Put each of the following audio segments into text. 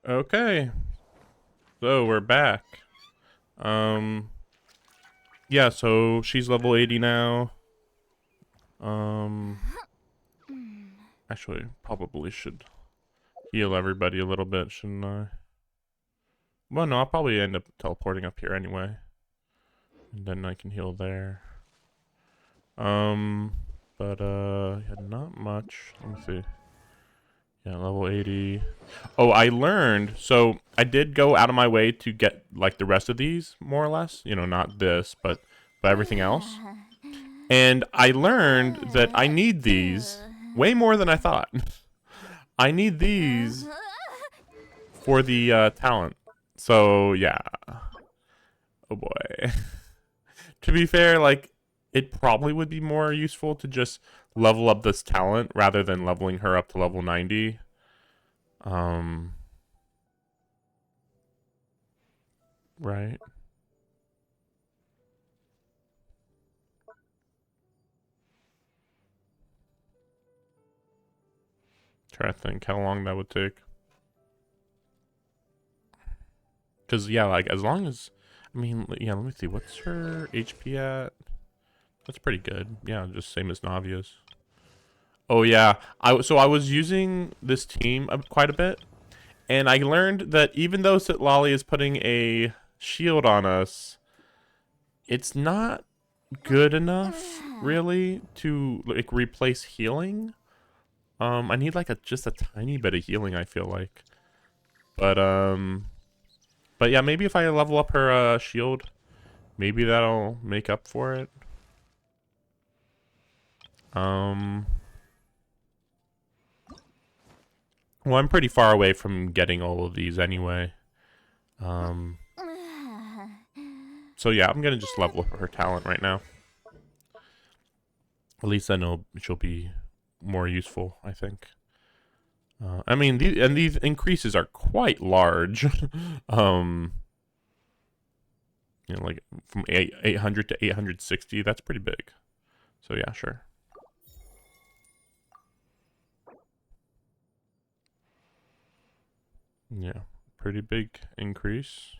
Okay, so we're back. Yeah, so she's level 80 now. Um, actually, probably should heal everybody a little bit, shouldn't I? Well, no, I'll probably end up teleporting up here anyway. And then I can heal there. Um, yeah, not much. Let me see. Yeah, level 80. Oh, I learned. So I did go out of my way to get like the rest of these, more or less. You know, not this, but everything else. And I learned that I need these way more than I thought. I need these for the talent. So yeah. Oh boy. To be fair, like it probably would be more useful to just level up this talent rather than leveling her up to level 90. Um, right. Try to think how long that would take. Cause yeah, like as long as, I mean, yeah. Let me see. What's her HP at? That's pretty good. Yeah, just same as Navia's. Oh yeah, so I was using this team quite a bit, and I learned that even though Sitlali is putting a shield on us, it's not good enough really to like replace healing. I need like just a tiny bit of healing. I feel like, but but yeah, maybe if I level up her shield, maybe that'll make up for it. Um, well, I'm pretty far away from getting all of these anyway. Um, so yeah, I'm gonna just level up her talent right now. At least I know she'll be more useful, I think. I mean, these increases are quite large. um, like from 800 to 860, that's pretty big. So yeah, sure. Yeah, pretty big increase.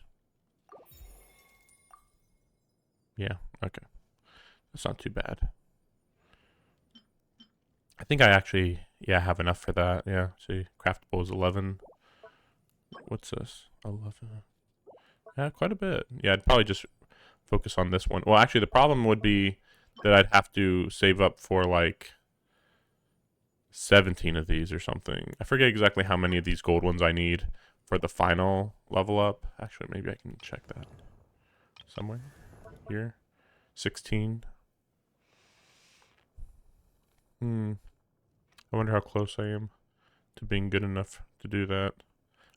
Yeah, okay. That's not too bad. I think I actually, yeah, have enough for that. Yeah, see, craftable is 11. What's this? 11. Yeah, quite a bit. Yeah, I'd probably just focus on this one. Well, actually, the problem would be that I'd have to save up for like 17 of these or something. I forget exactly how many of these gold ones I need for the final level up. Actually, maybe I can check that somewhere here. 16. I wonder how close I am to being good enough to do that.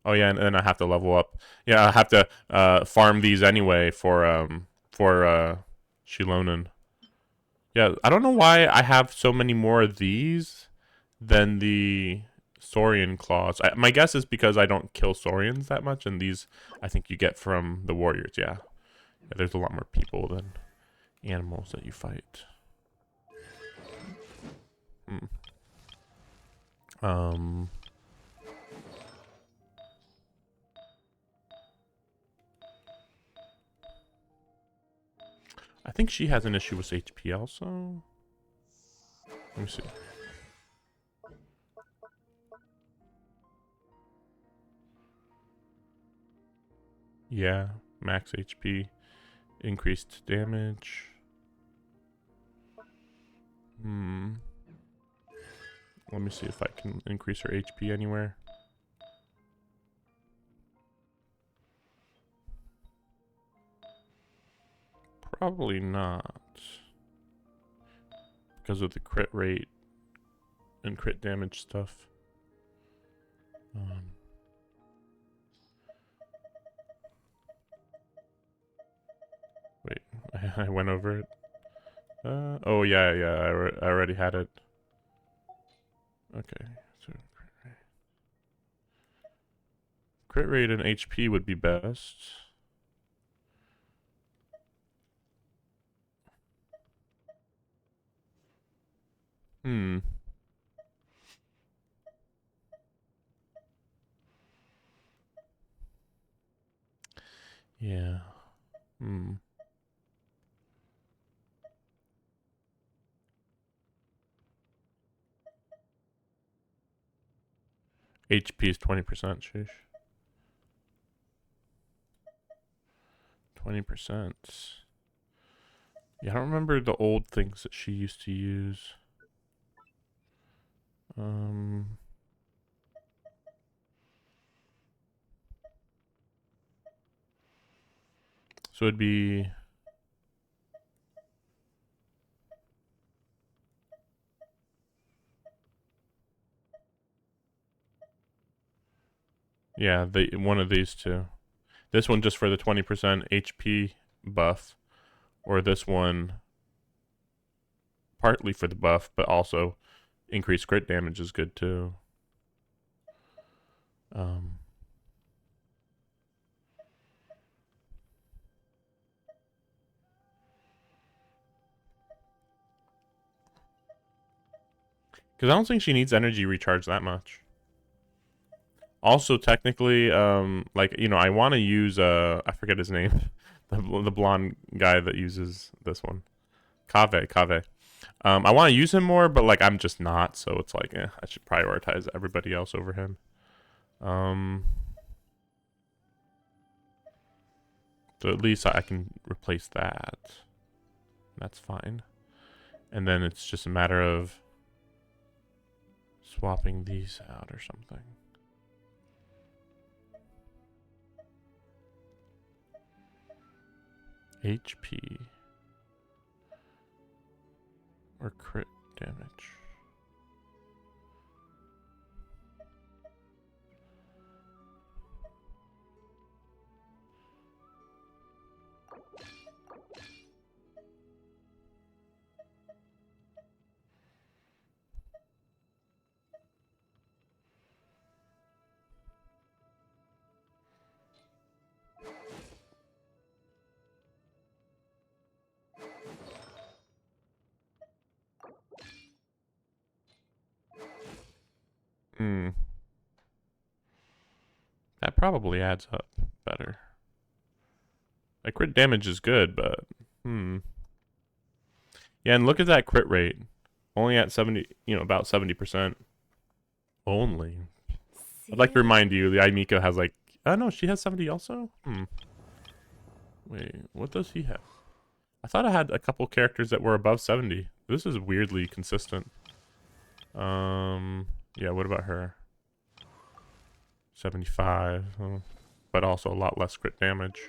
Oh yeah, and then I have to level up. Yeah, I have to farm these anyway for Shilonen. Yeah, I don't know why I have so many more of these than the Saurian claws. My guess is because I don't kill Saurians that much, and these I think you get from the warriors. Yeah, there's a lot more people than animals that you fight. Hmm. Um. I think she has an issue with HP also. Let me see. Yeah, max HP, increased damage. Let me see if I can increase her HP anywhere. Probably not. Because of the crit rate and crit damage stuff. Wait, I went over it. Oh yeah, I already had it. Okay, so crit rate and HP would be best. Hmm. Yeah. Hmm. HP is 20%, sheesh. 20%. Yeah, I don't remember the old things that she used to use. So it'd be... Yeah, one of these two. This one just for the 20% HP buff, or this one partly for the buff, but also increased crit damage is good too. Because I don't think she needs energy recharge that much. Also, technically, like, you know, I want to use, I forget his name. the blonde guy that uses this one. Kave. I want to use him more, but, like, I'm just not, so it's like, I should prioritize everybody else over him. So at least I can replace that. That's fine. And then it's just a matter of swapping these out or something. HP. Or crit damage. That probably adds up better. Like, crit damage is good, but yeah, and look at that crit rate. Only at 70, you know, about 70%. Only. I'd like to remind you, the Aimiko has like, oh no, she has 70 also? Wait, what does he have? I thought I had a couple characters that were above 70. This is weirdly consistent. Yeah, what about her? 75, but also a lot less crit damage.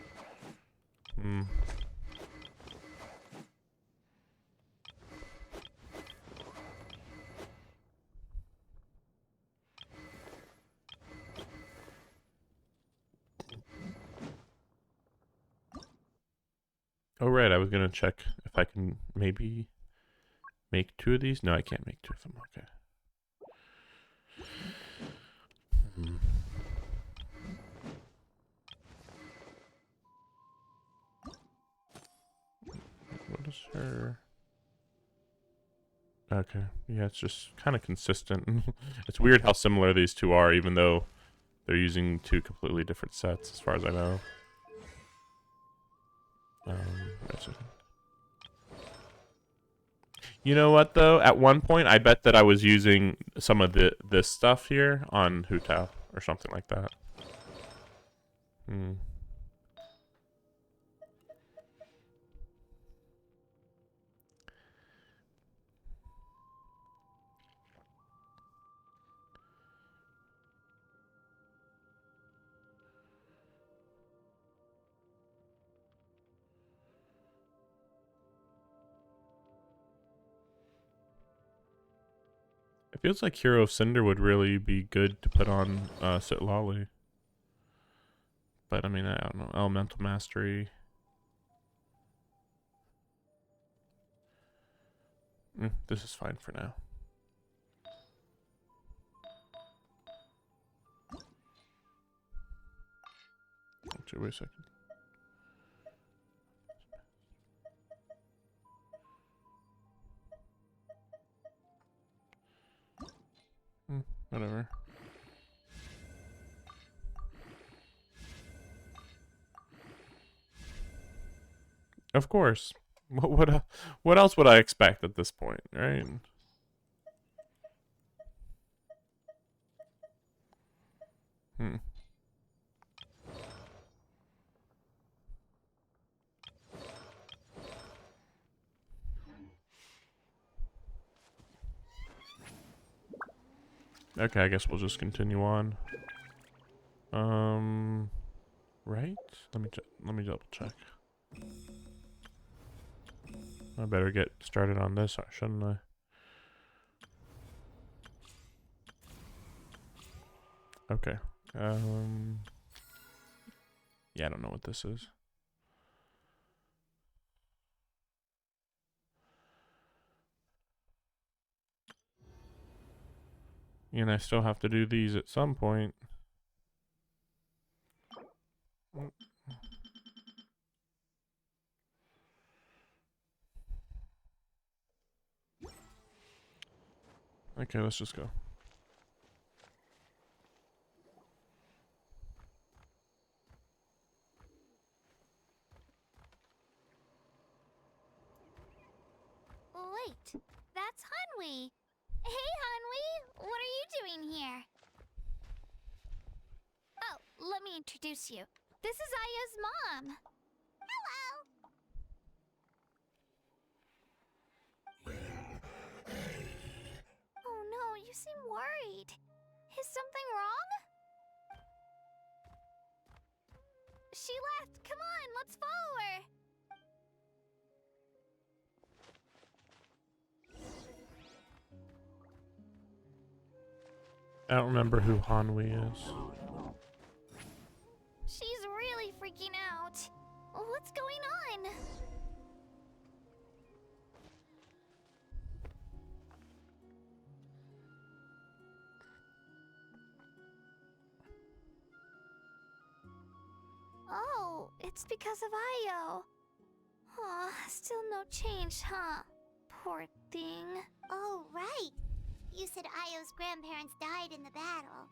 Oh, right, I was gonna check if I can maybe make 2 of these. No, I can't make 2 of them, okay. What is her... Okay, yeah, it's just kind of consistent. It's weird how similar these two are, even though they're using 2 completely different sets, as far as I know. You know what, though? At one point, I bet that I was using some of this stuff here on Hu Tao, or something like that. It feels like Hero of Cinder would really be good to put on Sitlali. But, I mean, I don't know. Elemental Mastery. This is fine for now. Actually, wait a second. Whatever. Of course. What else would I expect at this point, right? Hmm. Okay, I guess we'll just continue on. Right? Let me double check. I better get started on this, shouldn't I? Okay. Yeah, I don't know what this is. And I still have to do these at some point. Okay, let's just go. Wait, that's Hanwi. Hey, Hanwi, what are you doing here? Oh, let me introduce you. This is Aya's mom. Hello. Oh no, you seem worried. Is something wrong? She left. Come on, let's follow her. I don't remember who Hanwi is. She's really freaking out. What's going on? Oh, it's because of Ayo. Aw, still no change, huh? Poor thing. Oh, right. You said Ayo's grandparents died in the battle.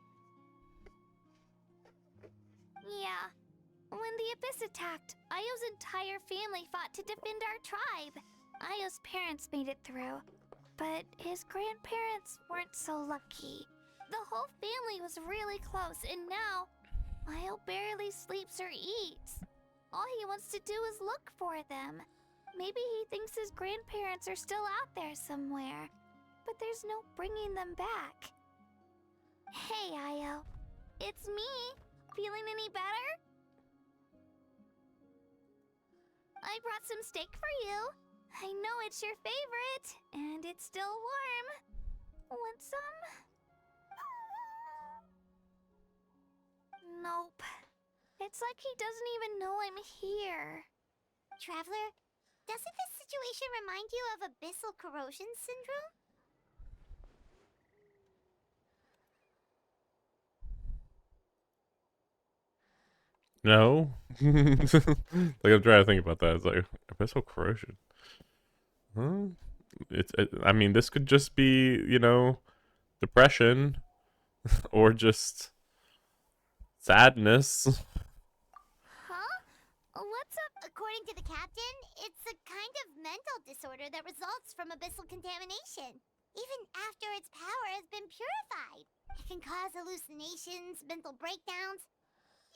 Yeah. When the Abyss attacked, Ayo's entire family fought to defend our tribe. Ayo's parents made it through, but his grandparents weren't so lucky. The whole family was really close, and now Ayo barely sleeps or eats. All he wants to do is look for them. Maybe he thinks his grandparents are still out there somewhere, but there's no bringing them back. Hey, Ayo. It's me. Feeling any better? I brought some steak for you. I know it's your favorite, and it's still warm. Want some? Nope. It's like he doesn't even know I'm here. Traveler, doesn't this situation remind you of abyssal corrosion syndrome? No. Like I'm trying to think about that. It's like abyssal corrosion. Huh? I mean, this could just be, you know, depression or just sadness. Huh? What's up? According to the captain, it's a kind of mental disorder that results from abyssal contamination. Even after its power has been purified, it can cause hallucinations, mental breakdowns.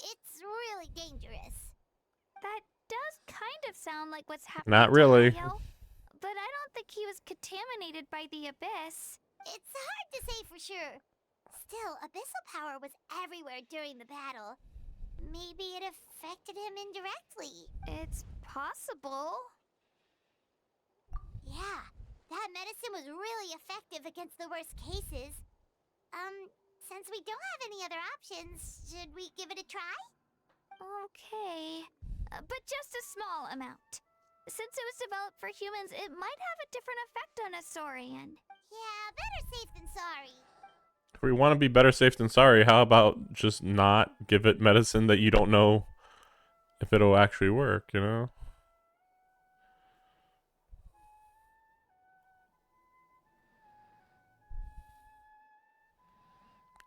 It's really dangerous. That does kind of sound like what's happening Not to really. Ayo. But I don't think he was contaminated by the Abyss. It's hard to say for sure. Still, abyssal power was everywhere during the battle. Maybe it affected him indirectly. It's possible. Yeah, that medicine was really effective against the worst cases. Since we don't have any other options, should we give it a try? Okay. But just a small amount. Since it was developed for humans, it might have a different effect on a Saurian. Yeah, better safe than sorry. If we want to be better safe than sorry, how about just not give it medicine that you don't know if it'll actually work, you know?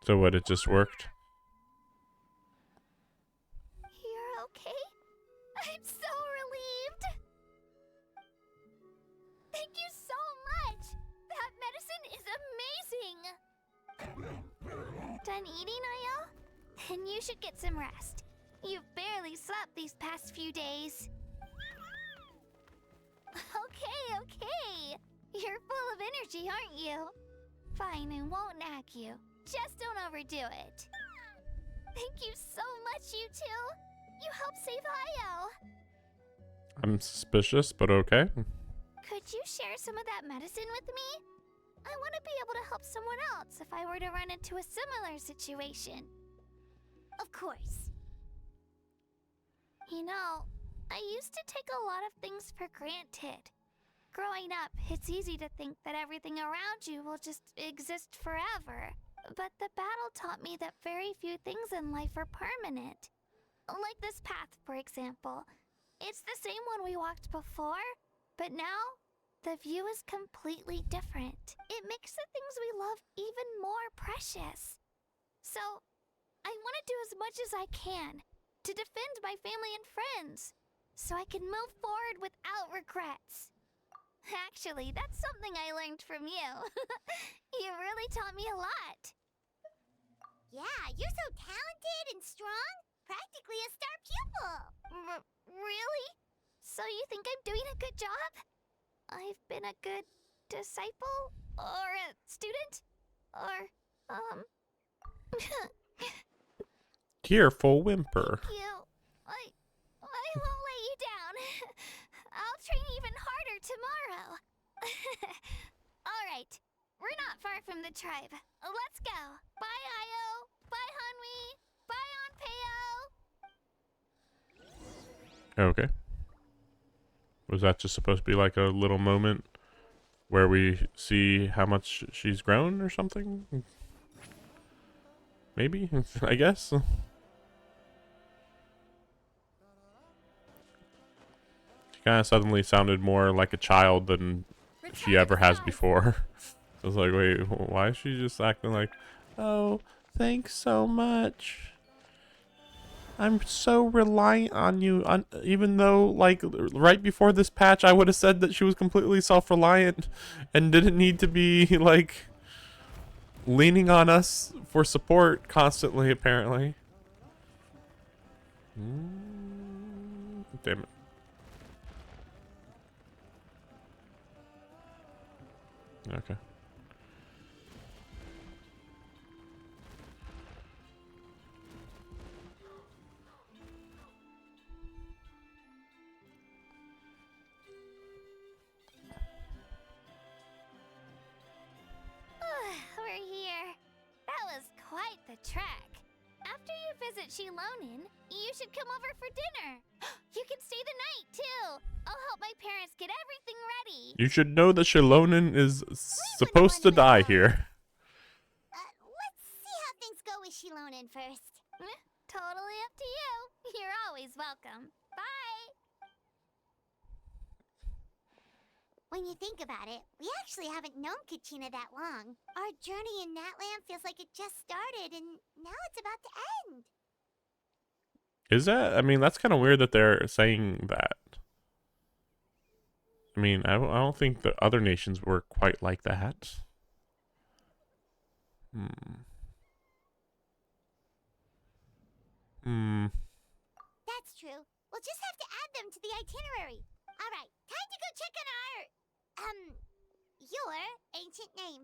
So what, it just worked? You're okay? I'm so relieved. should get some rest. You've barely slept these past few days. Okay. You're full of energy, aren't you? Fine, I won't nag you. Just don't overdo it. Thank you so much, you two. You helped save Io. I'm suspicious, but okay. Could you share some of that medicine with me? I want to be able to help someone else if I were to run into a similar situation. Of course. You know, I used to take a lot of things for granted. Growing up, it's easy to think that everything around you will just exist forever. But the battle taught me that very few things in life are permanent. Like this path, for example. It's the same one we walked before, but now the view is completely different. It makes the things we love even more precious. So, I want to do as much as I can to defend my family and friends, so I can move forward without regrets. Actually, that's something I learned from you. You really taught me a lot. Yeah, you're so talented and strong. Practically a star pupil. Really? So you think I'm doing a good job? I've been a good disciple? Or a student? Or, Tearful whimper. Thank you. I won't let you down. I'll train even harder tomorrow. Alright, we're not far from the tribe. Let's go. Bye, Io. Bye, Hanwi. Bye, Onpeo. Okay. Was that just supposed to be like a little moment where we see how much she's grown or something? Maybe? I guess. She kind of suddenly sounded more like a child than she ever has before. I was like, wait, why is she just acting like, oh, thanks so much. I'm so reliant on you, even though, like, right before this patch, I would have said that she was completely self-reliant and didn't need to be, like, leaning on us for support constantly, apparently. Damn it. Okay. We're here. That was quite the trek. After you visit Shilonin, you should come over for dinner. You can stay the night, too. I'll help my parents get everything ready. You should know that Shilonin is supposed to die here. Let's see how things go with Shilonin first. Totally up to you. You're always welcome. Bye. When you think about it, we actually haven't known Kachina that long. Our journey in Natland feels like it just started, and now it's about to end. Is that? I mean, that's kind of weird that they're saying that. I mean, I don't think the other nations were quite like that. That's true. We'll just have to add them to the itinerary. All right, time to go check on your ancient name.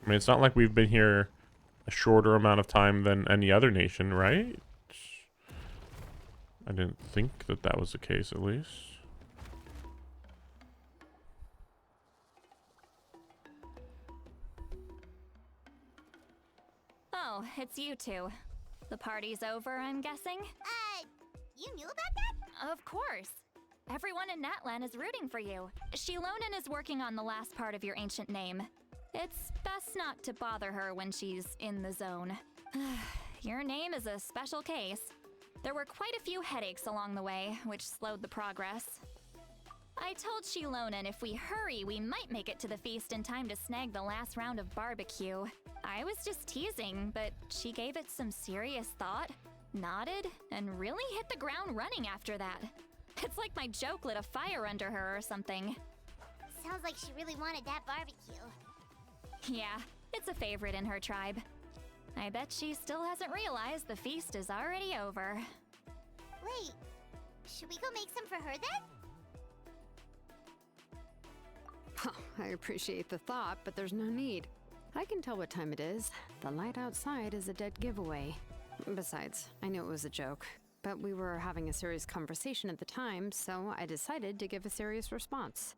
I mean, it's not like we've been here a shorter amount of time than any other nation, right? I didn't think that that was the case, at least. Oh, it's you two. The party's over, I'm guessing? You knew about that? Of course. Everyone in Natlan is rooting for you. Shilonin is working on the last part of your ancient name. It's best not to bother her when she's in the zone. Your name is a special case. There were quite a few headaches along the way, which slowed the progress. I told Shilonin if we hurry, we might make it to the feast in time to snag the last round of barbecue. I was just teasing, but she gave it some serious thought, nodded, and really hit the ground running after that. It's like my joke lit a fire under her or something. Sounds like she really wanted that barbecue. Yeah, it's a favorite in her tribe. I bet she still hasn't realized the feast is already over. Wait, should we go make some for her then? I appreciate the thought, but there's no need. I can tell what time it is. The light outside is a dead giveaway. Besides, I knew it was a joke, but we were having a serious conversation at the time, so I decided to give a serious response.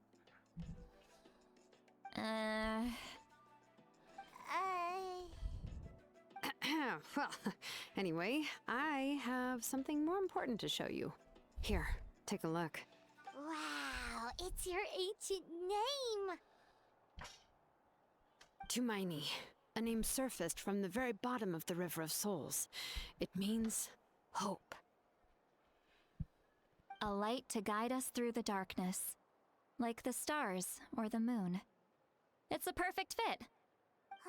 Well, anyway, I have something more important to show you. Here, take a look. Wow, it's your ancient name! Tumaini, a name surfaced from the very bottom of the River of Souls. It means hope. A light to guide us through the darkness, like the stars or the moon. It's a perfect fit.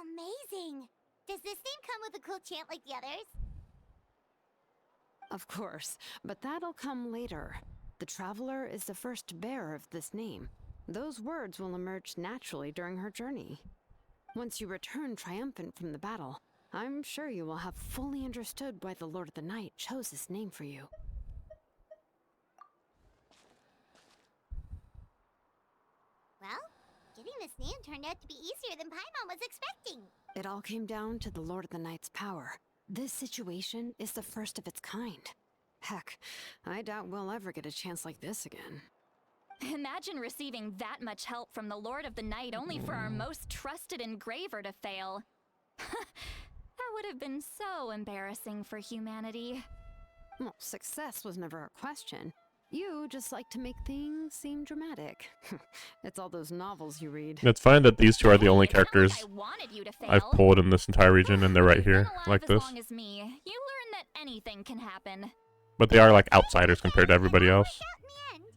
Amazing! Does this name come with a cool chant like the others? Of course, but that'll come later. The Traveler is the first bearer of this name. Those words will emerge naturally during her journey. Once you return triumphant from the battle, I'm sure you will have fully understood why the Lord of the Night chose this name for you. Well, getting this name turned out to be easier than Paimon was expecting. It all came down to the Lord of the Night's power. This situation is the first of its kind. Heck, I doubt we'll ever get a chance like this again. Imagine receiving that much help from the Lord of the Night only for our most trusted engraver to fail. That would have been so embarrassing for humanity. Well, success was never a question. You just like to make things seem dramatic. It's all those novels you read. It's fine that these two are the only It's not like characters I wanted you to fail. I've pulled in this entire region, and they're right You've been here, alive like as this. long as me. You learn that anything can happen. But they are like outsiders compared to everybody else. Out in the end.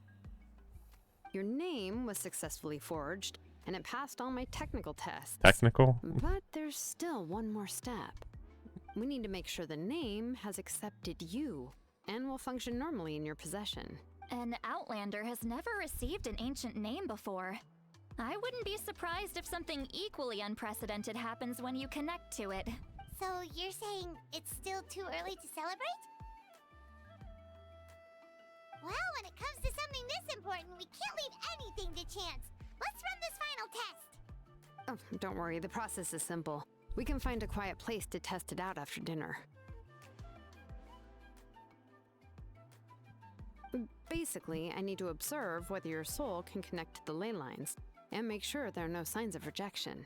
Your name was successfully forged, and it passed all my technical tests. Technical? But there's still one more step. We need to make sure the name has accepted you, and will function normally in your possession. An Outlander has never received an ancient name before. I wouldn't be surprised if something equally unprecedented happens when you connect to it. So you're saying it's still too early to celebrate? Well, when it comes to something this important, we can't leave anything to chance. Let's run this final test. Oh, don't worry, the process is simple. We can find a quiet place to test it out after dinner. Basically, I need to observe whether your soul can connect to the ley lines, and make sure there are no signs of rejection.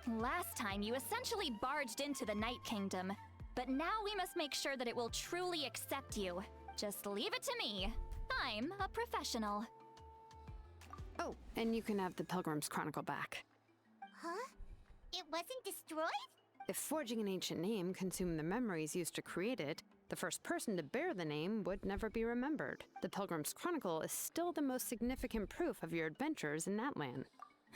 Last time, you essentially barged into the Night Kingdom, but now we must make sure that it will truly accept you. Just leave it to me. I'm a professional. Oh, and you can have the Pilgrim's Chronicle back. Huh? It wasn't destroyed? If forging an ancient name consumed the memories used to create it, the first person to bear the name would never be remembered. The Pilgrim's Chronicle is still the most significant proof of your adventures in Natlan.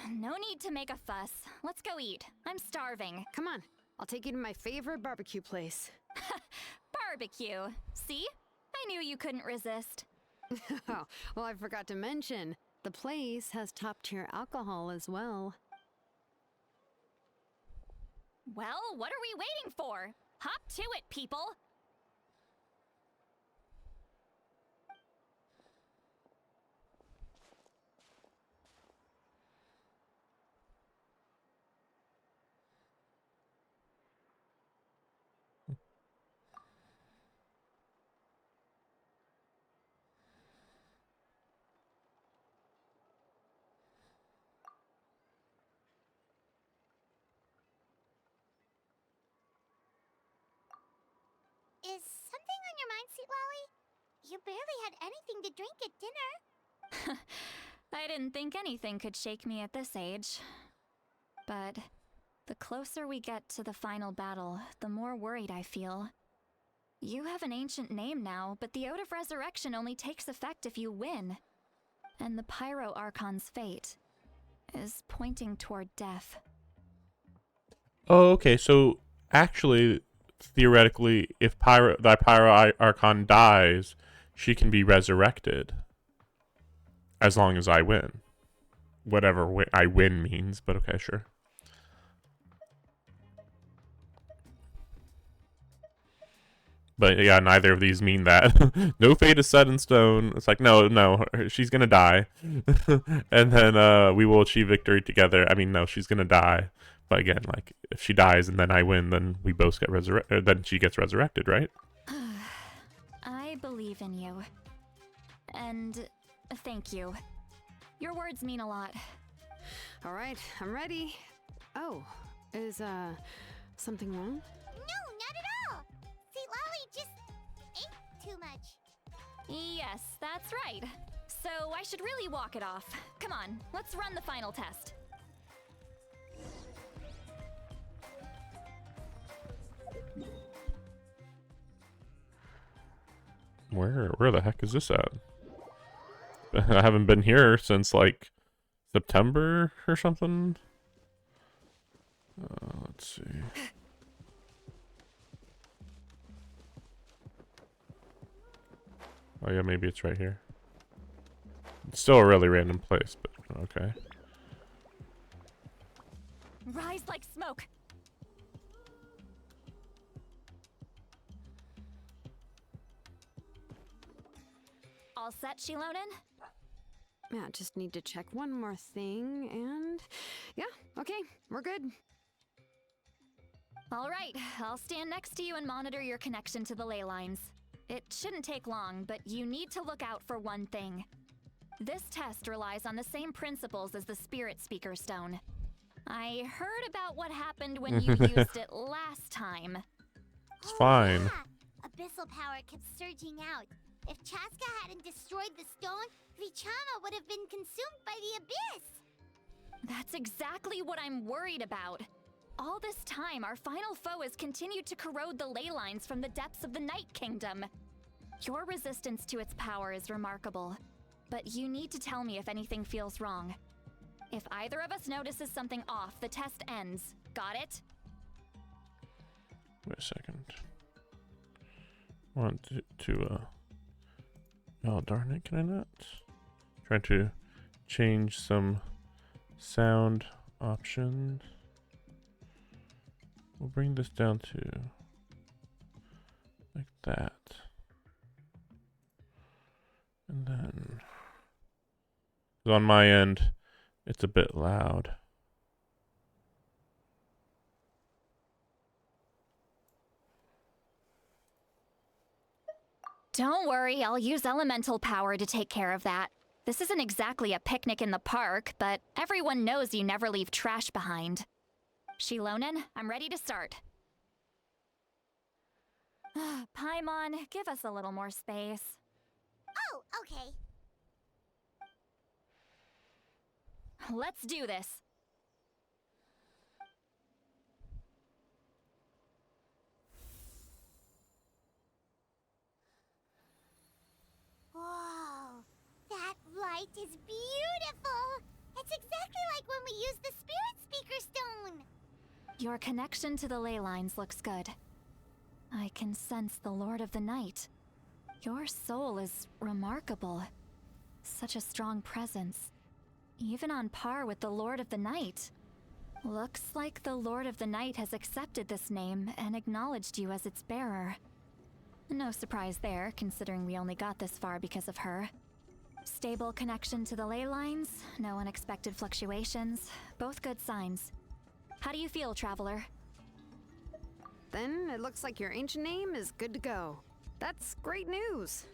No need to make a fuss. Let's go eat. I'm starving. Come on, I'll take you to my favorite barbecue place. Barbecue. See? I knew you couldn't resist. Oh, well, I forgot to mention, the place has top-tier alcohol as well. Well, what are we waiting for? Hop to it, people! Is something on your mind, Sweet Lolly? You barely had anything to drink at dinner. I didn't think anything could shake me at this age. But the closer we get to the final battle, the more worried I feel. You have an ancient name now, but the Ode of Resurrection only takes effect if you win. And the Pyro Archon's fate is pointing toward death. Oh, okay. So actually, theoretically, if thy Pyro Archon dies, she can be resurrected. As long as I win. Whatever I win means, but okay, sure. But yeah, neither of these mean that. No fate is set in stone. It's like, no, she's gonna die. And then we will achieve victory together. I mean, no, she's gonna die. But again, like, if she dies and then I win, then we both get resurrected. Then she gets resurrected, right? I believe in you. And thank you. Your words mean a lot. All right, I'm ready. Oh, is, something wrong? No, not at all. See, Lolly just ate too much. Yes, that's right. So I should really walk it off. Come on, let's run the final test. Where the heck is this at? I haven't been here since like September or something. Let's see. Oh yeah, maybe it's right here. It's still a really random place, but okay. Rise like smoke. All set, Shilonen? Yeah, just need to check one more thing, and yeah, okay, we're good. All right, I'll stand next to you and monitor your connection to the ley lines. It shouldn't take long, but you need to look out for one thing. This test relies on the same principles as the Spirit Speaker Stone. I heard about what happened when you used it last time. It's fine. Yeah. Abyssal power kept surging out. If Chaska hadn't destroyed the stone, Vichama would have been consumed by the abyss. That's exactly what I'm worried about. All this time, our final foe has continued to corrode the ley lines from the depths of the Night Kingdom. Your resistance to its power is remarkable, but you need to tell me if anything feels wrong. If either of us notices something off, the test ends. Got it? Wait a second. Want to oh darn it, can I not? Trying to change some sound options. We'll bring this down to like that. And then on my end, it's a bit loud. Don't worry, I'll use elemental power to take care of that. This isn't exactly a picnic in the park, but everyone knows you never leave trash behind. Shilonen, I'm ready to start. Paimon, give us a little more space. Oh, okay. Let's do this. Whoa, that light is beautiful. It's exactly like when we used the Spirit Speaker Stone. Your connection to the ley lines looks good. I can sense the Lord of the Night. Your soul is remarkable. Such a strong presence. Even on par with the Lord of the Night. Looks like the Lord of the Night has accepted this name and acknowledged you as its bearer. No surprise there, considering we only got this far because of her. Stable connection to the ley lines, no unexpected fluctuations, both good signs. How do you feel, Traveler? Then it looks like your ancient name is good to go. That's great news.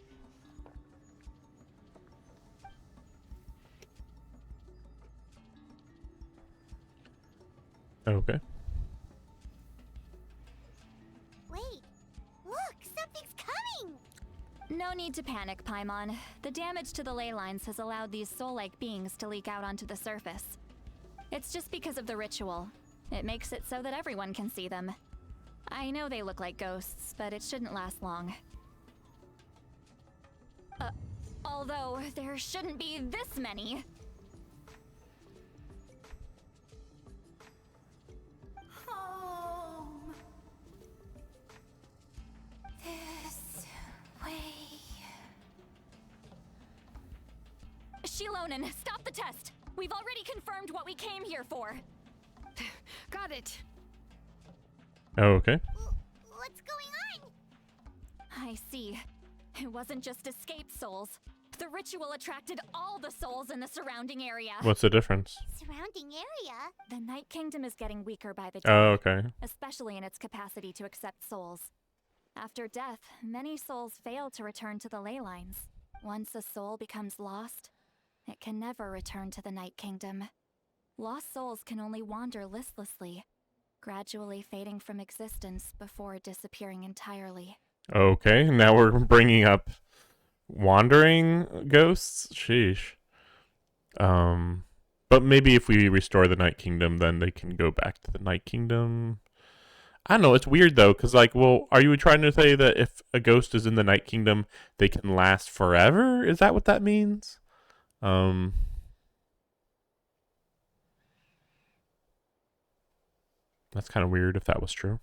Okay. Wait, look, something's coming. No need to panic, Paimon. The damage to the ley lines has allowed these soul-like beings to leak out onto the surface. It's just because of the ritual. It makes it so that everyone can see them. I know they look like ghosts, but it shouldn't last long. Although, there shouldn't be this many. Home. This way. Shilonen! Lonan, stop the test! We've already confirmed what we came here for. Got it. Oh, okay. What's going on? I see. It wasn't just escaped souls. The ritual attracted all the souls in the surrounding area. What's the difference? Surrounding area? The Night Kingdom is getting weaker by the day, Oh, okay. especially in its capacity to accept souls. After death, many souls fail to return to the ley lines. Once a soul becomes lost, it can never return to the Night Kingdom. Lost souls can only wander listlessly, gradually fading from existence before disappearing entirely. Okay, now we're bringing up wandering ghosts. Sheesh. But maybe if we restore the Night Kingdom, then they can go back to the Night Kingdom. I don't know. It's weird though, because like, well, are you trying to say that if a ghost is in the Night Kingdom, they can last forever? Is that what that means? That's kind of weird if that was true.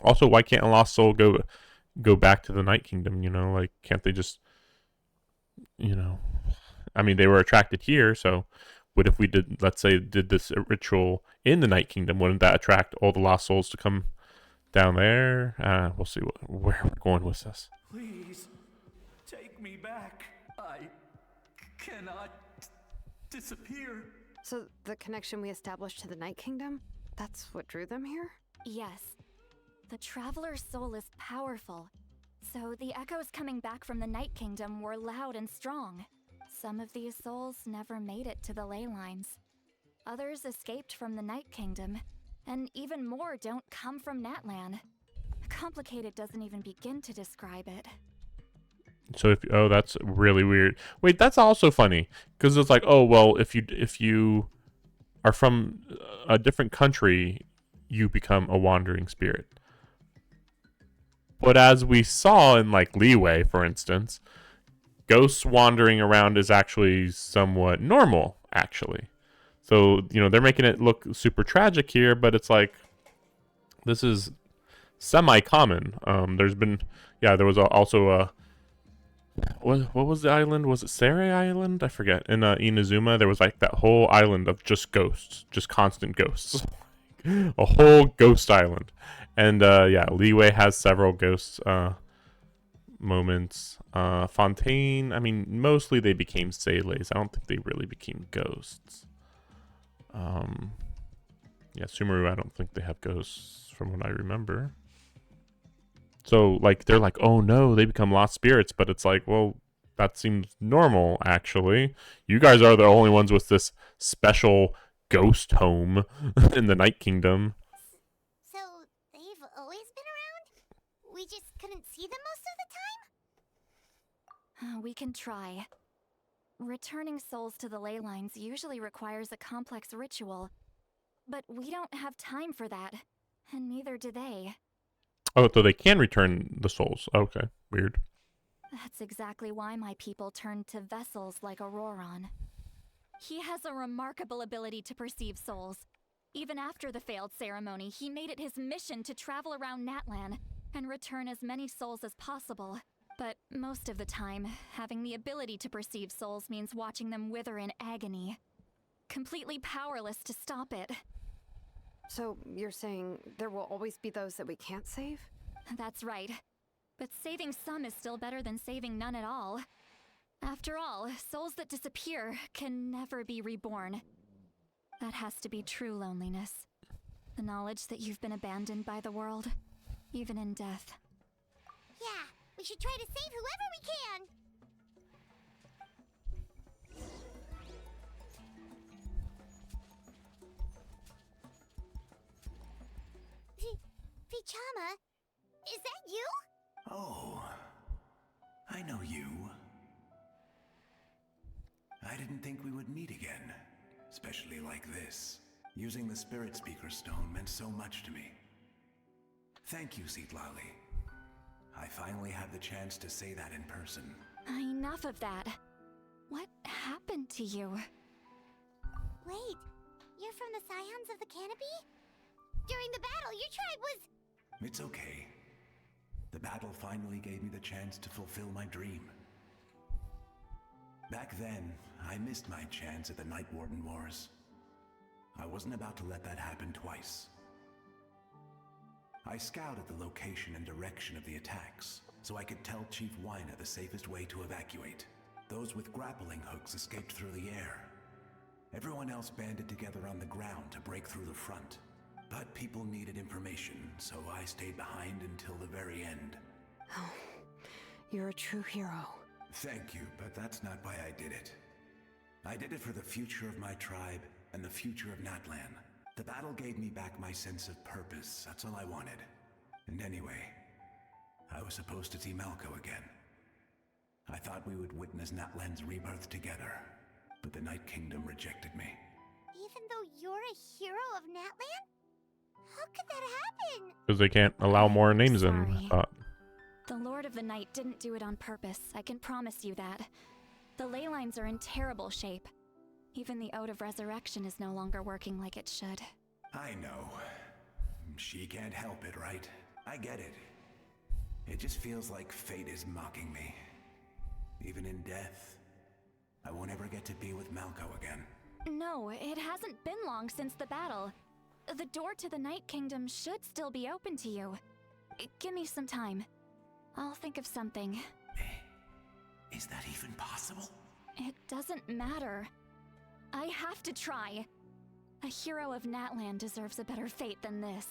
Also, why can't a lost soul go back to the Night Kingdom? You know, like, can't they just, you know? I mean, they were attracted here, so what if we did, let's say, did this ritual in the Night Kingdom? Wouldn't that attract all the lost souls to come down there? We'll see where we're going with this. Please, take me back. I cannot disappear. So the connection we established to the Night Kingdom, that's what drew them here? Yes. The Traveler's soul is powerful, so the echoes coming back from the Night Kingdom were loud and strong. Some of these souls never made it to the ley lines. Others escaped from the Night Kingdom, and even more don't come from Natlan. Complicated doesn't even begin to describe it. So that's really weird. Wait, that's also funny because it's like, oh well, if you are from a different country, you become a wandering spirit. But as we saw in like Leeway, for instance, ghosts wandering around is actually somewhat normal, actually. So, you know, they're making it look super tragic here, but it's like, this is semi-common. There was also a, what was the island? Was it Seirei Island? I forget. In Inazuma, there was like that whole island of just ghosts, just constant ghosts. A whole ghost island. And Leeway has several ghost moments. Fontaine, I mean, mostly they became Seileis. I don't think they really became ghosts. Sumeru, I don't think they have ghosts from what I remember. So, like, they're like, oh no, they become lost spirits, but it's like, well, that seems normal, actually. You guys are the only ones with this special ghost home in the Night Kingdom. So, they've always been around? We just couldn't see them most of the time? We can try. Returning souls to the ley lines usually requires a complex ritual, but we don't have time for that, and neither do they. Oh, so they can return the souls. Okay, weird. That's exactly why my people turned to vessels like Auroron. He has a remarkable ability to perceive souls. Even after the failed ceremony, he made it his mission to travel around Natlan and return as many souls as possible. But most of the time, having the ability to perceive souls means watching them wither in agony. Completely powerless to stop it. So you're saying there will always be those that we can't save? That's right. But saving some is still better than saving none at all. After all, souls that disappear can never be reborn. That has to be true loneliness. The knowledge that you've been abandoned by the world, even in death. Yeah, we should try to save whoever we can! Vichama, is that you? Oh, I know you. I didn't think we would meet again, especially like this. Using the Spirit Speaker Stone meant so much to me. Thank you, Citlali. I finally had the chance to say that in person. Enough of that. What happened to you? Wait, you're from the Scions of the Canopy? During the battle, your tribe was... It's okay. The battle finally gave me the chance to fulfill my dream. Back then, I missed my chance at the Night Warden Wars. I wasn't about to let that happen twice. I scouted the location and direction of the attacks, so I could tell Chief Wyna the safest way to evacuate. Those with grappling hooks escaped through the air. Everyone else banded together on the ground to break through the front. But people needed information, so I stayed behind until the very end. Oh, you're a true hero. Thank you, but that's not why I did it. I did it for the future of my tribe and the future of Natlan. The battle gave me back my sense of purpose, that's all I wanted. And anyway, I was supposed to see Malco again. I thought we would witness Natlan's rebirth together, but the Night Kingdom rejected me. Even though you're a hero of Natlan? How could that happen? Because they can't allow more names in, I Sorry. thought. The Lord of the Night didn't do it on purpose, I can promise you that. The ley lines are in terrible shape. Even the Ode of Resurrection is no longer working like it should. I know. She can't help it, right? I get it. It just feels like fate is mocking me. Even in death, I won't ever get to be with Malco again. No, it hasn't been long since the battle. The door to the Night Kingdom should still be open to you. Give me some time. I'll think of something. Is that even possible? It doesn't matter. I have to try. A hero of Natlan deserves a better fate than this.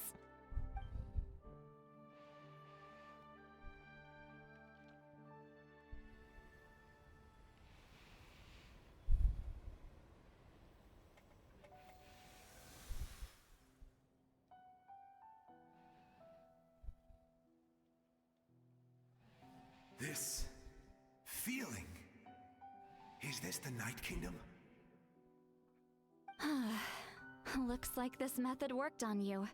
This feeling. Is this the Night Kingdom? Looks like this method worked on you.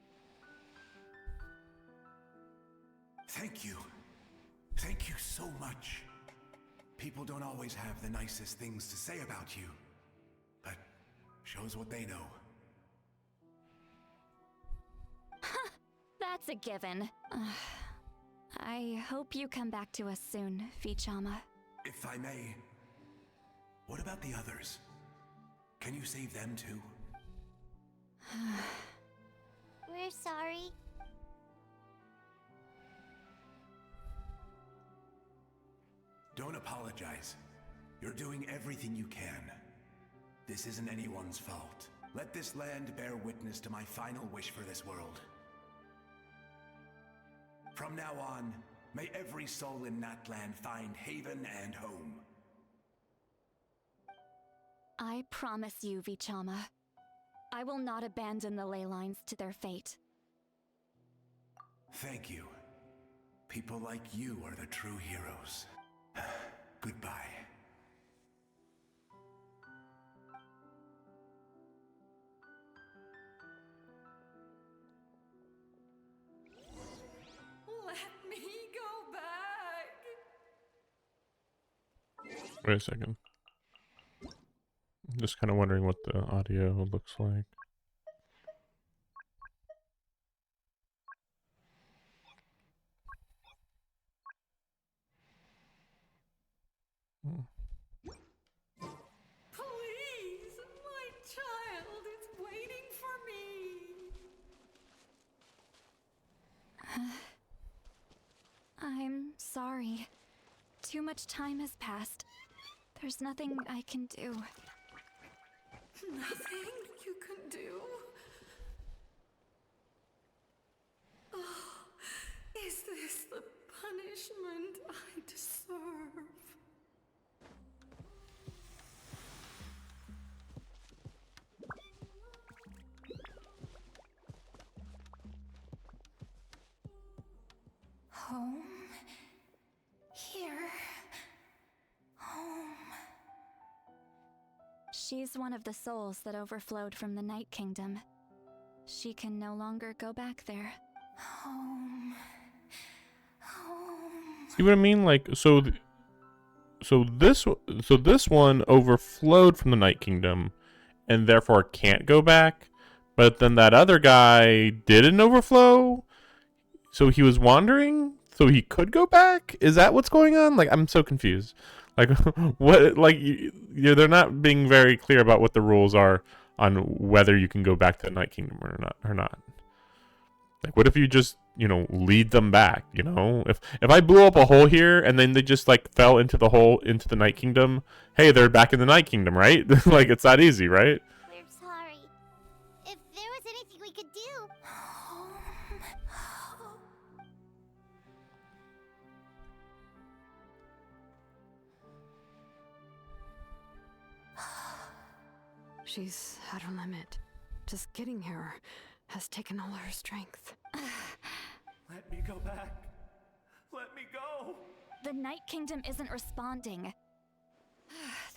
Thank you. Thank you so much. People don't always have the nicest things to say about you, but shows what they know. That's a given. I hope you come back to us soon, Vichama. If I may, what about the others? Can you save them too? We're sorry. Don't apologize. You're doing everything you can. This isn't anyone's fault. Let this land bear witness to my final wish for this world. From now on, may every soul in Natlan find haven and home. I promise you, Vichama. I will not abandon the ley lines to their fate. Thank you. People like you are the true heroes. Goodbye. Let me go back. Wait a second. I'm just kind of wondering what the audio looks like. Please, my child is waiting for me. I'm sorry. Too much time has passed. There's nothing I can do. Nothing you can do? Oh, is this the punishment I deserve? Home? Here? Home? She's one of the souls that overflowed from the Night Kingdom. She can no longer go back there. Home. Home. See what I mean? Like, so this one overflowed from the Night Kingdom, and therefore can't go back. But then that other guy didn't overflow, so he was wandering, so he could go back. Is that what's going on? Like, I'm so confused. Like, what? Like, they're not being very clear about what the rules are on whether you can go back to the Night Kingdom or not. Like, what if you just, lead them back? If I blew up a hole here and then they just like fell into the hole into the Night Kingdom, hey, they're back in the Night Kingdom, right? Like, it's that easy, right? We're sorry. If there was anything we could do. She's at her limit. Just getting here has taken all her strength. Let me go back. Let me go. The Night Kingdom isn't responding.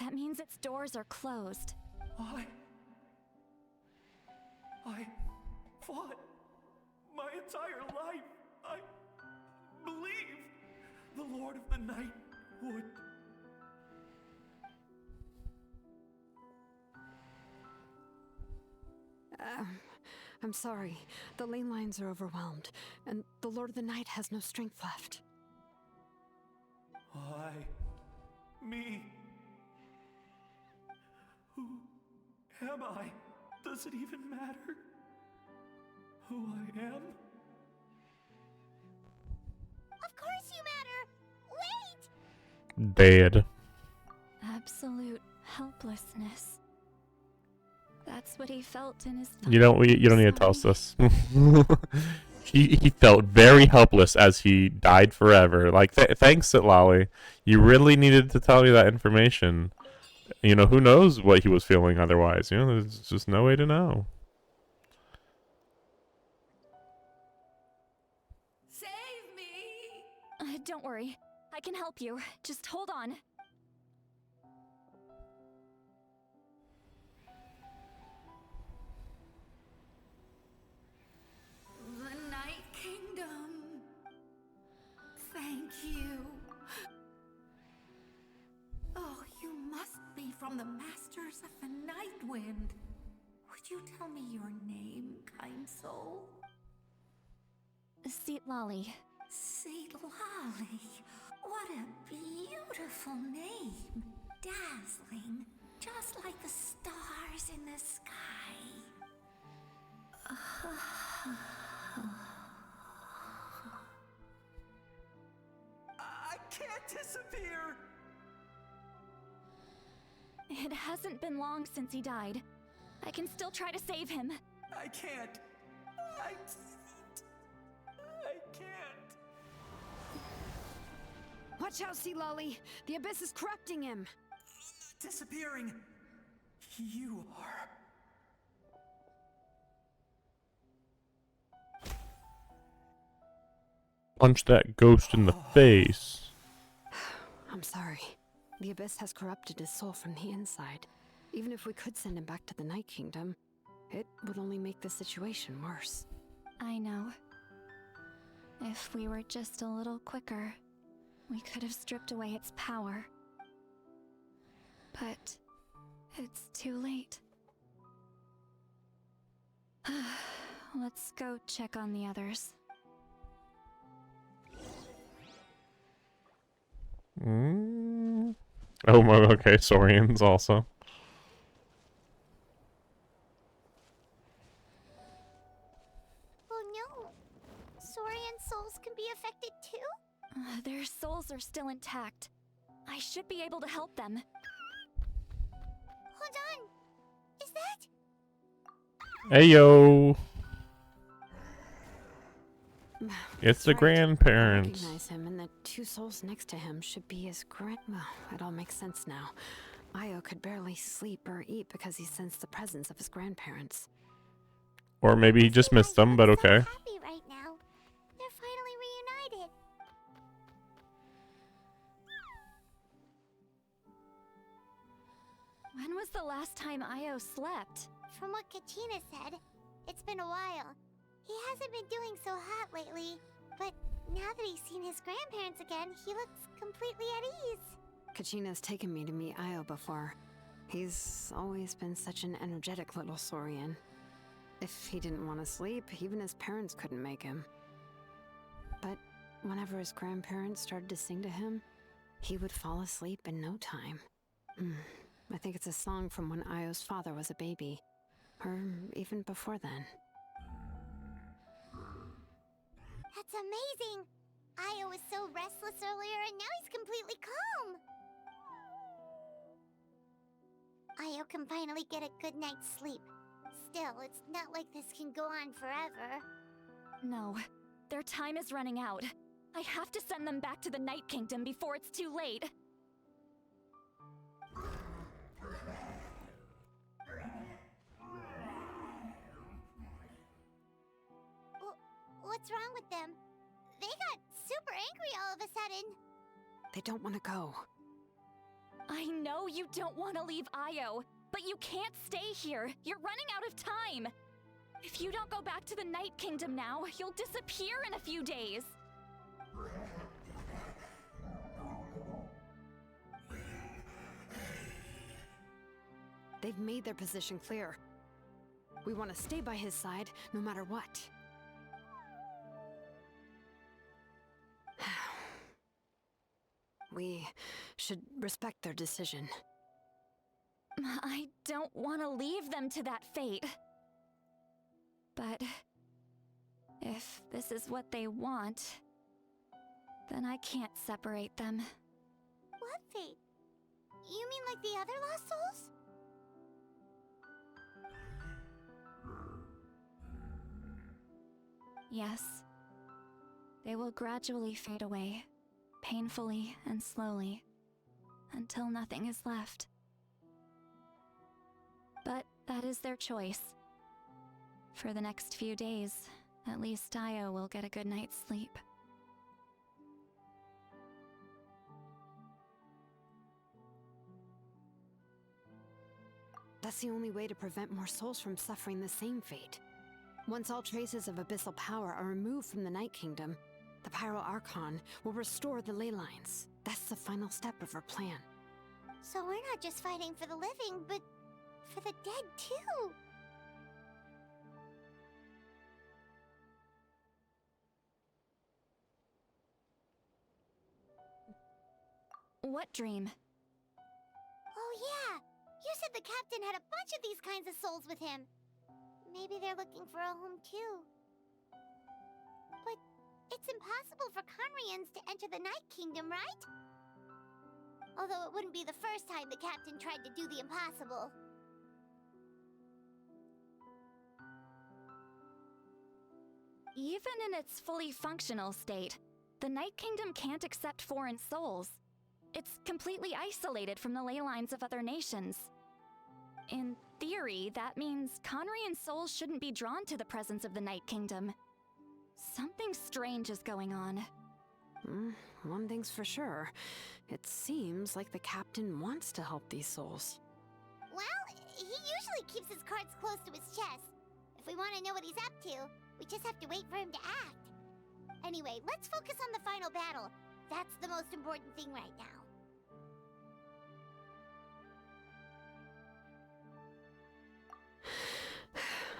That means its doors are closed. I fought my entire life. I believed the Lord of the Night would. I'm sorry. The lane lines are overwhelmed, and the Lord of the Night has no strength left. Why? Me? Who am I? Does it even matter who I am? Of course you matter. Wait. Dead. Absolute helplessness. That's what he felt in his You don't need to tell us this. He felt very helpless as he died forever. Like, thanks, Sitlali. You really needed to tell me that information. Who knows what he was feeling otherwise? There's just no way to know. Save me! Don't worry. I can help you. Just hold on. The Night Kingdom. Thank you. Oh, you must be from the Masters of the Night Wind. Would you tell me your name, kind soul? Seatlali. Seatlali. What a beautiful name. Dazzling. Just like the stars in the sky. I can't disappear! It hasn't been long since he died. I can still try to save him. I can't. I can't. Watch out, Seatlali! The Abyss is corrupting him! Disappearing. You are. Punch that ghost in the face. I'm sorry. The Abyss has corrupted his soul from the inside. Even if we could send him back to the Night Kingdom, it would only make the situation worse. I know. If we were just a little quicker, we could have stripped away its power. But it's too late. Let's go check on the others. Oh my, okay, Saurians also. Oh no. Saurian souls can be affected too? Their souls are still intact. I should be able to help them. Hold on. Is that? Ayo! It's the Right. I grandparents. recognize him, and the two souls next to him should be his Well, it all makes sense now. Io could barely sleep or eat because he sensed the presence of his grandparents. Or maybe he just missed them, but okay. So happy right now. They're finally reunited. When was the last time Io slept? From what Kachina said, it's been a while. He hasn't been doing so hot lately, but now that he's seen his grandparents again, he looks completely at ease. Kachina's taken me to meet Io before. He's always been such an energetic little Saurian. If he didn't want to sleep, even his parents couldn't make him. But whenever his grandparents started to sing to him, he would fall asleep in no time. I think it's a song from when Io's father was a baby, or even before then. That's amazing! Io was so restless earlier and now he's completely calm! Io can finally get a good night's sleep. Still, it's not like this can go on forever. No, their time is running out. I have to send them back to the Night Kingdom before it's too late. What's wrong with them? They got super angry all of a sudden. They don't want to go. I know you don't want to leave Io, but you can't stay here. You're running out of time. If you don't go back to the Night Kingdom now, you'll disappear in a few days. They've made their position clear. We want to stay by his side, no matter what. We should respect their decision. I don't want to leave them to that fate. But if this is what they want, then I can't separate them. What fate? You mean like the other lost souls? Yes. They will gradually fade away, painfully and slowly, until nothing is left. But that is their choice. For the next few days, at least Io will get a good night's sleep. That's the only way to prevent more souls from suffering the same fate. Once all traces of abyssal power are removed from the Night Kingdom, the Pyro Archon will restore the ley lines. That's the final step of our plan. So we're not just fighting for the living, but for the dead too. What dream? Oh yeah! You said the captain had a bunch of these kinds of souls with him. Maybe they're looking for a home too. But it's impossible for Conrians to enter the Night Kingdom, right? Although it wouldn't be the first time the captain tried to do the impossible. Even in its fully functional state, the Night Kingdom can't accept foreign souls. It's completely isolated from the ley lines of other nations. In theory, that means Conrian souls shouldn't be drawn to the presence of the Night Kingdom. Something strange is going on. One thing's for sure. It seems like the captain wants to help these souls. Well, he usually keeps his cards close to his chest. If we want to know what he's up to, we just have to wait for him to act. Anyway, let's focus on the final battle. That's the most important thing right now.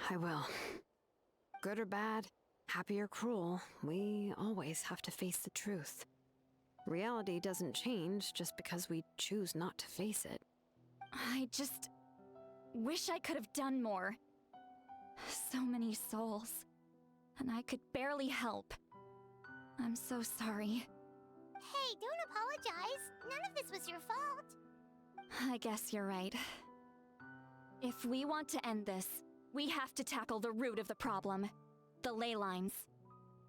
I will. Good or bad, happy or cruel, we always have to face the truth. Reality doesn't change just because we choose not to face it. I just wish I could have done more. So many souls, and I could barely help. I'm so sorry. Hey, don't apologize. None of this was your fault. I guess you're right. If we want to end this, we have to tackle the root of the problem. The ley lines.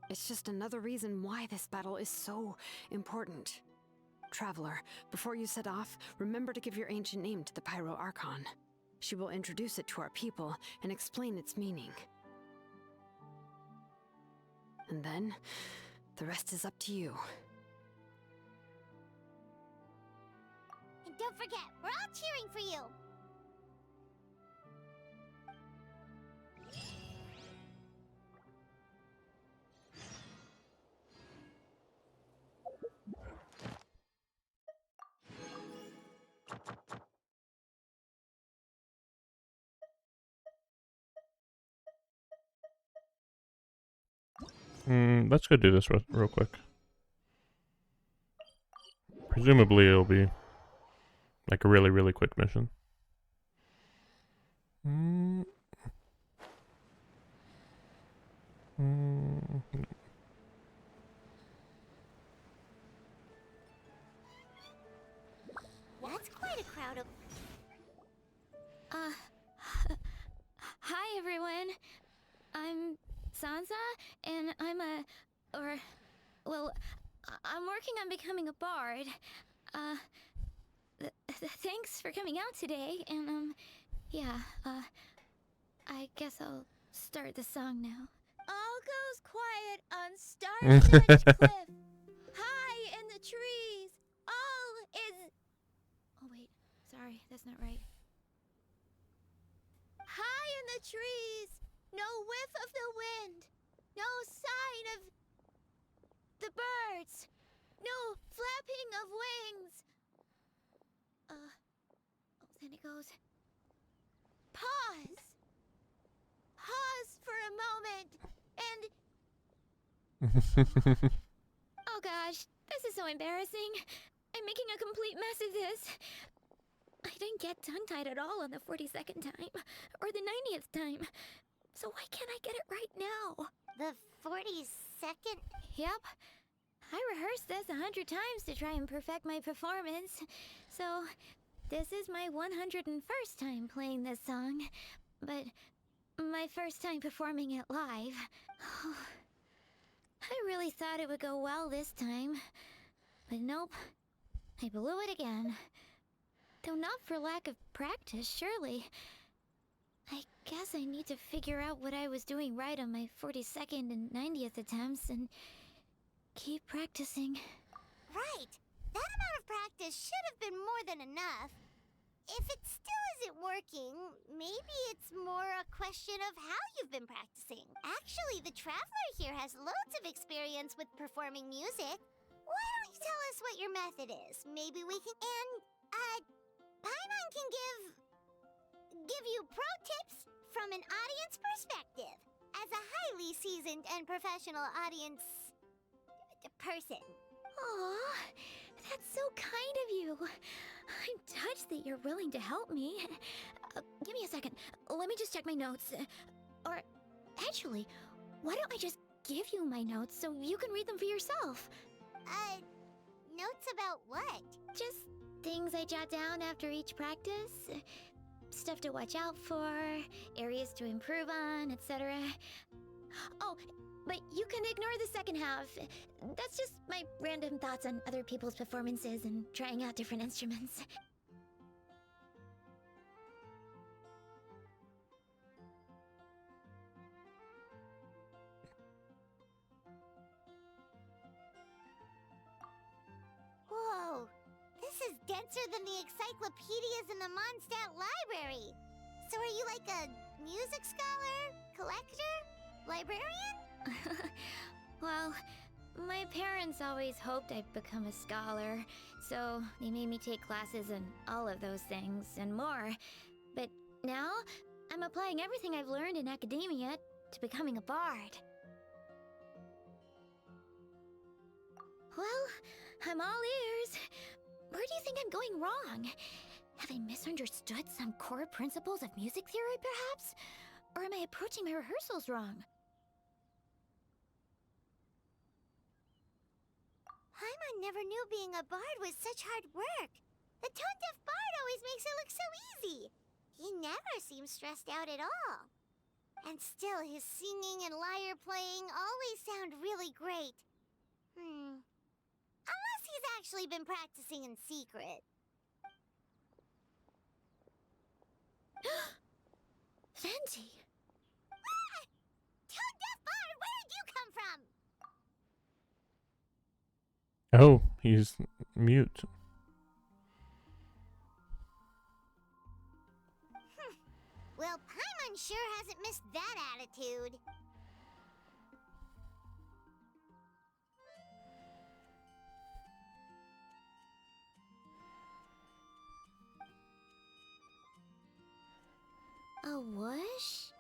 It's just another reason why this battle is so important. Traveler, before you set off, remember to give your ancient name to the Pyro Archon. She will introduce it to our people and explain its meaning. And then, the rest is up to you. And don't forget, we're all cheering for you. Let's go do this real quick. Presumably it'll be like a really, really quick mission. That's quite a crowd of. Hi everyone. I'm Sansa, and I'm working on becoming a bard. Thanks for coming out today, and I guess I'll start the song now. All goes quiet on star-stretched cliff, high in the trees. All is. Oh wait, sorry, that's not right. High in the trees, no whiff of the wind, no sign of the birds, no flapping of wings. Then it goes. Pause. Pause for a moment, and oh gosh, this is so embarrassing. I'm making a complete mess of this. I didn't get tongue-tied at all on the 42nd time, or the 90th time. So why can't I get it right now? The 42nd? Yep. I rehearsed this 100 times to try and perfect my performance. So this is my 101st time playing this song, but my first time performing it live. I really thought it would go well this time, but nope. I blew it again. Though not for lack of practice, surely. I guess I need to figure out what I was doing right on my 42nd and 90th attempts and keep practicing. Right. That amount of practice should have been more than enough. If it still isn't working, maybe it's more a question of how you've been practicing. Actually, the Traveler here has loads of experience with performing music. Why don't you tell us what your method is? Maybe we can... And, Paimon can give you pro tips from an audience perspective. As a highly seasoned and professional audience... person. Aw, that's so kind of you. I'm touched that you're willing to help me. Give me a second. Let me just check my notes. Or, actually, why don't I just give you my notes so you can read them for yourself? Notes about what? Just things I jot down after each practice. Stuff to watch out for, areas to improve on, etc. Oh, but you can ignore the second half. That's just my random thoughts on other people's performances and trying out different instruments. Whoa! This is denser than the encyclopedias in the Mondstadt library. So are you like a music scholar? Collector? Librarian? Well, my parents always hoped I'd become a scholar, so they made me take classes in all of those things and more. But now, I'm applying everything I've learned in academia to becoming a bard. Well, I'm all ears. Where do you think I'm going wrong? Have I misunderstood some core principles of music theory, perhaps? Or am I approaching my rehearsals wrong? Paimon never knew being a bard was such hard work. The tone-deaf bard always makes it look so easy. He never seems stressed out at all. And still, his singing and lyre playing always sound really great. Unless he's actually been practicing in secret. Fenty! Ah! Tone-deaf bard, where did you come from? Oh, he's mute. Well, Paimon sure hasn't missed that attitude. A whoosh?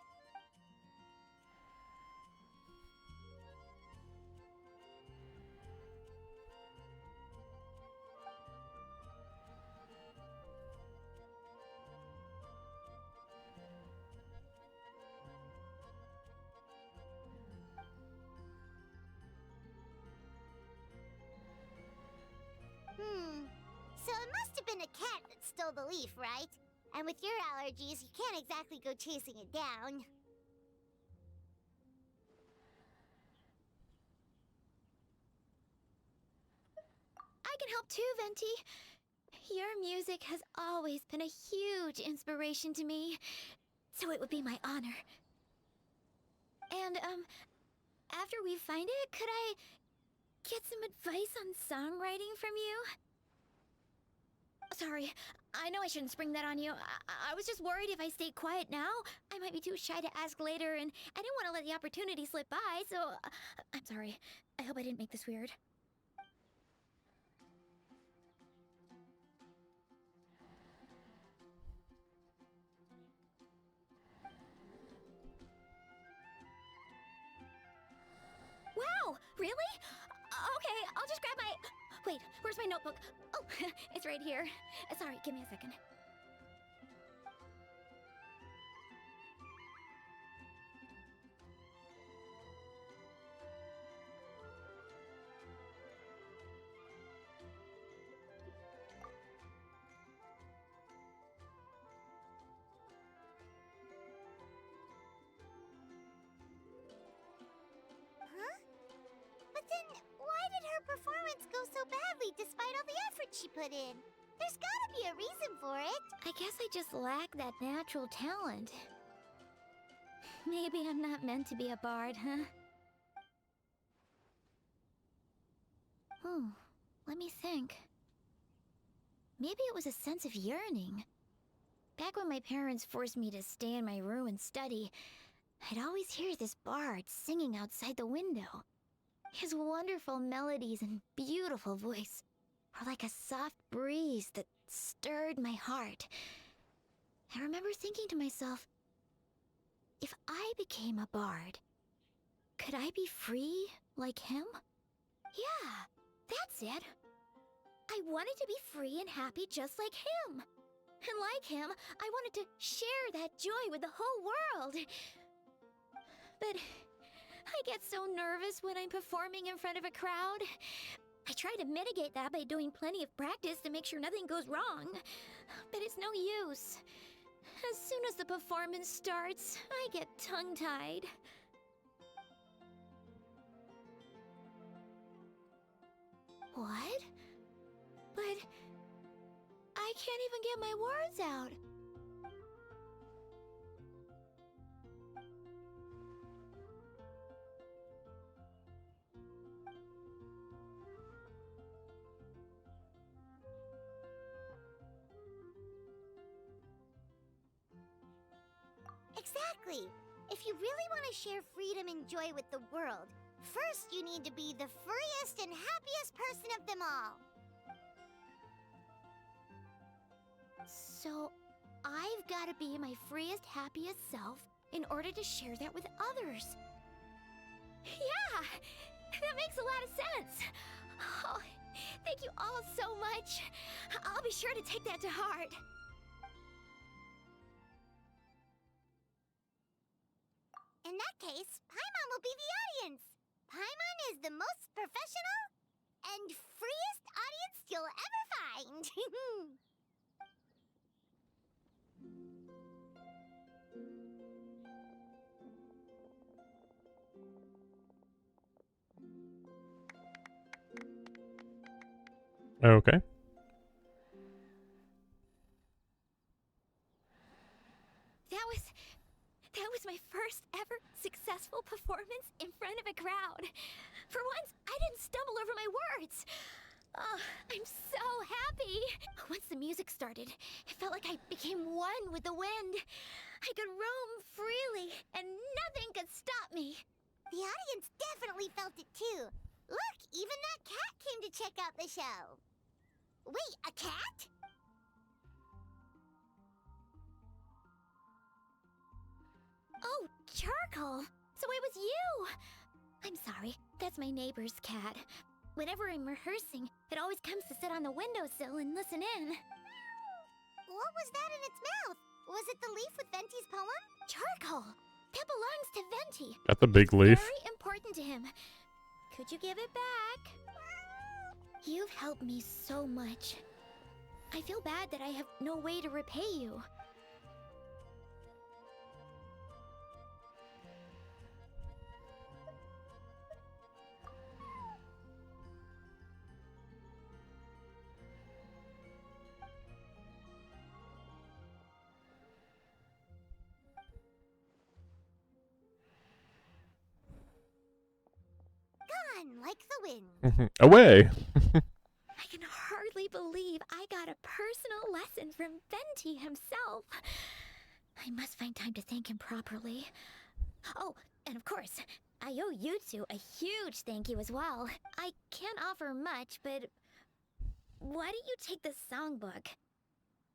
kill the leaf, right? And with your allergies, you can't exactly go chasing it down. I can help too, Venti. Your music has always been a huge inspiration to me, so it would be my honor. And, after we find it, could I get some advice on songwriting from you? Sorry, I know I shouldn't spring that on you. I was just worried if I stayed quiet now, I might be too shy to ask later, and I didn't want to let the opportunity slip by, so I'm sorry. I hope I didn't make this weird. Wow, really? Okay, I'll just grab my... Wait, where's my notebook? Oh, it's right here. Sorry, give me a second. Huh? But then, why did her performance go so badly despite all the effort she put in? There's gotta be a reason for it. I guess I just lack that natural talent. Maybe I'm not meant to be a bard, huh? Oh, let me think. Maybe it was a sense of yearning. Back when my parents forced me to stay in my room and study, I'd always hear this bard singing outside the window. His wonderful melodies and beautiful voice were like a soft breeze that stirred my heart. I remember thinking to myself, if I became a bard, could I be free like him? Yeah, that's it. I wanted to be free and happy just like him. And like him, I wanted to share that joy with the whole world. But I get so nervous when I'm performing in front of a crowd. I try to mitigate that by doing plenty of practice to make sure nothing goes wrong. But it's no use. As soon as the performance starts, I get tongue-tied. What? But I can't even get my words out. Exactly. If you really want to share freedom and joy with the world, first you need to be the freest and happiest person of them all. So, I've got to be my freest, happiest self in order to share that with others. Yeah, that makes a lot of sense. Oh, thank you all so much. I'll be sure to take that to heart. In that case, Paimon will be the audience. Paimon is the most professional and freest audience you'll ever find. Okay. That was my first ever successful performance in front of a crowd. For once, I didn't stumble over my words. Oh, I'm so happy. Once the music started, it felt like I became one with the wind. I could roam freely, and nothing could stop me. The audience definitely felt it too. Look, even that cat came to check out the show. Wait, a cat? Oh, Charcoal! So it was you! I'm sorry, that's my neighbor's cat. Whenever I'm rehearsing, it always comes to sit on the windowsill and listen in. What was that in its mouth? Was it the leaf with Venti's poem? Charcoal! That belongs to Venti. That's a big leaf. Very important to him. Could you give it back? You've helped me so much. I feel bad that I have no way to repay you. Gone like the wind. Away. I can hardly believe I got a personal lesson from Venti himself. I must find time to thank him properly. Oh, and of course, I owe you two a huge thank you as well. I can't offer much, but why don't you take this songbook?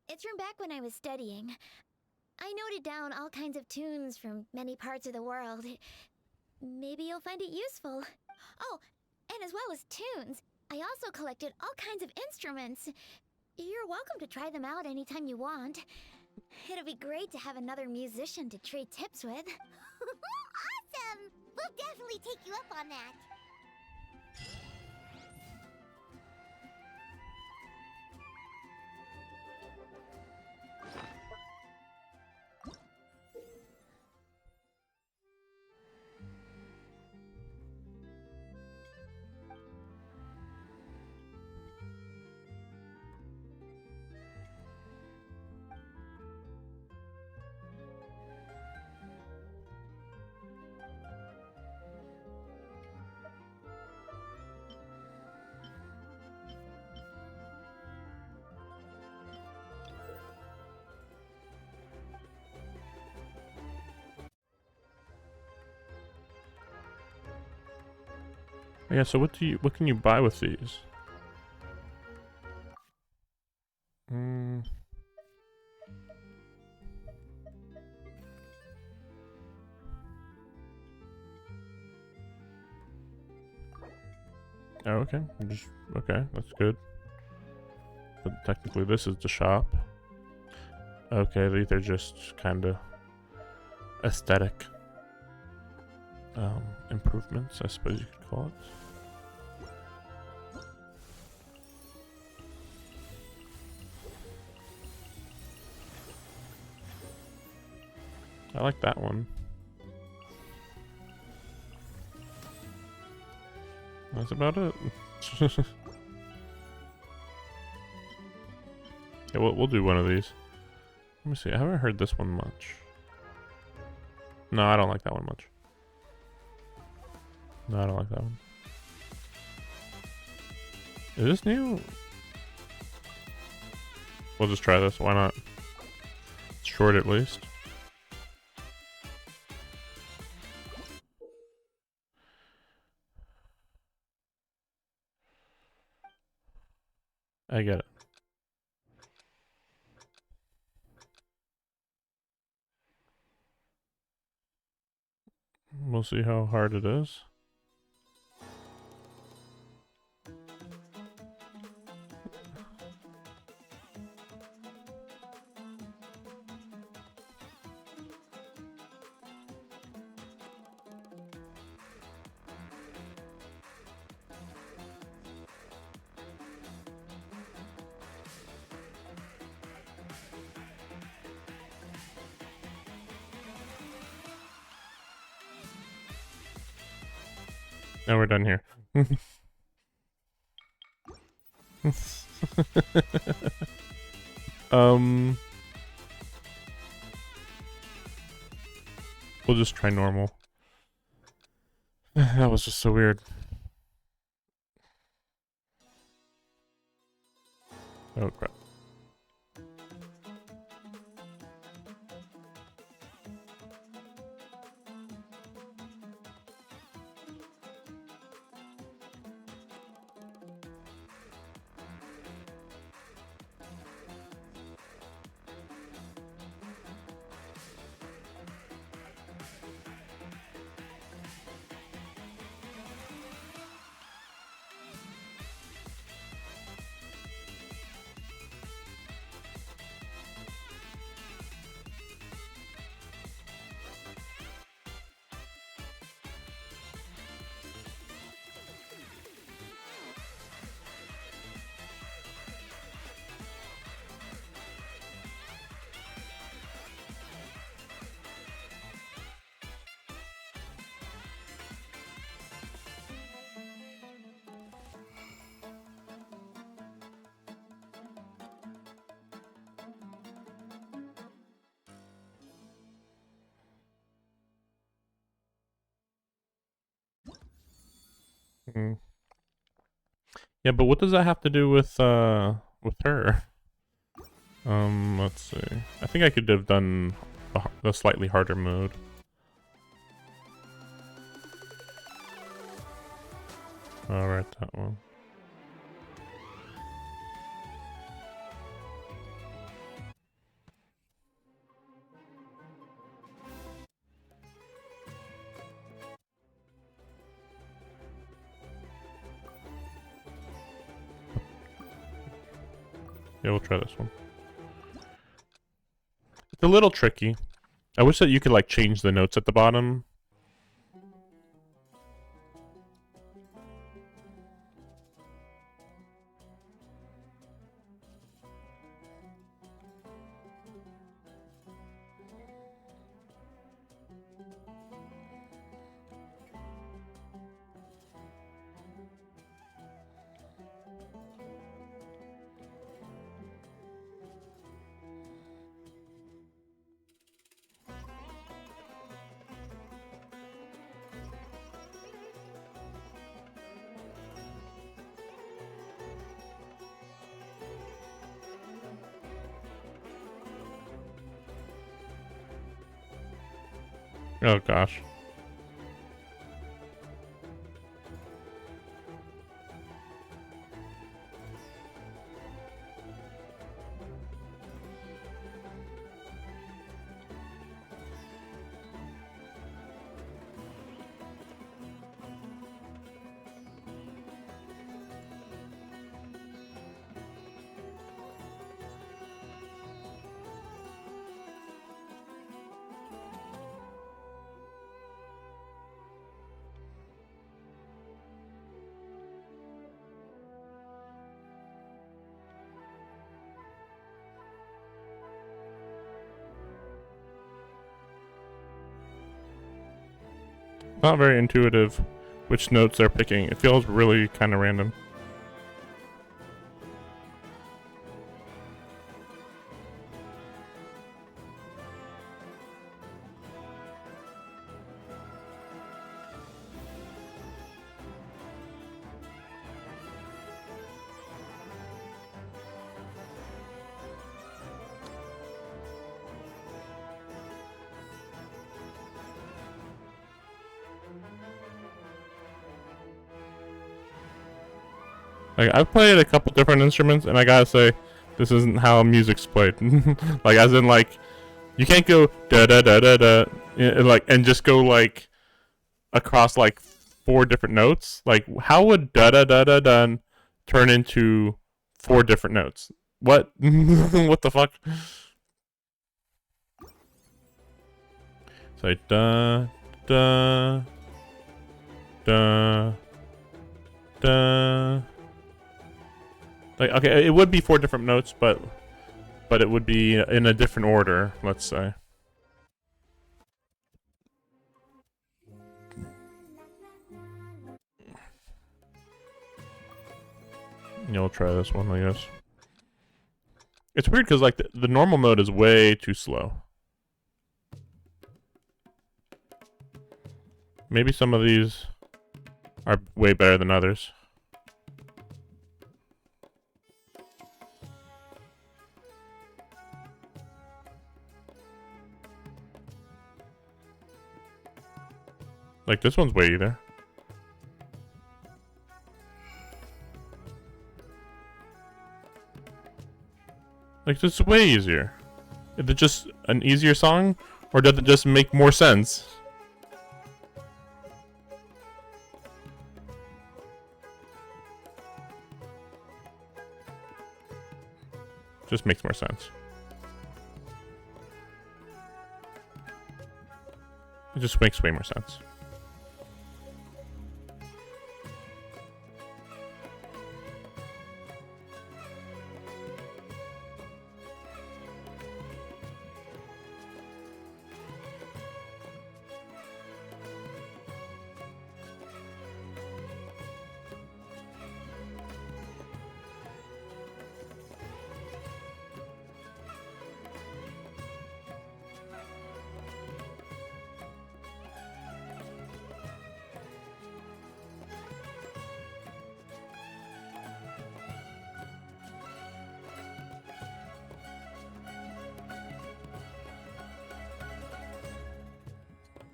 It's from back when I was studying. I noted down all kinds of tunes from many parts of the world. Maybe you'll find it useful. Oh, and as well as tunes, I also collected all kinds of instruments. You're welcome to try them out anytime you want. It'll be great to have another musician to trade tips with. Awesome! We'll definitely take you up on that. Yeah, so what can you buy with these? Oh, okay. Okay, that's good. But technically this is the shop. Okay, these are just kinda aesthetic improvements, I suppose you could call it. I like that one. That's about it. Yeah, we'll do one of these. Let me see. I haven't heard this one much. No, I don't like that one much. No, I don't like that one. Is this new? We'll just try this. Why not? It's short at least. I get it. We'll see how hard it is. Now we're done here. We'll just try normal. That was just so weird. Oh crap. Mm. Yeah, but what does that have to do with her? Let's see. I think I could have done the slightly harder mode. Alright, that one. Yeah, we'll try this one. It's a little tricky. I wish that you could like change the notes at the bottom. Oh gosh. Not very intuitive which notes they're picking. It feels really kind of random. Like, I've played a couple different instruments, and I gotta say, this isn't how music's played. Like, as in, like, you can't go da da da da da, like, and just go like across like 4 different notes. Like, how would da da da da da turn into 4 different notes? What? What the fuck? It's like da da da da. Like, okay, it would be 4 different notes, but it would be in a different order, let's say. Yeah, we'll try this one, I guess. It's weird because like the normal mode is way too slow. Maybe some of these are way better than others. Like, this one's way easier. Like, this is way easier. Is it just an easier song? Or does it just make more sense? Just makes more sense. It just makes way more sense.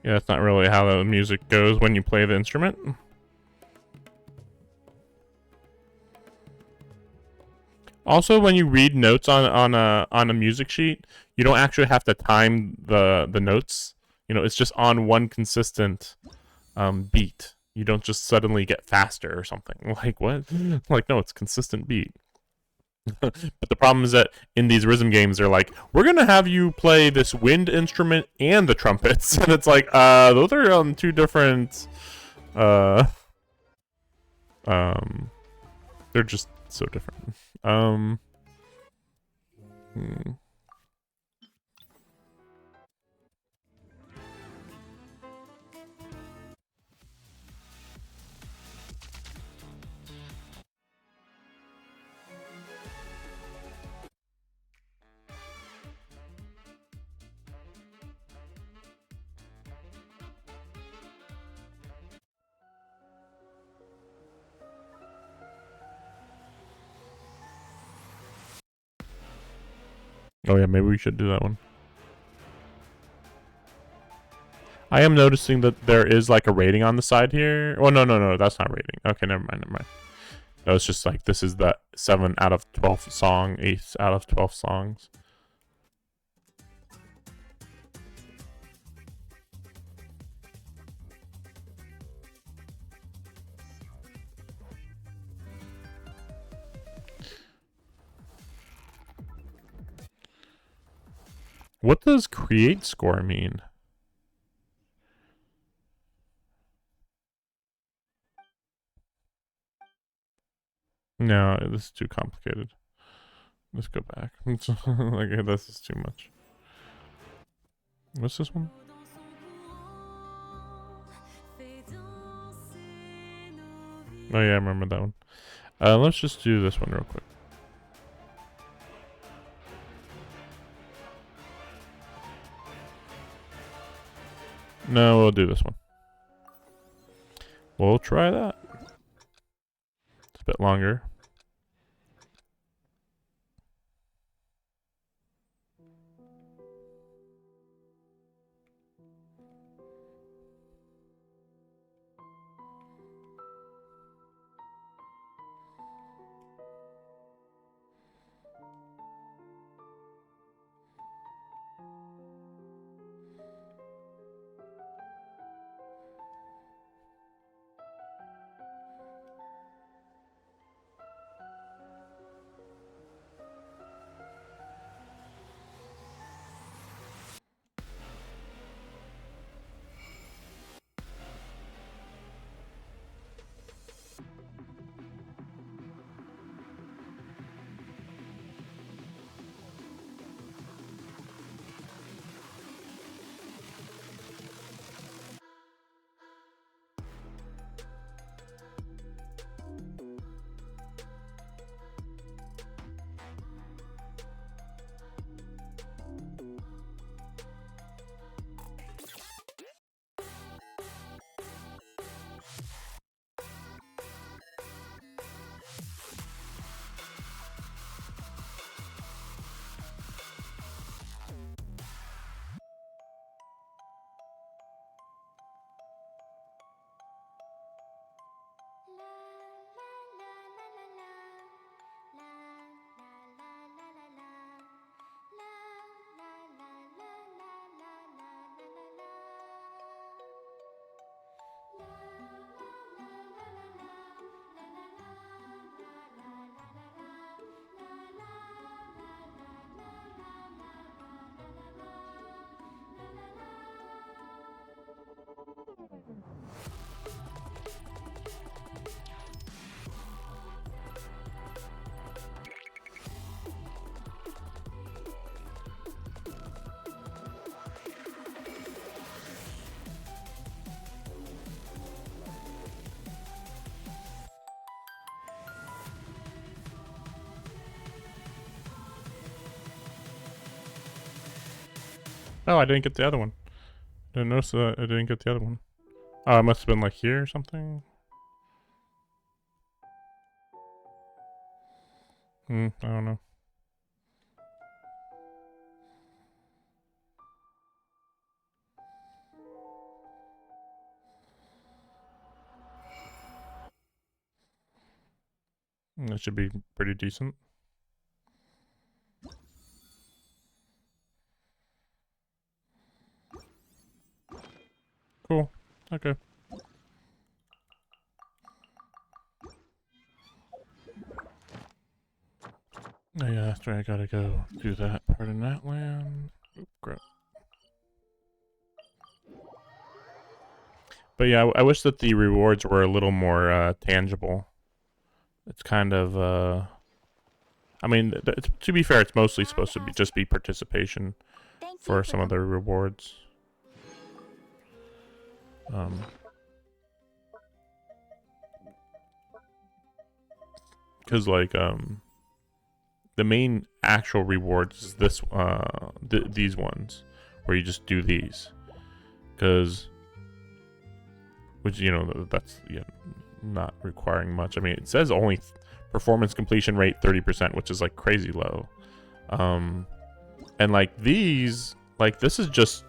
Yeah, that's not really how the music goes when you play the instrument. Also, when you read notes on a music sheet, you don't actually have to time the notes. You know, it's just on one consistent beat. You don't just suddenly get faster or something. Like what? Like no, it's consistent beat. But the problem is that in these rhythm games, they're like, we're gonna have you play this wind instrument and the trumpets, and it's like, those are on two different, uh, they're just so different. Hmm. Oh yeah, maybe we should do that one. I am noticing that there is like a rating on the side here. Oh no, that's not rating. Okay, never mind. No, it's just like this is the 7 out of 12 song, 8 out of 12 songs. What does create score mean? No, this is too complicated. Let's go back. Like, this is too much. What's this one? Oh yeah, I remember that one. Let's just do this one real quick. No, we'll do this one. We'll try that. It's a bit longer. Oh, I didn't get the other one. Didn't notice that I didn't get the other one. Oh, it must have been like here or something. I don't know. That should be pretty decent. Cool. Okay. Oh yeah, that's right. I gotta go do that part in that land. Oop, crap. But yeah, I wish that the rewards were a little more tangible. It's kind of, I mean, to be fair, it's mostly supposed to be just be participation Thank you for some of the rewards. Because like the main actual rewards is this these ones where you just do these, because which that's not requiring much. I mean, it says only performance completion rate 30%, which is like crazy low. And like these, like this is just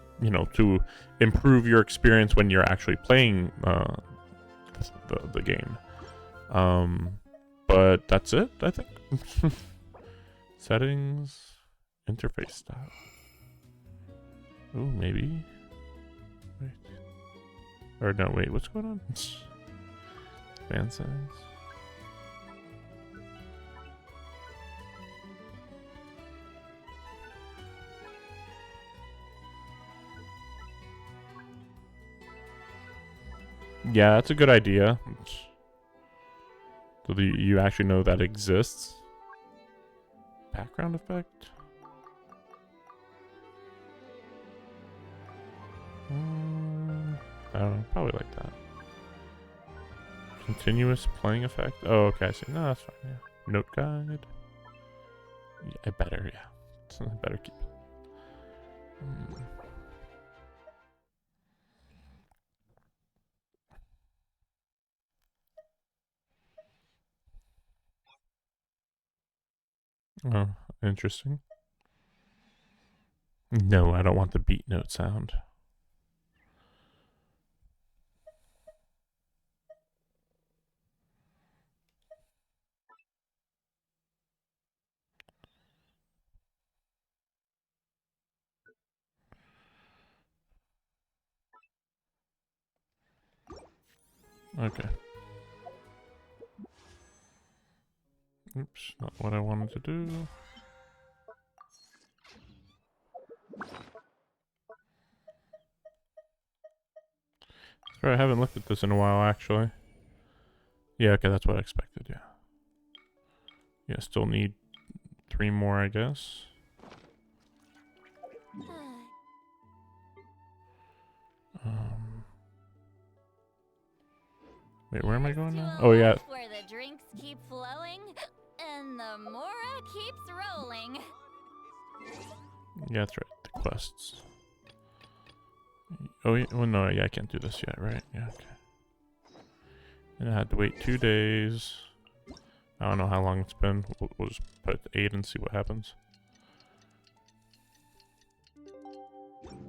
to improve your experience when you're actually playing the game. But that's it, I think. Settings, interface style. Ooh, maybe. Wait. Or no, wait, what's going on? Band settings. Yeah, that's a good idea. So you actually know that exists? Background effect? I don't know, probably like that. Continuous playing effect? Oh, okay, I see. No, that's fine, yeah. Note guide? Yeah, I better, yeah. I better keep it. Oh, interesting. No, I don't want the beat note sound. Okay. Oops, not what I wanted to do. Sorry, I haven't looked at this in a while, actually. Yeah, okay, that's what I expected, yeah. Yeah, still need 3 more, I guess. Wait, where am I going now? Oh, yeah. Where the drinks keep flowing and the Mora keeps rolling. Yeah, that's right. The quests. Oh, yeah. Well, no, yeah, I can't do this yet, right? Yeah, okay. And I had to wait 2 days. I don't know how long it's been. We'll just put it to 8 and see what happens. The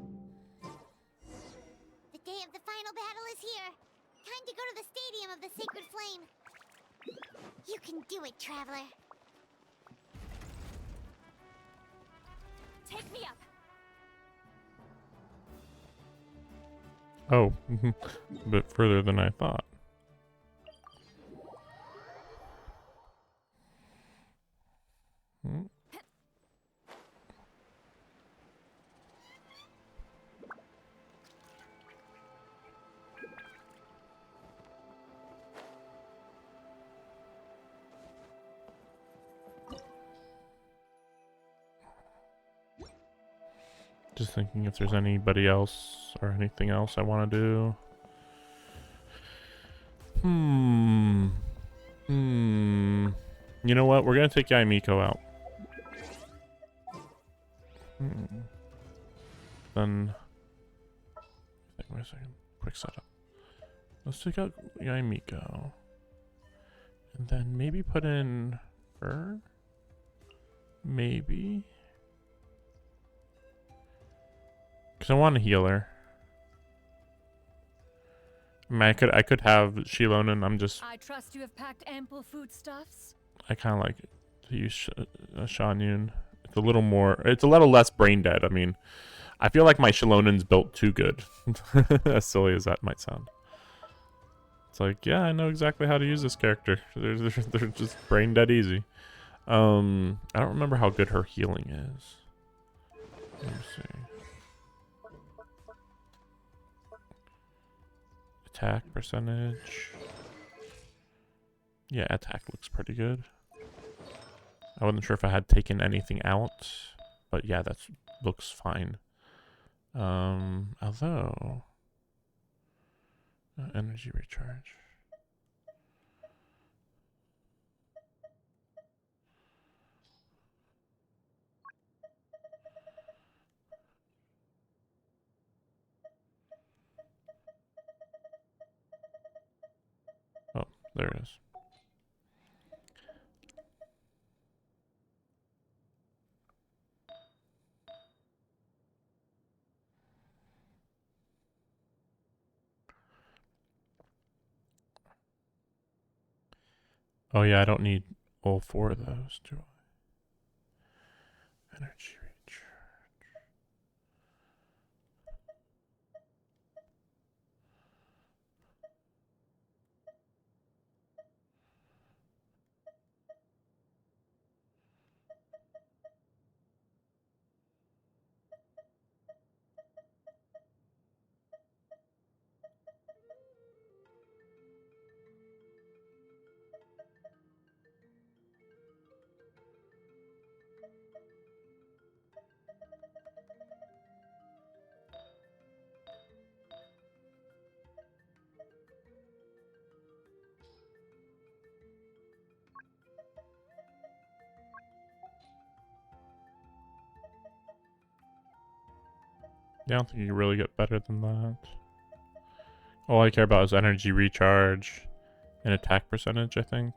day of the final battle is here. Time to go to the Stadium of the Sacred Flame. You can do it, Traveler. Take me up. Oh, a bit further than I thought. Just thinking if there's anybody else or anything else I want to do. You know what? We're going to take Yaimiko out. Then... Wait a second. Quick setup. Let's take out Yaimiko. And then maybe put in her? Maybe? Because I want to heal her. I mean, I could have Shilonen. I'm just... I trust you have packed ample foodstuffs. I kind of like to use Shanyun. It's a little more. It's a little less brain dead. I mean, I feel like my Shalonen's built too good. As silly as that might sound. It's like, yeah, I know exactly how to use this character. They're just brain dead easy. I don't remember how good her healing is. Let me see. Attack percentage. Yeah, attack looks pretty good. I wasn't sure if I had taken anything out, but yeah, that looks fine. Although energy recharge. Oh, there it is. Oh yeah, I don't need all 4 of those, do I? Energy recharge. Yeah, I don't think you can really get better than that. All I care about is energy recharge and attack percentage, I think.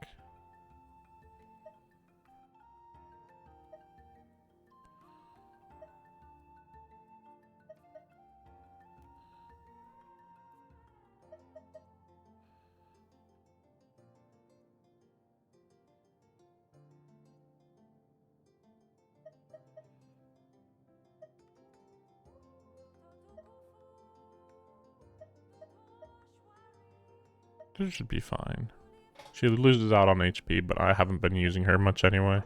This should be fine. She loses out on HP, but I haven't been using her much anyway.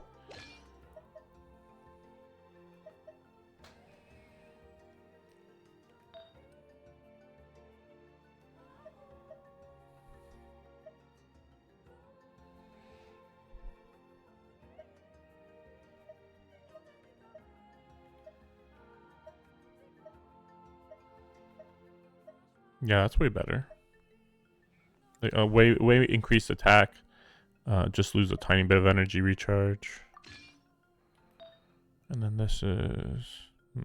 Yeah, that's way better. Like, way increased attack. Just lose a tiny bit of energy recharge. And then this is... I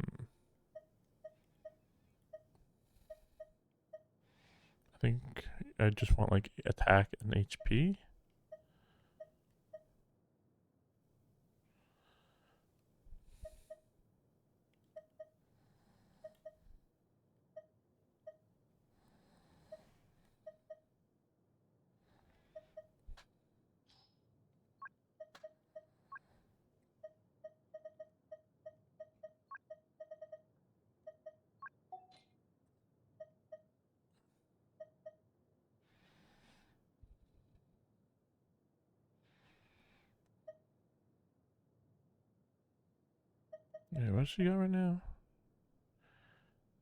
think I just want like attack and HP. Yeah, what's she got right now?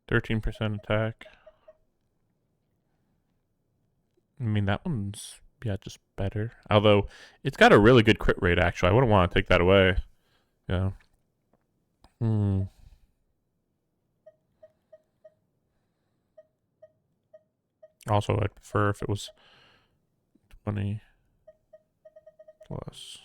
13% attack. I mean, that one's, yeah, just better. Although, it's got a really good crit rate, actually. I wouldn't want to take that away. Yeah. Also, I'd prefer if it was 20 plus.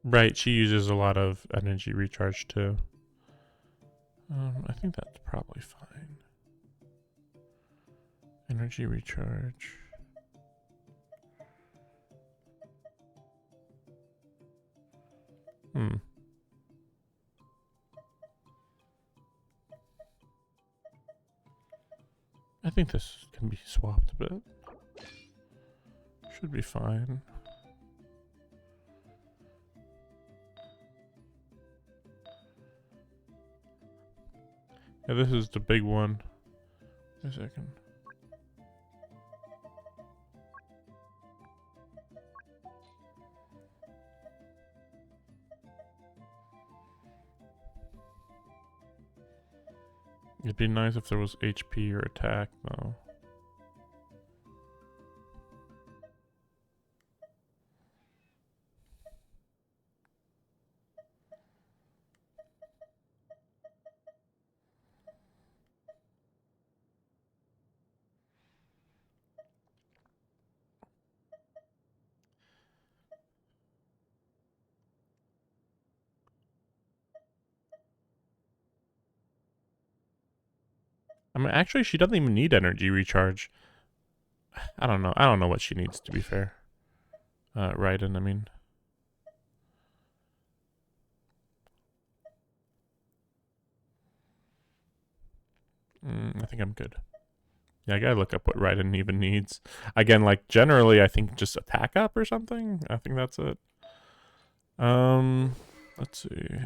Right, she uses a lot of energy recharge too. I think that's probably fine. Energy recharge. I think this can be swapped a bit. Should be fine. Yeah, this is the big one. Wait a second. It'd be nice if there was HP or attack, though. I mean, actually, she doesn't even need energy recharge. I don't know. I don't know what she needs, to be fair. Raiden, I mean. I think I'm good. Yeah, I gotta look up what Raiden even needs. Again, like, generally, I think just attack up or something. I think that's it. Let's see.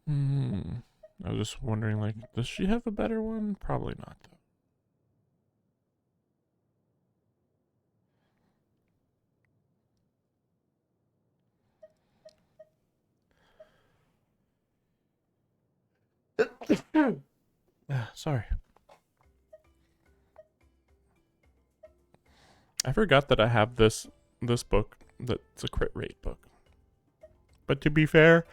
I was just wondering, like, does she have a better one? Probably not, though. Sorry. I forgot that I have this book that's a crit rate book. But to be fair,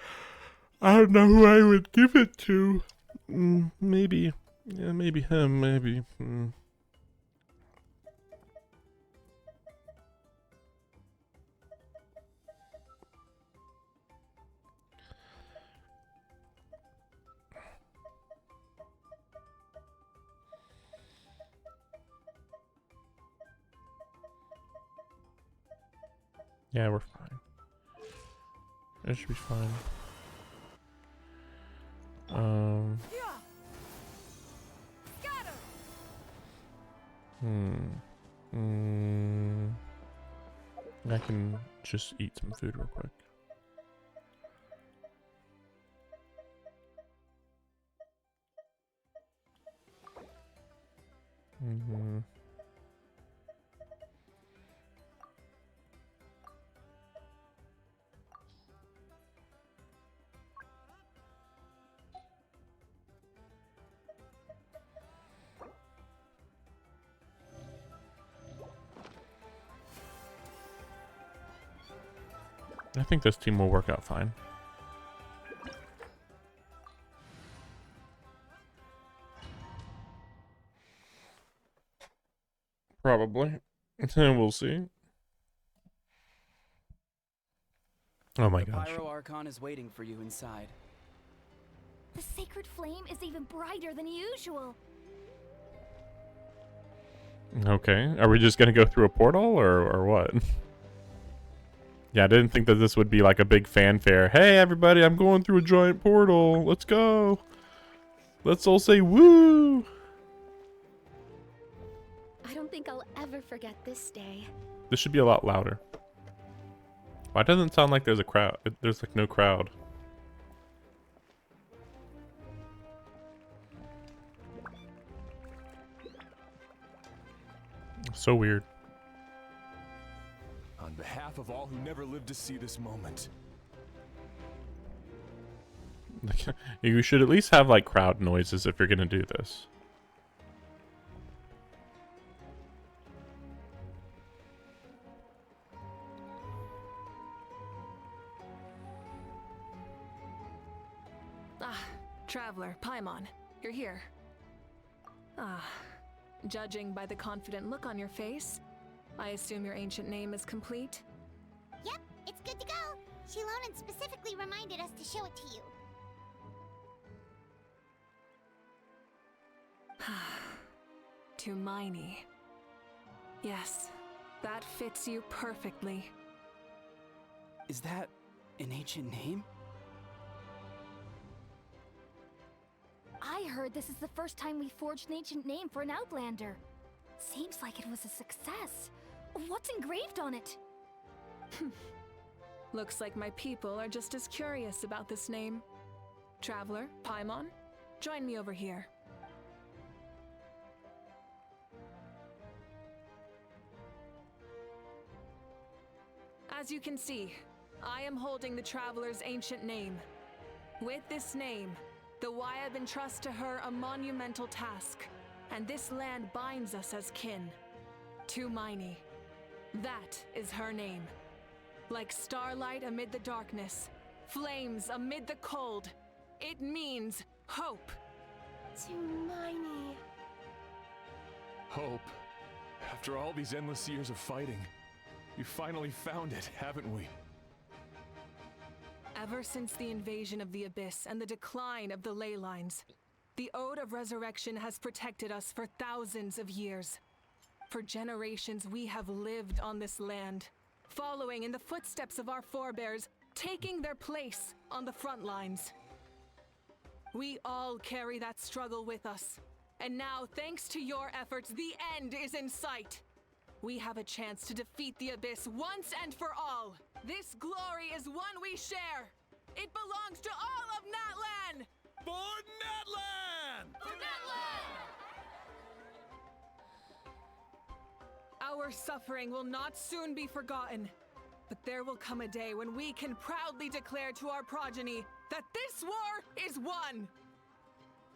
I don't know who I would give it to. Maybe, yeah, maybe him, maybe. Yeah, we're fine. It should be fine. I can just eat some food real quick. I think this team will work out fine. Probably. We'll see. Oh my gosh. The Pyro Archon is waiting for you inside. The sacred flame is even brighter than usual. Okay. Are we just gonna go through a portal or what? Yeah, I didn't think that this would be like a big fanfare. Hey everybody, I'm going through a giant portal. Let's go. Let's all say woo. I don't think I'll ever forget this day. This should be a lot louder. Why doesn't it sound like there's a crowd? There's like no crowd. So weird. On behalf of all who never lived to see this moment. You should at least have like crowd noises if you're gonna do this. Ah, Traveler, Paimon, you're here. Ah, judging by the confident look on your face, I assume your ancient name is complete? Yep, it's good to go. Shilonen specifically reminded us to show it to you. To Miney. Yes, that fits you perfectly. Is that an ancient name? I heard this is the first time we forged an ancient name for an Outlander. Seems like it was a success. What's engraved on it? Looks like my people are just as curious about this name. Traveler, Paimon, join me over here. As you can see, I am holding the Traveler's ancient name. With this name, the Wyab entrusts to her a monumental task, and this land binds us as kin. To Miney. That is her name. Like starlight amid the darkness, flames amid the cold, it means hope. To Miney. Hope. After all these endless years of fighting, we finally found it, haven't we? Ever since the invasion of the Abyss and the decline of the ley lines, the Ode of Resurrection has protected us for thousands of years. For generations we have lived on this land, following in the footsteps of our forebears, taking their place on the front lines. We all carry that struggle with us, and now, thanks to your efforts, the end is in sight. We have a chance to defeat the Abyss once and for all. This glory is one we share. It belongs to all of Natlan! For Natlan! For Natlan! Our suffering will not soon be forgotten, but there will come a day when we can proudly declare to our progeny that this war is won.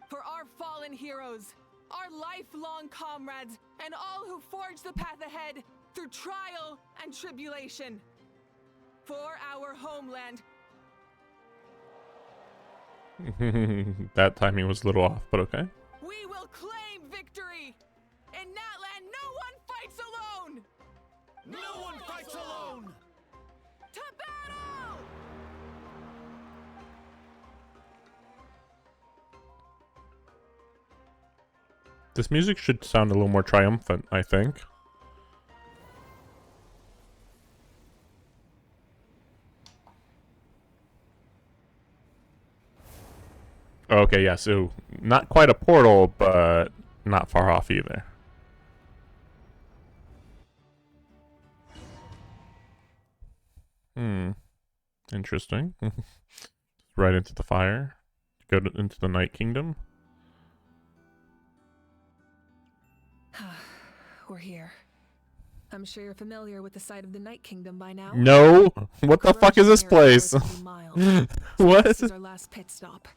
For our fallen heroes, our lifelong comrades, and all who forge the path ahead through trial and tribulation. For our homeland. That timing was a little off, but okay. We will claim victory! In Natlan, no one fights alone! No one fights alone! To battle! This music should sound a little more triumphant, I think. Okay, yeah, so not quite a portal, but not far off either. Interesting. Right into the fire. Into the Night Kingdom. We're here. I'm sure you're familiar with the site of the Night Kingdom by now. No! What the fuck is this place? What? This is our last pit stop.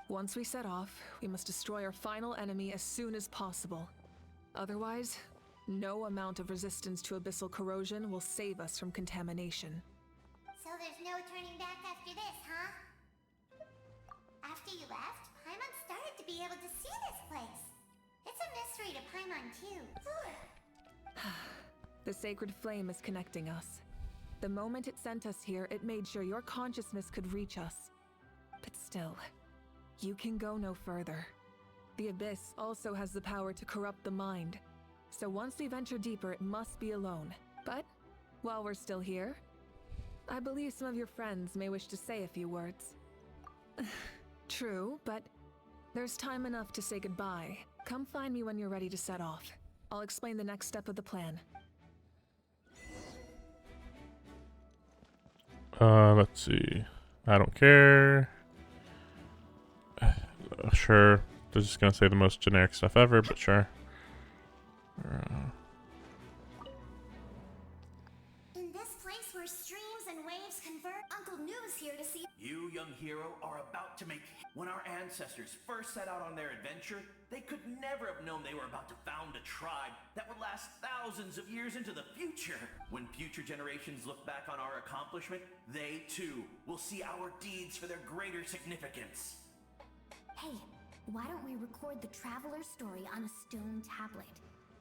Once we set off, we must destroy our final enemy as soon as possible. Otherwise, no amount of resistance to abyssal corrosion will save us from contamination. So there's no turning back after this, huh? After you left, Paimon started to be able to see this place. It's a mystery to Paimon, too. The sacred flame is connecting us. The moment it sent us here, it made sure your consciousness could reach us. But still, you can go no further. The Abyss also has the power to corrupt the mind. So once we venture deeper, it must be alone. But, while we're still here, I believe some of your friends may wish to say a few words. True, but there's time enough to say goodbye. Come find me when you're ready to set off. I'll explain the next step of the plan. Let's see. I don't care. Sure. They're just gonna say the most generic stuff ever, but sure. In this place where streams and waves converge, Uncle Noo's here to see. You, young hero, are about to make... When our ancestors first set out on their adventure, they could never have known they were about to found a tribe that would last thousands of years into the future. When future generations look back on our accomplishment, they, too, will see our deeds for their greater significance. Hey, why don't we record the Traveler's story on a stone tablet?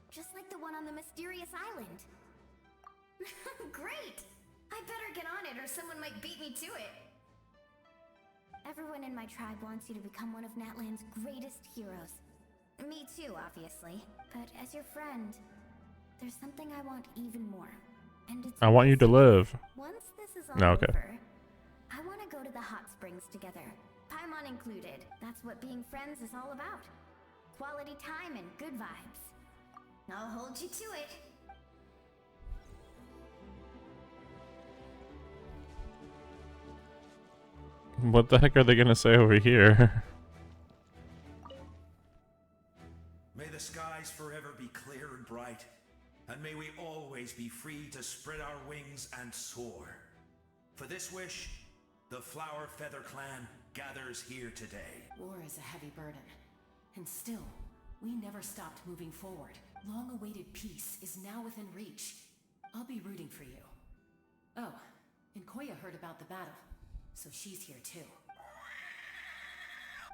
Just like the one on the mysterious island. Great! I better get on it or someone might beat me to it. Everyone in my tribe wants you to become one of Natlan's greatest heroes. Me too, obviously. But as your friend, there's something I want even more. And it's I want you to live. Once this is all No, okay. over, I want to go to the hot springs together. Paimon included. That's what being friends is all about. Quality time and good vibes. I'll hold you to it. What the heck are they gonna say over here? May the skies forever be clear and bright, and may we always be free to spread our wings and soar. For this wish, the Flower Feather Clan gathers here today. War is a heavy burden, and still, we never stopped moving forward. Long-awaited peace is now within reach. I'll be rooting for you. Oh, and Koya heard about the battle, so she's here too.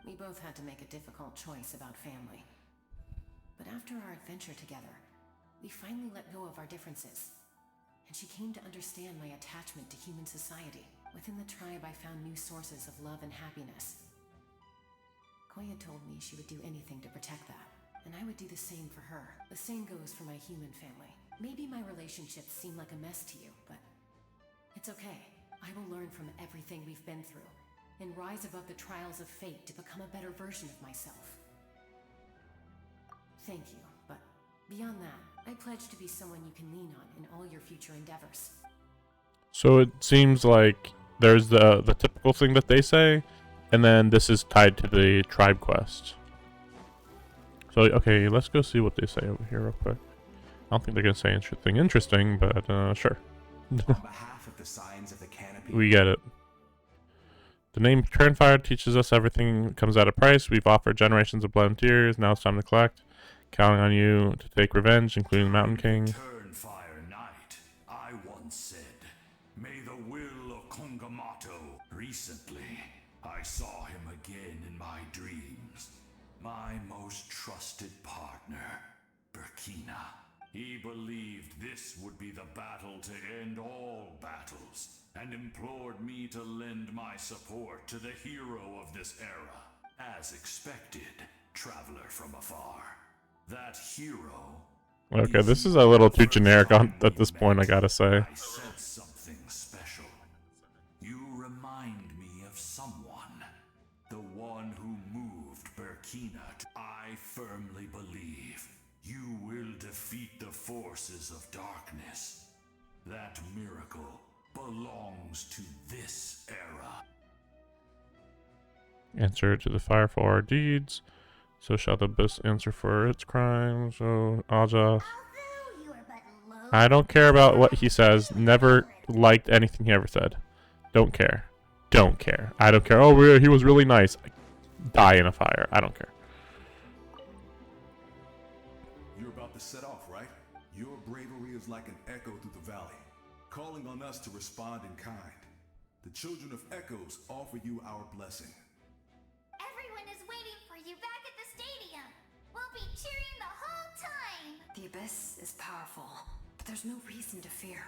We both had to make a difficult choice about family. But after our adventure together, we finally let go of our differences. And she came to understand my attachment to human society. Within the tribe, I found new sources of love and happiness. Koya told me she would do anything to protect that, and I would do the same for her. The same goes for my human family. Maybe my relationships seem like a mess to you, but it's okay. I will learn from everything we've been through, and rise above the trials of fate to become a better version of myself. Thank you, but beyond that, I pledge to be someone you can lean on in all your future endeavors. So it seems like there's the typical thing that they say, and then this is tied to the tribe quest. So, okay, let's go see what they say over here real quick. I don't think they're going to say anything interesting, but sure. On behalf of the Signs of the Canopy, We get it. The name Turnfire teaches us everything comes at a price. We've offered generations of volunteers. Now it's time to collect. Counting on you to take revenge, including the Mountain King. Turnfire Knight, I once said, may the will of Kongamato. Recently, I saw him again in my dreams. My most trusted partner, Burkina. He believed this would be the battle to end all battles, and implored me to lend my support to the hero of this era. As expected, traveler from afar. That hero... Okay, this is a little too generic at this point, I gotta say. I sense something special. You remind me of someone. The one who moved Burkina. I firmly believe you will defeat the forces of darkness. That miracle belongs to this era. Answer to the fire for our deeds. So shall the abyss answer for its crimes. So Aja. I don't care about what he says. Never liked anything he ever said. Don't care. Don't care. I don't care. Oh, he was really nice. Die in a fire. I don't care. You're about to set off, right? Your bravery is like an echo through the valley, calling on us to respond in kind. The children of Echoes offer you our blessing. Everyone is waiting for you back at the stadium. We'll be cheering the whole time. The Abyss is powerful, but there's no reason to fear.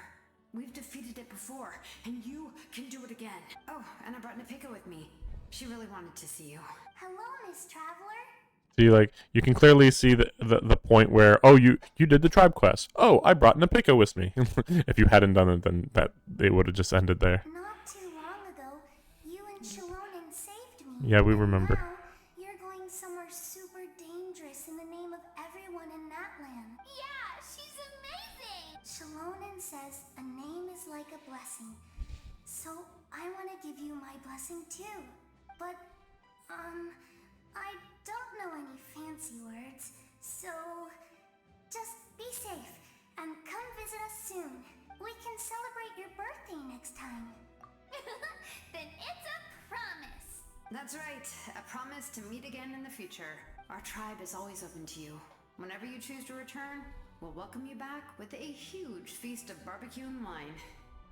We've defeated it before, and you can do it again. Oh, and I brought Napika with me. She really wanted to see you. Hello, Miss Traveler. See, like, you can clearly see the point where, oh, you did the tribe quest. Oh, I brought Napika with me. If you hadn't done it, then that they would have just ended there. Not too long ago, you and Shalonen saved me. Yeah, we remember. Now, you're going somewhere super dangerous in the name of everyone in Natlan. Yeah, she's amazing! Shalonen says a name is like a blessing. So, I want to give you my blessing too. But, I don't know any fancy words, so just be safe and come visit us soon. We can celebrate your birthday next time. Then it's a promise. That's right. A promise to meet again in the future. Our tribe is always open to you. Whenever you choose to return, we'll welcome you back with a huge feast of barbecue and wine.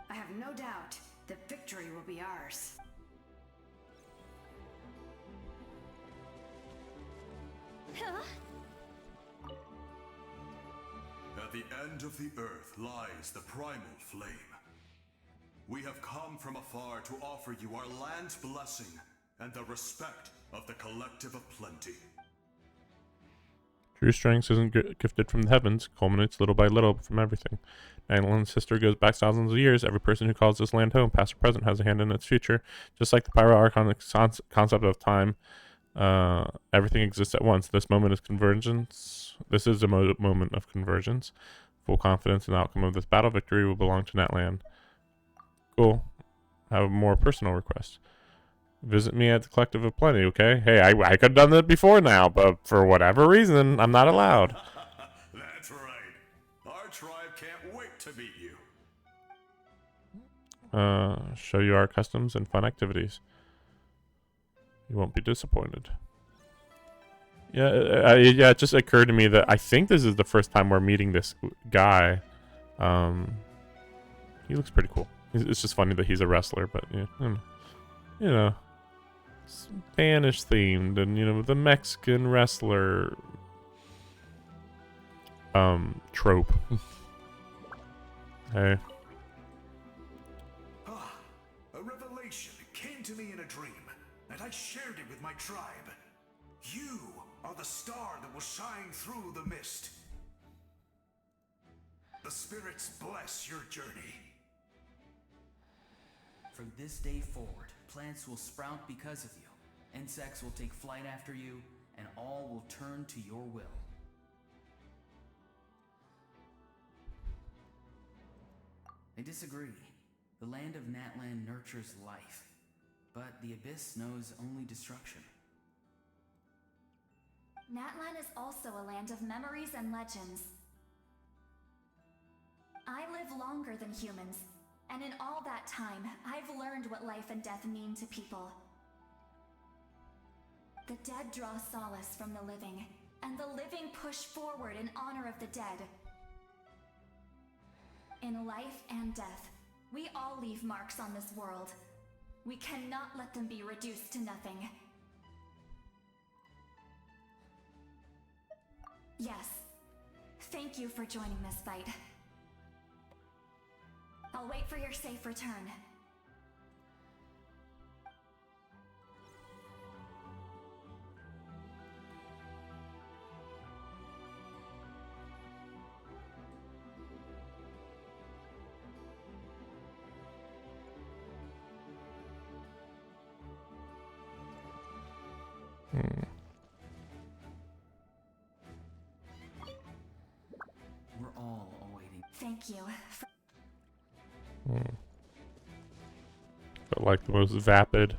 I have no doubt that victory will be ours. At the end of the earth lies the primal flame. We have come from afar to offer you our land's blessing and the respect of the Collective of Plenty. True strength isn't gifted from the heavens, culminates little by little from everything. Nightland's history goes back thousands of years. Every person who calls this land home, past or present, has a hand in its future. Just like the Pyro Archon concept of time, everything exists at once. This moment is convergence. This is a moment of convergence. Full confidence in the outcome of this battle. Victory will belong to Natland. Cool. I have a more personal request. Visit me at the Collective of Plenty, okay? Hey, I could have done that before now, but for whatever reason, I'm not allowed. That's right. Our tribe can't wait to meet you. Show you our customs and fun activities. You won't be disappointed. Yeah, yeah, it just occurred to me that I think this is the first time we're meeting this guy. He looks pretty cool. It's just funny that he's a wrestler, but yeah, you know, Spanish themed, and you know, the Mexican wrestler trope. Hey. A revelation came to me in a dream, and I shared it with my tribe. You are the star that will shine through the mist. The spirits bless your journey. From this day forward, plants will sprout because of you, insects will take flight after you, and all will turn to your will. I disagree. The land of Natland nurtures life, but the Abyss knows only destruction. Natlan is also a land of memories and legends. I live longer than humans, and in all that time, I've learned what life and death mean to people. The dead draw solace from the living, and the living push forward in honor of the dead. In life and death, we all leave marks on this world. We cannot let them be reduced to nothing. Yes. Thank you for joining this fight. I'll wait for your safe return. We're all awaiting. Thank you. But like the most vapid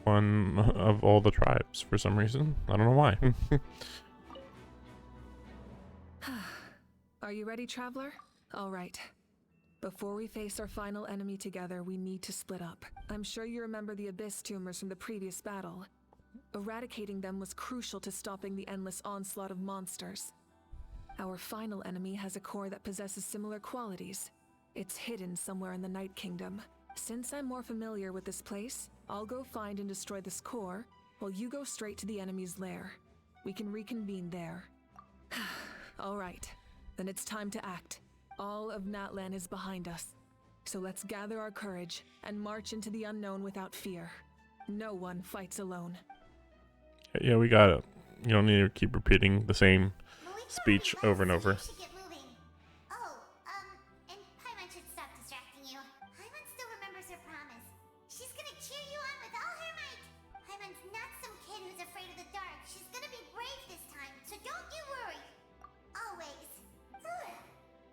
one of all the tribes for some reason. I don't know why. Are you ready, traveler? All right. Before we face our final enemy together, we need to split up. I'm sure you remember the Abyss tumors from the previous battle. Eradicating them was crucial to stopping the endless onslaught of monsters. Our final enemy has a core that possesses similar qualities. It's hidden somewhere in the Night Kingdom. Since I'm more familiar with this place, I'll go find and destroy this core, while you go straight to the enemy's lair. We can reconvene there. All right, then it's time to act. All of Natlan is behind us. So let's gather our courage and march into the unknown without fear. No one fights alone. Yeah, we got it. You don't need to keep repeating the same speech over and over. And Paimon should stop distracting you. Paimon still remembers her promise. She's gonna cheer you on with all her might. Paimon's not some kid who's afraid of the dark. She's gonna be brave this time, so don't you worry. Always.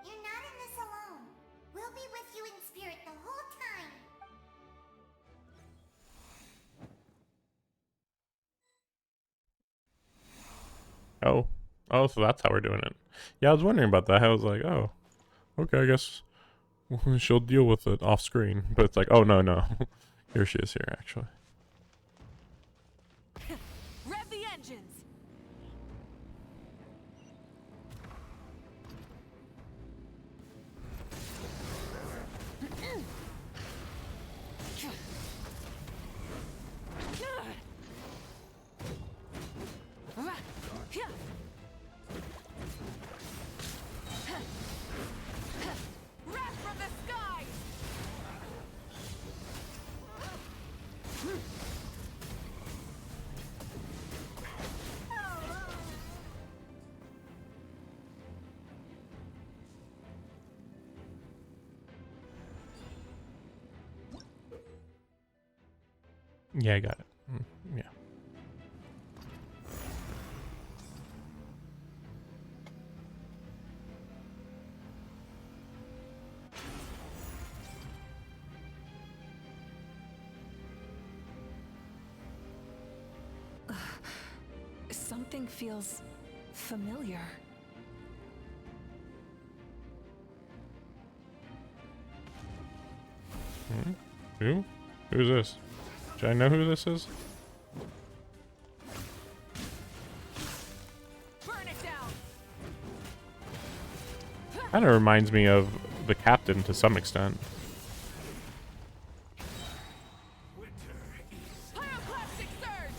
You're not in this alone. We'll be with you in spirit the whole time. Oh, so that's how we're doing it. Yeah, I was wondering about that. I was like, oh, okay, I guess she'll deal with it off screen. But it's like, oh, no. Here she is here, actually. Rev the engines! Wrath from the skies! Yeah, I got it. Yeah. Something feels familiar. Who? Who's this? Should I know who this is? Burn it down. Kind of reminds me of the captain to some extent. Pyroclastic surge.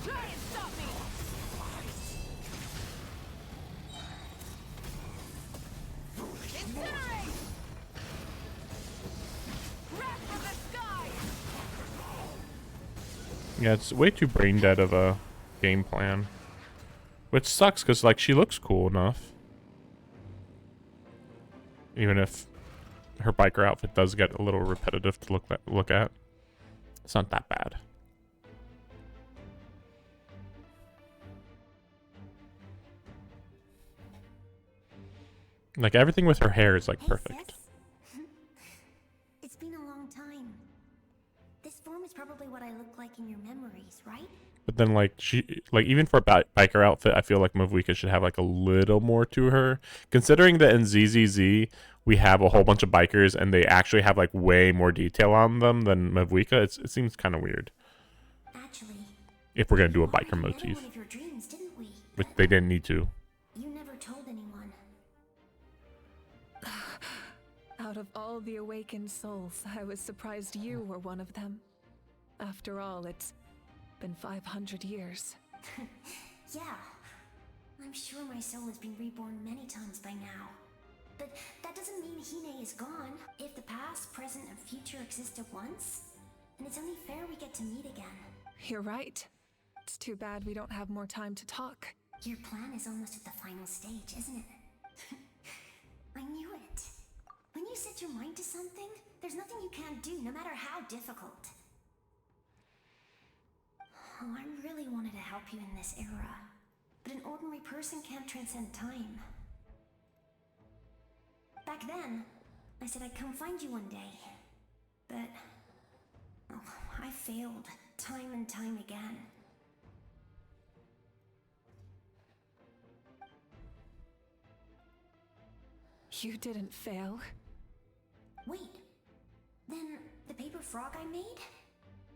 Try and stop me. Incinerate. Wrath from the sky. Yeah, it's way too brain dead of a game plan. Which sucks, because, like, she looks cool enough. Even if her biker outfit does get a little repetitive to look at. It's not that bad. Like, everything with her hair is, like, perfect. It's been a long time. This form is probably what I look like in your memories, right? But then, like, even for a biker outfit, I feel like Mavwika should have, like, a little more to her. Considering that in ZZZ, we have a whole bunch of bikers, and they actually have, like, way more detail on them than Mavwika, it seems kind of weird. Actually, If we're going to do a biker motif. one of your dreams, didn't we? Which they didn't need to. You never told anyone. Out of all the awakened souls, I was surprised you were one of them. After all, it's been 500 years. Yeah. I'm sure my soul has been reborn many times by now. But that doesn't mean Hine is gone. If the past, present, and future exist at once, then it's only fair we get to meet again. You're right. It's too bad we don't have more time to talk. Your plan is almost at the final stage, isn't it? I knew it. When you set your mind to something, there's nothing you can't do, no matter how difficult. Oh, I really wanted to help you in this era. But an ordinary person can't transcend time. Back then, I said I'd come find you one day. But... oh, I failed, time and time again. You didn't fail. Wait, then the paper frog I made?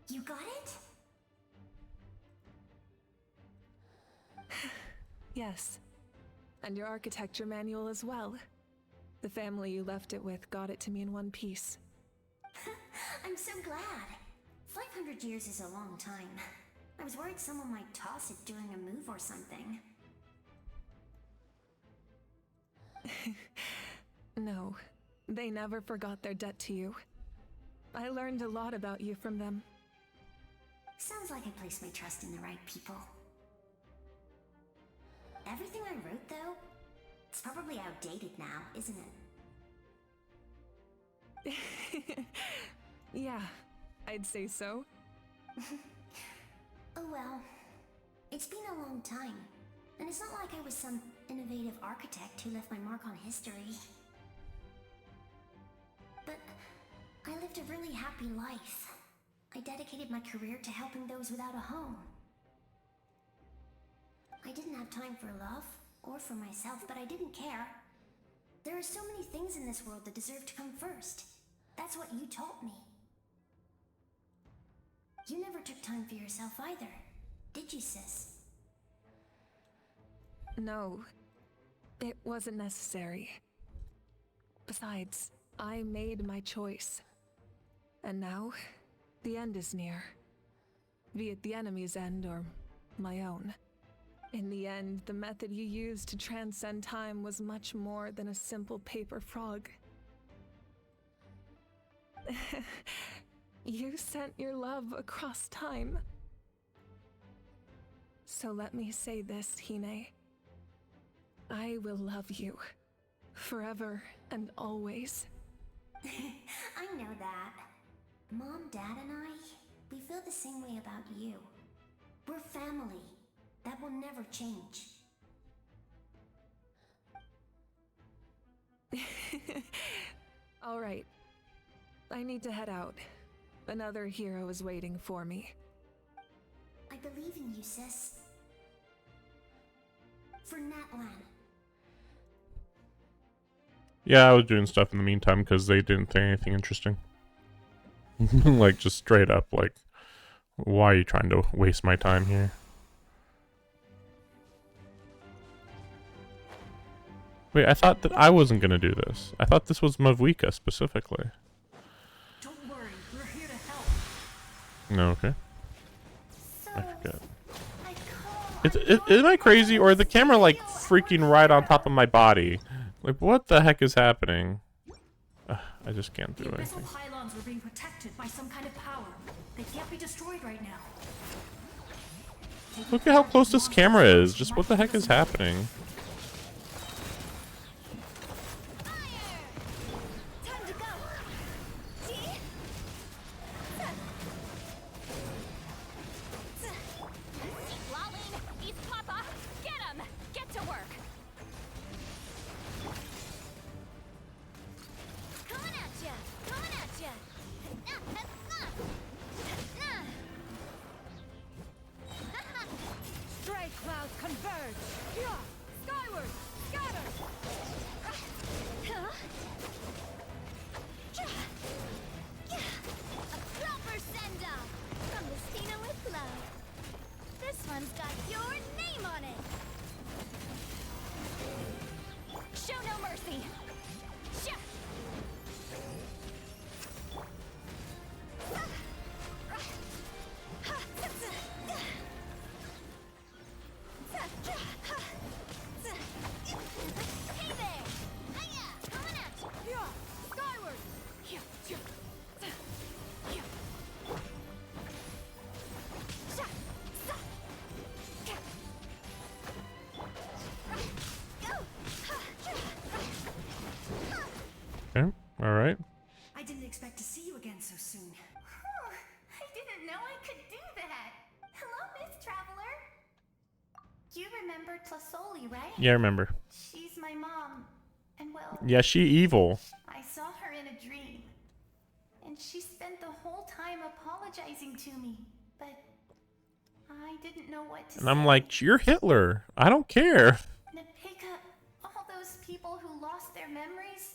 You got it? Yes. And your architecture manual as well. The family you left it with got it to me in one piece. I'm so glad. 500 years is a long time. I was worried someone might toss it during a move or something. No, they never forgot their debt to you. I learned a lot about you from them. Sounds like I placed my trust in the right people. Everything I wrote, though, it's probably outdated now, isn't it? Yeah, I'd say so. Oh well. It's been a long time. And it's not like I was some innovative architect who left my mark on history. But I lived a really happy life. I dedicated my career to helping those without a home. I didn't have time for love, or for myself, but I didn't care. There are so many things in this world that deserve to come first. That's what you taught me. You never took time for yourself either, did you, sis? No, it wasn't necessary. Besides, I made my choice. And now, the end is near. Be it the enemy's end or my own. In the end, the method you used to transcend time was much more than a simple paper frog. You sent your love across time. So let me say this, Hine. I will love you Forever and always. I know that. Mom, Dad, and I, we feel the same way about you. We're family. That will never change. All right. I need to head out. Another hero is waiting for me. I believe in you, sis. For Natlan. Yeah, I was doing stuff in the meantime because they didn't say anything interesting. Like, just straight up, like, why are you trying to waste my time here? Wait, I thought that I wasn't gonna do this. I thought this was Mavwika specifically. Don't worry, we're here to help. No, okay. So, I forget. I Am I crazy, or is the camera like freaking right on top of my body? Like, what the heck is happening? I just can't do The abyssal anything. pylons are being protected by some kind of power. They can't be destroyed right now. Look at how close this camera is. Just what the heck is happening? Time to go. See? Lolling, East Papa, get him! Get to work! Coming at ya! Coming at ya! Stray clouds converge! Yeah! Skyward! Scatter! A proper send-off from the Stina with love. This one's got your name on it. Show no mercy! Shah! Hey there! Hiya! Coming at ya! Yeah! Skyward! Okay, alright. I didn't expect to see you again so soon. I didn't know I could do that. Hello, Miss Traveler. You remember Tlasoli, right? Yeah, I remember. She's my mom. And well, Yeah, she evil. I saw her in a dream. And she spent the whole time apologizing to me. But I didn't know what to And say. I'm like, you're Hitler. I don't care. Napika, all those people who lost their memories,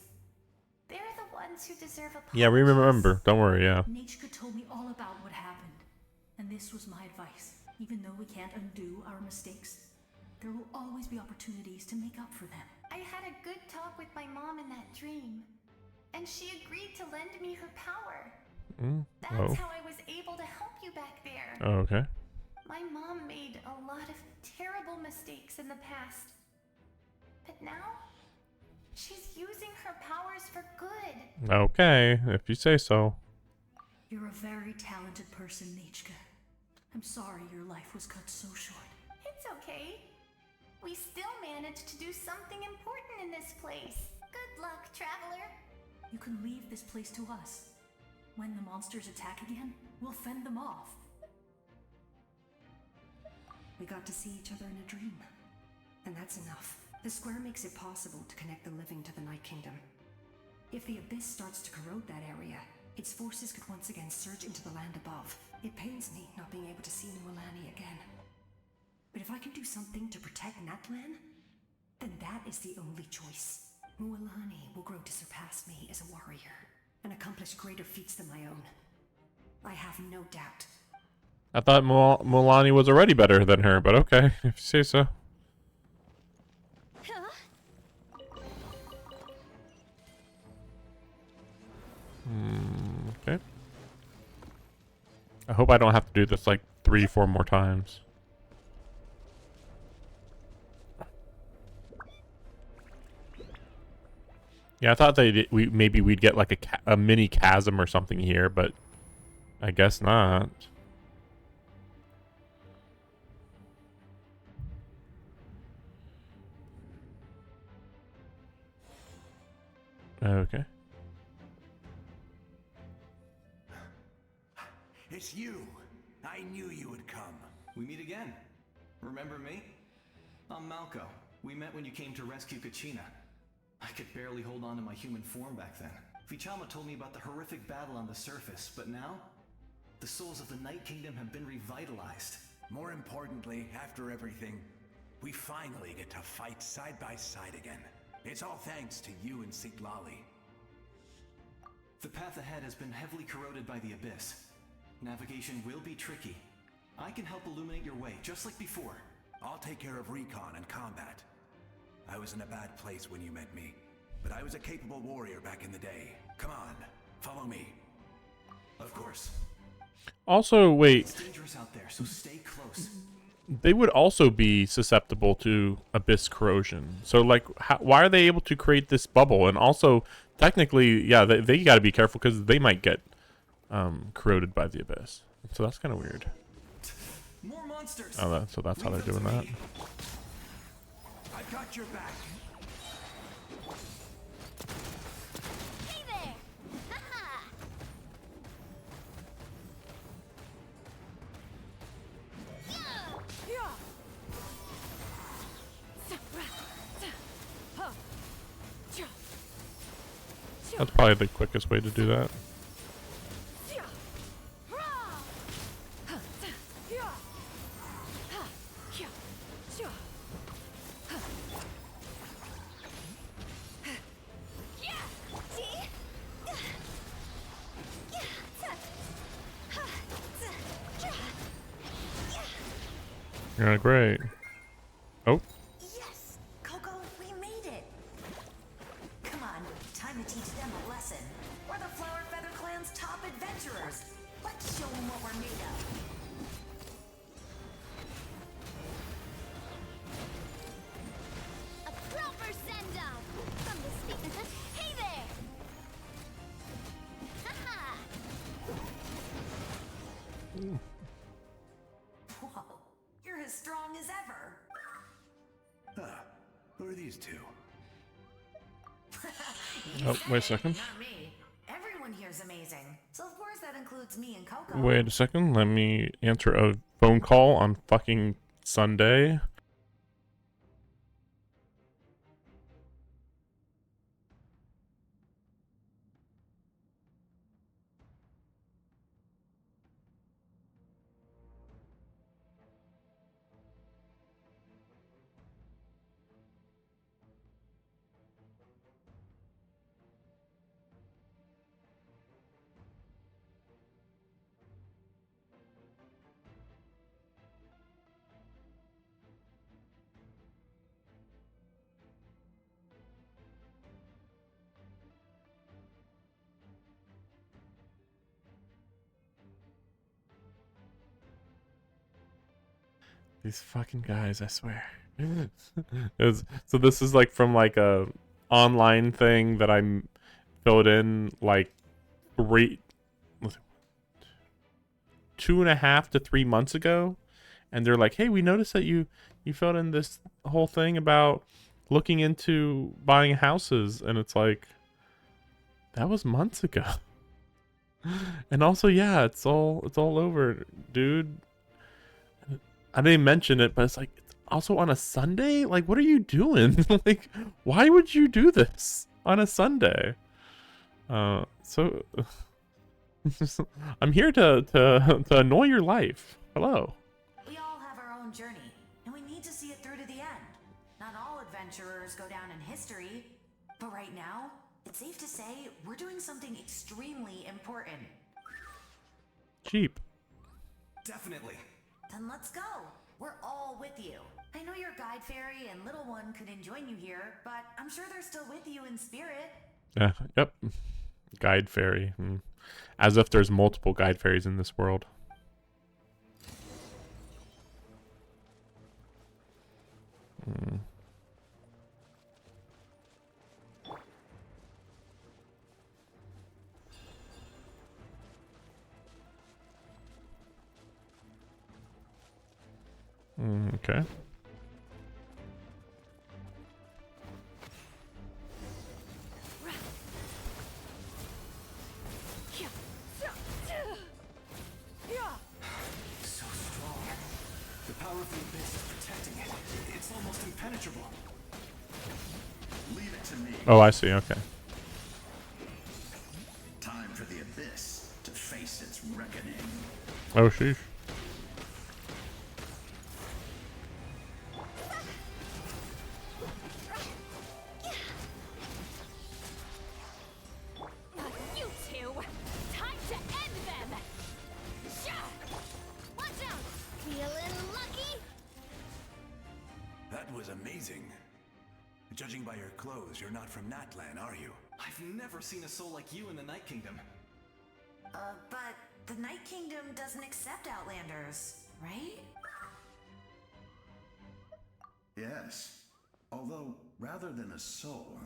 they're the ones who deserve apologies. Yeah, we remember. Don't worry, yeah. Nichka told me all about what happened, and this was my advice. Even though we can't undo our mistakes, there will always be opportunities to make up for them. I had a good talk with my mom in that dream, and she agreed to lend me her power. That's Oh. how I was able to help you back there. Oh, okay. My mom made a lot of terrible mistakes in the past. But now, she's using her powers for good. Okay, if you say so. You're a very talented person, Nichka. I'm sorry your life was cut so short. It's okay. We still managed to do something important in this place. Good luck, Traveler. You can leave this place to us. When the monsters attack again, we'll fend them off. We got to see each other in a dream. And that's enough. The square makes it possible to connect the living to the Night Kingdom. If the Abyss starts to corrode that area, its forces could once again surge into the land above. It pains me not being able to see Mualani again. But if I can do something to protect Natlan, then that is the only choice. Mualani will grow to surpass me as a warrior, and accomplish greater feats than my own. I have no doubt. I thought Mualani was already better than her, but okay, if you say so. Okay. I hope I don't have to do this like 3-4 more times. Yeah, I thought maybe we'd get like a mini chasm or something here, but I guess not. Okay. It's you. I knew you would come. We meet again. Remember me? I'm Malco. We met when you came to rescue Kachina. I could barely hold on to my human form back then. Vichama told me about the horrific battle on the surface, but now, the souls of the Night Kingdom have been revitalized. More importantly, after everything, we finally get to fight side by side again. It's all thanks to you and Siglali. The path ahead has been heavily corroded by the Abyss. Navigation will be tricky. I can help illuminate your way, just like before. I'll take care of recon and combat. I was in a bad place when you met me, but I was a capable warrior back in the day. Come on, follow me. Of course. Also, wait. It's dangerous out there, so stay close. They would also be susceptible to abyss corrosion. So, like, why are they able to create this bubble? And also, technically, yeah, they got to be careful because they might get corroded by the abyss. So that's kind of weird. More monsters. Oh, so that's how they're doing that. I've got your back. Hey there! Haha! That's probably the quickest way to do that. Yeah, great. Oh. Yes! Coco, we made it! Come on, time to teach them a lesson. We're the Flower Feather Clan's top adventurers. Let's show them what we're made of. A proper send-off from the speaker. Hey there! Haha! Whoa, you're as strong as ever. Huh. Who are these two? Oh, wait a second. Not me. Everyone here's amazing. So of course that includes me and Coco. Wait a second. Let me answer a phone call on fucking Sunday. These fucking guys, I swear. So this is like from like a online thing that I filled in like 2.5 to 3 months ago, and they're like, hey, we noticed that you filled in this whole thing about looking into buying houses, and it's like, that was months ago. And also, yeah, it's all over, dude. I didn't mention it, but it's like, it's also on a Sunday? Like, what are you doing? Like, why would you do this on a Sunday? So I'm here to annoy your life. Hello. We all have our own journey, and we need to see it through to the end. Not all adventurers go down in history, but right now, it's safe to say we're doing something extremely important. Cheap. Definitely. Then let's go. We're all with you. I know your guide fairy and little one couldn't join you here, but I'm sure they're still with you in spirit. Yeah. Yep. Guide fairy. As if there's multiple guide fairies in this world. Okay. Oh, I see. Okay. Time for the Abyss to face its reckoning. Oh, sheesh. You two! Time to end them! Watch out! Feeling lucky? That was amazing. Judging by your clothes, you're not from Natlan, are you? I've never seen a soul like you in the Night Kingdom. But the Night Kingdom doesn't accept Outlanders, right? Yes. Although, rather than a soul,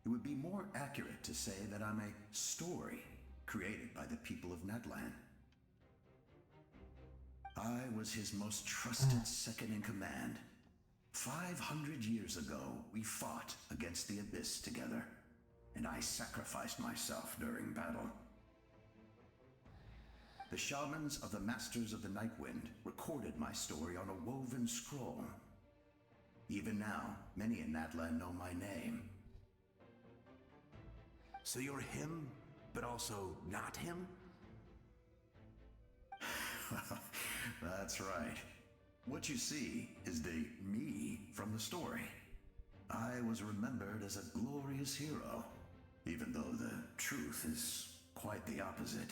it would be more accurate to say that I'm a story created by the people of Natlan. I was his most trusted second in command. 500 years ago, we fought against the Abyss together, and I sacrificed myself during battle. The shamans of the Masters of the Night Wind recorded my story on a woven scroll. Even now, many in Natlan know my name. So you're him, but also not him? That's right. What you see is the me from the story. I was remembered as a glorious hero, even though the truth is quite the opposite.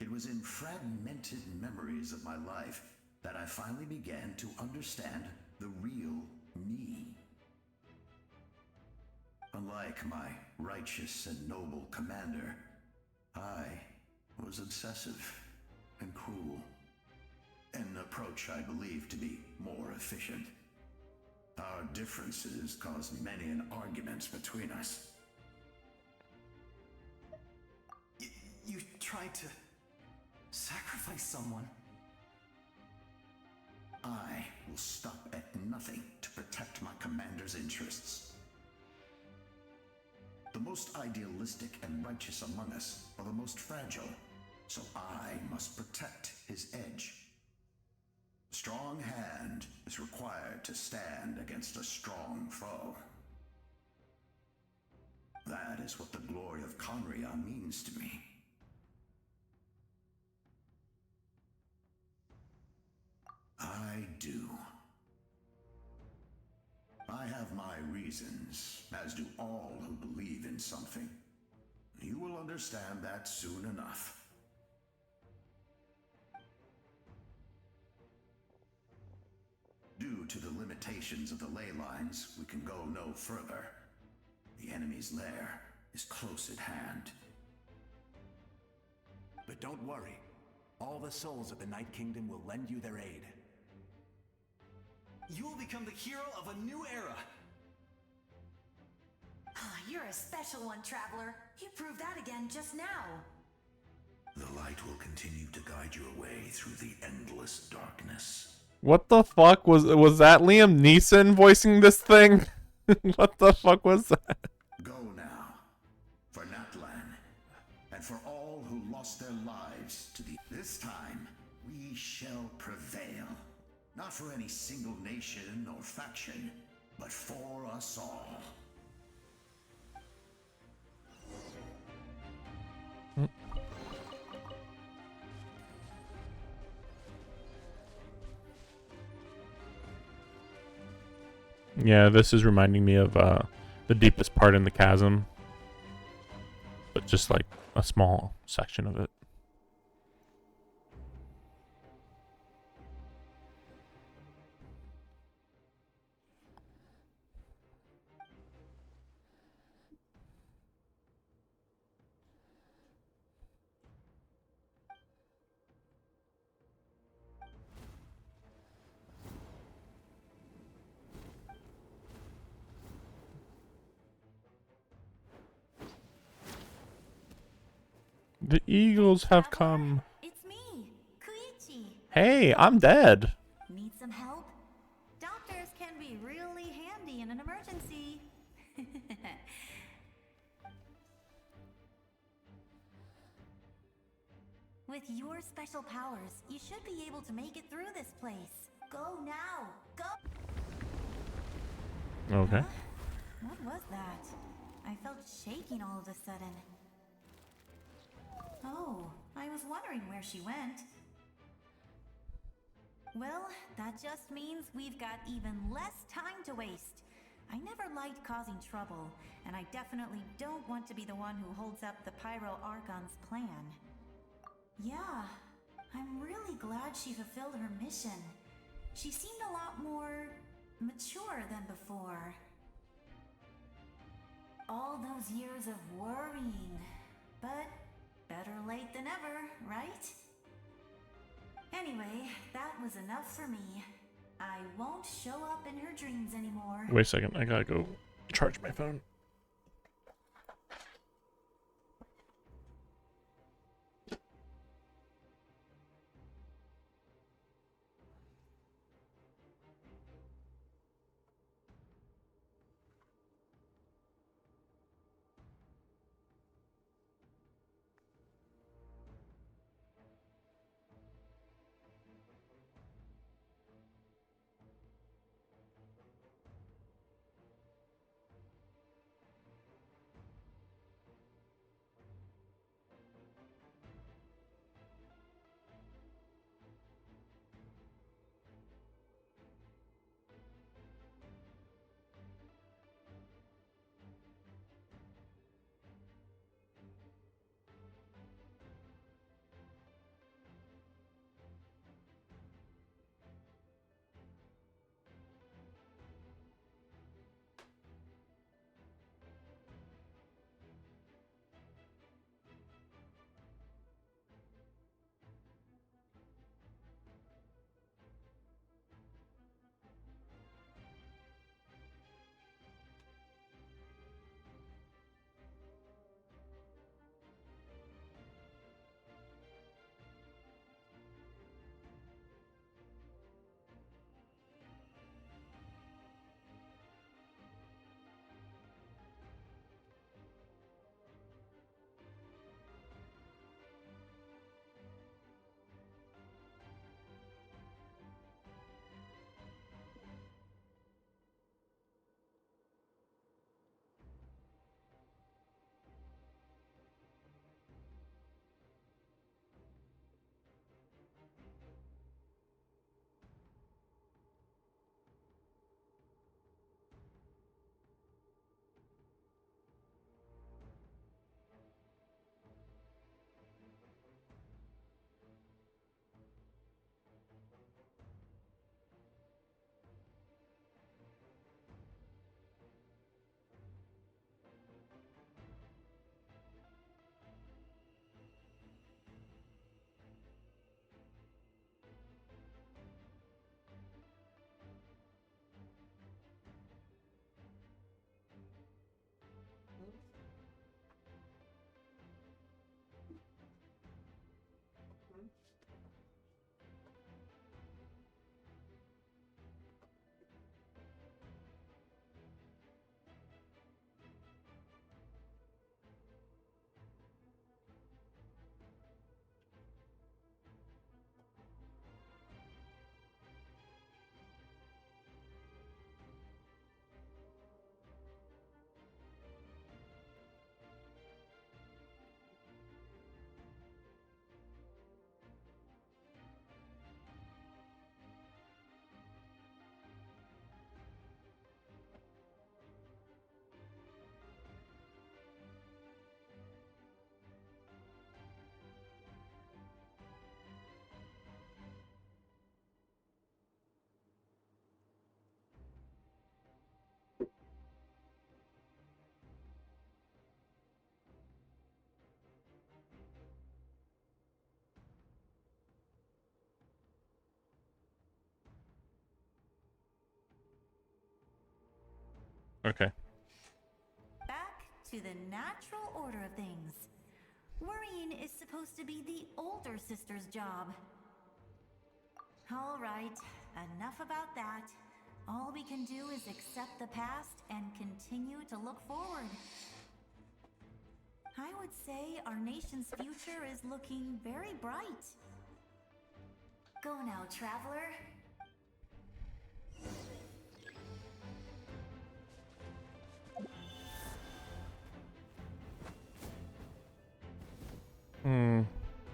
It was in fragmented memories of my life that I finally began to understand the real me. Unlike my righteous and noble commander, I was obsessive and cruel. An approach I believe to be more efficient. Our differences caused many an arguments between us. You tried to sacrifice someone. I will stop at nothing to protect my commander's interests. The most idealistic and righteous among us are the most fragile, so I must protect his edge. A strong hand is required to stand against a strong foe. That is what the glory of Conria means to me. I do. I have my reasons, as do all who believe in something. You will understand that soon enough. Due to the limitations of the ley lines, we can go no further. The enemy's lair is close at hand. But don't worry. All the souls of the Night Kingdom will lend you their aid. You will become the hero of a new era. You're a special one, Traveler. You proved that again just now. The light will continue to guide your way through the endless darkness. What the fuck was that Liam Neeson voicing this thing? What the fuck was that? Go now, for Natlan, and for all who lost their lives to the... This time, we shall prevail. Not for any single nation or faction, but for us all. Yeah, this is reminding me of the deepest part in the chasm, but just like a small section of it. The eagles have come. It's me, Koichi. Hey, I'm dead. Need some help? Doctors can be really handy in an emergency. With your special powers, you should be able to make it through this place. Go now. Go. Okay. What was that? I felt shaking all of a sudden. Oh, I was wondering where she went. Well, that just means we've got even less time to waste. I never liked causing trouble, and I definitely don't want to be the one who holds up the Pyro Archon's plan. Yeah, I'm really glad she fulfilled her mission. She seemed a lot more mature than before. All those years of worrying, but better late than ever, right? Anyway, that was enough for me. I won't show up in her dreams anymore. Wait a second, I gotta go charge my phone. Okay. Back to the natural order of things. Worrying is supposed to be the older sister's job. All right, enough about that. All we can do is accept the past and continue to look forward. I would say our nation's future is looking very bright. Go now, traveler.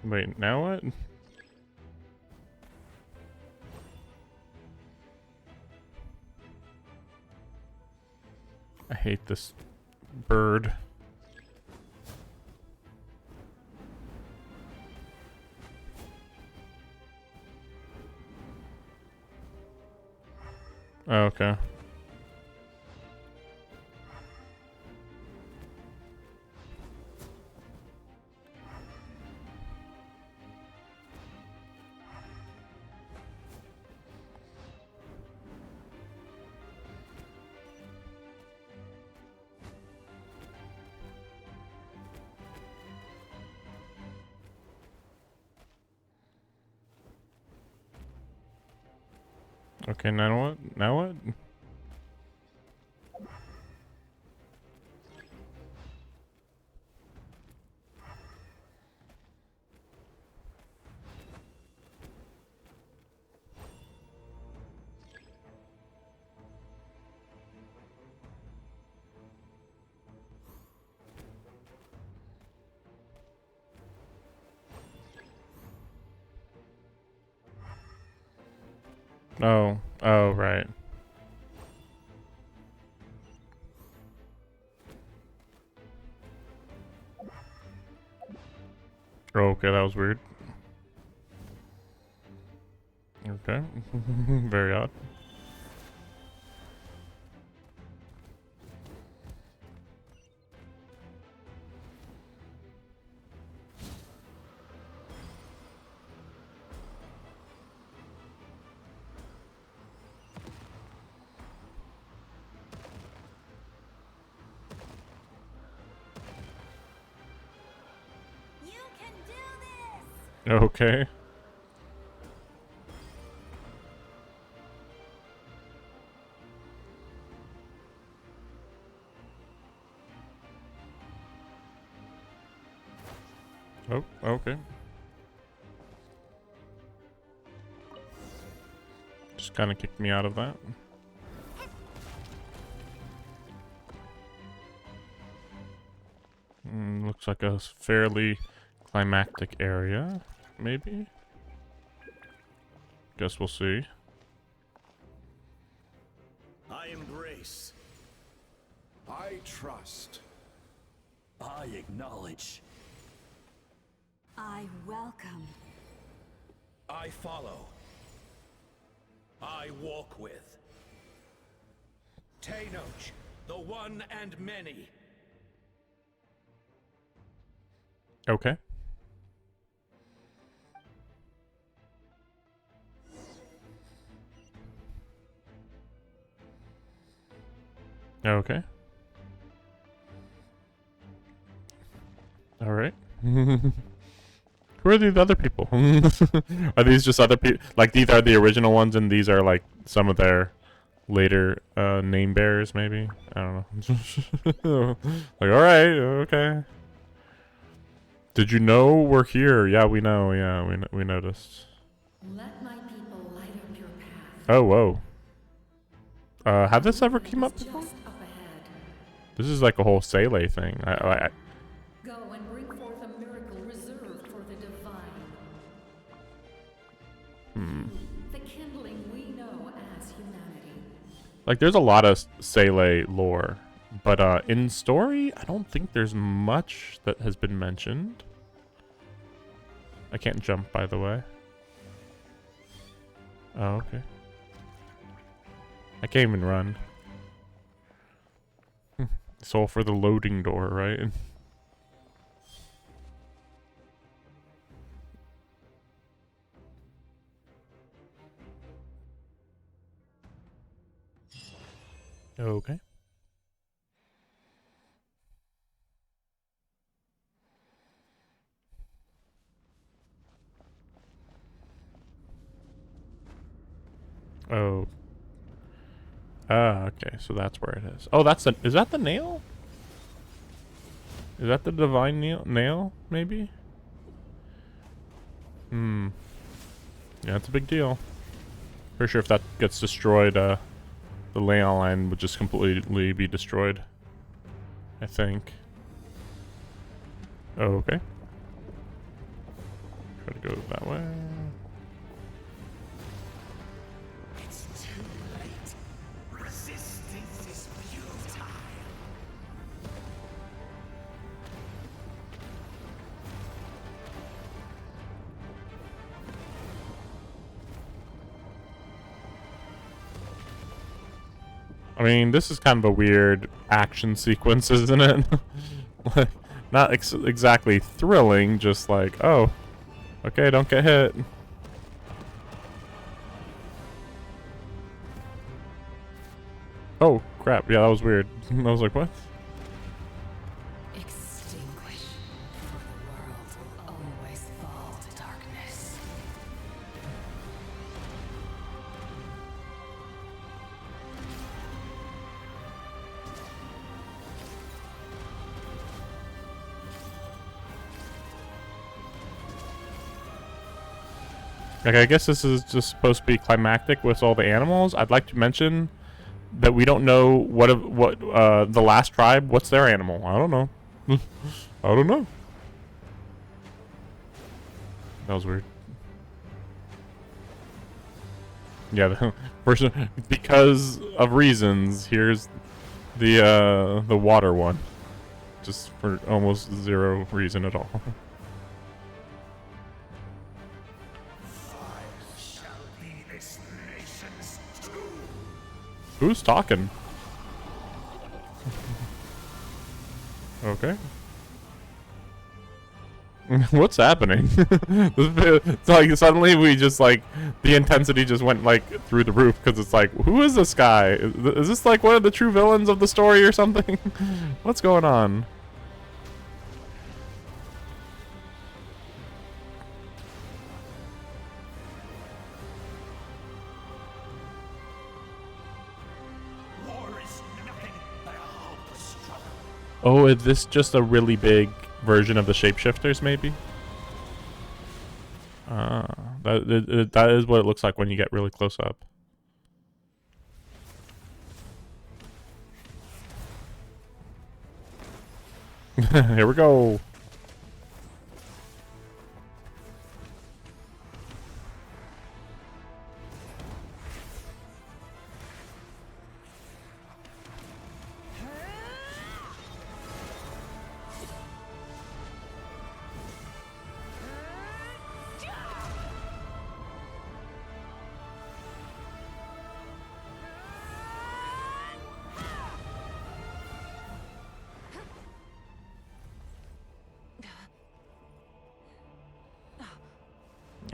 Wait, now what? I hate this bird. Okay. Okay, now what? Now what? Oh, oh, right. Oh, okay, that was weird. Okay, very odd. You can do this! Okay. Oh, okay. Just kind of kicked me out of that. Looks like a fairly climactic area, maybe? Guess we'll see. I embrace. I trust. I acknowledge. I welcome. I follow. I walk with. Tenoch, the one and many. Okay. Okay. All right. Who are these other people? Are these just other people? Like, these are the original ones, and these are, like, some of their later name bearers, maybe? I don't know. Like, alright, okay. Did you know we're here? Yeah, we know. Yeah, we noticed. Let my people light up your path. Oh, whoa. Have this ever came up before? This is like a whole Seele thing. Go and bring forth a miracle reserved for the divine. The kindling we know as humanity. Like, there's a lot of Seele lore, but in story, I don't think there's much that has been mentioned. I can't jump, by the way. Oh, okay. I can't even run. It's all for the loading door, right? Okay. Oh. Ah, okay, so that's where it is. Oh, that's the... Is that the nail? Is that the divine nail, maybe? Yeah, it's a big deal. Pretty sure if that gets destroyed, the ley line would just completely be destroyed. I think. Oh, okay. Try to go that way. It's too late. Resistance is futile. I mean, this is kind of a weird action sequence, isn't it? Like, not exactly thrilling, just like, oh, okay, don't get hit. Oh, crap. Yeah, that was weird. I was like, what? Extinguish, for the world will always fall to darkness. Like, I guess this is just supposed to be climactic with all the animals. I'd like to mention that we don't know what the last tribe, what's their animal. I don't know. I don't know. That was weird. Yeah, the person, because of reasons, here's the water one. Just for almost zero reason at all. Who's talking? Okay. What's happening? It's like suddenly we just like the intensity just went like through the roof because it's like, who is this guy? Is this like one of the true villains of the story or something? What's going on? Oh, is this just a really big version of the shapeshifters, maybe? That is what it looks like when you get really close up. Here we go.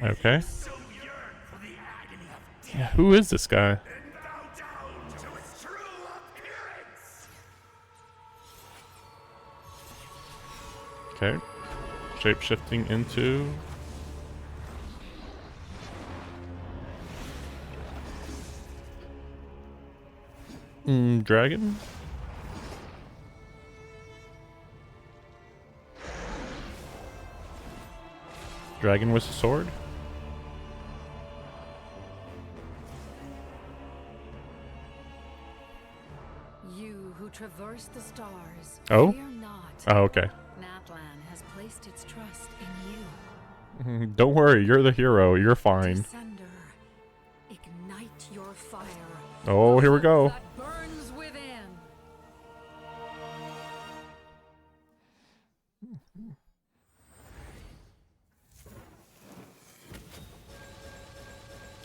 Okay. Yeah, who is this guy? Okay. Shape-shifting into... dragon? Dragon with a sword? You who traverse the stars, Oh? fear not. Oh, okay. Natlan has placed its trust in you. Don't worry, you're the hero. You're fine. Descender, ignite your fire. Oh, here we go. That burns within.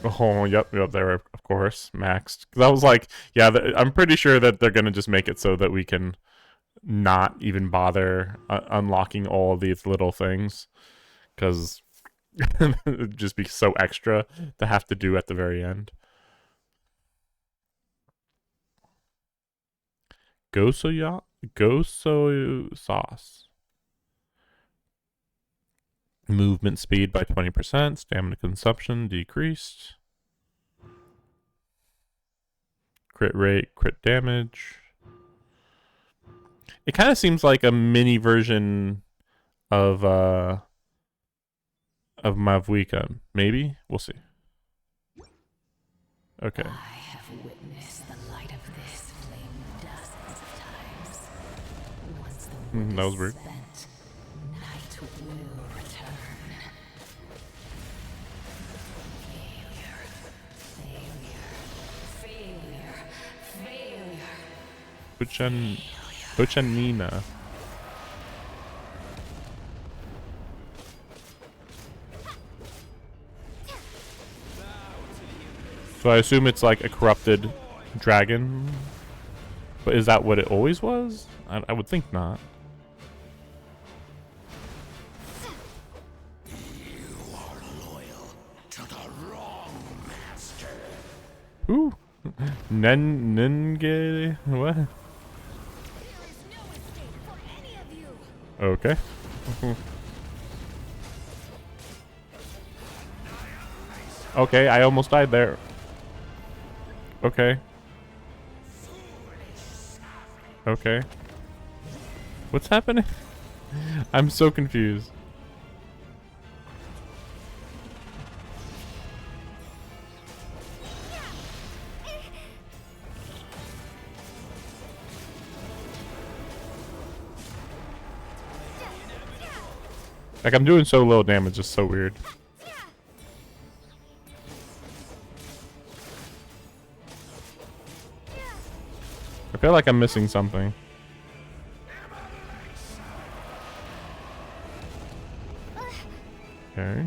Oh, yep, there, of course, maxed. 'Cause I was like, yeah, I'm pretty sure that they're gonna just make it so that we can not even bother unlocking all of these little things, because it'd just be so extra to have to do at the very end. Goso sauce. Movement speed by 20%. Stamina consumption decreased. Crit rate, crit damage. It kind of seems like a mini version of Mavuika. Maybe? We'll see. Okay. I have witnessed the light of this flame dozens of times. Once the wood That was is weird. spent, night will return. Puchanina. So I assume it's like a corrupted dragon. But is that what it always was? I would think not. You are loyal to the wrong master. Ooh. Nenge. What? Okay. Okay, I almost died there. Okay. Okay. What's happening? I'm so confused. Like, I'm doing so little damage, it's so weird. I feel like I'm missing something. Okay.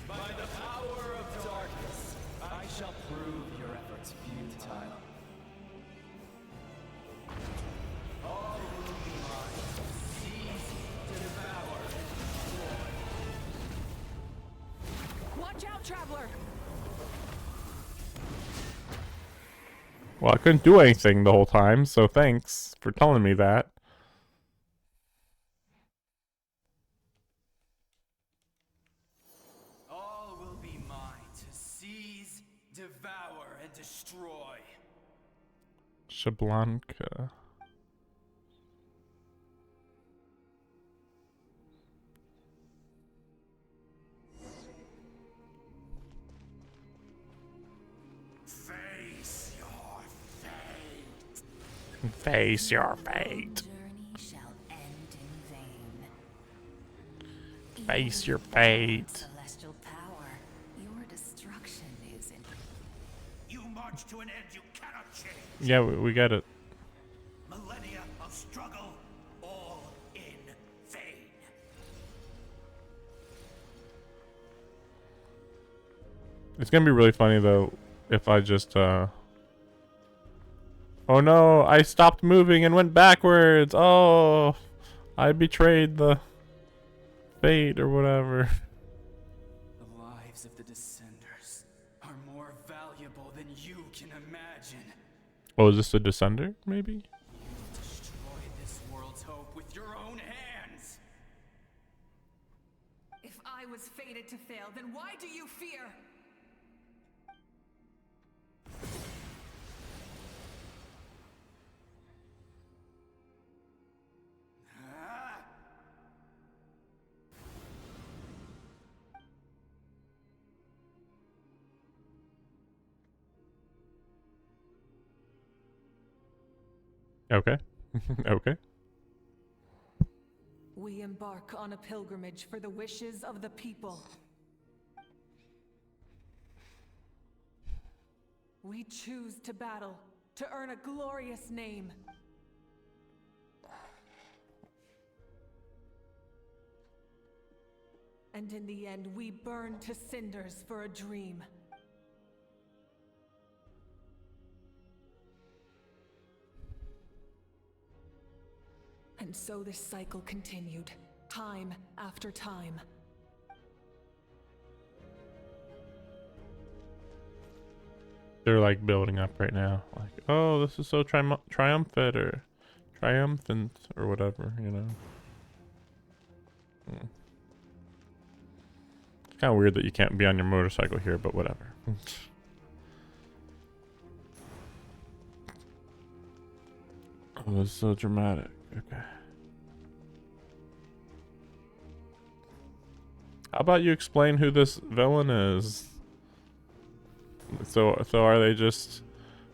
By the power of darkness, I shall prove your efforts futile. All will be mine. Seize, devour, destroy. Watch out, traveler! Well, I couldn't do anything the whole time, so thanks for telling me that. All will be mine to seize, devour, and destroy. Shablanka. Face your fate. Face your fate. Face your fate. Celestial power. Your destruction is in. You march to an end you cannot change. Yeah, we got it. Millennia of struggle, all in vain. It's gonna be really funny though if I just oh no, I stopped moving and went backwards. Oh, I betrayed the fate or whatever. The lives of the Descenders are more valuable than you can imagine. Oh, is this a descender, maybe? You destroyed this world's hope with your own hands. If I was fated to fail, then why do you fear? Okay. Okay. We embark on a pilgrimage for the wishes of the people. We choose to battle, to earn a glorious name. And in the end, we burn to cinders for a dream. And so this cycle continued, time after time. They're like building up right now. Like, oh, this is so triumphant or triumphant or whatever, you know. It's kind of weird that you can't be on your motorcycle here, but whatever. Oh, this is so dramatic. Okay. How about you explain who this villain is? So are they just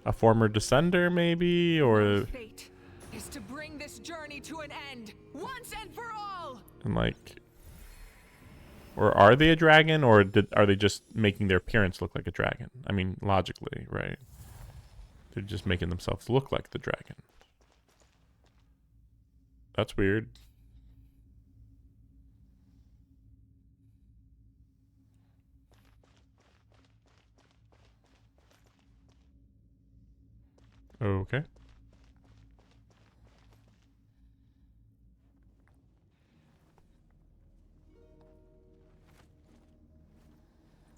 a former descender, maybe, or Fate is to bring this journey to an end once and for all. and like, or are they a dragon, or are they just making their appearance look like a dragon? I mean, logically, right? They're just making themselves look like the dragon. That's weird. Okay.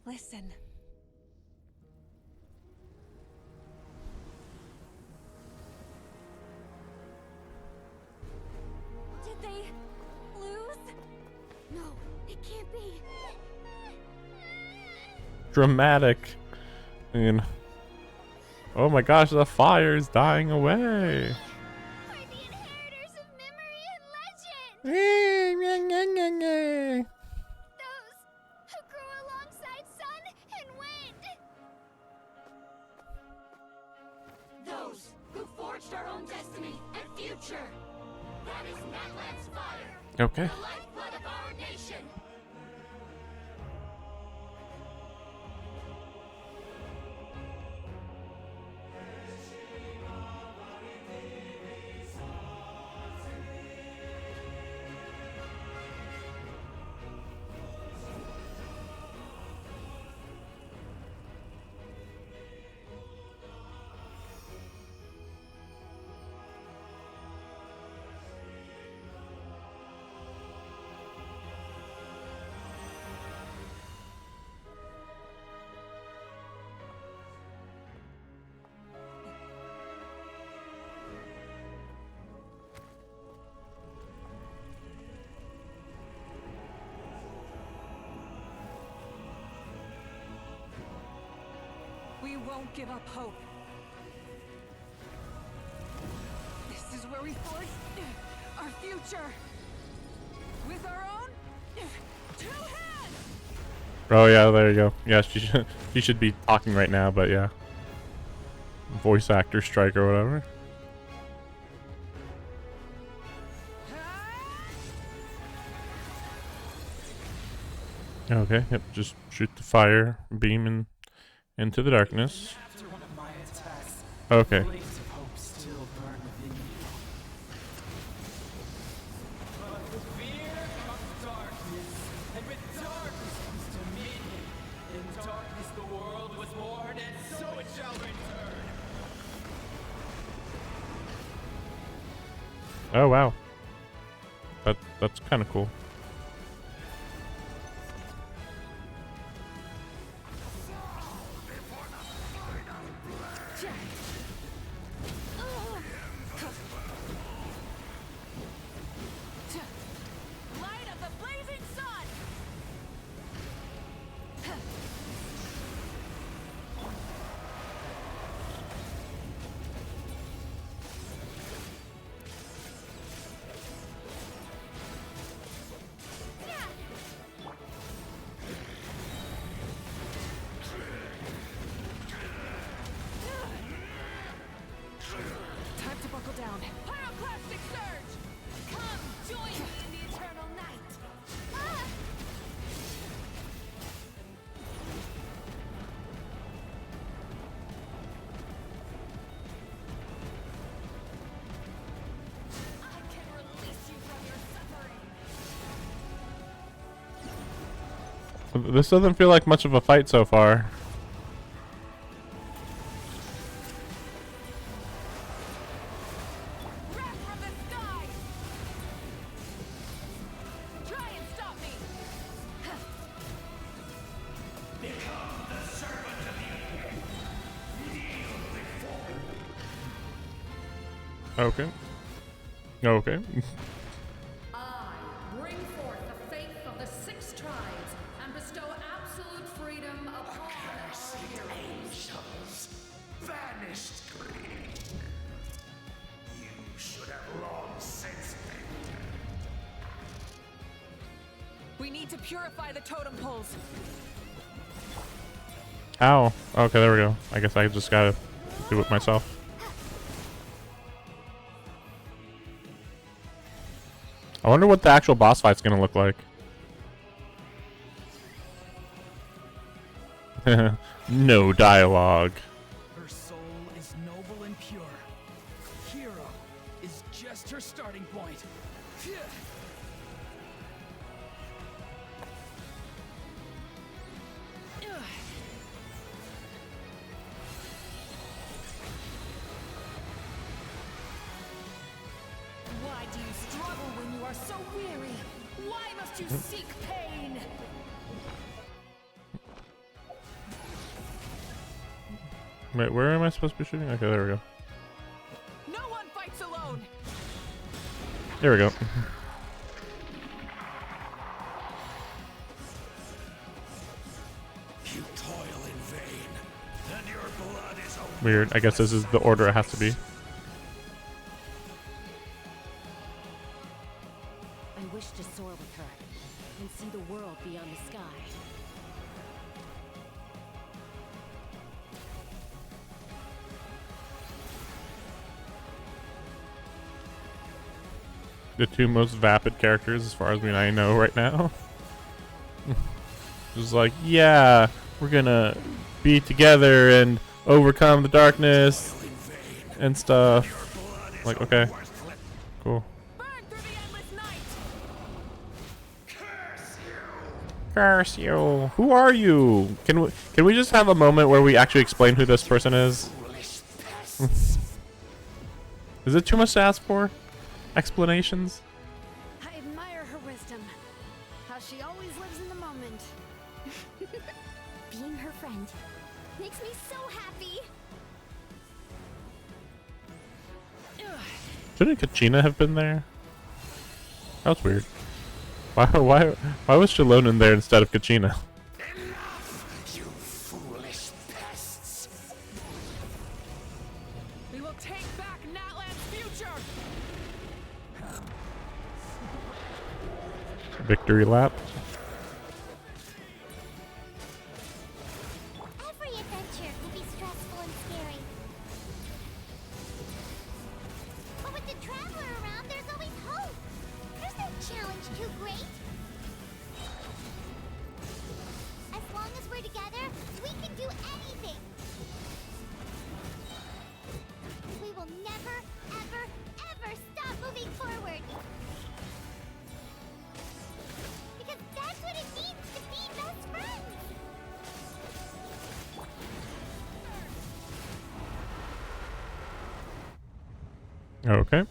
Listen. Did they lose? No, it can't be. Dramatic. I mean, oh my gosh, the fire is dying away. We're the inheritors of memory and legend. Those who grew alongside sun and wind. Those who forged our own destiny and future. That is Natlan's fire. Okay. The lifeblood of our nation. We won't give up hope. This is where we forge our future. With our own 2 hands! Oh yeah, there you go. Yeah, she should be talking right now, but yeah. Voice actor strike or whatever. Okay, yep, just shoot the fire beam into the darkness. After one of my attacks, Okay. flames of hope still burn within you. But with fear comes darkness, and with darkness comes dominion. In darkness the world was born, and so it shall return. Oh wow. That's kind of cool. Light of the blazing sun! Time to buckle down. Pyroclastic surge! Come, join me in the eternal night! Ah! I can release you from your suffering! This doesn't feel like much of a fight so far. Wrath from the sky! Try and stop me! Become the servant of the earth. Kneel before. Okay. Okay. I bring forth the faith of the 6 tribes and bestow absolute freedom upon Cursed angels, vanished greed. You should have long since entered. We need to purify the totem poles. How? Okay, there we go. I guess I just gotta do it myself. I wonder what the actual boss fight's gonna look like. No dialogue. Her soul is noble and pure. Hero is just her starting point. Why do you struggle when you are so weary? Why must you seek pain? Wait, where am I supposed to be shooting? Okay, there we go. No one fights alone. There we go. You toil in vain, and your blood is a Weird. I guess this is the order it has to be. I wish to soar with her and see the world beyond the sky. The two most vapid characters, as far as I know right now. Just like, yeah, we're gonna be together and overcome the darkness and stuff. Like, okay, cool. Curse you! Who are you? Can we just have a moment where we actually explain who this person is? Is it too much to ask for? Explanations? I admire her wisdom. How she always lives in the moment. Being her friend makes me so happy. Shouldn't Kachina have been there? That was weird. Why was Shalon in there instead of Kachina? you foolish pests. We will take back Natlan's future. Victory lap. Every adventure can be stressful and scary. But with the Traveler around, there's always hope. There's no challenge too great. As long as we're together, we can do anything. We will never, ever, ever stop moving forward. Because that's what it means to be best friends. Okay.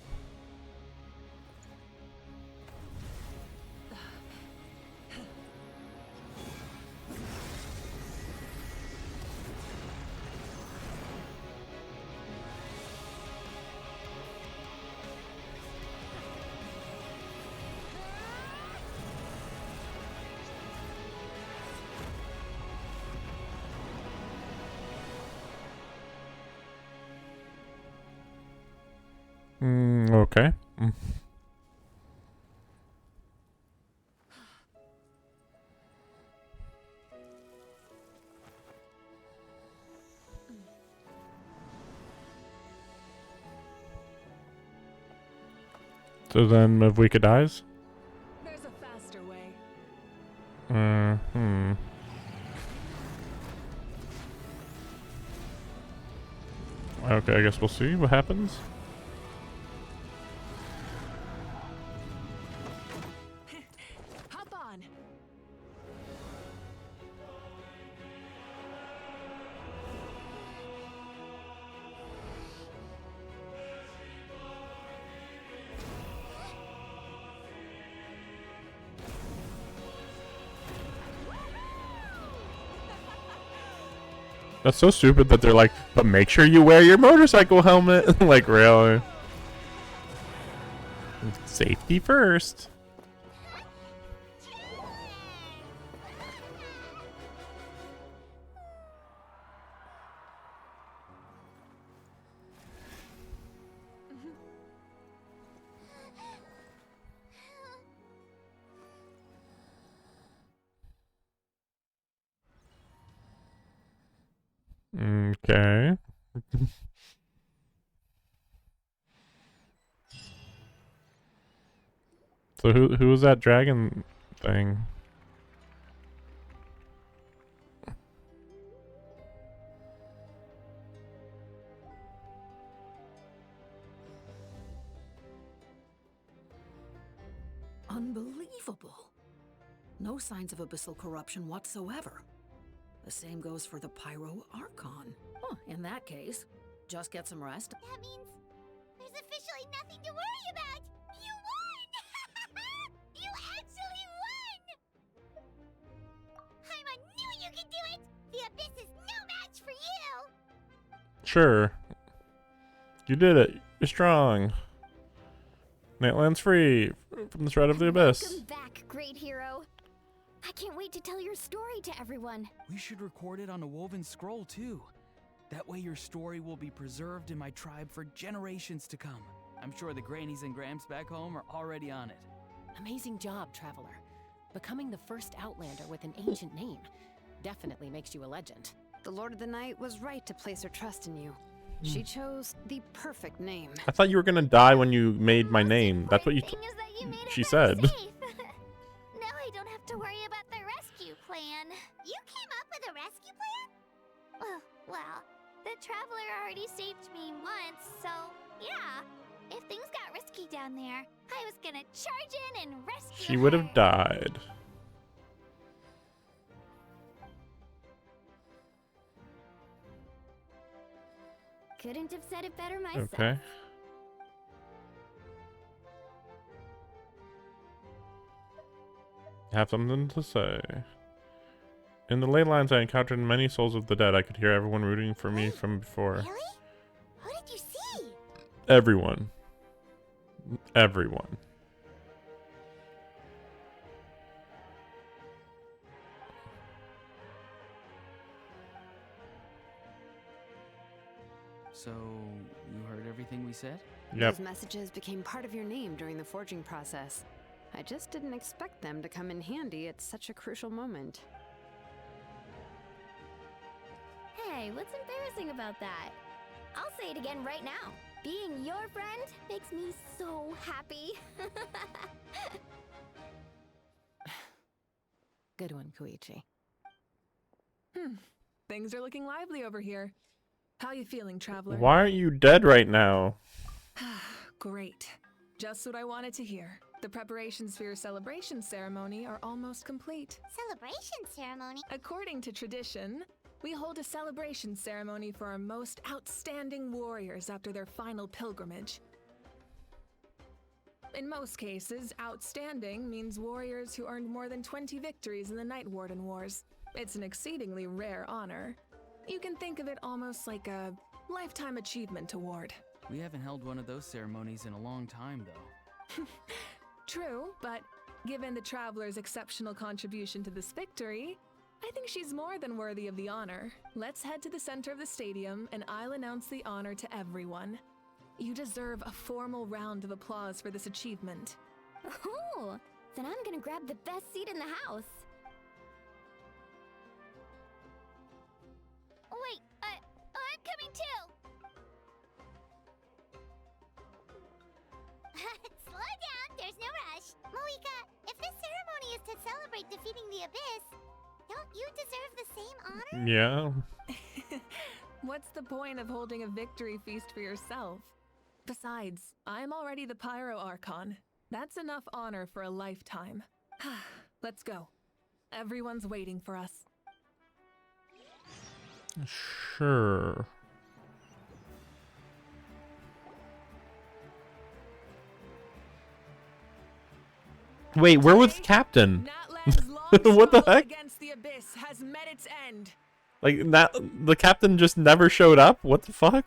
Okay. So then Mavuika dies? There's a faster way. Okay, I guess we'll see what happens. Hop on. That's so stupid that they're like, but make sure you wear your motorcycle helmet. Like, really? Safety first. Okay. So who was that dragon thing? Unbelievable. No signs of abyssal corruption whatsoever. The same goes for the Pyro Archon. Oh, in that case, just get some rest. That means there's officially nothing to worry about. You won! You actually won! Paimon knew you could do it! The Abyss is no match for you! Sure. You did it. You're strong. Nightland's free from the threat of the abyss. Welcome back, great hero. I can't wait to tell your story to everyone. We should record it on a woven scroll too. That way your story will be preserved in my tribe for generations to come. I'm sure the grannies and gramps back home are already on it. Amazing job, Traveler. Becoming the first Outlander with an ancient name definitely makes you a legend. The Lord of the Night was right to place her trust in you. She chose the perfect name. I thought you were gonna die when you made my name. That's what she said. Now I don't have to worry about the rescue plan. You came up with a rescue plan? Well, the Traveler already saved me once, so yeah. If things got risky down there, I was gonna charge in and rescue She would have died. Couldn't have said it better myself. Okay. Have something to say. In the ley lines, I encountered many souls of the dead. I could hear everyone rooting for me from before. Really? Who did you see? Everyone. Everyone. So, you heard everything we said? Yep. Those messages became part of your name during the forging process. I just didn't expect them to come in handy at such a crucial moment. Hey, what's embarrassing about that? I'll say it again right now. Being your friend makes me so happy. Good one, Koichi. Things are looking lively over here. How you feeling, Traveler? Why aren't you dead right now? Great. Just what I wanted to hear. The preparations for your celebration ceremony are almost complete. Celebration ceremony? According to tradition, we hold a celebration ceremony for our most outstanding warriors after their final pilgrimage. In most cases, outstanding means warriors who earned more than 20 victories in the Night Warden Wars. It's an exceedingly rare honor. You can think of it almost like a lifetime achievement award. We haven't held one of those ceremonies in a long time, though. True, but given the Traveler's exceptional contribution to this victory, I think she's more than worthy of the honor. Let's head to the center of the stadium, and I'll announce the honor to everyone. You deserve a formal round of applause for this achievement. Oh, then I'm gonna grab the best seat in the house. Wait, I'm coming too. Slow down, there's no rush. Moika, if this ceremony is to celebrate defeating the Abyss, don't you deserve the same honor? Yeah. What's the point of holding a victory feast for yourself? Besides, I'm already the Pyro Archon. That's enough honor for a lifetime. Let's go. Everyone's waiting for us. Sure. Wait, where was Captain? What the heck? Against the Abyss has met its end. Like that, the Captain just never showed up? What the fuck?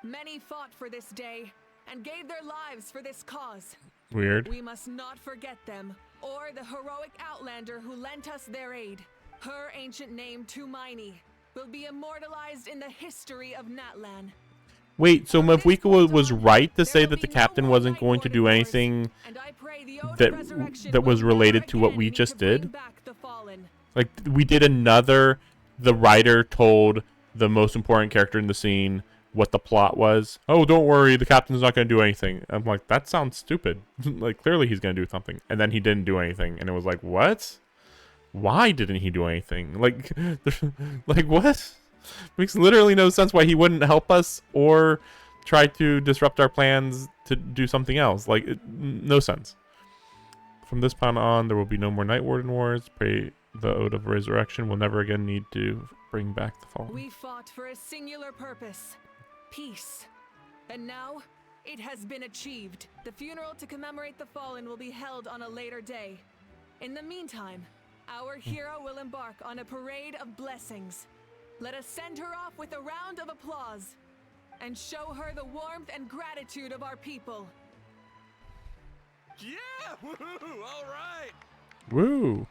Many fought for this day and gave their lives for this cause. Weird. We must not forget them or the heroic Outlander who lent us their aid. Her ancient name, Tumaini, will be immortalized in the history of Natlan. Wait, so Mavwika was right to say that the Captain wasn't going to do anything that was related to what we just did? Like, we did another, the writer told the most important character in the scene what the plot was. Oh, don't worry, the captain's not going to do anything. I'm like, that sounds stupid. Like, clearly he's going to do something. And then he didn't do anything. And it was like, what? Why didn't he do anything? Like, like what? Makes literally no sense why he wouldn't help us or try to disrupt our plans to do something else. Like, no sense. From this point on, there will be no more Night Warden Wars. Pray the Ode of Resurrection will never again need to bring back the fallen. We fought for a singular purpose. Peace. And now, it has been achieved. The funeral to commemorate the fallen will be held on a later day. In the meantime, our hero will embark on a parade of blessings. Let us send her off with a round of applause and show her the warmth and gratitude of our people. Yeah! Woohoo! All right! Woo!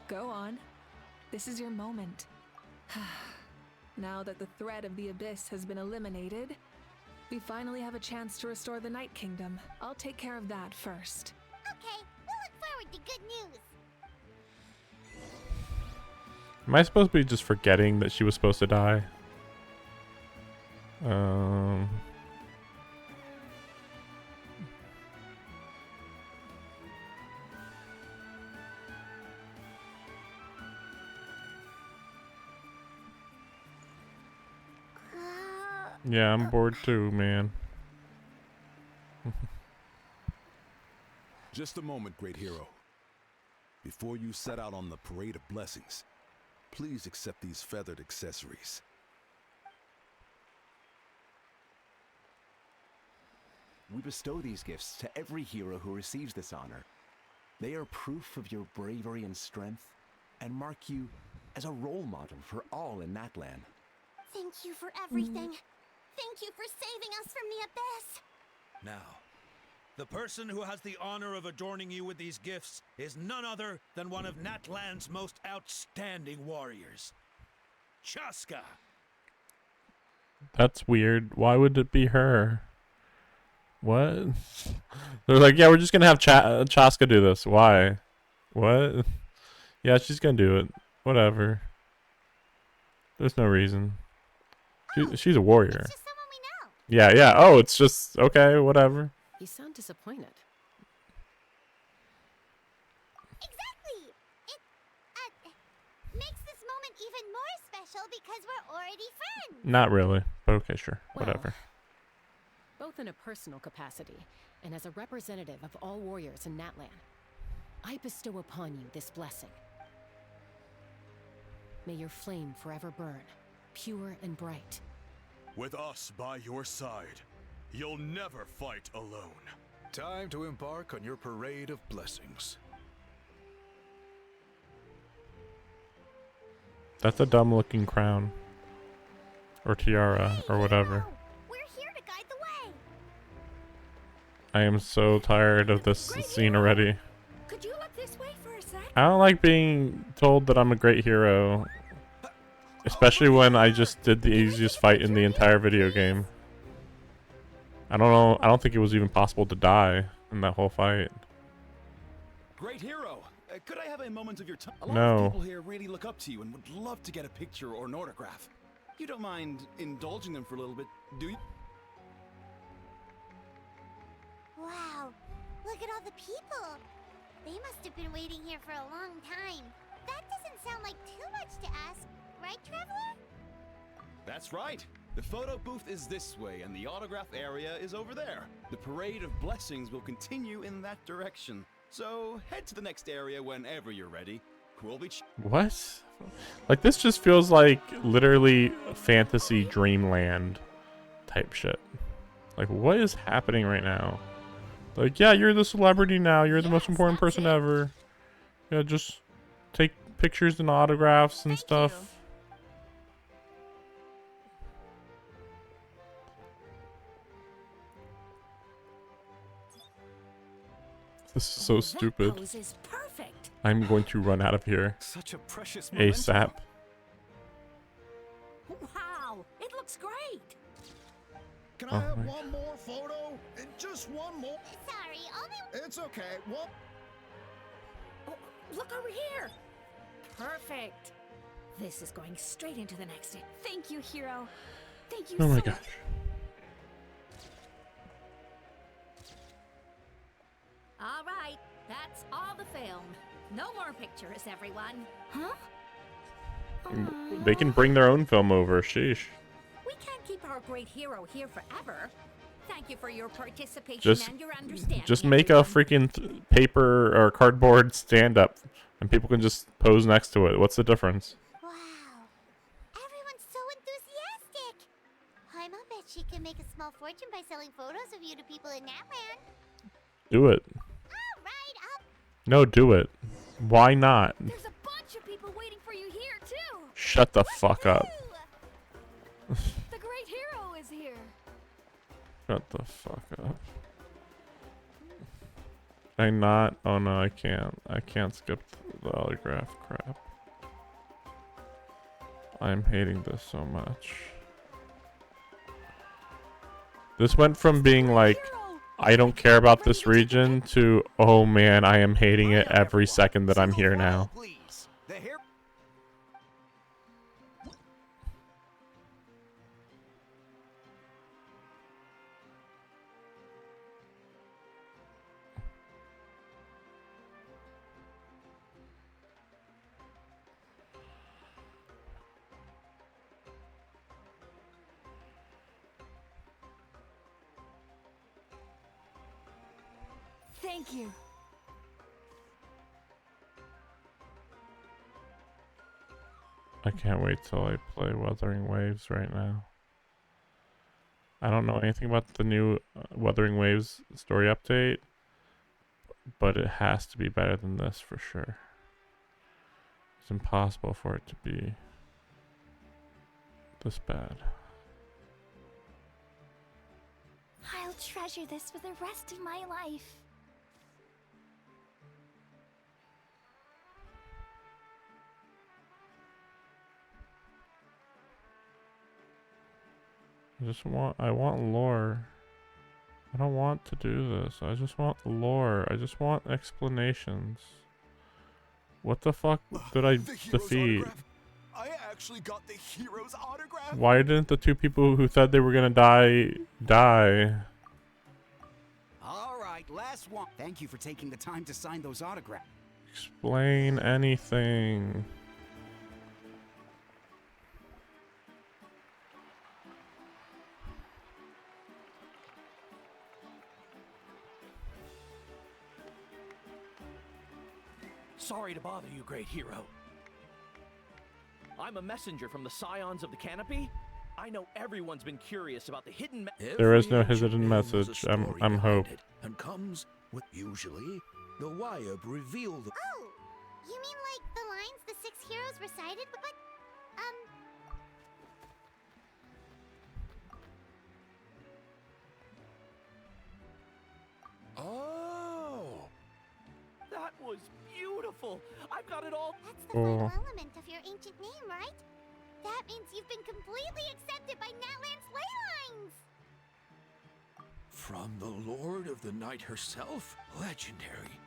Go on. This is your moment. Now that the threat of the Abyss has been eliminated, we finally have a chance to restore the Night Kingdom. I'll take care of that first. Okay, we'll look forward to good news. Am I supposed to be just forgetting that she was supposed to die? Yeah, I'm bored too, man. Just a moment, great hero. Before you set out on the parade of blessings, please accept these feathered accessories. We bestow these gifts to every hero who receives this honor. They are proof of your bravery and strength, and mark you as a role model for all in Natlan. Thank you for everything. Thank you for saving us from the Abyss. Now, the person who has the honor of adorning you with these gifts is none other than one of Natlan's most outstanding warriors, Chaska. That's weird. Why would it be her? What? They're like, yeah, we're just gonna have Chaska do this. Why? What? Yeah, she's gonna do it. Whatever. There's no reason. She's a warrior. It's just someone we know. Yeah, yeah. Oh, it's just okay. Whatever. You sound disappointed. Exactly. It makes this moment even more special because we're already friends. Not really, but okay, sure. Well, Whatever. Both in a personal capacity and as a representative of all warriors in Natlan, I bestow upon you this blessing. May your flame forever burn, pure and bright. With us by your side, you'll never fight alone. Time to embark on your parade of blessings. That's a dumb looking crown. Or tiara, or whatever. We're here to guide the way. I am so tired of this scene already. Could you look this way for a sec? I don't like being told that I'm a great hero. Especially when I just did the easiest fight in the entire video game. I don't know. I don't think it was even possible to die in that whole fight. Great hero. Could I have a moment of your time? A lot No. of people here really look up to you and would love to get a picture or an autograph. You don't mind indulging them for a little bit, do you? Wow, look at all the people. They must have been waiting here for a long time. That doesn't sound like too much to ask, right, Traveler? That's right. The photo booth is this way, and the autograph area is over there. The parade of blessings will continue in that direction. So head to the next area whenever you're ready. We'll be. What? Like, this just feels like literally fantasy dreamland type shit. Like, what is happening right now? Like, yeah, you're the celebrity now. You're the most important person ever. Yeah, just take pictures and autographs and stuff. This is so stupid. Pose is perfect. I'm going to run out of here. Such a precious ASAP. Wow, it looks great. Can Oh I have my one more photo? And just one more. Sorry, only. It's okay. Well, Oh, look over here. Perfect. This is going straight into the next. Thank you, hero. Thank you Oh my so gosh. All right, that's all the film. No more pictures, everyone. Huh? They can bring their own film over. Sheesh. We can't keep our great hero here forever. Thank you for your participation Just, and your understanding. just make a freaking paper or cardboard stand up, and people can just pose next to it. What's the difference? Wow. Everyone's so enthusiastic. Paimon bet she can make a small fortune by selling photos of you to people in Natland. Do it. Alright, No, do it. Why not? There's a bunch of people waiting for you here, too. Shut the fuck up. The great hero is here. Shut the fuck up. Can I not? Oh no, I can't. I can't skip the autograph crap. I'm hating this so much. This went from being like, I don't care about this region to, oh man, I am hating it every second that I'm here now. Thank you. I can't wait till I play Wuthering Waves right now. I don't know anything about the new Wuthering Waves story update, but it has to be better than this for sure. It's impossible for it to be this bad. I'll treasure this for the rest of my life. I want lore. I don't want to do this. I just want lore. I just want explanations. What the fuck did I defeat? I actually got the hero's autograph. Why didn't the two people who said they were gonna die? All right, last one. Thank you for taking the time to sign those autographs. Explain anything. Sorry to bother you, great hero. I'm a messenger from the Scions of the Canopy. I know everyone's been curious about the hidden There is no hidden message. I'm Hope. And comes with usually the wire reveal the. Oh, you mean like the lines the 6 heroes recited? But Oh, that was beautiful. I've got it all. That's the final element of your ancient name, right? That means you've been completely accepted by Natland's ley lines. From the Lord of the Night herself? Legendary.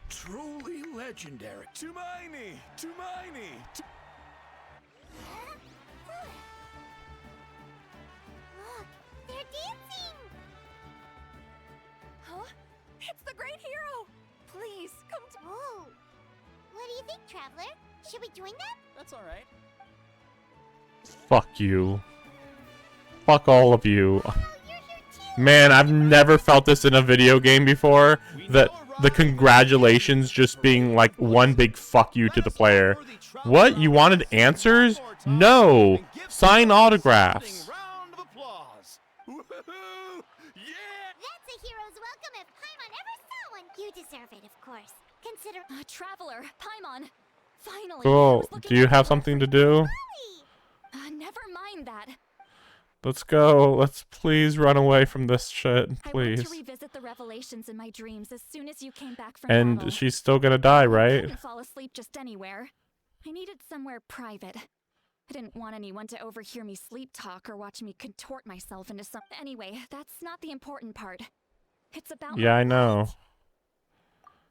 Truly legendary. Tumaini! Tumaini! Look, they're dancing. Huh? It's the great hero. Please, come to... Oh. What do you think, Traveler? Should we join them? That's alright. Fuck you. Fuck all of you. Man, I've never felt this in a video game before. That the congratulations just being like one big fuck you to the player. What? You wanted answers? No. Sign autographs. That's a hero's welcome if Paimon ever saw one. You deserve it, of course. Consider... Traveler, Paimon. Finally. Cool. Do you have something to do? Never mind that. Let's go. Let's please run away from this shit, I went please. to revisit the revelations in my dreams as soon as you came back from And battle. she's still gonna die, I right? couldn't fall asleep just anywhere. I needed somewhere private. I didn't want anyone to overhear me sleep talk or watch me contort myself into some... Anyway, that's not the important part. It's about... Yeah, I know.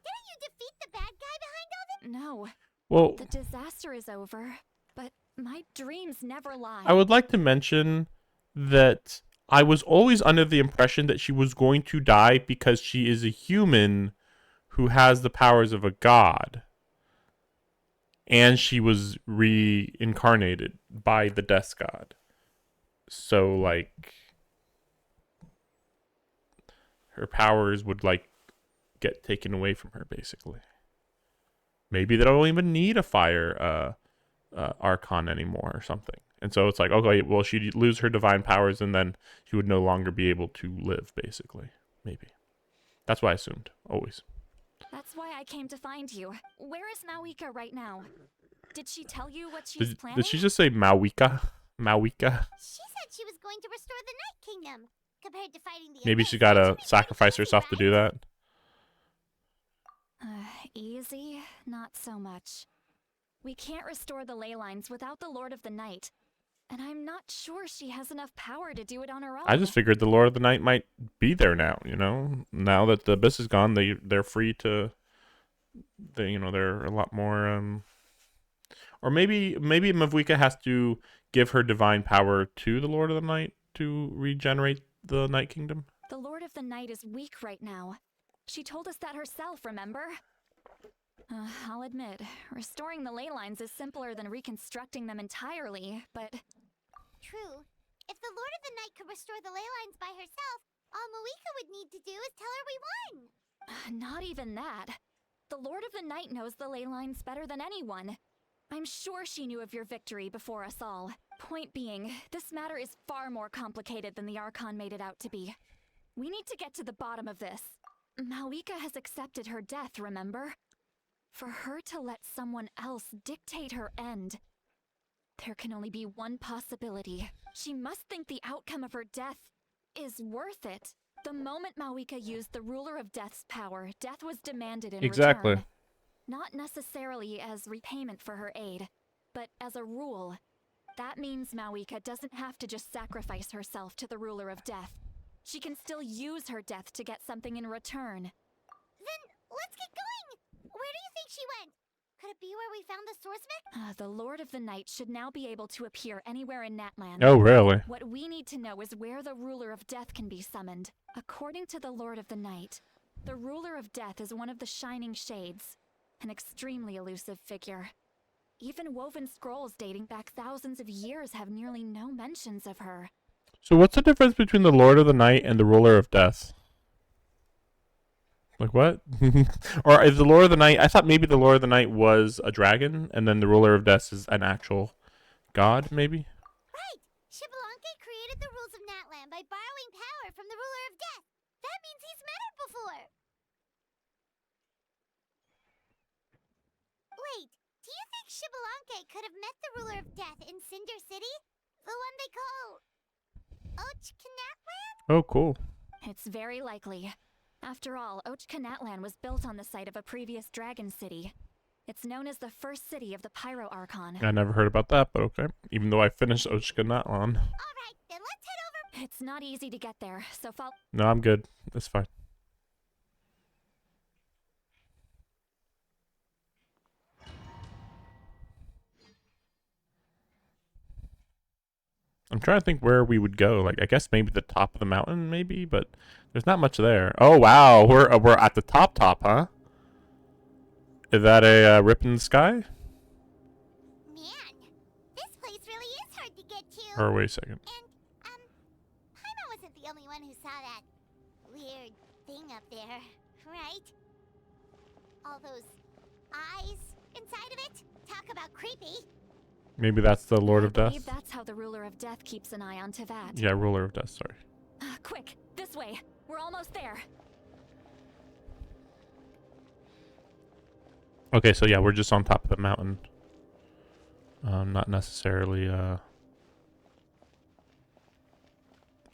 Didn't you defeat the bad guy behind all this? No. Well... The disaster is over, but My dreams never lie. I would like to mention that I was always under the impression that she was going to die because she is a human who has the powers of a god. And she was reincarnated by the Death God. So, like, her powers would, like, get taken away from her, basically. Maybe they don't even need a fire Archon anymore or something. And so it's like, okay, well, she'd lose her divine powers and then she would no longer be able to live, basically. Maybe. That's what I assumed, always. That's why I came to find you. Where is Mawika right now? Did she tell you what she's planning? Did she just say Mawika? Mawika? She said she was going to restore the Night Kingdom. Compared to fighting the Maybe Abyss, she gotta that should be sacrifice pretty herself easy, to do that. Easy? Not so much. We can't restore the ley lines without the Lord of the Night. And I'm not sure she has enough power to do it on her own. I just figured the Lord of the Night might be there now, you know? Now that the Abyss is gone, they're free to... they're a lot more... Or maybe Mavwika has to give her divine power to the Lord of the Night to regenerate the Night Kingdom. The Lord of the Night is weak right now. She told us that herself, remember? I'll admit, restoring the ley lines is simpler than reconstructing them entirely, but... True. If the Lord of the Night could restore the ley lines by herself, all Mawika would need to do is tell her we won. Not even that. The Lord of the Night knows the ley lines better than anyone. I'm sure she knew of your victory before us all. Point being, this matter is far more complicated than the Archon made it out to be. We need to get to the bottom of this. Mawika has accepted her death, remember? For her to let someone else dictate her end, there can only be one possibility. She must think the outcome of her death is worth it. The moment Mawika used the Ruler of Death's power, death was demanded in return. Not necessarily as repayment for her aid, but as a rule. That means Mawika doesn't have to just sacrifice herself to the Ruler of Death. She can still use her death to get something in return. Then let's get going! Where do you think she went? Could it be where we found the source mech? The Lord of the Night should now be able to appear anywhere in Natland. Oh, really? What we need to know is where the Ruler of Death can be summoned. According to the Lord of the Night, the Ruler of Death is one of the Shining Shades, an extremely elusive figure. Even woven scrolls dating back thousands of years have nearly no mentions of her. So what's the difference between the Lord of the Night and the Ruler of Death? Like what? Or is the Lord of the Night... I thought maybe the Lord of the Night was a dragon, and then the Ruler of Death is an actual god, maybe? Right! Xbalanque created the rules of Natland by borrowing power from the Ruler of Death. That means he's met her before. Wait, do you think Xbalanque could have met the Ruler of Death in Cinder City? The one they call... Ochkanatland? Oh, cool. It's very likely. After all, Ochkanatland was built on the site of a previous dragon city. It's known as the first city of the Pyro Archon. I never heard about that, but okay. Even though I finished Ochkanatlan. Alright, then let's head over. It's not easy to get there, so follow. No, I'm good. That's fine. I'm trying to think where we would go. Like, I guess maybe the top of the mountain, maybe, but there's not much there. Oh wow, we're at the top, huh? Is that a rip in the sky? Man, this place really is hard to get to. Or wait a second. And Paimon wasn't the only one who saw that weird thing up there, right? All those eyes inside of it. Talk about creepy. Maybe that's the Lord of I Death. believe that's how the Ruler of Death keeps an eye on Tevat. Yeah, Ruler of Death. Sorry. Quick, this way. We're almost there. Okay, so yeah, we're just on top of the mountain. Not necessarily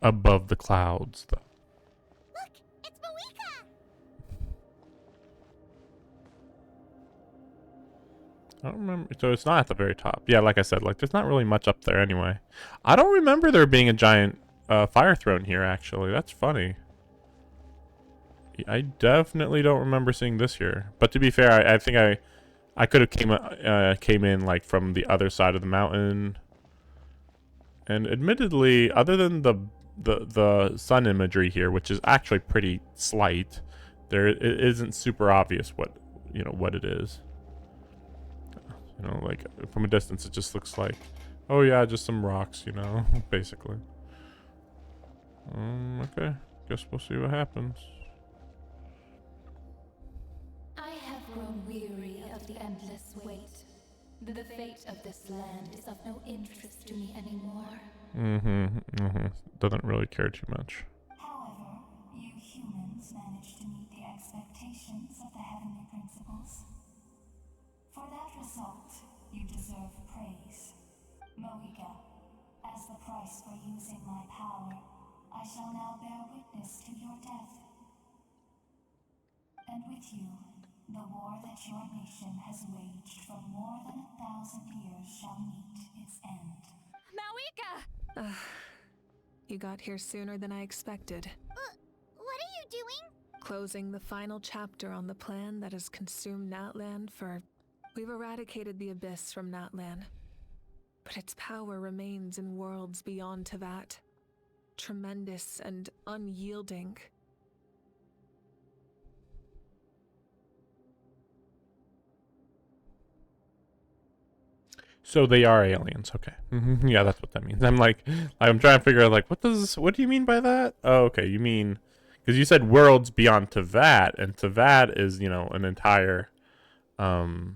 above the clouds, though. Look, it's Mawika. I don't remember. So it's not at the very top. Yeah, like I said, like there's not really much up there anyway. I don't remember there being a giant fire throne here, actually. That's funny. I definitely don't remember seeing this here. But to be fair, I think I could have came in like from the other side of the mountain. And admittedly, other than the sun imagery here, which is actually pretty slight, it isn't super obvious what it is. Like from a distance, it just looks like, oh yeah, just some rocks, basically. Okay, guess we'll see what happens. I have grown weary of the endless wait. The fate of this land is of no interest to me anymore. Doesn't really care too much. However, you humans managed to meet the expectations of the heavenly principles. For that result, you deserve praise. Mohica, as the price for using my power, I shall now bear witness to your death. And with you, the war that your nation has waged for more than 1,000 years shall meet its end. Mawika! You got here sooner than I expected. What are you doing? Closing the final chapter on the plan that has consumed Natlan for... We've eradicated the Abyss from Natlan. But its power remains in worlds beyond Teyvat. Tremendous and unyielding. So they are aliens, okay. Yeah, that's what that means. I'm trying to figure out, like, what do you mean by that? Oh, okay, you mean, because you said worlds beyond Teyvat, and Teyvat is, an entire, the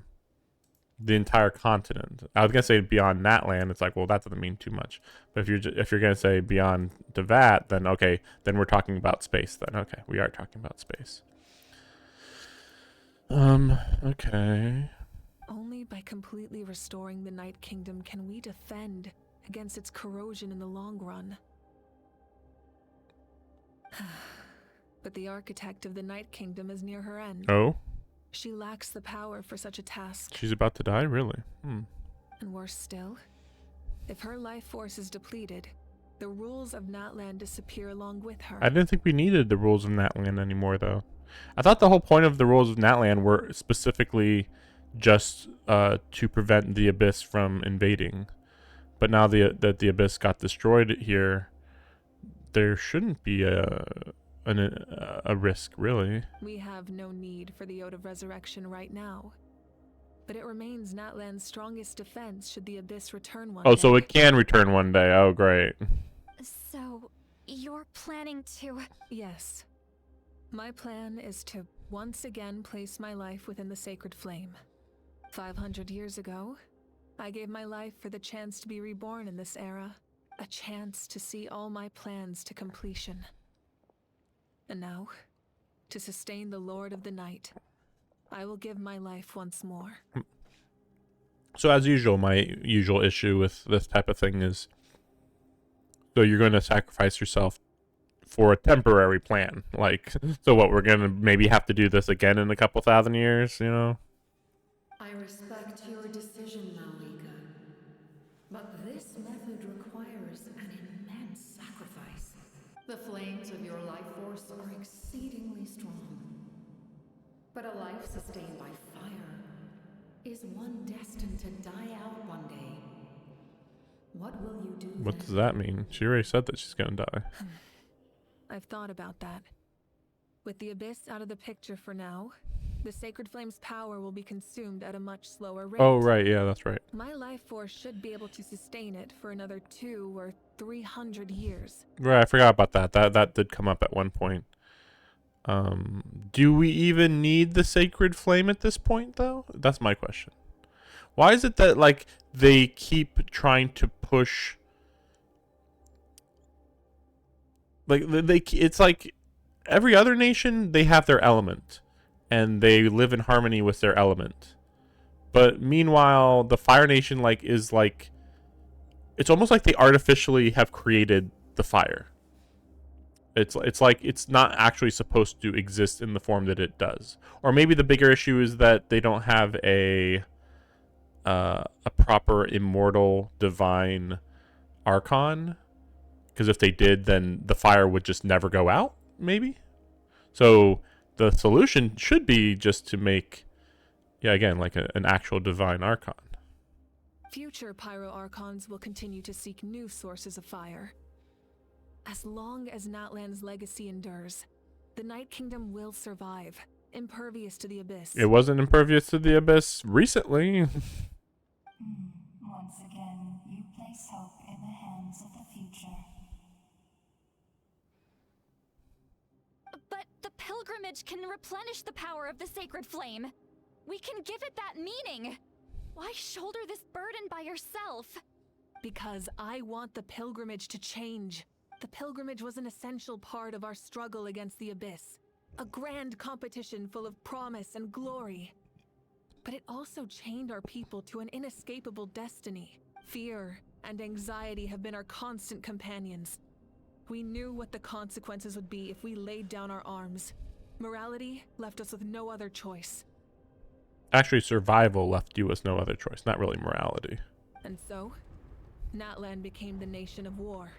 entire continent. I was gonna say beyond Natlan. It's like, well, that doesn't mean too much. But if you're gonna say beyond Teyvat, then okay, then we're talking about space. Then okay, we are talking about space. Okay. Only by completely restoring the Night Kingdom can we defend against its corrosion in the long run. But the architect of the Night Kingdom is near her end. Oh? She lacks the power for such a task. She's about to die? Really? And worse still, if her life force is depleted, the rules of Natlan disappear along with her. I didn't think we needed the rules of Natlan anymore, though. I thought the whole point of the rules of Natlan were specifically just to prevent the Abyss from invading. But now that the Abyss got destroyed here, there shouldn't be a risk, really. We have no need for the Ode of Resurrection right now. But it remains Natlan's strongest defense should the Abyss return one day. Oh, so it can return one day. Oh, great. So, you're planning to... Yes. My plan is to once again place my life within the sacred flame. 500 years ago, I gave my life for the chance to be reborn in this era. A chance to see all my plans to completion. And now, to sustain the Lord of the Night, I will give my life once more. So as usual, my usual issue with this type of thing is, so you're going to sacrifice yourself for a temporary plan. Like, so what, we're going to maybe have to do this again in a couple thousand years, I respect your decision, Malika. But this method requires an immense sacrifice. The flames of your life force are exceedingly strong. But a life sustained by fire is one destined to die out one day. What will you do What then? does that mean? She already said that she's going to die. I've thought about that. With the Abyss out of the picture for now, the Sacred Flame's power will be consumed at a much slower rate. Oh, right. Yeah, that's right. My life force should be able to sustain it for another 200 or 300 years. Right, I forgot about that. That did come up at one point. Do we even need the Sacred Flame at this point, though? That's my question. Why is it that, like, they keep trying to push... Like, it's like every other nation, they have their element. And they live in harmony with their element. But meanwhile, the Fire Nation, like, is like... It's almost like they artificially have created the fire. It's like it's not actually supposed to exist in the form that it does. Or maybe the bigger issue is that they don't have a proper immortal divine archon. Because if they did, then the fire would just never go out, maybe? So the solution should be just to make Yeah, again, like an actual divine archon. Future Pyro Archons will continue to seek new sources of fire. As long as Natlan's legacy endures, the Night Kingdom will survive, impervious to the abyss. It wasn't impervious to the abyss recently. Once again, you place hope in the hands of the future. But the pilgrimage can replenish the power of the sacred flame. We can give it that meaning. Why shoulder this burden by yourself? Because I want the pilgrimage to change. The pilgrimage was an essential part of our struggle against the abyss. A grand competition full of promise and glory. But it also chained our people to an inescapable destiny. Fear and anxiety have been our constant companions. We knew what the consequences would be if we laid down our arms. Morality left us with no other choice. Actually, survival left you with no other choice, not really morality. And so, Natlan became the nation of war.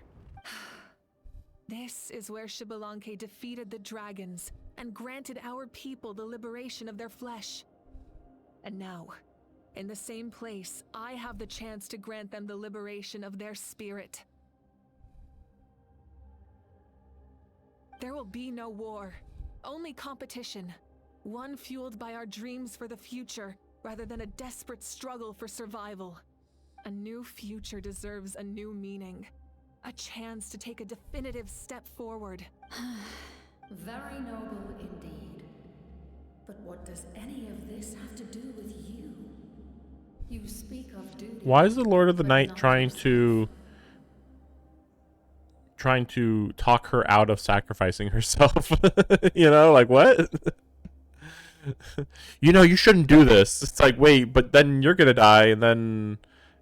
This is where Xbalanque defeated the dragons and granted our people the liberation of their flesh. And now, in the same place, I have the chance to grant them the liberation of their spirit. There will be no war, only competition. One fueled by our dreams for the future, rather than a desperate struggle for survival. A new future deserves a new meaning. A chance to take a definitive step forward. Very noble indeed. But what does any of this have to do with you? You speak of duty. Why is the Lord of the but Night not trying to talk her out of sacrificing herself? You know, like what? You know, you shouldn't do this. It's like, wait, but then you're gonna die, and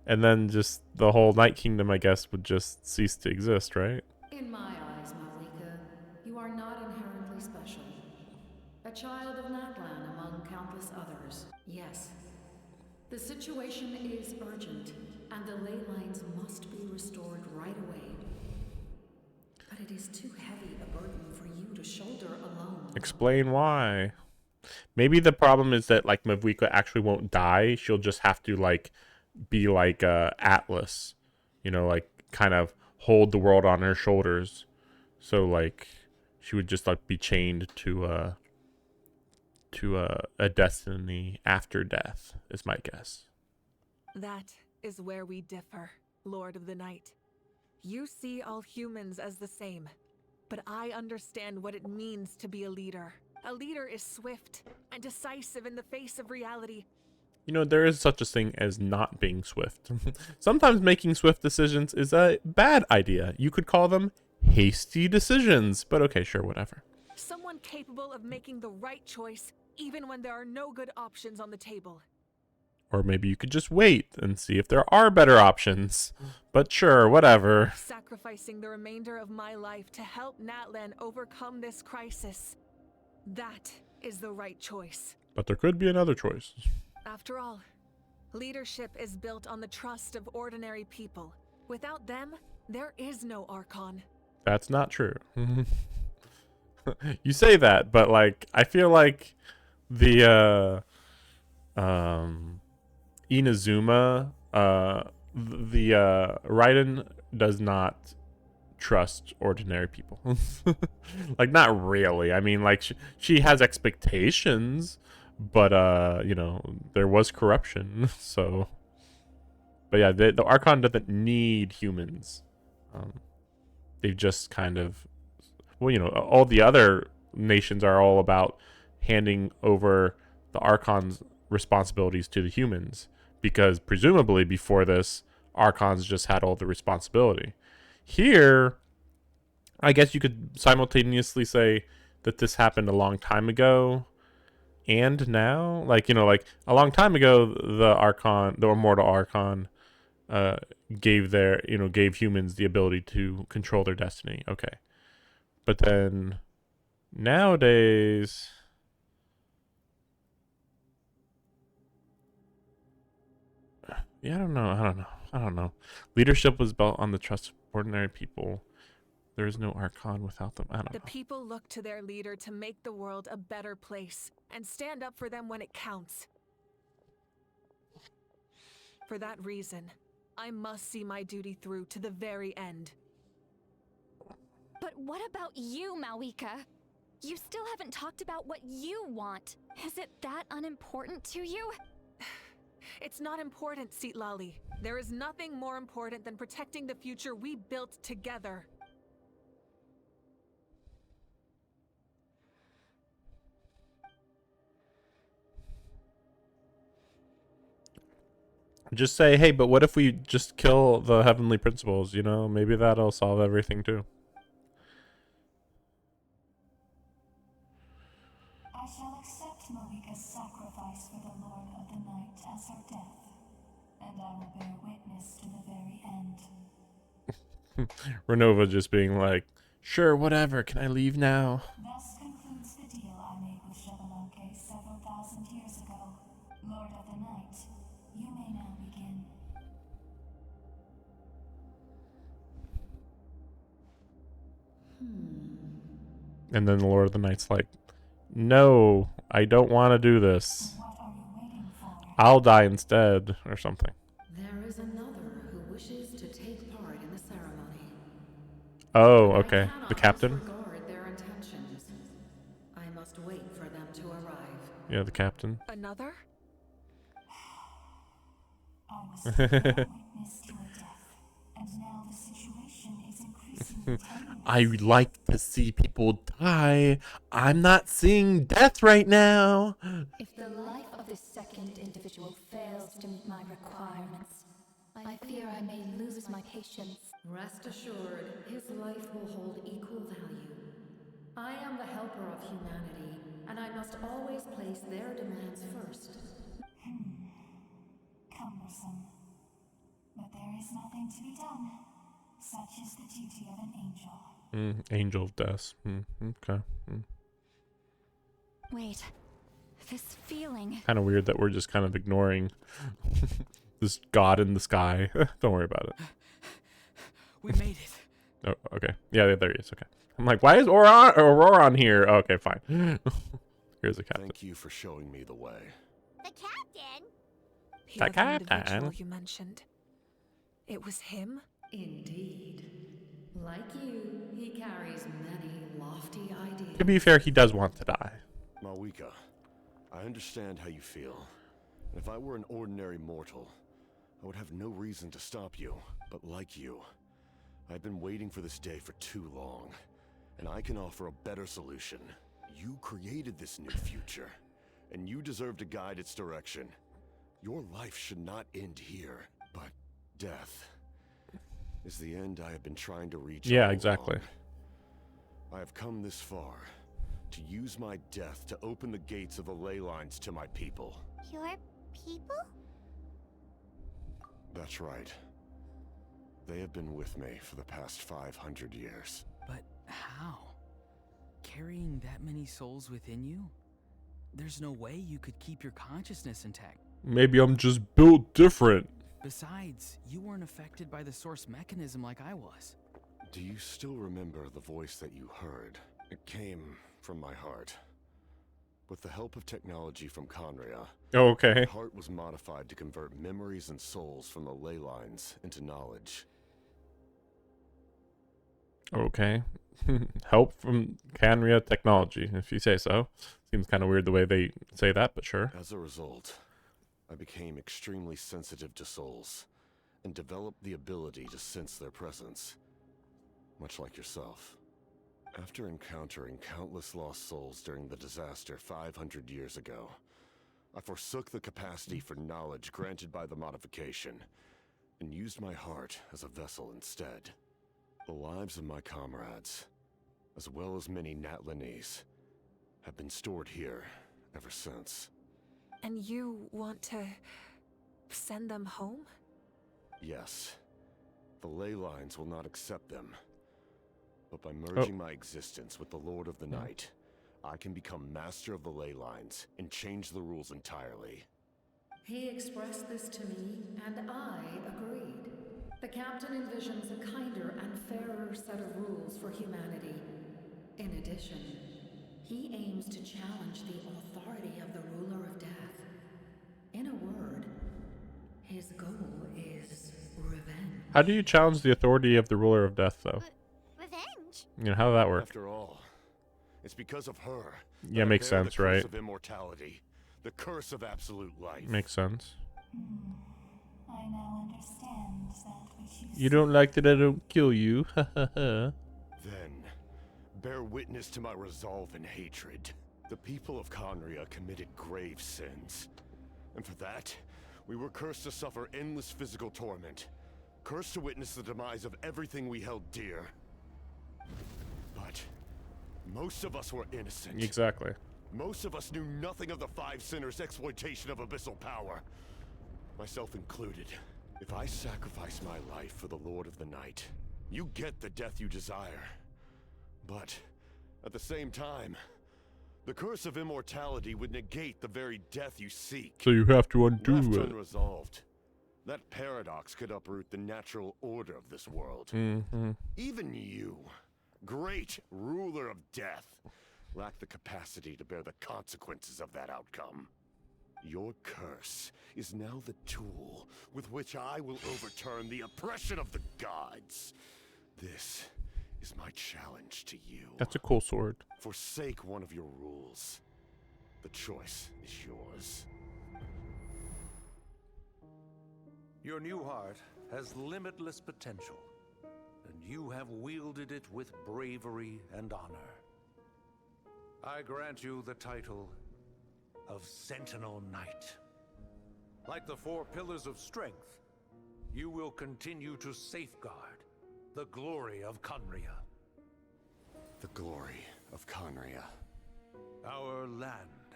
then just the whole Night Kingdom, I guess, would just cease to exist, right? In my eyes, Malika, you are not inherently special. A child of Natlan among countless others. Yes. The situation is urgent, and the ley lines must be restored right away. But it is too heavy a burden for you to shoulder alone. Explain why. Maybe the problem is that like Mavwika actually won't die. She'll just have to like be like Atlas, you know, like kind of hold the world on her shoulders. So like she would just like be chained to a destiny after death, is my guess. That is where we differ, Lord of the Night. You see all humans as the same, but I understand what it means to be a leader. A leader is swift and decisive in the face of reality. You know, there is such a thing as not being swift. Sometimes making swift decisions is a bad idea. You could call them hasty decisions, but okay, sure, whatever. Someone capable of making the right choice even when there are no good options on the table. Or maybe you could just wait and see if there are better options. But sure, whatever. Sacrificing the remainder of my life to help Natlan overcome this crisis. That is the right choice. But there could be another choice. After all, leadership is built on the trust of ordinary people. Without them, there is no Archon. That's not true. You say that, but like I feel like the Inazuma, the Raiden does not trust ordinary people. Like not really. I mean, like she has expectations, but you know, there was corruption. So but yeah, the Archon doesn't need humans. They've just kind of, well, you know, all the other nations are all about handing over the Archon's responsibilities to the humans, because presumably before this, Archons just had all the responsibility. Here, I guess you could simultaneously say that this happened a long time ago and now. Like, you know, like a long time ago, the Archon, the Immortal Archon, gave humans the ability to control their destiny. Okay. But then nowadays, yeah, I don't know. Leadership was built on the trust of ordinary people. There is no Archon without them. I don't know. The people look to their leader to make the world a better place and stand up for them when it counts. For that reason, I must see my duty through to the very end. But what about you, Malika? You still haven't talked about what you want. Is it that unimportant to you? It's not important, Citlali. There is nothing more important than protecting the future we built together. Just say, hey, but what if we just kill the heavenly principles? You know, maybe that'll solve everything too. I shall accept Malika's sacrifice for the Lord of the Night as her death, and I will bear witness to the very end. Renova just being like, sure, whatever, can I leave now? Thus concludes the deal I made with Xbalanque several thousand years ago. Lord of the Night, you may now begin. And then the Lord of the Night's like, no, I don't want to do this. I'll die instead, or something. There is another who wishes to take part in the ceremony. Oh, okay. The captain? Disregard their intentions. I must wait for them to arrive. Yeah, the captain. Another? I was witness to a death, and now the situation is increasingly tenuous. I like to see people die. I'm not seeing death right now. If the life of this second individual fails to meet my requirements, I fear I may lose my patience. Rest assured, his life will hold equal value. I am the helper of humanity, and I must always place their demands first. Cumbersome. But there is nothing to be done. Such is the duty of an angel. Angel of death. Okay. Wait, this feeling. Kind of weird that we're just kind of ignoring this god in the sky. Don't worry about it. We made it. Oh, okay. Yeah, there he is. Okay. I'm like, why is Auroron here? Oh, okay, fine. Here's the captain. Thank you for showing me the way. The captain? The individual you mentioned. It was him? Indeed. Like you, he carries many lofty ideas. To be fair, he does want to die. Malika, I understand how you feel. And if I were an ordinary mortal, I would have no reason to stop you. But like you, I've been waiting for this day for too long. And I can offer a better solution. You created this new future, and you deserve to guide its direction. Your life should not end here, but death is the end I have been trying to reach. Yeah, exactly. I have come this far to use my death to open the gates of the ley lines to my people. Your people? That's right. They have been with me for the past 500 years. But how? Carrying that many souls within you? There's no way you could keep your consciousness intact. Maybe I'm just built different. Besides, you weren't affected by the source mechanism like I was. Do you still remember the voice that you heard? It came from my heart. With the help of technology from Conria, Oh, okay. my heart was modified to convert memories and souls from the ley lines into knowledge. Okay. Help from Canria Technology, if you say so. Seems kind of weird the way they say that, but sure. As a result, I became extremely sensitive to souls, and developed the ability to sense their presence, much like yourself. After encountering countless lost souls during the disaster 500 years ago, I forsook the capacity for knowledge granted by the modification, and used my heart as a vessel instead. The lives of my comrades, as well as many Natlanese, have been stored here ever since. And you want to send them home? Yes. The ley lines will not accept them. But by merging my existence with the Lord of the Night, I can become master of the ley lines and change the rules entirely. He expressed this to me, and I agreed. The captain envisions a kinder and fairer set of rules for humanity. In addition, he aims to challenge the authority of the ruler of death. In a word, his goal How do you challenge the authority of the ruler of death, though? Revenge? You know, how does that work? After all, it's because of her. Yeah, makes sense, the curse right? of immortality, the curse of absolute life. Makes sense. I now understand that which You don't like that I don't kill you? Then, bear witness to my resolve and hatred. The people of Conria committed grave sins. And for that, we were cursed to suffer endless physical torment. Cursed to witness the demise of everything we held dear. But most of us were innocent. Exactly. Most of us knew nothing of the Five Sinners' exploitation of abyssal power. Myself included. If I sacrifice my life for the Lord of the Night, you get the death you desire. But, at the same time, the curse of immortality would negate the very death you seek. So you have to undo Left it. unresolved, that paradox could uproot the natural order of this world. Mm-hmm. Even you, great ruler of death, lack the capacity to bear the consequences of that outcome. Your curse is now the tool with which I will overturn the oppression of the gods. This is my challenge to you. That's a cool sword. Forsake one of your rules. The choice is yours. Your new heart has limitless potential, and you have wielded it with bravery and honor. I grant you the title of Sentinel Knight. Like the four pillars of strength, you will continue to safeguard the glory of Conria. The glory of Conria. Our land,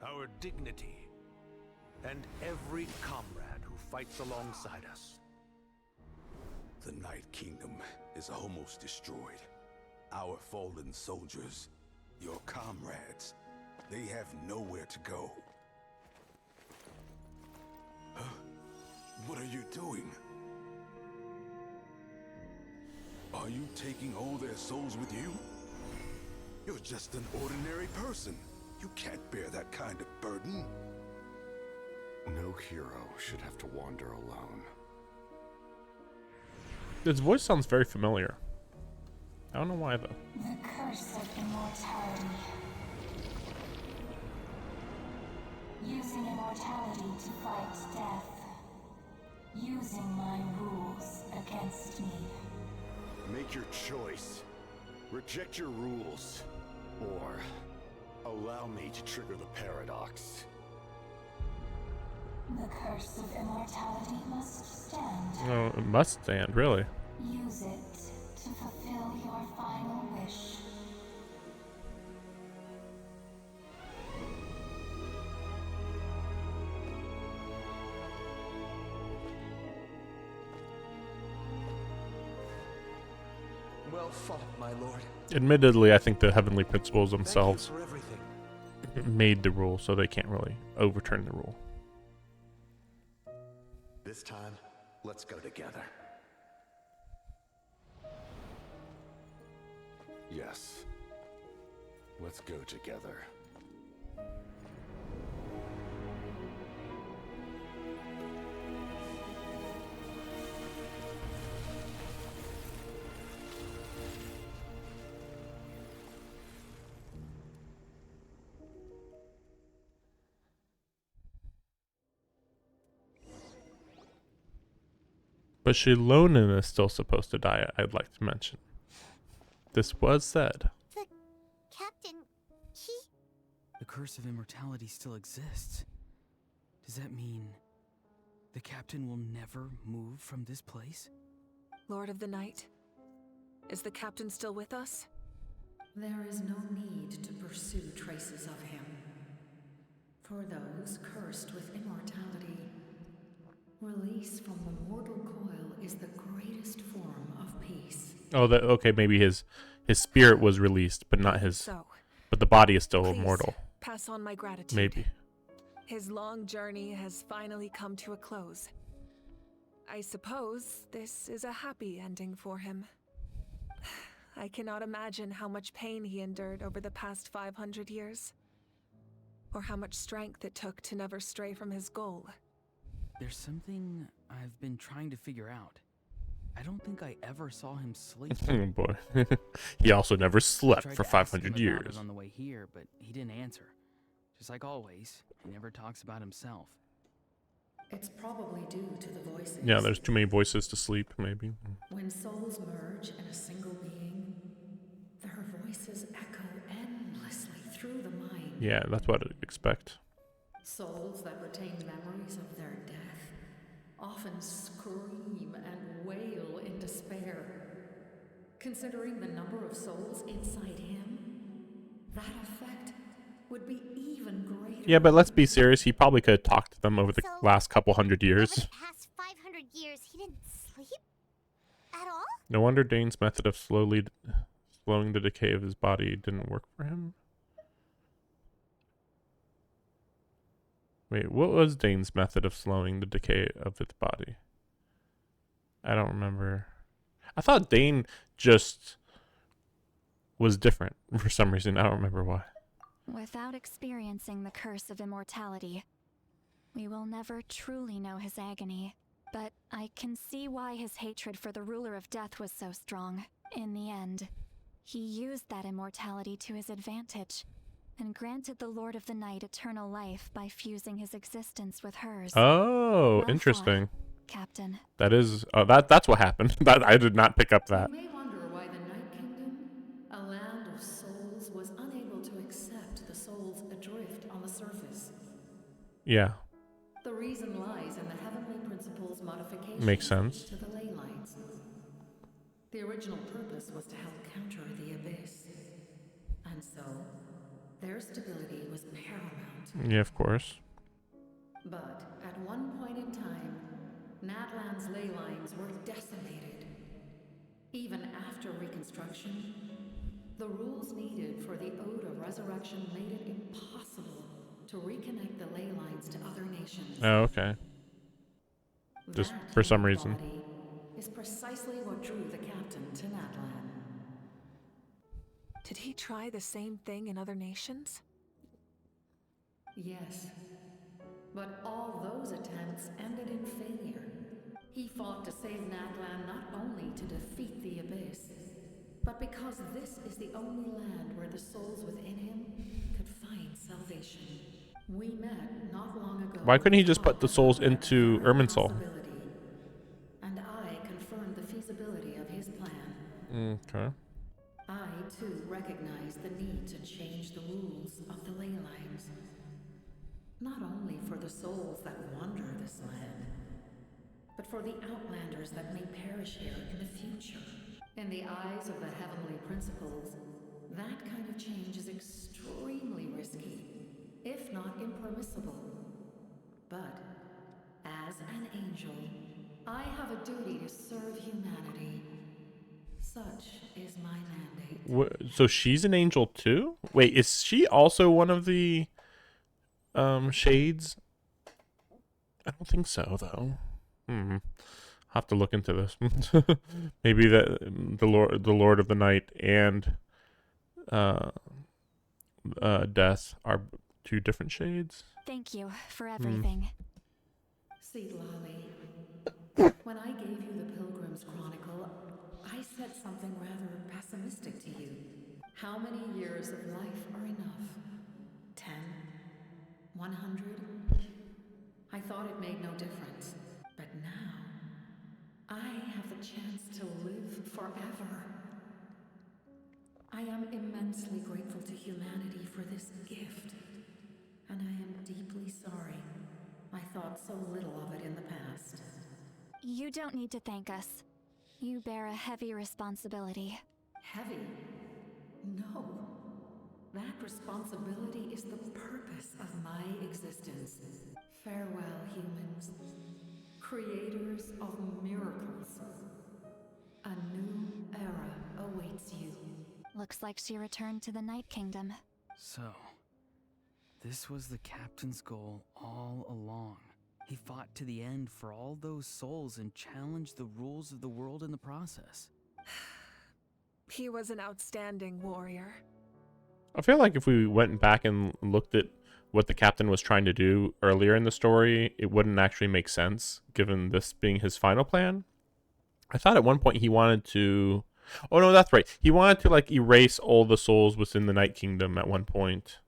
our dignity, and every comrade who fights alongside us. The Night Kingdom is almost destroyed. Our fallen soldiers, your comrades, they have nowhere to go. Huh? What are you doing? Are you taking all their souls with you? You're just an ordinary person. You can't bear that kind of burden. No hero should have to wander alone. His voice sounds very familiar. I don't know why, though. The curse of immortality. Using immortality to fight death. Using my rules against me. Make your choice. Reject your rules. Or allow me to trigger the paradox. The curse of immortality must stand. Oh, it must stand, really. Use it to fulfill your final wish. Well fought, my lord. Admittedly, I think the Heavenly Principles Thank you themselves for everything. made the rule, so they can't really overturn the rule. This time, let's go together. Yes. Let's go together. But Shilonen is still supposed to die, I'd like to mention. This was said. The captain, he... The curse of immortality still exists. Does that mean the captain will never move from this place? Lord of the Night, is the captain still with us? There is no need to pursue traces of him. For those cursed with immortality, release from the mortal coil is the greatest form of peace. Oh, that okay. Maybe his spirit was released, but not his. So, but the body is still please immortal. pass on my gratitude. Maybe. His long journey has finally come to a close. I suppose this is a happy ending for him. I cannot imagine how much pain he endured over the past 500 years, or how much strength it took to never stray from his goal. There's something I've been trying to figure out. I don't think I ever saw him sleep. Oh boy. He also never I slept tried for to ask him 500 about years. it on the way here, but he didn't answer. Just like always, he never talks about himself. It's probably due to the voices. Yeah, there's too many voices to sleep, maybe. When souls merge in a single being, their voices echo endlessly through the mind. Yeah, that's what I'd expect. Souls that retain memories of their death often scream and wail in despair. Considering the number of souls inside him, that effect would be even greater. Yeah, but let's be serious. He probably could have talked to them over the last couple hundred Over years. the past 500 years, he didn't sleep at all? No wonder Dane's method of slowing the decay of his body didn't work for him. Wait, what was Dane's method of slowing the decay of its body? I don't remember. I thought Dane just was different for some reason. I don't remember why. Without experiencing the curse of immortality, we will never truly know his agony. But I can see why his hatred for the ruler of death was so strong. In the end, he used that immortality to his advantage, and granted the Lord of the Night eternal life by fusing his existence with hers. Oh, Well interesting. fought, Captain. That is, that's what happened. That I did not pick up that. You may wonder why the Night Kingdom, a land of souls, was unable to accept the souls adrift on the surface. Yeah, The reason lies in the Heavenly Principle's modifications makes sense. to the ley lines. The original purpose was to help counter the abyss. And so, their stability was paramount. Yeah, of course. But at one point in time, Natlan's ley lines were decimated. Even after reconstruction, the rules needed for the Ode of Resurrection made it impossible to reconnect the ley lines to other nations. Oh, okay. Just That for some reason. inequality is precisely what drew the captain to Natlan. Did he try the same thing in other nations? Yes. But all those attempts ended in failure. He fought to save Natlan not only to defeat the Abyss, but because this is the only land where the souls within him could find salvation. We met not long ago. Why couldn't he just put the souls into Irminsul? And I confirmed the feasibility of his plan. Okay. I, too, recognize the need to change the rules of the ley lines. Not only for the souls that wander this land, but for the outlanders that may perish here in the future. In the eyes of the Heavenly Principles, that kind of change is extremely risky, if not impermissible. But, as an angel, I have a duty to serve humanity. Such is my mandate. So she's an angel too? Wait, is she also one of the shades? I don't think so though. I'll have to look into this. Maybe the Lord of the Night and Death are two different shades. Thank you for everything. See, Lolly, when I gave you the Pilgrim's Chronicle, I said something rather pessimistic to you. How many years of life are enough? 10? 100? I thought it made no difference. But now, I have the chance to live forever. I am immensely grateful to humanity for this gift. And I am deeply sorry I thought so little of it in the past. You don't need to thank us. You bear a heavy responsibility. Heavy? No. That responsibility is the purpose of my existence. Farewell, humans. Creators of miracles. A new era awaits you. Looks like she returned to the Night Kingdom. So, this was the captain's goal all along. He fought to the end for all those souls and challenged the rules of the world in the process. He was an outstanding warrior. I feel like if we went back and looked at what the captain was trying to do earlier in the story, it wouldn't actually make sense, given this being his final plan. I thought at one point he wanted to. Oh no, that's right. He wanted to like erase all the souls within the Night Kingdom at one point.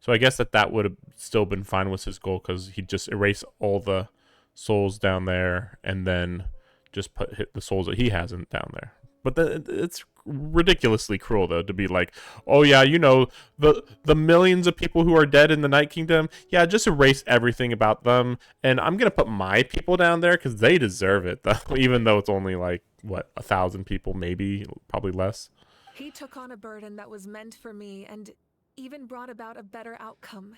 So I guess that would have still been fine with his goal because he'd just erase all the souls down there and then just hit the souls that he hasn't down there. But it's ridiculously cruel though to be like, oh yeah, you know the millions of people who are dead in the Night Kingdom. Yeah, just erase everything about them, and I'm gonna put my people down there because they deserve it. Though, even though it's only like what 1,000 people, maybe probably less. He took on a burden that was meant for me and even brought about a better outcome.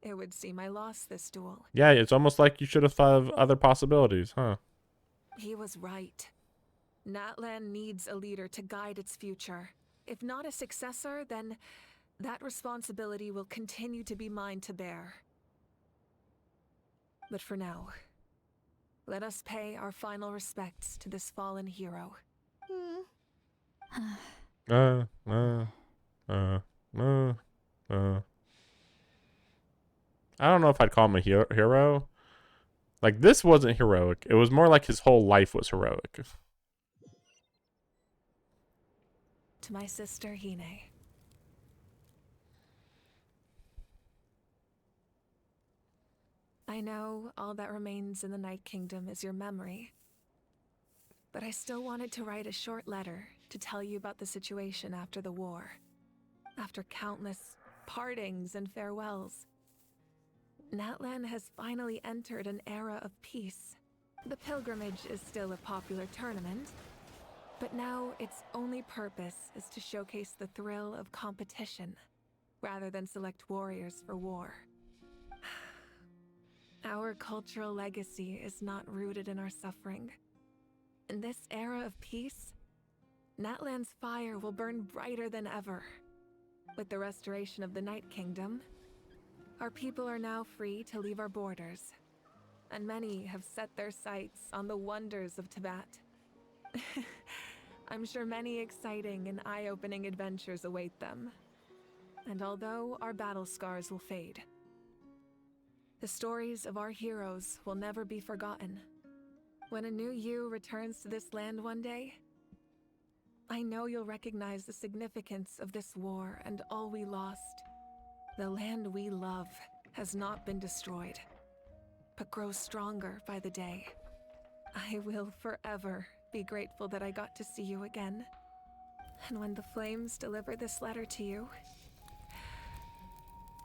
It would seem I lost this duel. Yeah, it's almost like you should have thought of other possibilities, huh? He was right. Natlan needs a leader to guide its future. If not a successor, then that responsibility will continue to be mine to bear. But for now, let us pay our final respects to this fallen hero. I don't know if I'd call him a hero. Like, this wasn't heroic. It was more like his whole life was heroic. To my sister, Hine. I know all that remains in the Night Kingdom is your memory. But I still wanted to write a short letter to tell you about the situation after the war. After countless partings and farewells, Natlan has finally entered an era of peace. The pilgrimage is still a popular tournament, but now its only purpose is to showcase the thrill of competition, rather than select warriors for war. Our cultural legacy is not rooted in our suffering. In this era of peace, Natlan's fire will burn brighter than ever. With the restoration of the Night Kingdom, our people are now free to leave our borders, and many have set their sights on the wonders of Tibet. I'm sure many exciting and eye-opening adventures await them. And although our battle scars will fade, the stories of our heroes will never be forgotten. When a new you returns to this land one day, I know you'll recognize the significance of this war and all we lost. The land we love has not been destroyed, but grows stronger by the day. I will forever be grateful that I got to see you again. And when the flames deliver this letter to you,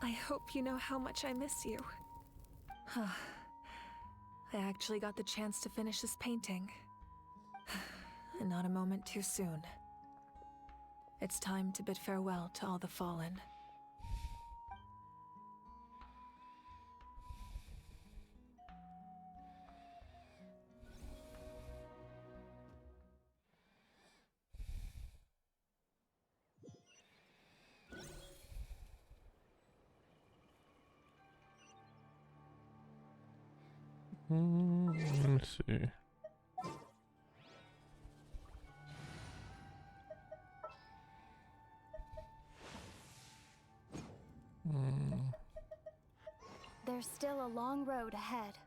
I hope you know how much I miss you. I actually got the chance to finish this painting. And not a moment too soon. It's time to bid farewell to all the fallen. Let's see. There's still a long road ahead.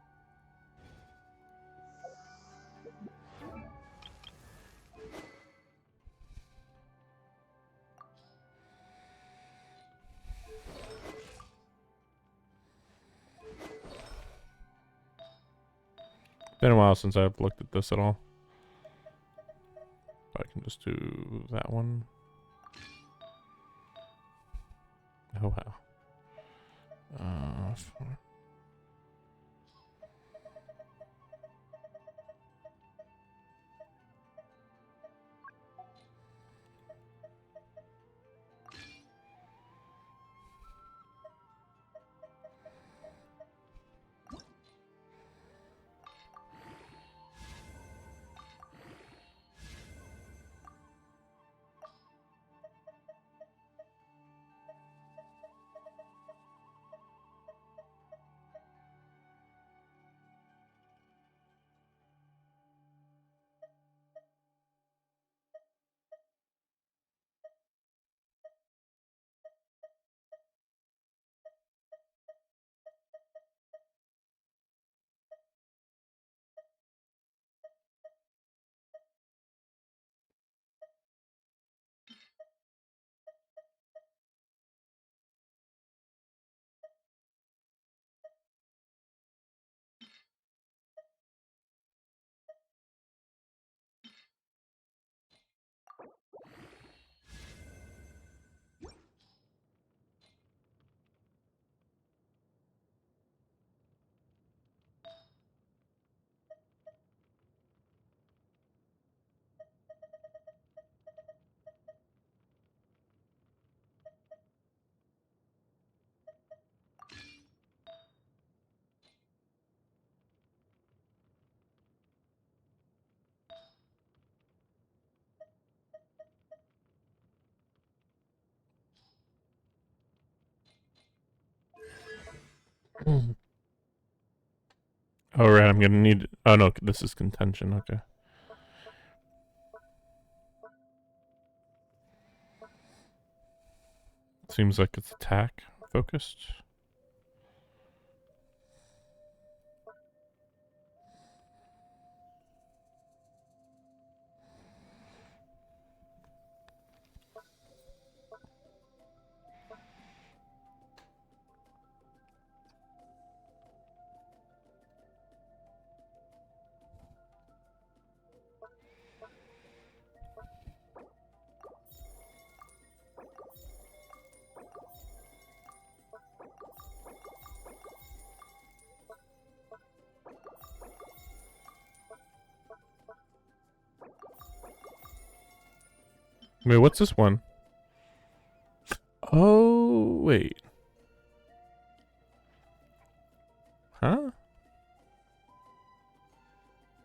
Been a while since I've looked at this at all. I can just do that one. Oh wow. Oh, right, I'm gonna need... Oh, no, this is contention, okay. Seems like it's attack focused. Wait, what's this one? Oh, wait. Huh?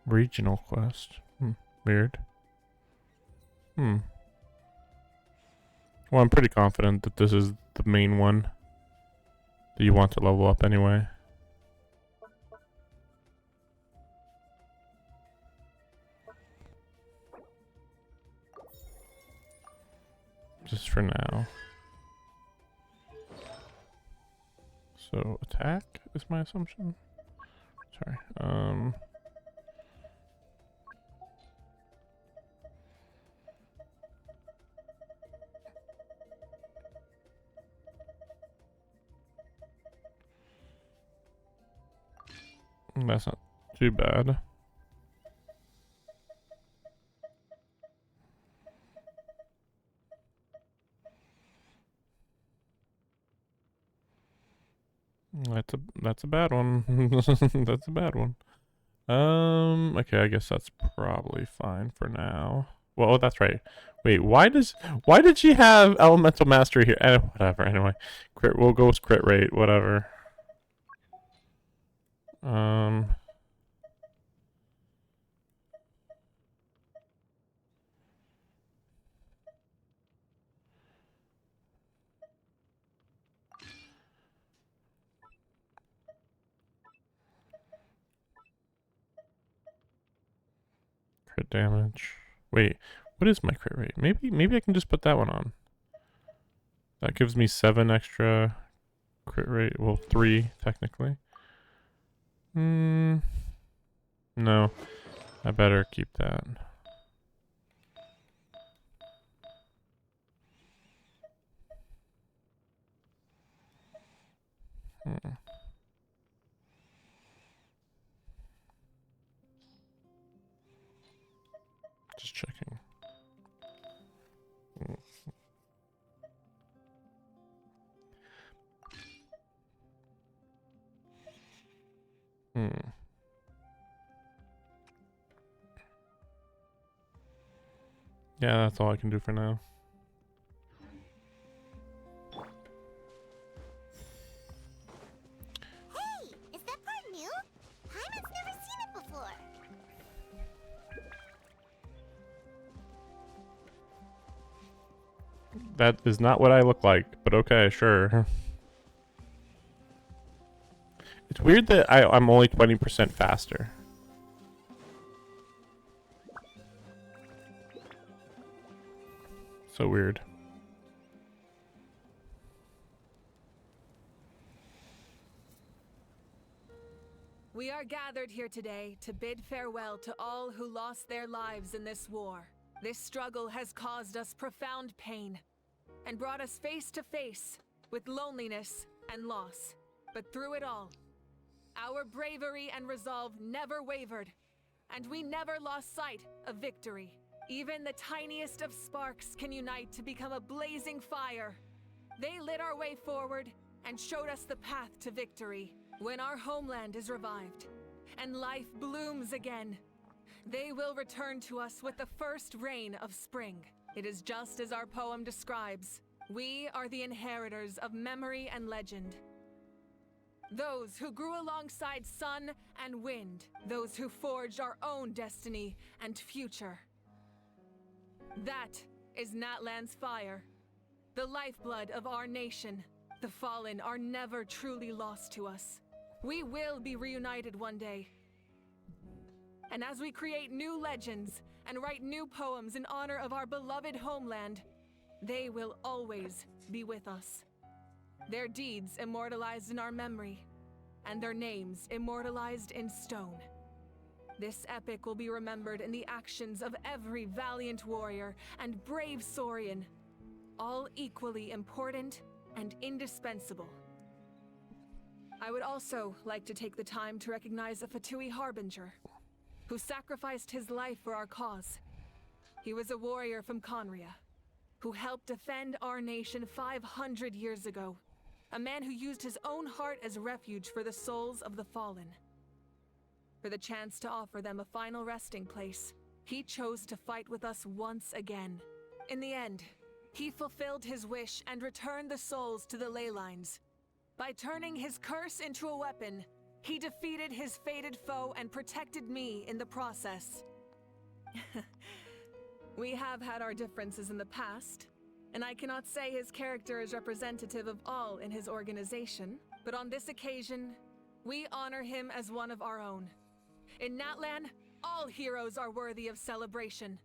Regional quest. Weird. Well, I'm pretty confident that this is the main one that you want to level up anyway. Just for now. So, attack is my assumption. Sorry. That's not too bad. That's a bad one. That's a bad one. Okay, I guess that's probably fine for now. Well, oh, that's right. Wait, why did she have elemental mastery here? Whatever, anyway. We'll go with crit rate, whatever. Crit damage. Wait, what is my crit rate? Maybe I can just put that one on. That gives me 7 extra crit rate. Well, 3 technically. No, I better keep that. Just checking. Yeah, that's all I can do for now. Hey, is that part new? Paimon's never seen it before. That is not what I look like, but okay, sure. It's weird that I'm only 20% faster. So weird. We are gathered here today to bid farewell to all who lost their lives in this war. This struggle has caused us profound pain and brought us face to face with loneliness and loss. But through it all, our bravery and resolve never wavered, and we never lost sight of victory. Even the tiniest of sparks can unite to become a blazing fire. They lit our way forward and showed us the path to victory. When our homeland is revived and life blooms again, they will return to us with the first rain of spring. It is just as our poem describes. We are the inheritors of memory and legend. Those who grew alongside sun and wind. Those who forged our own destiny and future. That is Natlan's fire, the lifeblood of our nation. The fallen are never truly lost to us. We will be reunited one day. And as we create new legends and write new poems in honor of our beloved homeland, they will always be with us. Their deeds immortalized in our memory, and their names immortalized in stone. This epic will be remembered in the actions of every valiant warrior and brave Saurian, all equally important and indispensable. I would also like to take the time to recognize a Fatui Harbinger, who sacrificed his life for our cause. He was a warrior from Conria, who helped defend our nation 500 years ago. A man who used his own heart as refuge for the souls of the fallen. For the chance to offer them a final resting place, he chose to fight with us once again. In the end, he fulfilled his wish and returned the souls to the ley lines. By turning his curse into a weapon, he defeated his fated foe and protected me in the process. We have had our differences in the past, and I cannot say his character is representative of all in his organization, but on this occasion, we honor him as one of our own. In Natlan, all heroes are worthy of celebration.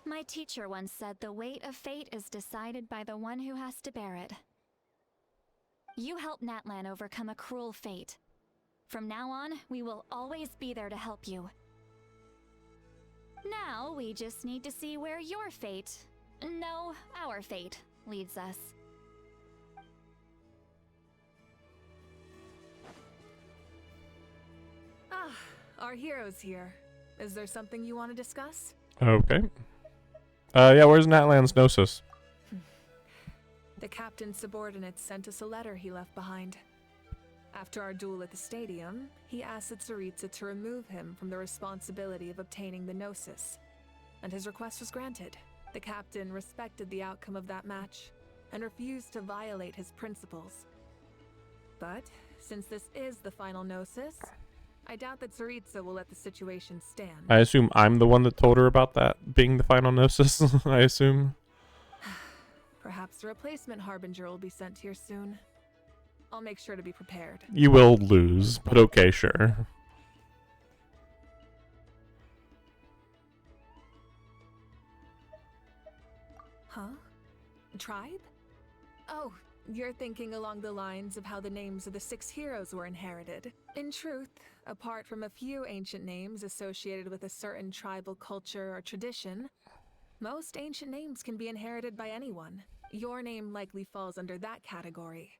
My teacher once said the weight of fate is decided by the one who has to bear it. You helped Natlan overcome a cruel fate. From now on, we will always be there to help you. Now, we just need to see where your fate, no, our fate, leads us. Ah, our hero's here. Is there something you want to discuss? Okay. Yeah, where's Natlan's Gnosis? The captain's subordinates sent us a letter he left behind. After our duel at the stadium, he asked Tsaritsa to remove him from the responsibility of obtaining the Gnosis, and his request was granted. The captain respected the outcome of that match, and refused to violate his principles. But, since this is the final Gnosis, I doubt that Tsaritsa will let the situation stand. I assume I'm the one that told her about that being the final Gnosis, I assume. Perhaps the replacement Harbinger will be sent here soon. I'll make sure to be prepared. You will lose, but okay, sure. Huh? Tribe? Oh, you're thinking along the lines of how the names of the 6 heroes were inherited. In truth, apart from a few ancient names associated with a certain tribal culture or tradition, most ancient names can be inherited by anyone. Your name likely falls under that category.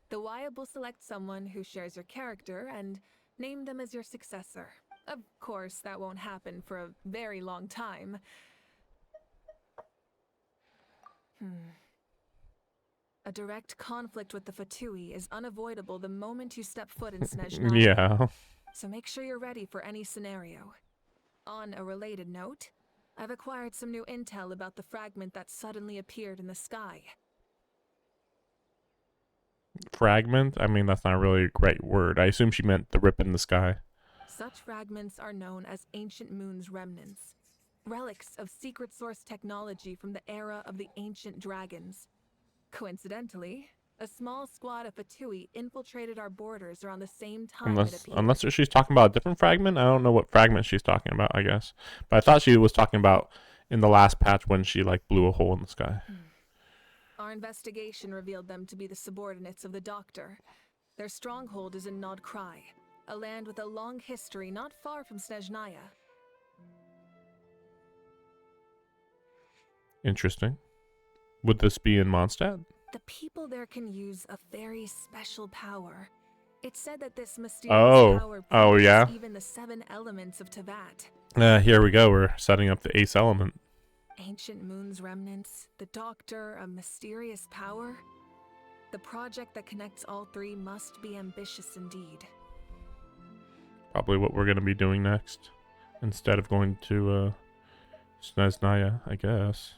The Wyab will select someone who shares your character and name them as your successor. Of course, that won't happen for a very long time. A direct conflict with the Fatui is unavoidable the moment you step foot in Snezhnaya. Yeah. So make sure you're ready for any scenario. On a related note, I've acquired some new intel about the fragment that suddenly appeared in the sky. Fragment? I mean, that's not really a great word. I assume she meant the rip in the sky. Such fragments are known as Ancient Moon's remnants, relics of secret source technology from the era of the ancient dragons. Coincidentally, a small squad of Fatui infiltrated our borders around the same time it appeared. Unless she's talking about a different fragment? I don't know what fragment she's talking about, I guess. But I thought she was talking about in the last patch when she, like, blew a hole in the sky. Our investigation revealed them to be the subordinates of the Doctor. Their stronghold is in Nod Krai, a land with a long history not far from Snezhnaya. Interesting. Would this be in Mondstadt? The people there can use a very special power. It's said that this mysterious power yeah. even the 7 elements of Teyvat. Here we go. We're setting up the 8th element. Ancient Moon's remnants, the Doctor, a mysterious power. The project that connects all three must be ambitious indeed. Probably what we're going to be doing next. Instead of going to Snezhnaya, I guess.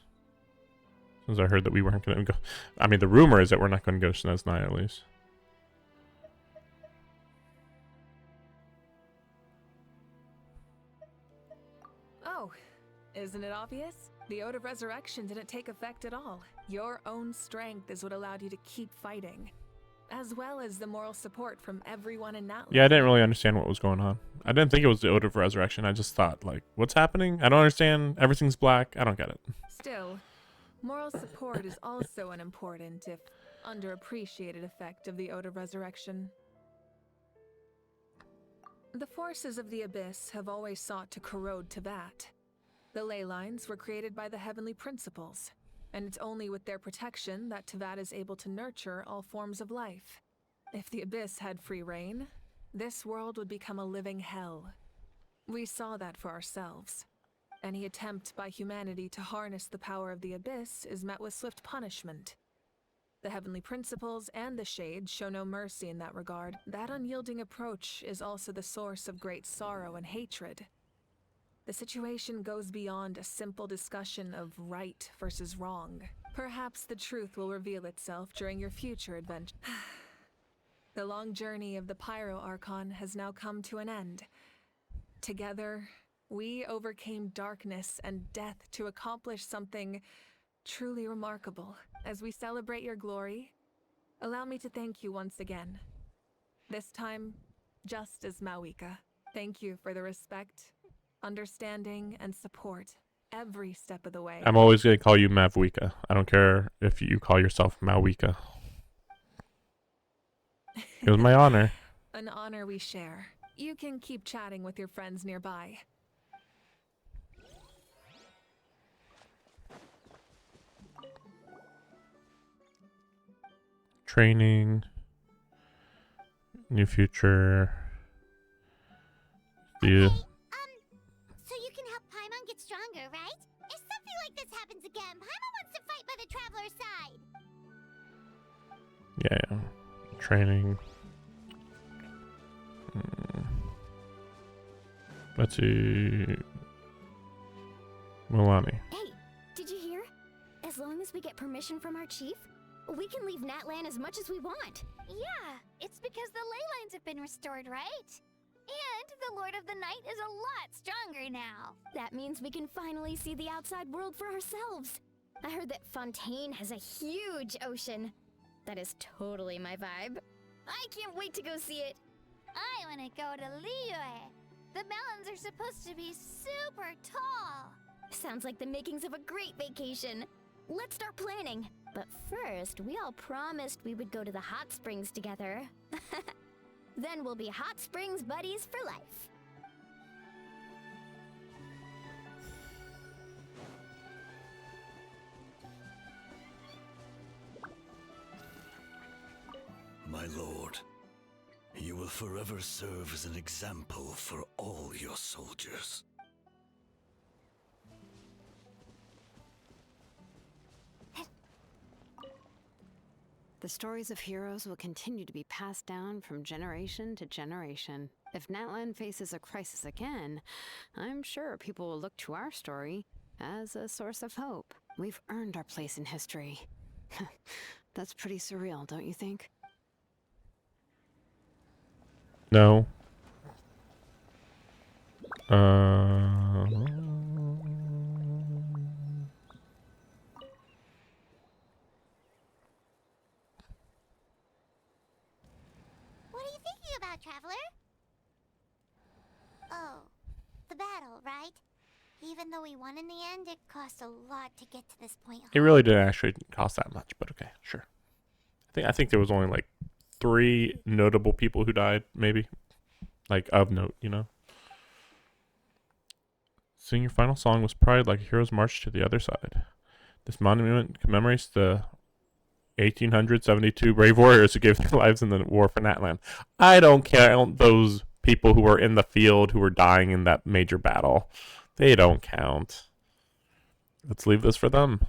Since I heard that we weren't going to go. I mean, the rumor is that we're not going to go to Snezhnaya at least. Oh, isn't it obvious? The Ode of Resurrection didn't take effect at all. Your own strength is what allowed you to keep fighting, as well as the moral support from everyone in Natlan. Yeah, I didn't really understand what was going on. I didn't think it was the Ode of Resurrection. I just thought, like, what's happening? I don't understand. Everything's black. I don't get it. Still, moral support is also an important, if underappreciated, effect of the Ode of Resurrection. The forces of the Abyss have always sought to corrode Teyvat. The ley lines were created by the Heavenly Principles, and it's only with their protection that Teyvat is able to nurture all forms of life. If the Abyss had free reign, this world would become a living hell. We saw that for ourselves. Any attempt by humanity to harness the power of the Abyss is met with swift punishment. The Heavenly Principles and the Shades show no mercy in that regard. That unyielding approach is also the source of great sorrow and hatred. The situation goes beyond a simple discussion of right versus wrong. Perhaps the truth will reveal itself during your future adventure. The long journey of the Pyro Archon has now come to an end. Together, we overcame darkness and death to accomplish something truly remarkable. As we celebrate your glory, allow me to thank you once again. This time, just as Mawika. Thank you for the respect, understanding, and support every step of the way. I'm always going to call you Mavwika. I don't care if you call yourself Mawika. It was my honor. An honor we share. You can keep chatting with your friends nearby. Training. New future. Yeah. So you can help Paimon get stronger, right? If something like this happens again, Paimon wants to fight by the Traveler's side. Yeah. Training. Let's see. Milani. Hey, did you hear? As long as we get permission from our chief, we can leave Natlan as much as we want. Yeah, it's because the ley lines have been restored, right? And the Lord of the Night is a lot stronger now. That means we can finally see the outside world for ourselves. I heard that Fontaine has a huge ocean. That is totally my vibe. I can't wait to go see it. I want to go to Liyue. The mountains are supposed to be super tall. Sounds like the makings of a great vacation. Let's start planning. But first, we all promised we would go to the hot springs together. Then we'll be hot springs buddies for life. My lord, you will forever serve as an example for all your soldiers. The stories of heroes will continue to be passed down from generation to generation. If Natlan faces a crisis again, I'm sure people will look to our story as a source of hope. We've earned our place in history. That's pretty surreal, don't you think? No. What are you thinking about, Traveler? Oh, the battle, right? Even though we won in the end, it cost a lot to get to this point. It really didn't actually cost that much, but okay, sure. I think there was only like 3 notable people who died, maybe. Like, of note, you know? Sing your final song was Pride like a hero's march to the other side. This monument commemorates the 1872 brave warriors who gave their lives in the war for Natlan. I don't count those people who were in the field who were dying in that major battle. They don't count. Let's leave this for them.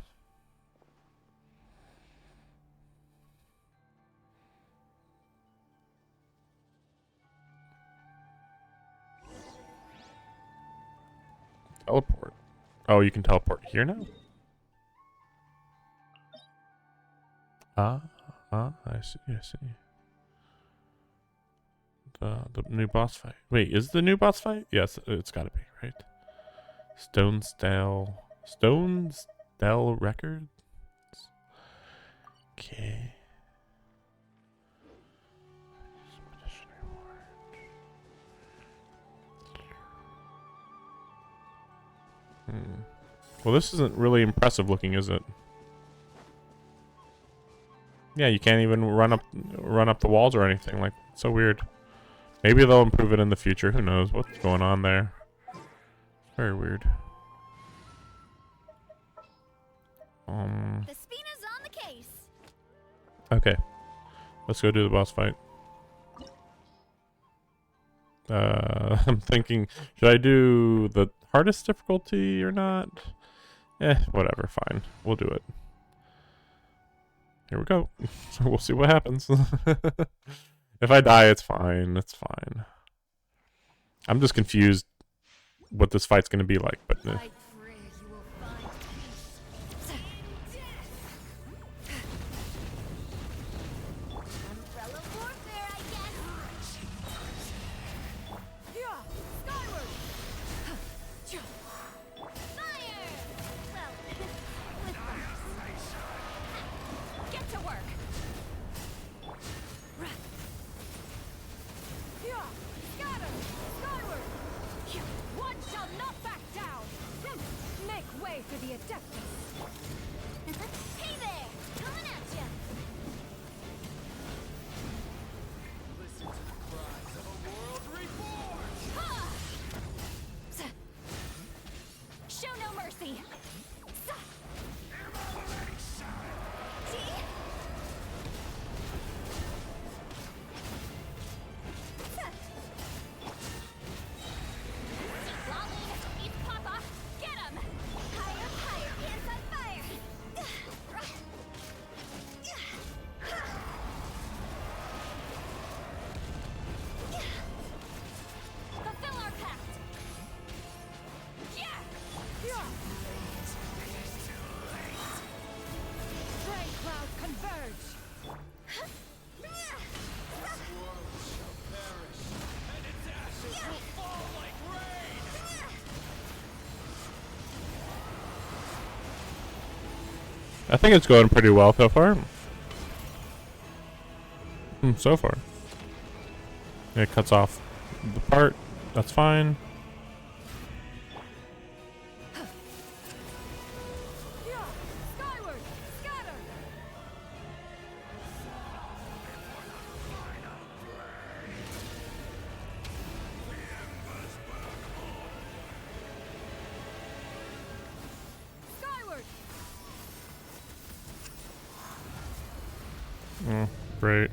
Teleport. Oh, you can teleport here now? I see, I see. The new boss fight. Wait, is the new boss fight? Yes, it's gotta be, right? Stonesdale Records? Okay. Well, this isn't really impressive looking, is it? Yeah, you can't even run up the walls or anything. Like, it's so weird. Maybe they'll improve it in the future. Who knows what's going on there? Very weird. The Spina's on the case. Okay. Let's go do the boss fight. I'm thinking, should I do the hardest difficulty or not? Whatever, fine. We'll do it. Here we go. We'll see what happens. If I die, it's fine. It's fine. I'm just confused what this fight's gonna be like, but I think it's going pretty well so far. So far. It cuts off the part. That's fine. Great.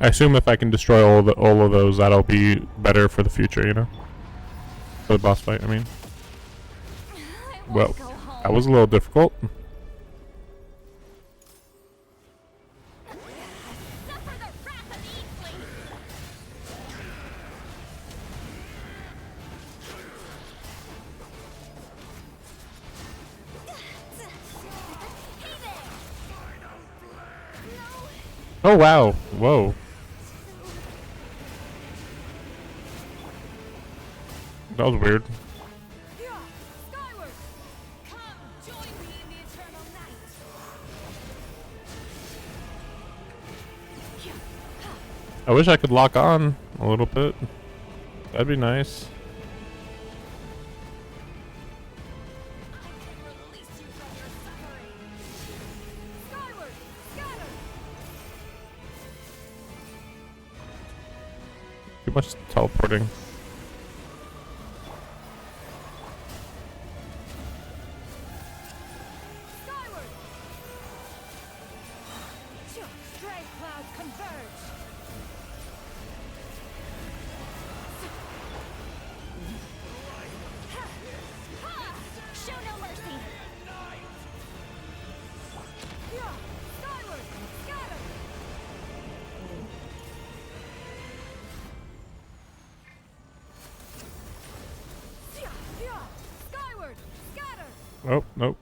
I assume if I can destroy all of those, that'll be better for the future, you know? For the boss fight, I mean. Well, that was a little difficult. Oh wow, whoa. That was weird. I wish I could lock on a little bit. That'd be nice. Too much teleporting. Oh, nope.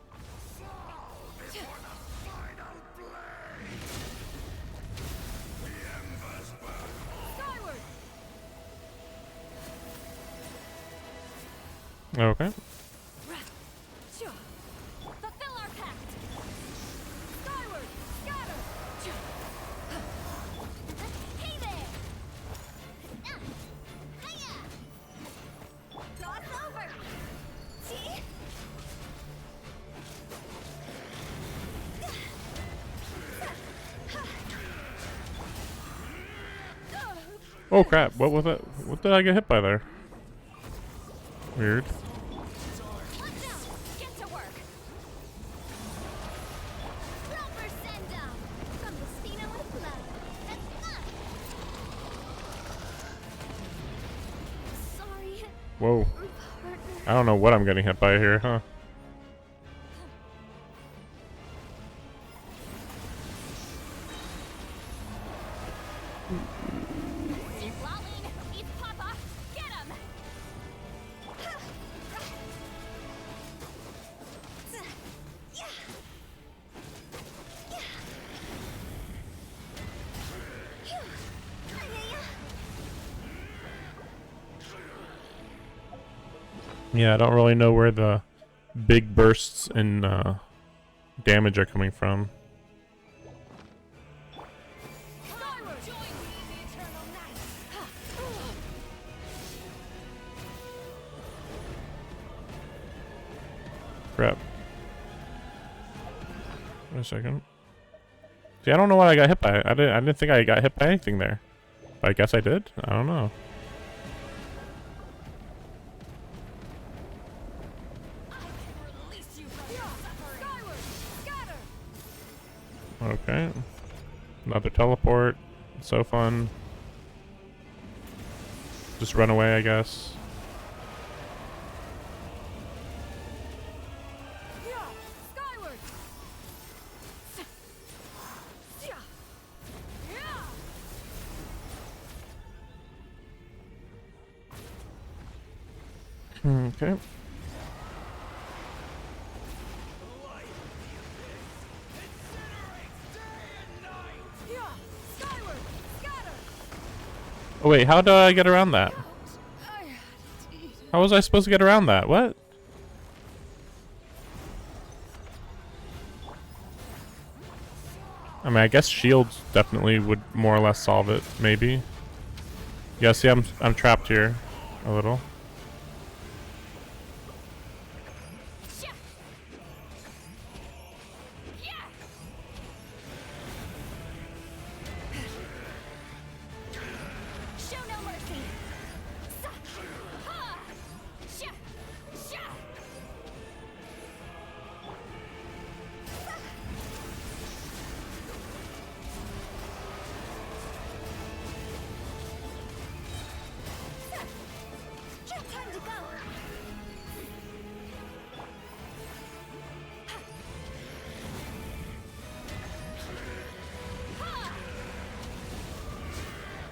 Okay. Fulfill our pact. Skyward, scatter. Hey there. Cross over. See? Oh crap! What was that? What did I get hit by there? Weird. Get to work. Proper send down from the Spina with love. Sorry. Whoa. I don't know what I'm getting hit by here, huh? It's Papa. Get him. Yeah, I don't really know where the big bursts in damage are coming from. Crap. Wait a second. See, I don't know what I got hit by. I didn't think I got hit by anything there. But I guess I did? I don't know. Okay. Another teleport. So fun. Just run away, I guess. Okay. Oh wait, how do I get around that? How was I supposed to get around that? What? I mean, I guess shields definitely would more or less solve it, maybe. Yeah, see, I'm trapped here a little.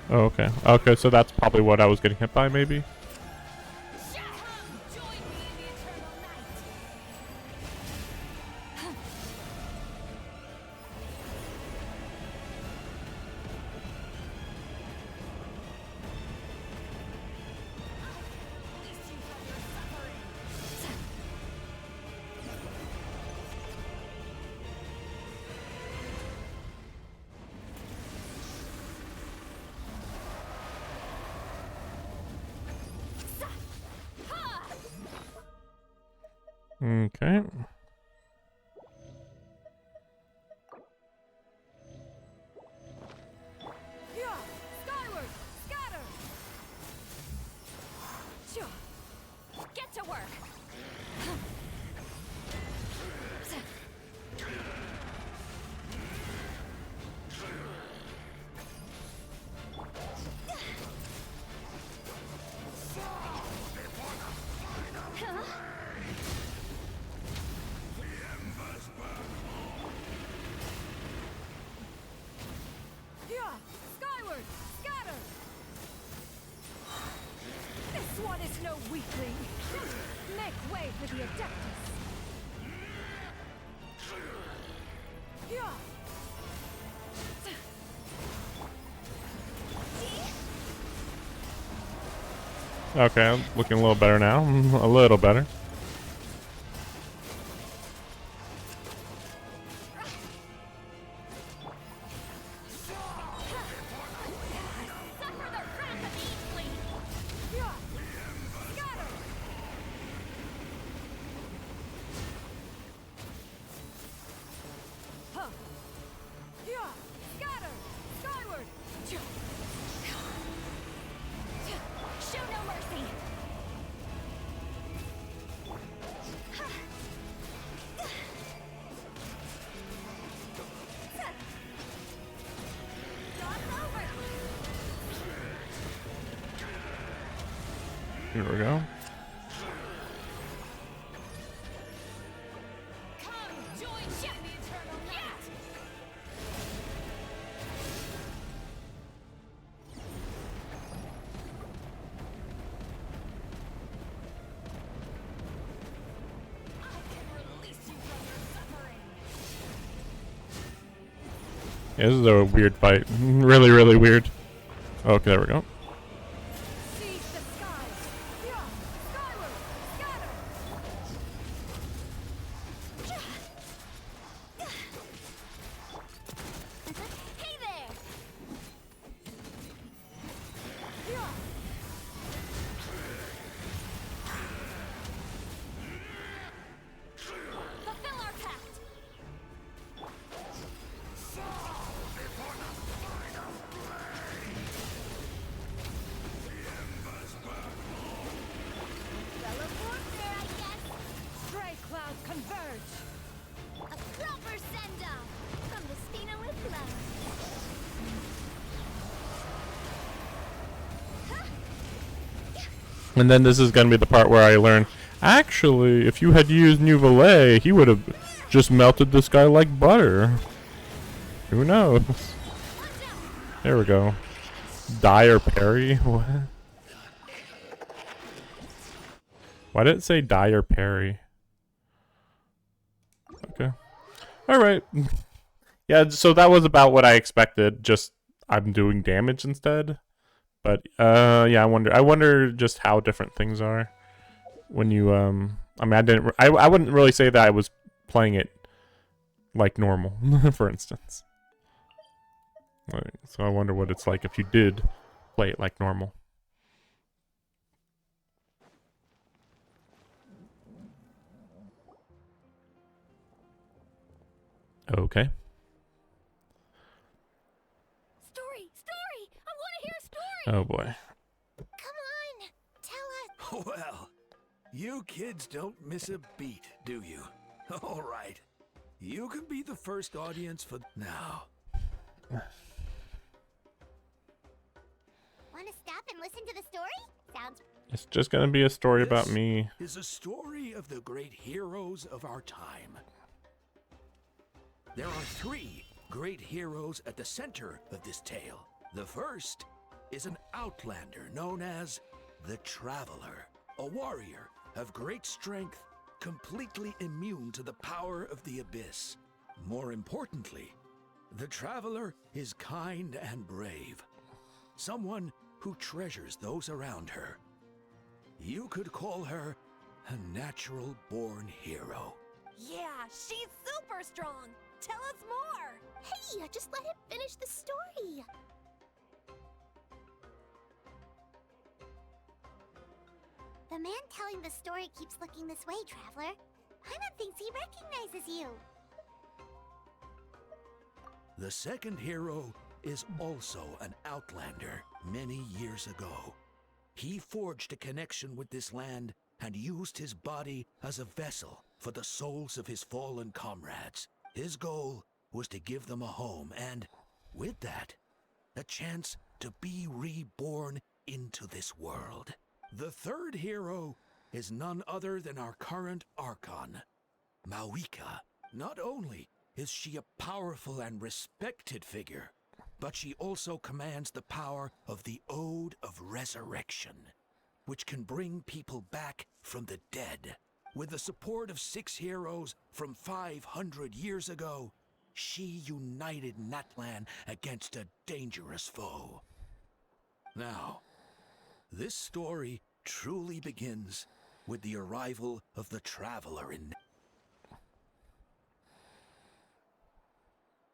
Oh, okay. Okay, so that's probably what I was getting hit by, maybe? Okay. Skyward, scatter. Get to work. Skyward, scatter. This one is no weakling. Make way for the Adeptus. Okay, I'm looking a little better now. A little better. Show no mercy. Here we go. Yeah, this is a weird fight. Really, really weird. Okay, there we go. And then this is going to be the part where I learn, actually, if you had used New Valet, he would have just melted this guy like butter. Who knows? There we go. Dire parry? What? Why did it say dire parry? Okay. Alright. Yeah, so that was about what I expected, just I'm doing damage instead. But yeah, I wonder just how different things are when you I mean, I wouldn't really say that I was playing it like normal, for instance. So I wonder what it's like if you did play it like normal. Okay. Story! I want to hear a story! Oh boy. Well, you kids don't miss a beat, do you? All right. You can be the first audience for now. Want to stop and listen to the story? Sounds. It's just gonna be a story about me. Is a story of the great heroes of our time. There are 3 great heroes at the center of this tale. The first is an outlander known as the Traveler, a warrior of great strength, completely immune to the power of the Abyss. More importantly, the Traveler is kind and brave, someone who treasures those around her. You could call her a natural-born hero. Yeah, she's super strong! Tell us more! Hey, just let him finish the story. The man telling the story keeps looking this way, Traveler. Paimon thinks he recognizes you. The second hero is also an outlander many years ago. He forged a connection with this land and used his body as a vessel for the souls of his fallen comrades. His goal was to give them a home and, with that, a chance to be reborn into this world. The third hero is none other than our current Archon, Mawika. Not only is she a powerful and respected figure, but she also commands the power of the Ode of Resurrection, which can bring people back from the dead. With the support of 6 heroes from 500 years ago, she united Natlan against a dangerous foe. Now, this story truly begins with the arrival of the Traveler in...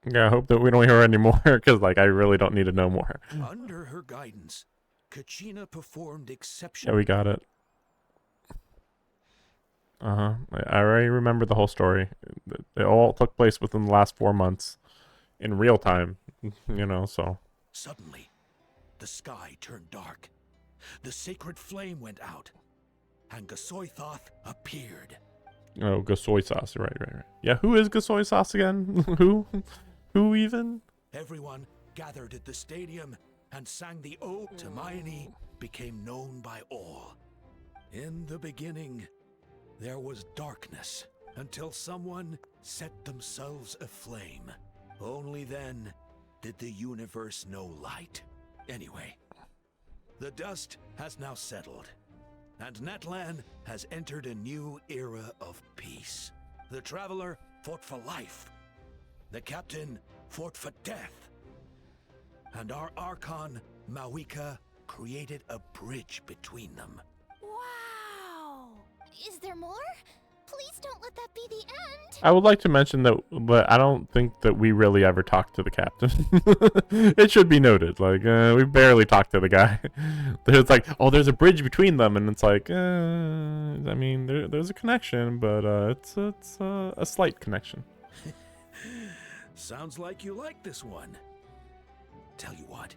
Yeah, I hope that we don't hear any more, because, like, I really don't need to know more. Under her guidance, Kachina performed Yeah, exceptional... we got it. I already remember the whole story. It all took place within the last 4 months. In real time, you know, so... Suddenly, the sky turned dark. The sacred flame went out, and Gasoithoth appeared. Oh, Gasoy sauce. Right. Yeah, who is Gasoy sauce again? Who? Who even? Everyone gathered at the stadium and sang the ode to Hermione became known by all. In the beginning, there was darkness until someone set themselves aflame. Only then did the universe know light. Anyway, the dust has now settled, and Natlan has entered a new era of peace. The Traveler fought for life. The Captain fought for death. And our Archon, Mawika, created a bridge between them. Wow! Is there more? Please don't let that be the end. I would like to mention that, but I don't think that we really ever talked to the captain. It should be noted, like, we barely talked to the guy. It's like, oh, there's a bridge between them, and it's like, I mean, there's a connection, but it's a slight connection. Sounds like you like this one. Tell you what,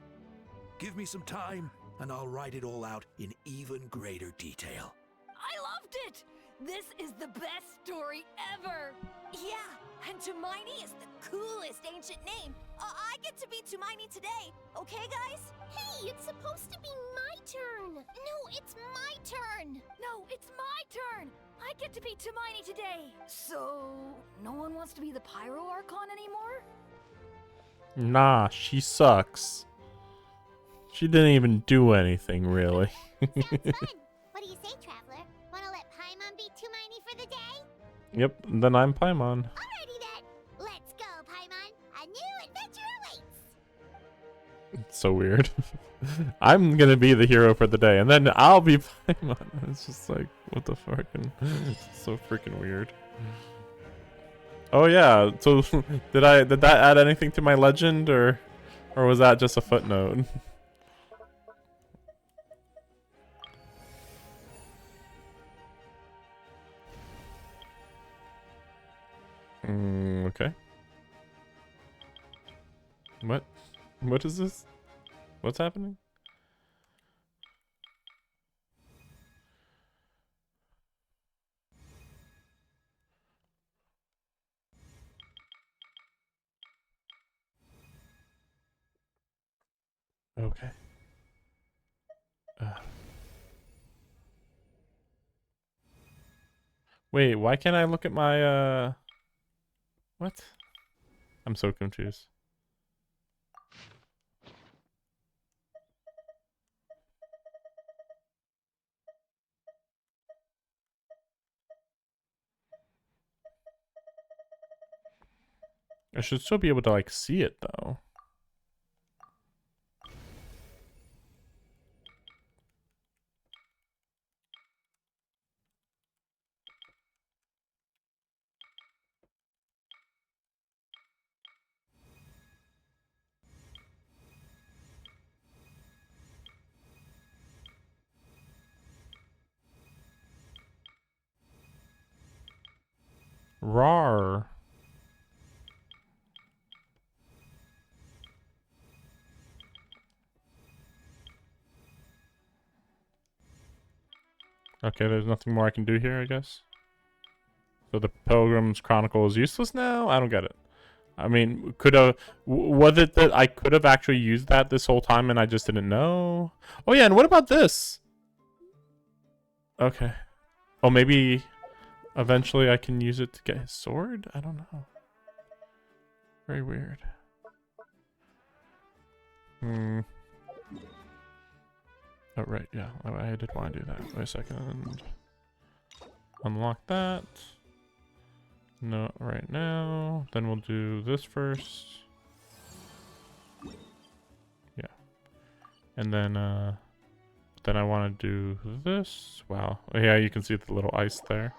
give me some time, and I'll write it all out in even greater detail. I loved it! This is the best story ever! Yeah, and Hermione is the coolest ancient name. I get to be Hermione today, okay, guys? Hey, it's supposed to be my turn. No, it's my turn. No, it's my turn! I get to be Hermione today! So, no one wants to be the Pyro Archon anymore? Nah, she sucks. She didn't even do anything, really. Sounds fun. What do you say, Traveler? Wanna let Paimon be Hermione for the day? Yep, then I'm Paimon. Alrighty then. Let's go, Paimon. A new adventure awaits. It's so weird. I'm gonna be the hero for the day, and then I'll be Paimon. It's just like, what the fuck? It's so freaking weird. Oh yeah, so did that add anything to my legend, or was that just a footnote? Okay. What is this? What's happening? Okay. Wait, why can't I look at my what? I'm so confused. I should still be able to, like, see it, though. Rawr. Okay, there's nothing more I can do here, I guess. So the Pilgrim's Chronicle is useless now? I don't get it. I mean, was it that I could have actually used that this whole time and I just didn't know? Oh yeah, and what about this? Okay. Oh, maybe eventually I can use it to get his sword? I don't know. Very weird. Oh, right, yeah. I did want to do that. Wait a second. Unlock that. No, right now. Then we'll do this first. Yeah. And then I want to do this. Wow. Yeah, you can see the little ice there.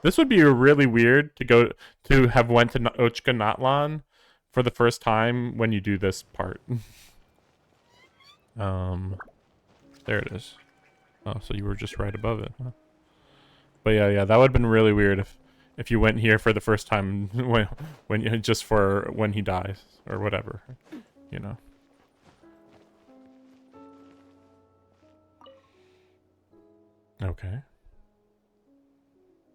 This would be really weird to go to have went to Ochka Natlan for the first time when you do this part. There it is. Oh, so you were just right above it, huh? But yeah, that would have been really weird if you went here for the first time when just for when he dies or whatever, you know. Okay.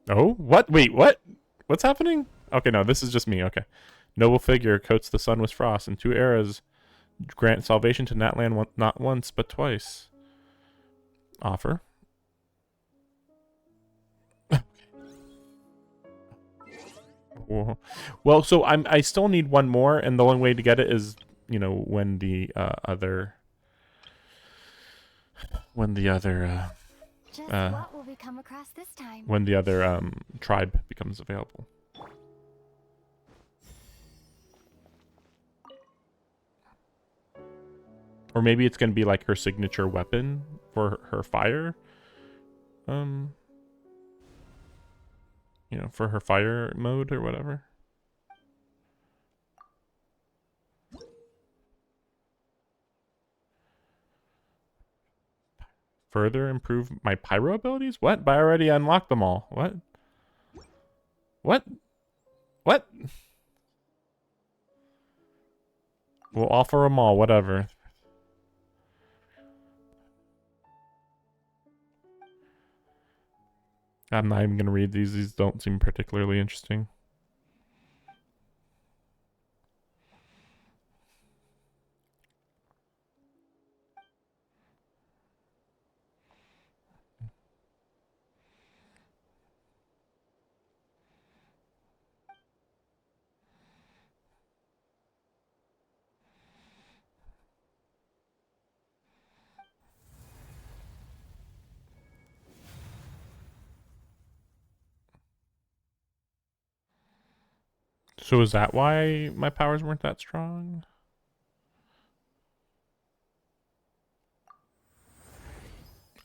Oh, what? Wait, what? What's happening? Okay, no, this is just me. Okay. Noble figure coats the sun with frost, and 2 eras grant salvation to Natlan not once but twice. Offer. Well, so I still need one more, and the only way to get it is, you know, when the other Just what will we come across this time? when the other tribe becomes available. Or maybe it's gonna be like her signature weapon for her fire. You know, for her fire mode or whatever. Further improve my pyro abilities? What? But I already unlocked them all. What? What? What? We'll offer them all, whatever. I'm not even going to read these. These don't seem particularly interesting. So is that why my powers weren't that strong?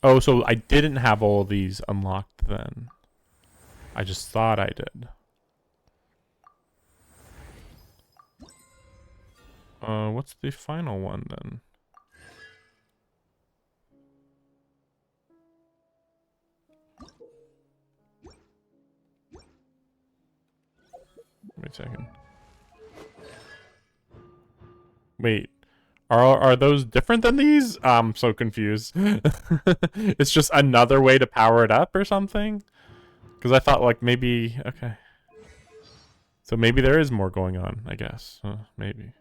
Oh, so I didn't have all of these unlocked then. I just thought I did. What's the final one then? Wait a second. Wait. Are those different than these? I'm so confused. It's just another way to power it up or something? Because I thought like maybe... Okay. So maybe there is more going on, I guess. Maybe.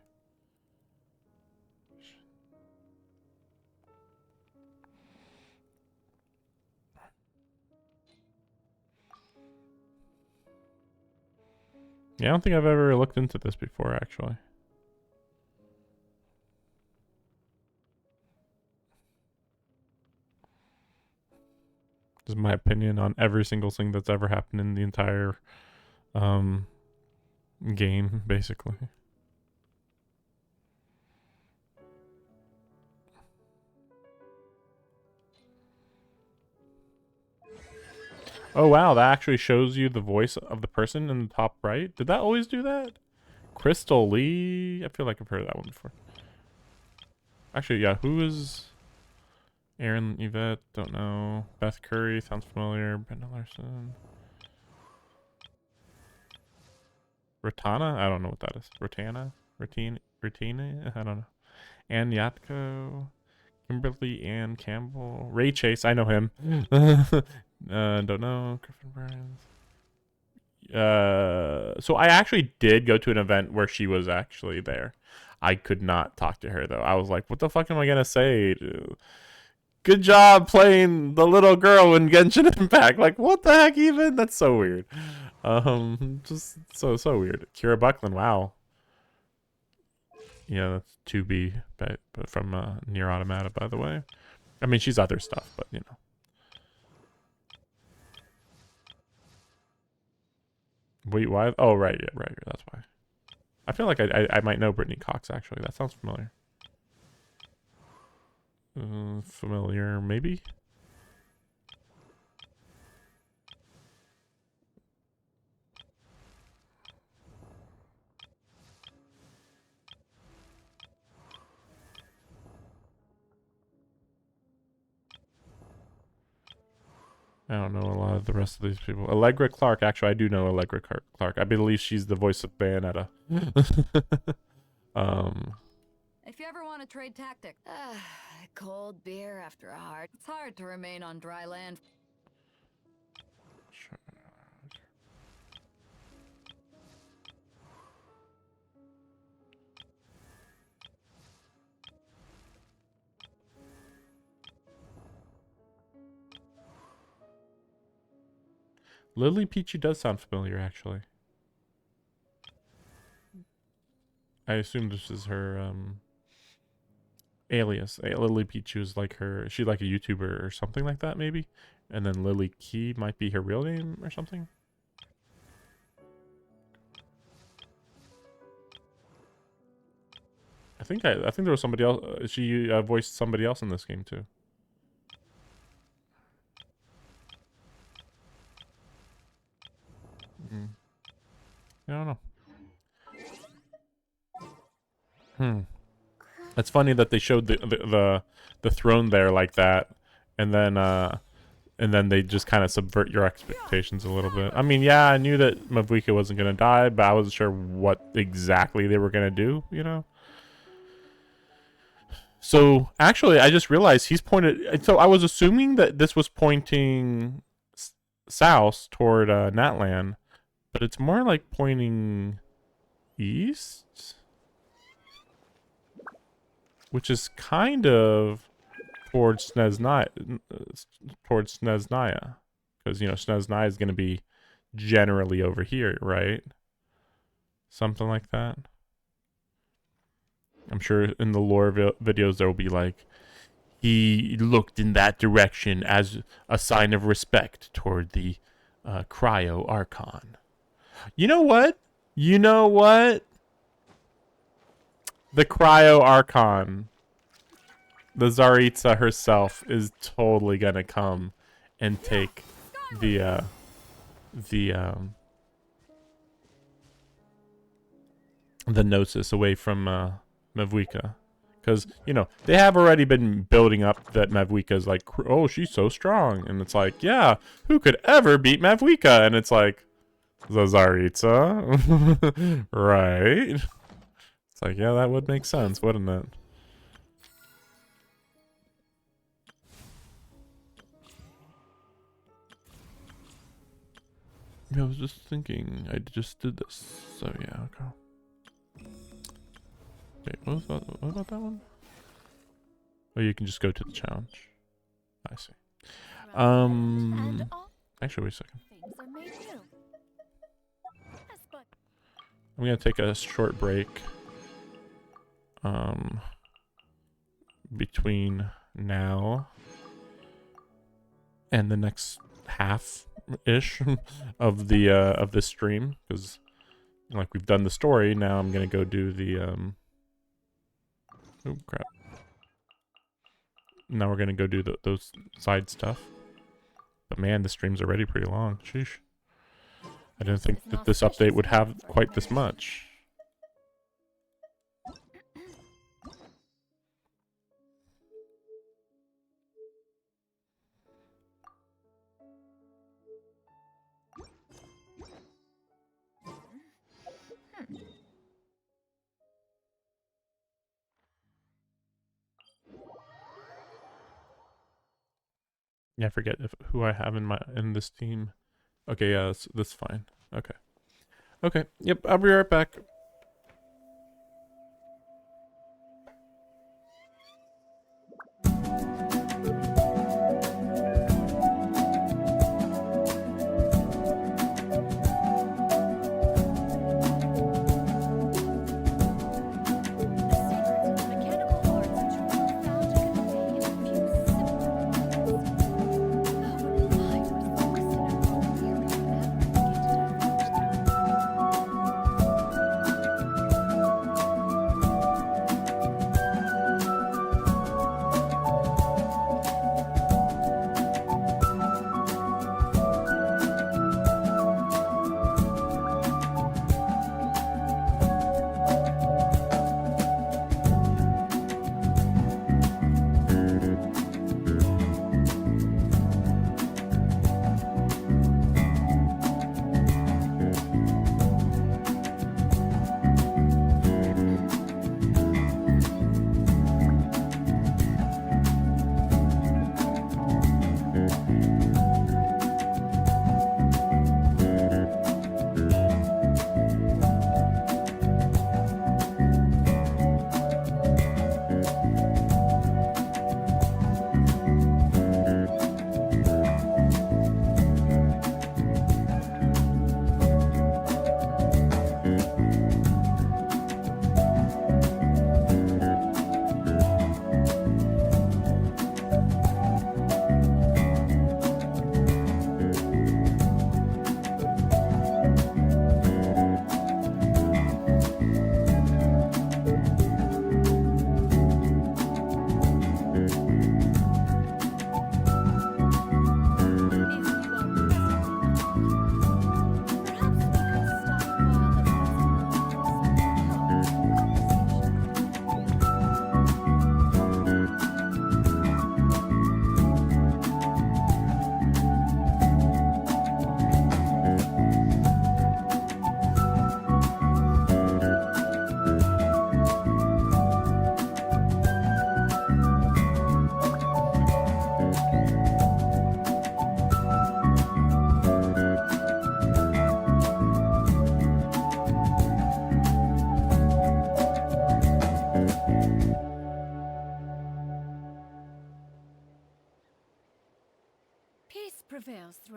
Yeah, I don't think I've ever looked into this before, actually. This is my opinion on every single thing that's ever happened in the entire game, basically. Oh wow, that actually shows you the voice of the person in the top right. Did that always do that? Crystal Lee? I feel like I've heard that one before. Actually, yeah, who is... Aaron Yvette? Don't know. Beth Curry, sounds familiar. Brenda Larson. Ratana? I don't know what that is. Ratana? Ratina? I don't know. Ann Yatko. Kimberly Ann Campbell. Ray Chase, I know him. Don't know. Griffin Burns. So I actually did go to an event where she was actually there. I could not talk to her though. I was like, what the fuck am I gonna say? Good job playing the little girl in Genshin Impact. Like, what the heck even? That's so weird. Just so weird. Kira Buckland, wow. Yeah, that's 2B, but from Nier Automata, by the way. I mean, she's other stuff, but you know. Wait, why? Oh, right, yeah, right. That's why. I feel like I might know Brittany Cox, actually. That sounds familiar. Familiar, maybe? I don't know a lot of the rest of these people. Allegra Clark, actually, I do know Allegra Clark. I believe she's the voice of Bayonetta. If you ever want to trade tactics, cold beer after a hard. It's hard to remain on dry land. Lily Peachy does sound familiar, actually. I assume this is her alias. Lily Peachy is like her. Is she like a YouTuber or something like that, maybe? And then Lily Key might be her real name or something. I think there was somebody else. She voiced somebody else in this game too. I don't know. It's funny that they showed the throne there like that, and then they just kind of subvert your expectations a little bit. I mean, yeah, I knew that Mavuika wasn't gonna die, but I wasn't sure what exactly they were gonna do, you know? So, actually, I just realized he's pointed... So, I was assuming that this was pointing south toward Natlan, but it's more like pointing east? Which is kind of towards Snezhnaya. Because, you know, Snezhnaya is going to be generally over here, right? Something like that. I'm sure in the lore videos there will be like, he looked in that direction as a sign of respect toward the Cryo Archon. You know what? You know what? The Cryo Archon, the Tsaritsa herself, is totally gonna come and take the Gnosis away from Mavuika. Because, you know, they have already been building up that Mavuika is like, oh, she's so strong. And it's like, yeah, who could ever beat Mavuika? And it's like, the Tsaritsa. Right? It's like, yeah, that would make sense, wouldn't it? Yeah, I was just thinking, I just did this. So, yeah, okay. Wait, what about that one? Oh, you can just go to the challenge. I see. Actually, wait a second. I'm gonna take a short break. Between now and the next half-ish of the of this stream, because like we've done the story, now I'm gonna go do the oh crap. Now we're gonna go do those side stuff. But man, the stream's already pretty long. Sheesh. I didn't think that this update would have quite this much. Yeah, I forget who I have in this team. Okay, yeah, that's fine. Okay. Okay. Yep, I'll be right back.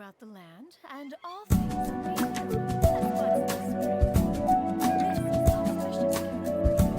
throughout the land, and all things are made new as buds in the spring. This is auspicious cure for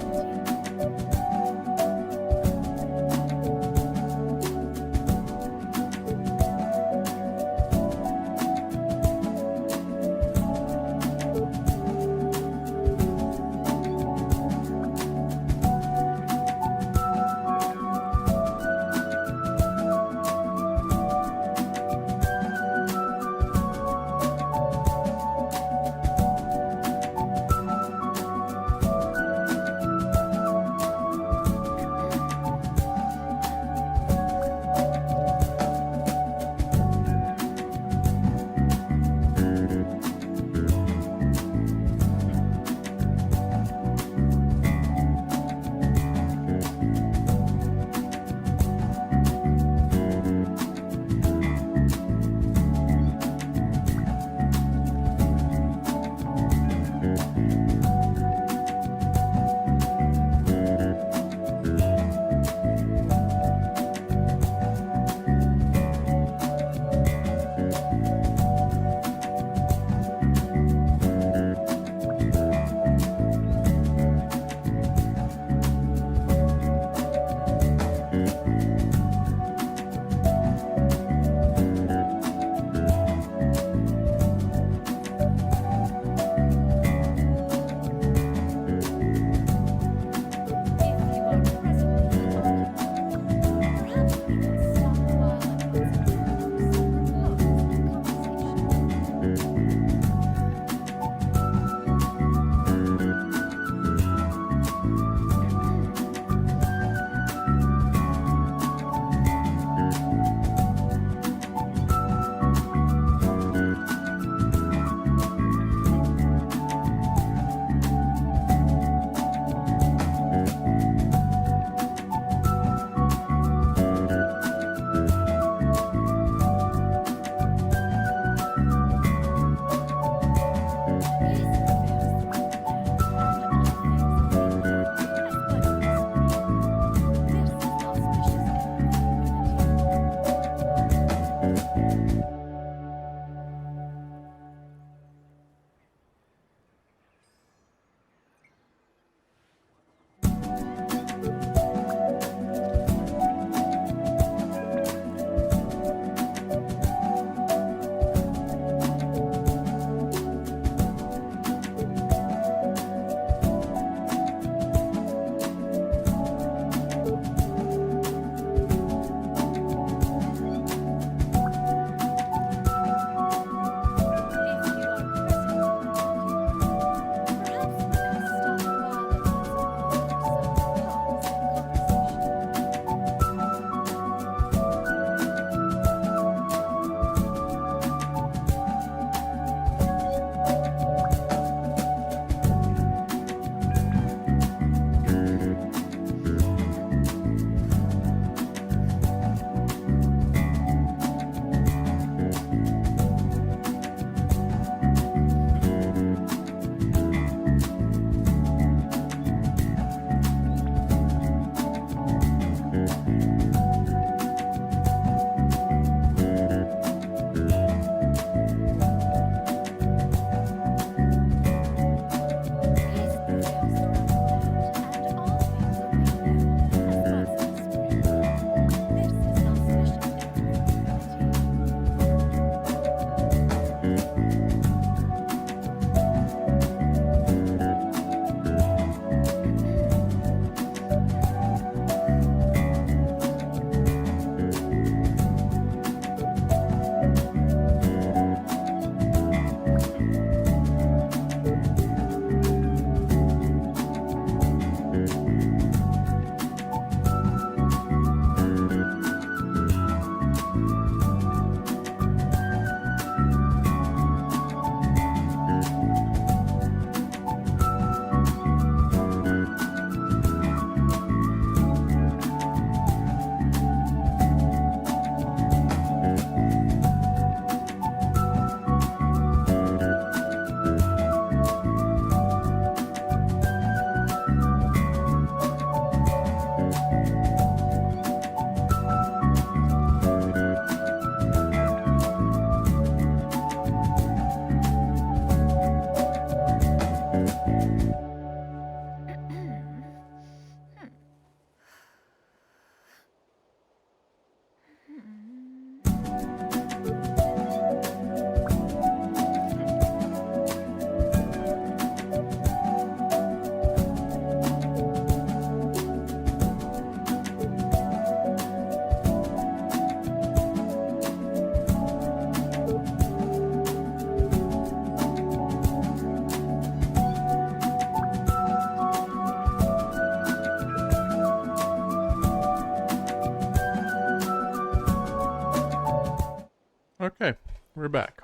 we're back.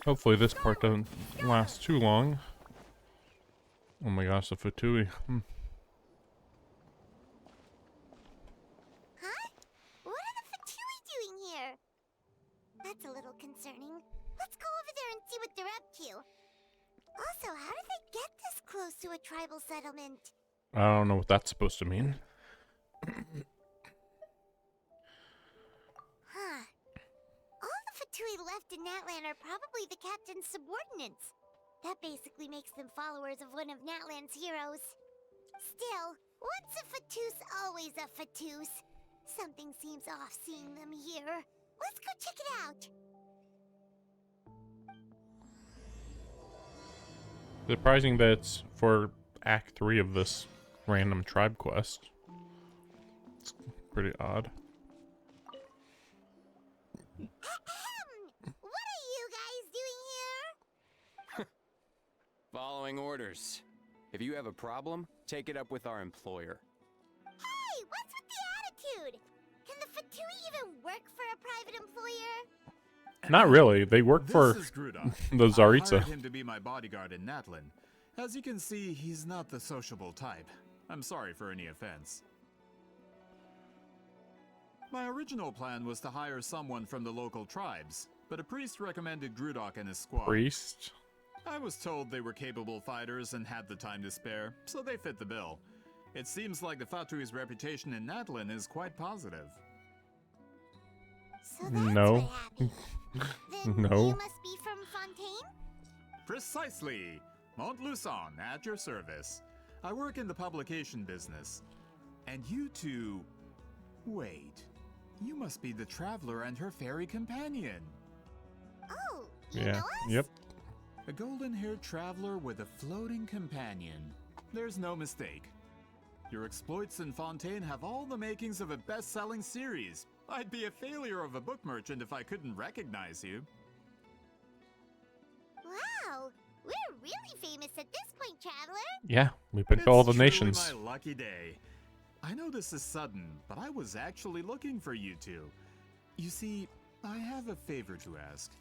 Hopefully this part doesn't last too long. Oh my gosh, the Fatui. Huh? What are the Fatui doing here? That's a little concerning. Let's go over there and see what they're up to. Also, how did they get this close to a tribal settlement? I don't know what that's supposed to mean. Huh. All the Fatui left in Natlan are probably the captain's subordinates. That basically makes them followers of one of Natlan's heroes. Still, once a Fatus, always a Fatus. Something seems off seeing them here. Let's go check it out. Surprising that it's for Act 3 of this random tribe quest. It's pretty odd. What are you guys doing here? Following orders. If you have a problem, take it up with our employer. Hey, what's with the attitude? Can the Fatui even work for a private employer? Not really. They work for This is Grudok. the I Tsaritsa. hired him to be my bodyguard in Natlan. As you can see, he's not the sociable type. I'm sorry for any offense. My original plan was to hire someone from the local tribes, but a priest recommended Grudok and his squad. Priest? I was told they were capable fighters and had the time to spare, so they fit the bill. It seems like the Fatui's reputation in Natlan is quite positive. So that's No. what happened. Then No. you must be from Fontaine? Precisely! Montluçon, at your service. I work in the publication business. And you two... Wait. You must be the traveler and her fairy companion. Oh, you Yeah. know us? Yep. A golden-haired traveler with a floating companion. There's no mistake. Your exploits in Fontaine have all the makings of a best-selling series. I'd be a failure of a book merchant if I couldn't recognize you. Wow, we're really famous at this point, traveler. Yeah, we've been to all the It's truly nations. my lucky day. I know this is sudden, but I was actually looking for you two. You see, I have a favor to ask.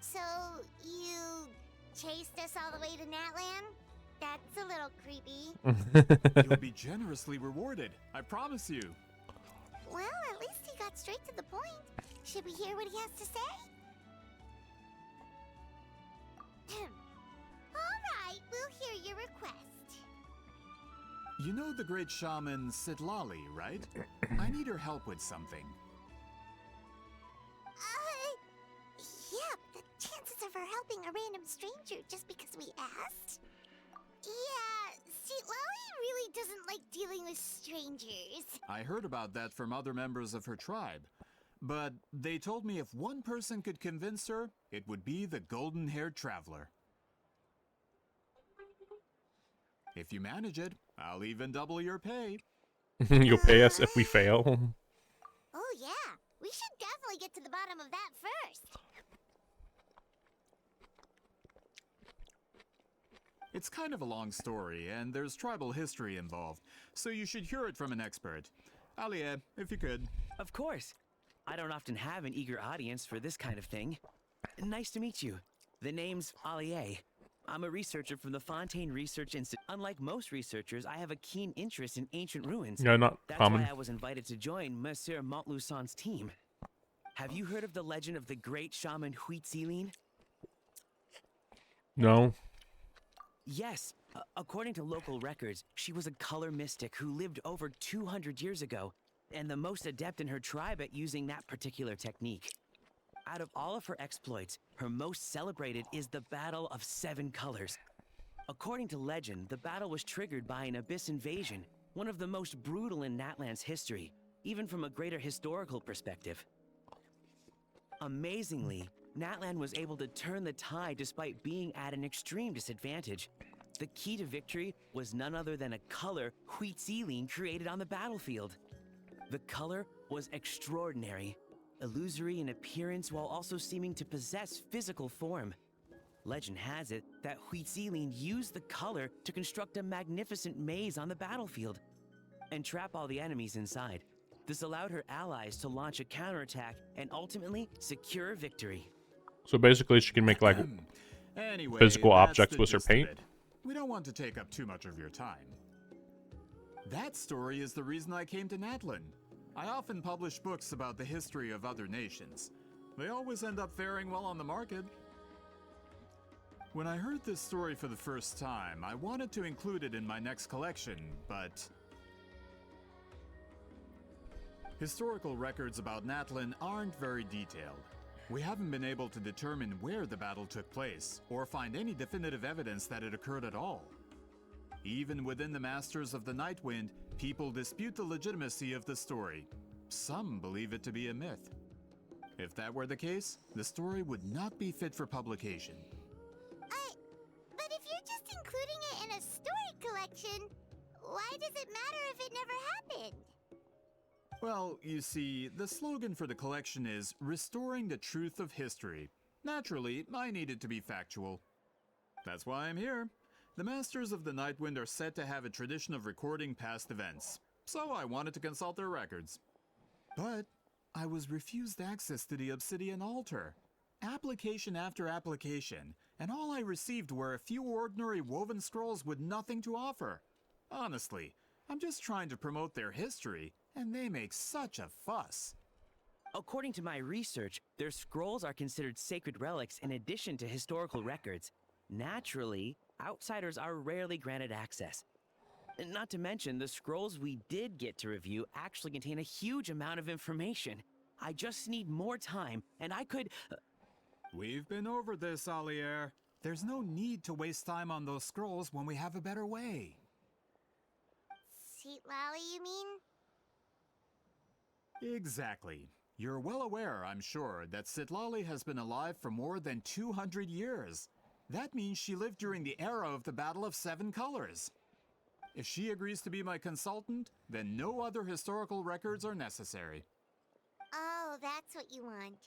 So, you chased us all the way to Natlan? That's a little creepy. You'll be generously rewarded, I promise you. Well, at least he got straight to the point. Should we hear what he has to say? Alright, we'll hear your request. You know the great shaman Sidlali, right? I need her help with something. Yeah, but the chances of her helping a random stranger just because we asked? Yeah, see, Lali really doesn't like dealing with strangers. I heard about that from other members of her tribe. But they told me if one person could convince her, it would be the golden-haired traveler. If you manage it, I'll even double your pay. You'll pay us if we fail. Oh yeah, we should definitely get to the bottom of that first. It's kind of a long story, and there's tribal history involved, so you should hear it from an expert. Alia, if you could. Of course. I don't often have an eager audience for this kind of thing. Nice to meet you. The name's Alia. I'm a researcher from the Fontaine Research Institute. Unlike most researchers, I have a keen interest in ancient ruins. Yeah, not That's common. why I was invited to join Monsieur Montluçon's team. Have you heard of the legend of the great shaman Huitzilin? No. Yes. According to local records, she was a color mystic who lived over 200 years ago, and the most adept in her tribe at using that particular technique. Out of all of her exploits, her most celebrated is the Battle of Seven Colors. According to legend, the battle was triggered by an abyss invasion, one of the most brutal in Natlan's history, even from a greater historical perspective. Amazingly, Natlan was able to turn the tide despite being at an extreme disadvantage. The key to victory was none other than a color Huitzilin created on the battlefield. The color was extraordinary, illusory in appearance while also seeming to possess physical form. Legend has it that Huitzilin used the color to construct a magnificent maze on the battlefield and trap all the enemies inside. This allowed her allies to launch a counterattack and ultimately secure victory. So basically, she can make like Anyway, physical that's objects the with her gist of paint. it. We don't want to take up too much of your time. That story is the reason I came to Natlin. I often publish books about the history of other nations. They always end up faring well on the market. When I heard this story for the first time, I wanted to include it in my next collection, but historical records about Natlin aren't very detailed. We haven't been able to determine where the battle took place, or find any definitive evidence that it occurred at all. Even within the Masters of the Nightwind, people dispute the legitimacy of the story. Some believe it to be a myth. If that were the case, the story would not be fit for publication. But if you're just including it in a story collection, why does it matter if it never happened? Well, you see, the slogan for the collection is Restoring the Truth of History. Naturally, I need it to be factual. That's why I'm here. The Masters of the Nightwind are said to have a tradition of recording past events, so I wanted to consult their records. But I was refused access to the Obsidian Altar. Application after application, and all I received were a few ordinary woven scrolls with nothing to offer. Honestly, I'm just trying to promote their history, and they make such a fuss. According to my research, their scrolls are considered sacred relics in addition to historical records. Naturally, outsiders are rarely granted access. Not to mention, the scrolls we did get to review actually contain a huge amount of information. I just need more time, and I could... We've been over this, Alier. There's no need to waste time on those scrolls when we have a better way. Seat Lally, you mean? Exactly. You're well aware, I'm sure, that Sitlali has been alive for more than 200 years. That means she lived during the era of the Battle of Seven Colors. If she agrees to be my consultant, then no other historical records are necessary. Oh, that's what you want.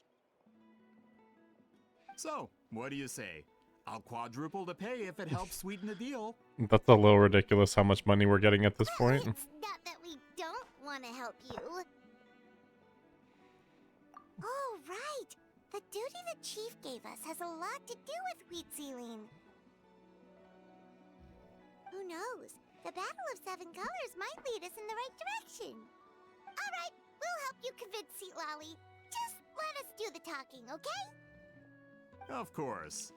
So, what do you say? I'll quadruple the pay if it helps sweeten the deal. That's a little ridiculous how much money we're getting at this point. It's not that we don't want to help you. Oh, right. The duty the chief gave us has a lot to do with Huitzilin. Who knows? The Battle of Seven Colors might lead us in the right direction. All right, we'll help you convince Seat Lally. Just let us do the talking, okay? Of course.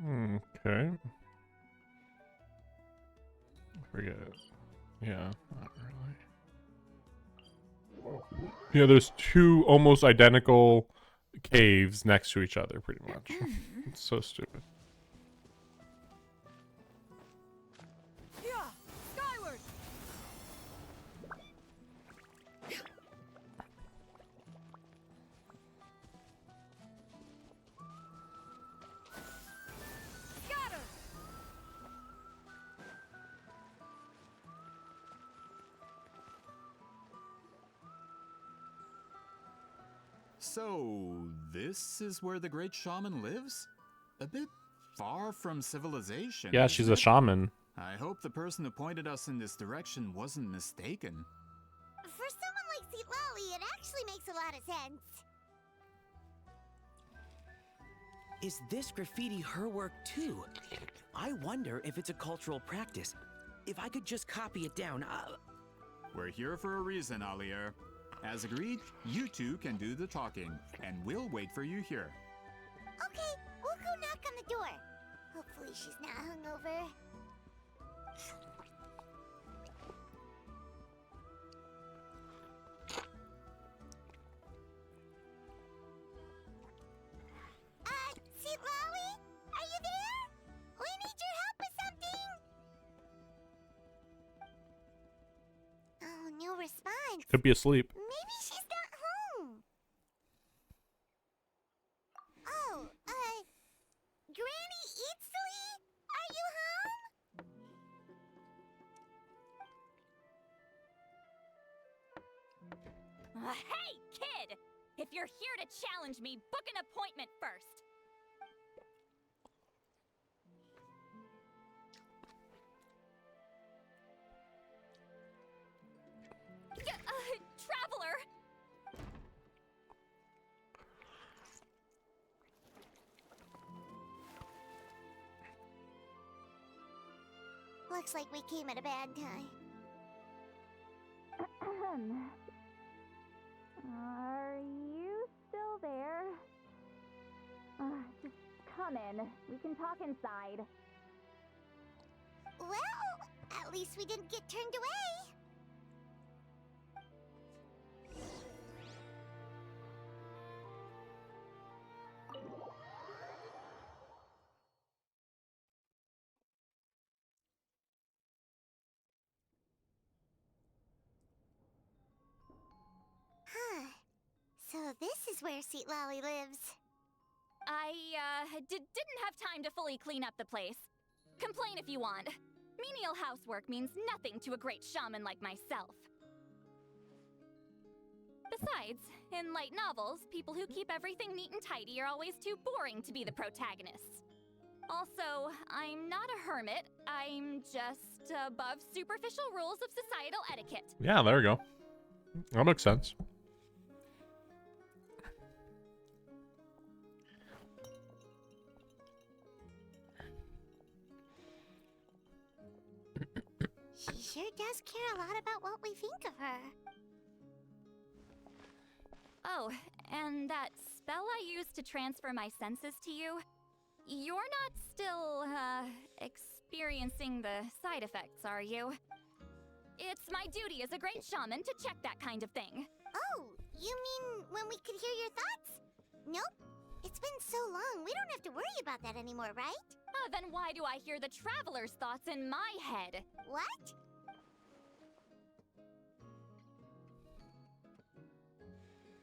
Okay. I forget. Yeah, not really. Yeah, there's two almost identical caves next to each other, pretty much. It's so stupid. Yeah, skyward. Scatter. So, this is where the great shaman lives? A bit far from civilization. Yeah, she's a isn't it? shaman. I hope the person who pointed us in this direction wasn't mistaken. For someone like Seat Lally, it actually makes a lot of sense. Is this graffiti her work too? I wonder if it's a cultural practice. If I could just copy it down, We're here for a reason, Alier. As agreed, you two can do the talking, and we'll wait for you here. Okay, we'll go knock on the door. Hopefully she's not hungover. Seat Lally? Are you there? We need your help with something! Oh, no response. Could be asleep. Maybe she's not home. Oh, Granny Eatsley? Are you home? you're here to challenge me, book an appointment first. Traveler! Looks like we came at a bad time. Are you still there? Just come in. We can talk inside. Well, at least we didn't get turned away. Huh. So this is where Seat Lolly lives. I, didn't have time to fully clean up the place. Complain if you want. Menial housework means nothing to a great shaman like myself. Besides, in light novels, people who keep everything neat and tidy are always too boring to be the protagonists. Also, I'm not a hermit. I'm just above superficial rules of societal etiquette. Yeah, there we go. That makes sense. She sure does care a lot about what we think of her. Oh, and that spell I used to transfer my senses to you, you're not still, experiencing the side effects, are you? It's my duty as a great shaman to check that kind of thing. Oh, you mean when we could hear your thoughts? Nope. It's been so long, we don't have to worry about that anymore, right? Then why do I hear the traveler's thoughts in my head? What?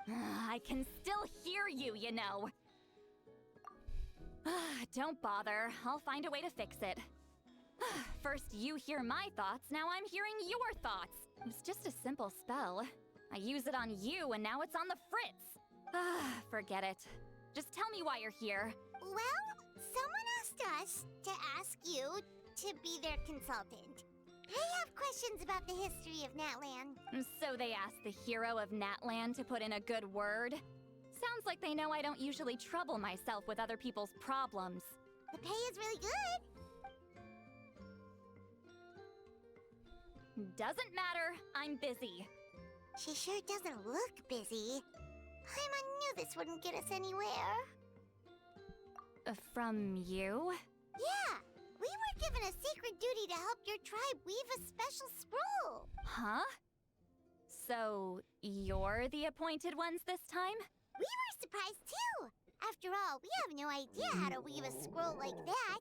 I can still hear you, you know. Don't bother. I'll find a way to fix it. First you hear my thoughts, now I'm hearing your thoughts. It was just a simple spell. I use it on you, and now it's on the fritz. Forget it. Just tell me why you're here. Well, someone asked us to ask you to be their consultant. They have questions about the history of Natlan. So they asked the hero of Natlan to put in a good word? Sounds like they know I don't usually trouble myself with other people's problems. The pay is really good. Doesn't matter. I'm busy. She sure doesn't look busy. Paimon knew this wouldn't get us anywhere. From you? Yeah! We were given a sacred duty to help your tribe weave a special scroll. Huh? So, you're the appointed ones this time? We were surprised too! After all, we have no idea how to weave a scroll like that.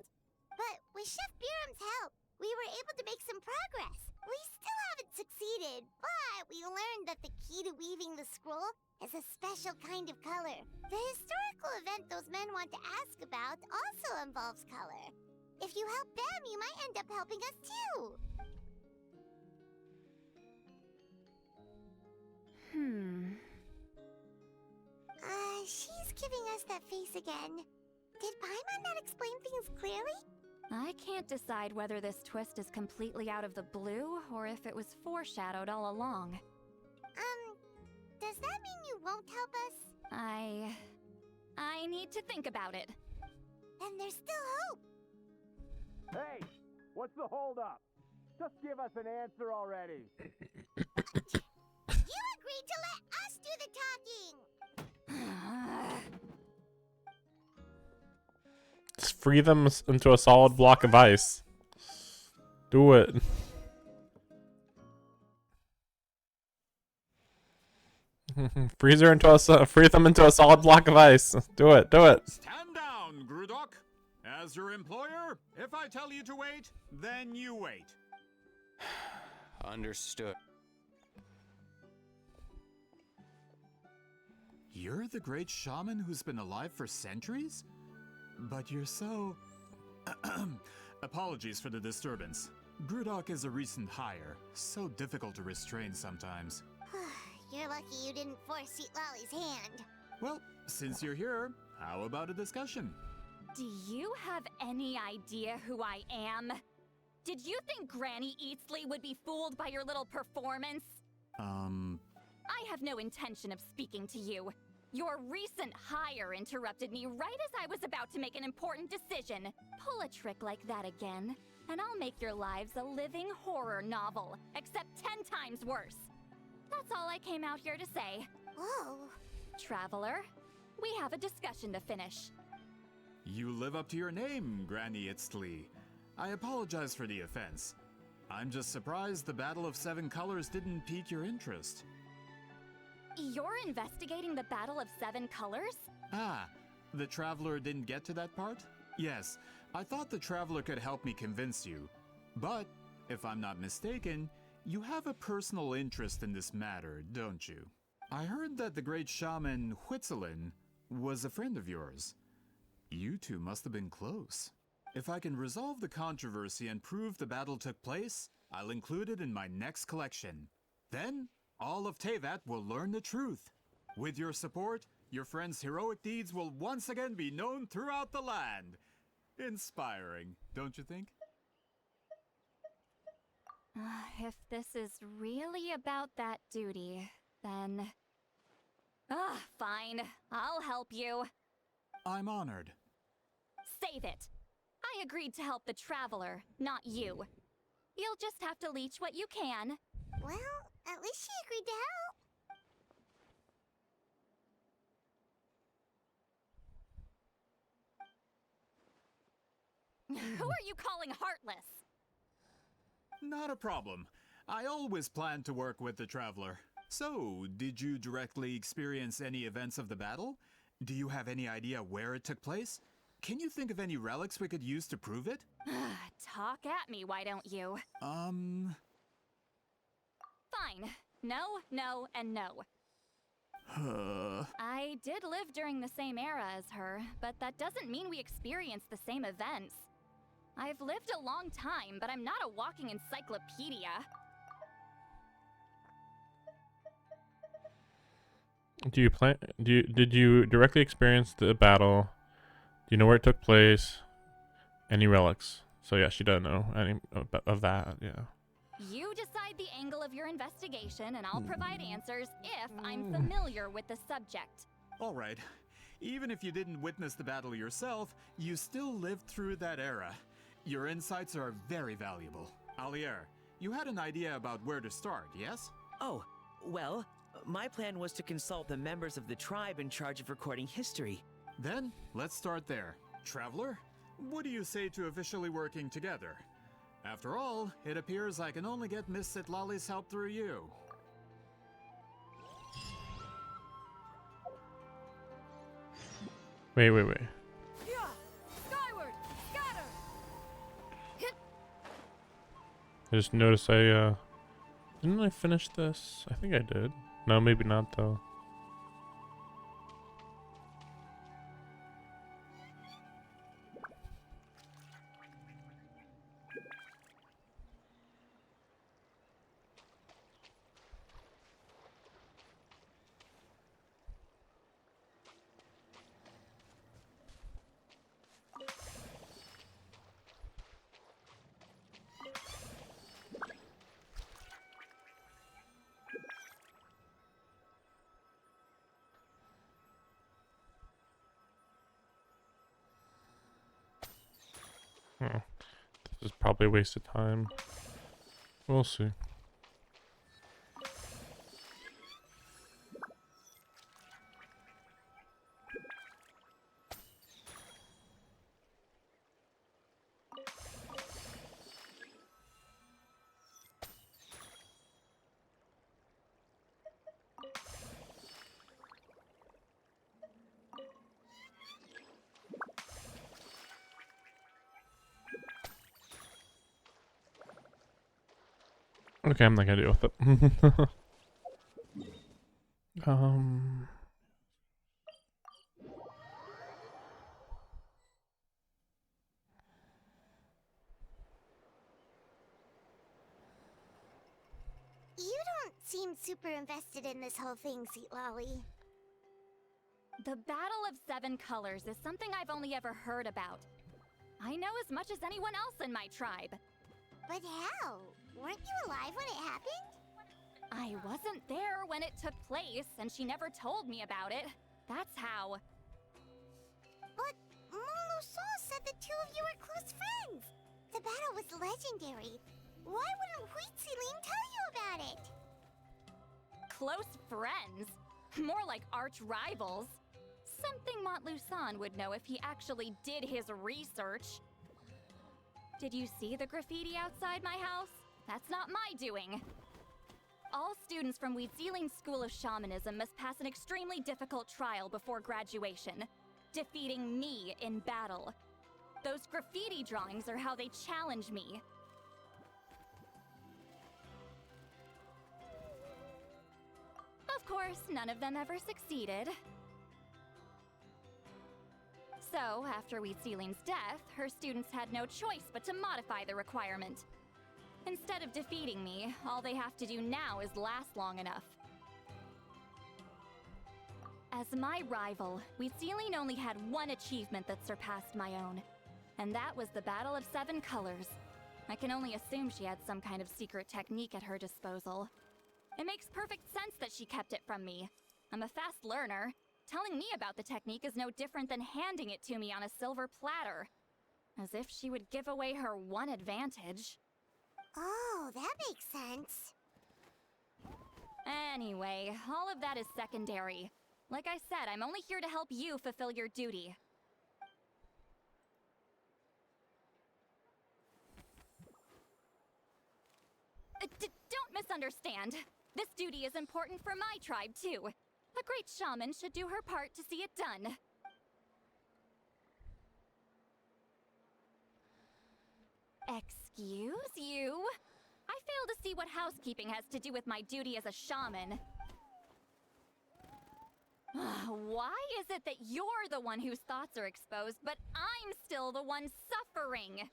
But with Chef Biram's help, we were able to make some progress. We still haven't succeeded, but we learned that the key to weaving the scroll is a special kind of color. The historical event those men want to ask about also involves color. If you help them, you might end up helping us too. She's giving us that face again. Did Paimon not explain things clearly? I can't decide whether this twist is completely out of the blue or if it was foreshadowed all along. Does that mean you won't help us? I need to think about it. Then there's still hope. Hey, what's the holdup? Just give us an answer already. You agreed to let us do the talking. Just free them into a solid block of ice. Do it. Freeze them into a solid block of ice. Do it. Do it. Stand down, Grudok. As your employer, if I tell you to wait, then you wait. Understood. You're the great shaman who's been alive for centuries? But you're so... Apologies for the disturbance. Grudok is a recent hire, so difficult to restrain sometimes. You're lucky you didn't force Seat Lolly's hand. Well, since you're here, how about a discussion? Do you have any idea who I am? Did you think Granny Eatsley would be fooled by your little performance? I have no intention of speaking to you. Your recent hire interrupted me right as I was about to make an important decision. Pull a trick like that again, and I'll make your lives a living horror novel, except 10 times worse. That's all I came out here to say. Whoa. Traveler, we have a discussion to finish. You live up to your name, Granny Itztli. I apologize for the offense. I'm just surprised the Battle of Seven Colors didn't pique your interest. You're investigating the Battle of Seven Colors? Ah, the Traveler didn't get to that part? Yes, I thought the Traveler could help me convince you. But, if I'm not mistaken, you have a personal interest in this matter, don't you? I heard that the great shaman Huitzilin was a friend of yours. You two must have been close. If I can resolve the controversy and prove the battle took place, I'll include it in my next collection. Then, all of Teyvat will learn the truth. With your support, your friend's heroic deeds will once again be known throughout the land. Inspiring, don't you think? If this is really about that duty, then... fine. I'll help you. I'm honored. Save it. I agreed to help the Traveler, not you. You'll just have to leech what you can. Well, at least she agreed to help. Who are you calling heartless? Not a problem. I always plan to work with the Traveler. So, did you directly experience any events of the battle? Do you have any idea where it took place? Can you think of any relics we could use to prove it? Talk at me, why don't you? Fine. No, no, and no. I did live during the same era as her, but that doesn't mean we experienced the same events. I've lived a long time, but I'm not a walking encyclopedia. Did you directly experience the battle? Do you know where it took place? Any relics? So yeah, she doesn't know any of that, yeah. You decide the angle of your investigation, and I'll provide answers if I'm familiar with the subject. Alright. Even if you didn't witness the battle yourself, you still lived through that era. Your insights are very valuable. Alier, you had an idea about where to start, yes? Oh, well, my plan was to consult the members of the tribe in charge of recording history. Then, let's start there. Traveler, what do you say to officially working together? After all, it appears I can only get Miss Sitlali's help through you. Wait. Yeah! Skyward! Scatter! I just noticed didn't I finish this? I think I did. No, maybe not though. This is probably a waste of time. We'll see. Okay, I'm not gonna deal with it. You don't seem super invested in this whole thing, Sweet Lolly. The Battle of Seven Colors is something I've only ever heard about. I know as much as anyone else in my tribe. But how? Weren't you alive when it happened? I wasn't there when it took place, and she never told me about it. That's how. But Moluso said the two of you were close friends. The battle was legendary. Why wouldn't Huitziling tell you about it? Close friends? More like arch rivals. Something Montluçon would know if he actually did his research. Did you see the graffiti outside my house? That's not my doing. All students from Huitziling's School of Shamanism must pass an extremely difficult trial before graduation, defeating me in battle. Those graffiti drawings are how they challenge me. Of course, none of them ever succeeded. So, after Huitziling's death, her students had no choice but to modify the requirement. Instead of defeating me, all they have to do now is last long enough. As my rival, Huitziling only had one achievement that surpassed my own, and that was the Battle of Seven Colors. I can only assume she had some kind of secret technique at her disposal. It makes perfect sense that she kept it from me. I'm a fast learner. Telling me about the technique is no different than handing it to me on a silver platter. As if she would give away her one advantage. Oh, that makes sense. Anyway, all of that is secondary. Like I said, I'm only here to help you fulfill your duty. Don't misunderstand. This duty is important for my tribe, too. A great shaman should do her part to see it done. Excuse you? I fail to see what housekeeping has to do with my duty as a shaman. Why is it that you're the one whose thoughts are exposed, but I'm still the one suffering?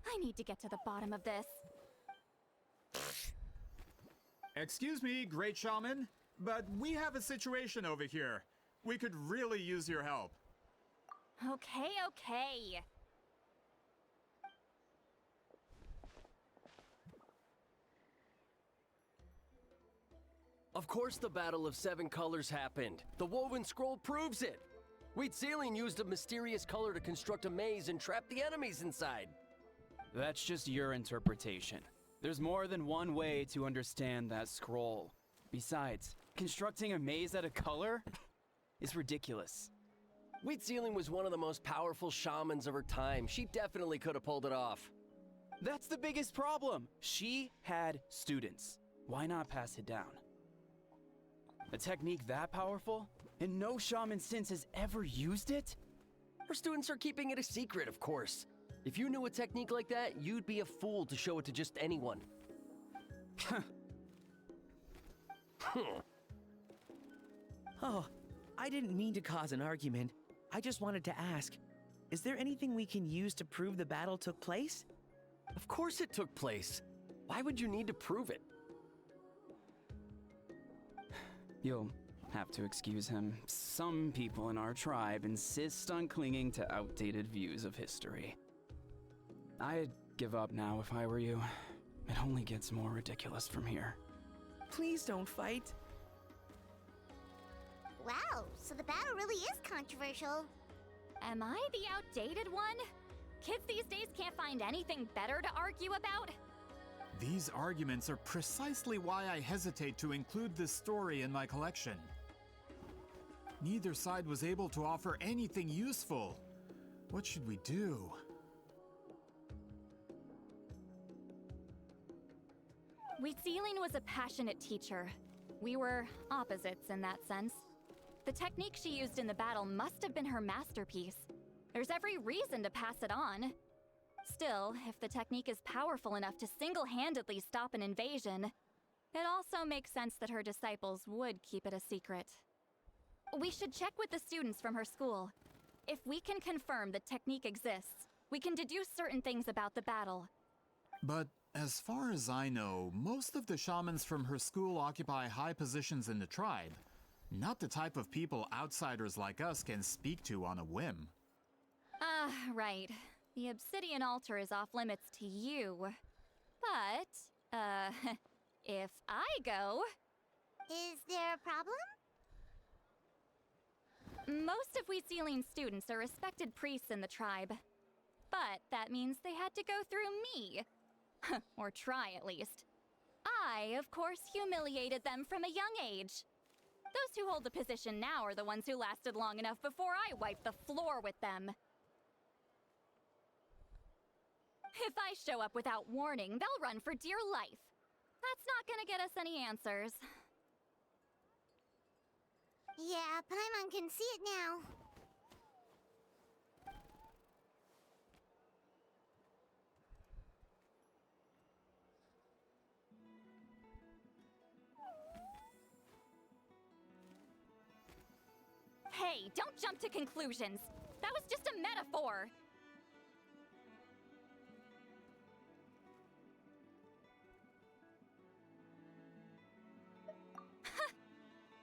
I need to get to the bottom of this. Excuse me, Great Shaman, but we have a situation over here. We could really use your help. Okay. Of course the Battle of Seven Colors happened. The woven scroll proves it. Huitziling used a mysterious color to construct a maze and trap the enemies inside. That's just your interpretation. There's more than one way to understand that scroll. Besides, constructing a maze out of color is ridiculous. Huitziling was one of the most powerful shamans of her time. She definitely could have pulled it off. That's the biggest problem. She had students. Why not pass it down? A technique that powerful? And no shaman since has ever used it? Her students are keeping it a secret, of course. If you knew a technique like that, you'd be a fool to show it to just anyone. Oh, I didn't mean to cause an argument. I just wanted to ask, is there anything we can use to prove the battle took place? Of course it took place. Why would you need to prove it? You'll have to excuse him. Some people in our tribe insist on clinging to outdated views of history. I'd give up now if I were you. It only gets more ridiculous from here. Please don't fight. Wow, so the battle really is controversial. Am I the outdated one? Kids these days can't find anything better to argue about? These arguments are precisely why I hesitate to include this story in my collection. Neither side was able to offer anything useful. What should we do? Huitziling was a passionate teacher. We were opposites in that sense. The technique she used in the battle must have been her masterpiece. There's every reason to pass it on. Still, if the technique is powerful enough to single-handedly stop an invasion, it also makes sense that her disciples would keep it a secret. We should check with the students from her school. If we can confirm the technique exists, we can deduce certain things about the battle. But as far as I know, most of the shamans from her school occupy high positions in the tribe. Not the type of people outsiders like us can speak to on a whim. Right. The obsidian altar is off limits to you. But, if I go... Is there a problem? Most of Wheatsealing students are respected priests in the tribe. But that means they had to go through me. Or try, at least. I, of course, humiliated them from a young age. Those who hold the position now are the ones who lasted long enough before I wiped the floor with them. If I show up without warning, they'll run for dear life. That's not gonna get us any answers. Yeah, Paimon can see it now. Hey, don't jump to conclusions. That was just a metaphor.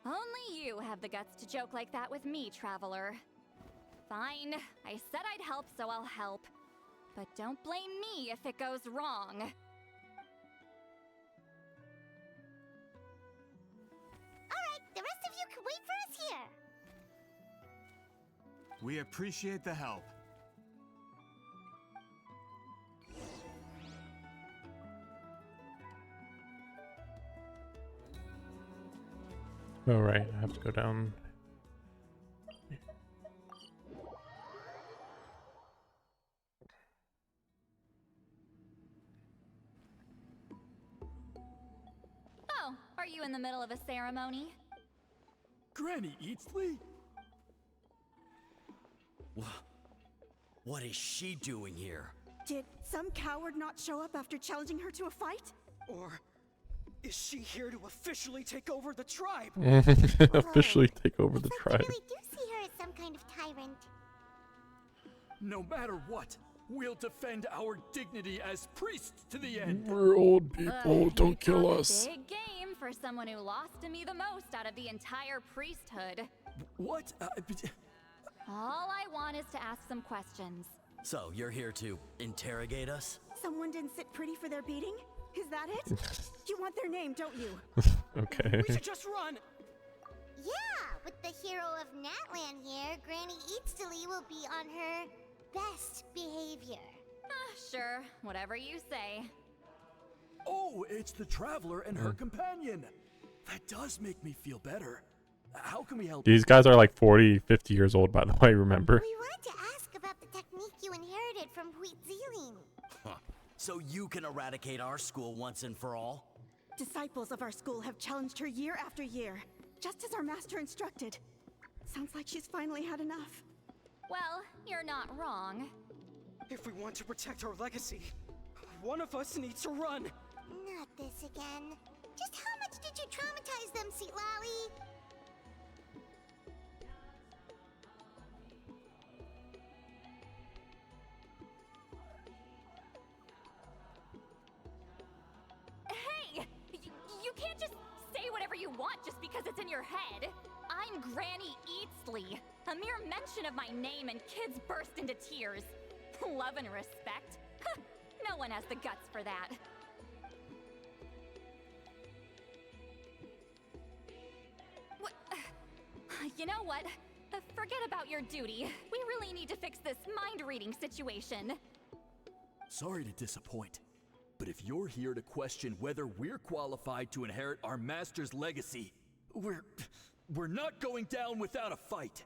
Only you have the guts to joke like that with me, Traveler. Fine, I said I'd help, so I'll help. But don't blame me if it goes wrong. Alright, the rest of you can wait for us here. We appreciate the help. All right, I have to go down. Oh, are you in the middle of a ceremony? Granny Eatsley? What is she doing here? Did some coward not show up after challenging her to a fight? Or is she here to officially take over the tribe? Officially take over the tribe. I really do see her as some kind of tyrant. No matter what, we'll defend our dignity as priests to the end. We're old people, don't kill Talk us. Big game for someone who lost to me the most out of the entire priesthood. What? All I want is to ask some questions. So, you're here to interrogate us? Someone didn't sit pretty for their beating? Is that it? You want their name, don't you? Okay. We should just run! Yeah, with the hero of Natlan here, Granny Eatsley will be on her best behavior. Sure, whatever you say. Oh, it's the Traveler and her companion. That does make me feel better. How can we help? These guys are like 40, 50 years old, by the way, remember? We wanted to ask about the technique you inherited from Wheatsealing. Huh. So you can eradicate our school once and for all? Disciples of our school have challenged her year after year, just as our master instructed. Sounds like she's finally had enough. Well, you're not wrong. If we want to protect our legacy, one of us needs to run. Not this again. Just how much did you traumatize them, Seatlali? Hey! You can't just say whatever you want just because it's in your head. I'm Granny Eatsley. A mere mention of my name and kids burst into tears. Love and respect? No one has the guts for that. What? You know what? Forget about your duty. We really need to fix this mind-reading situation. Sorry to disappoint, but if you're here to question whether we're qualified to inherit our master's legacy, we're not going down without a fight.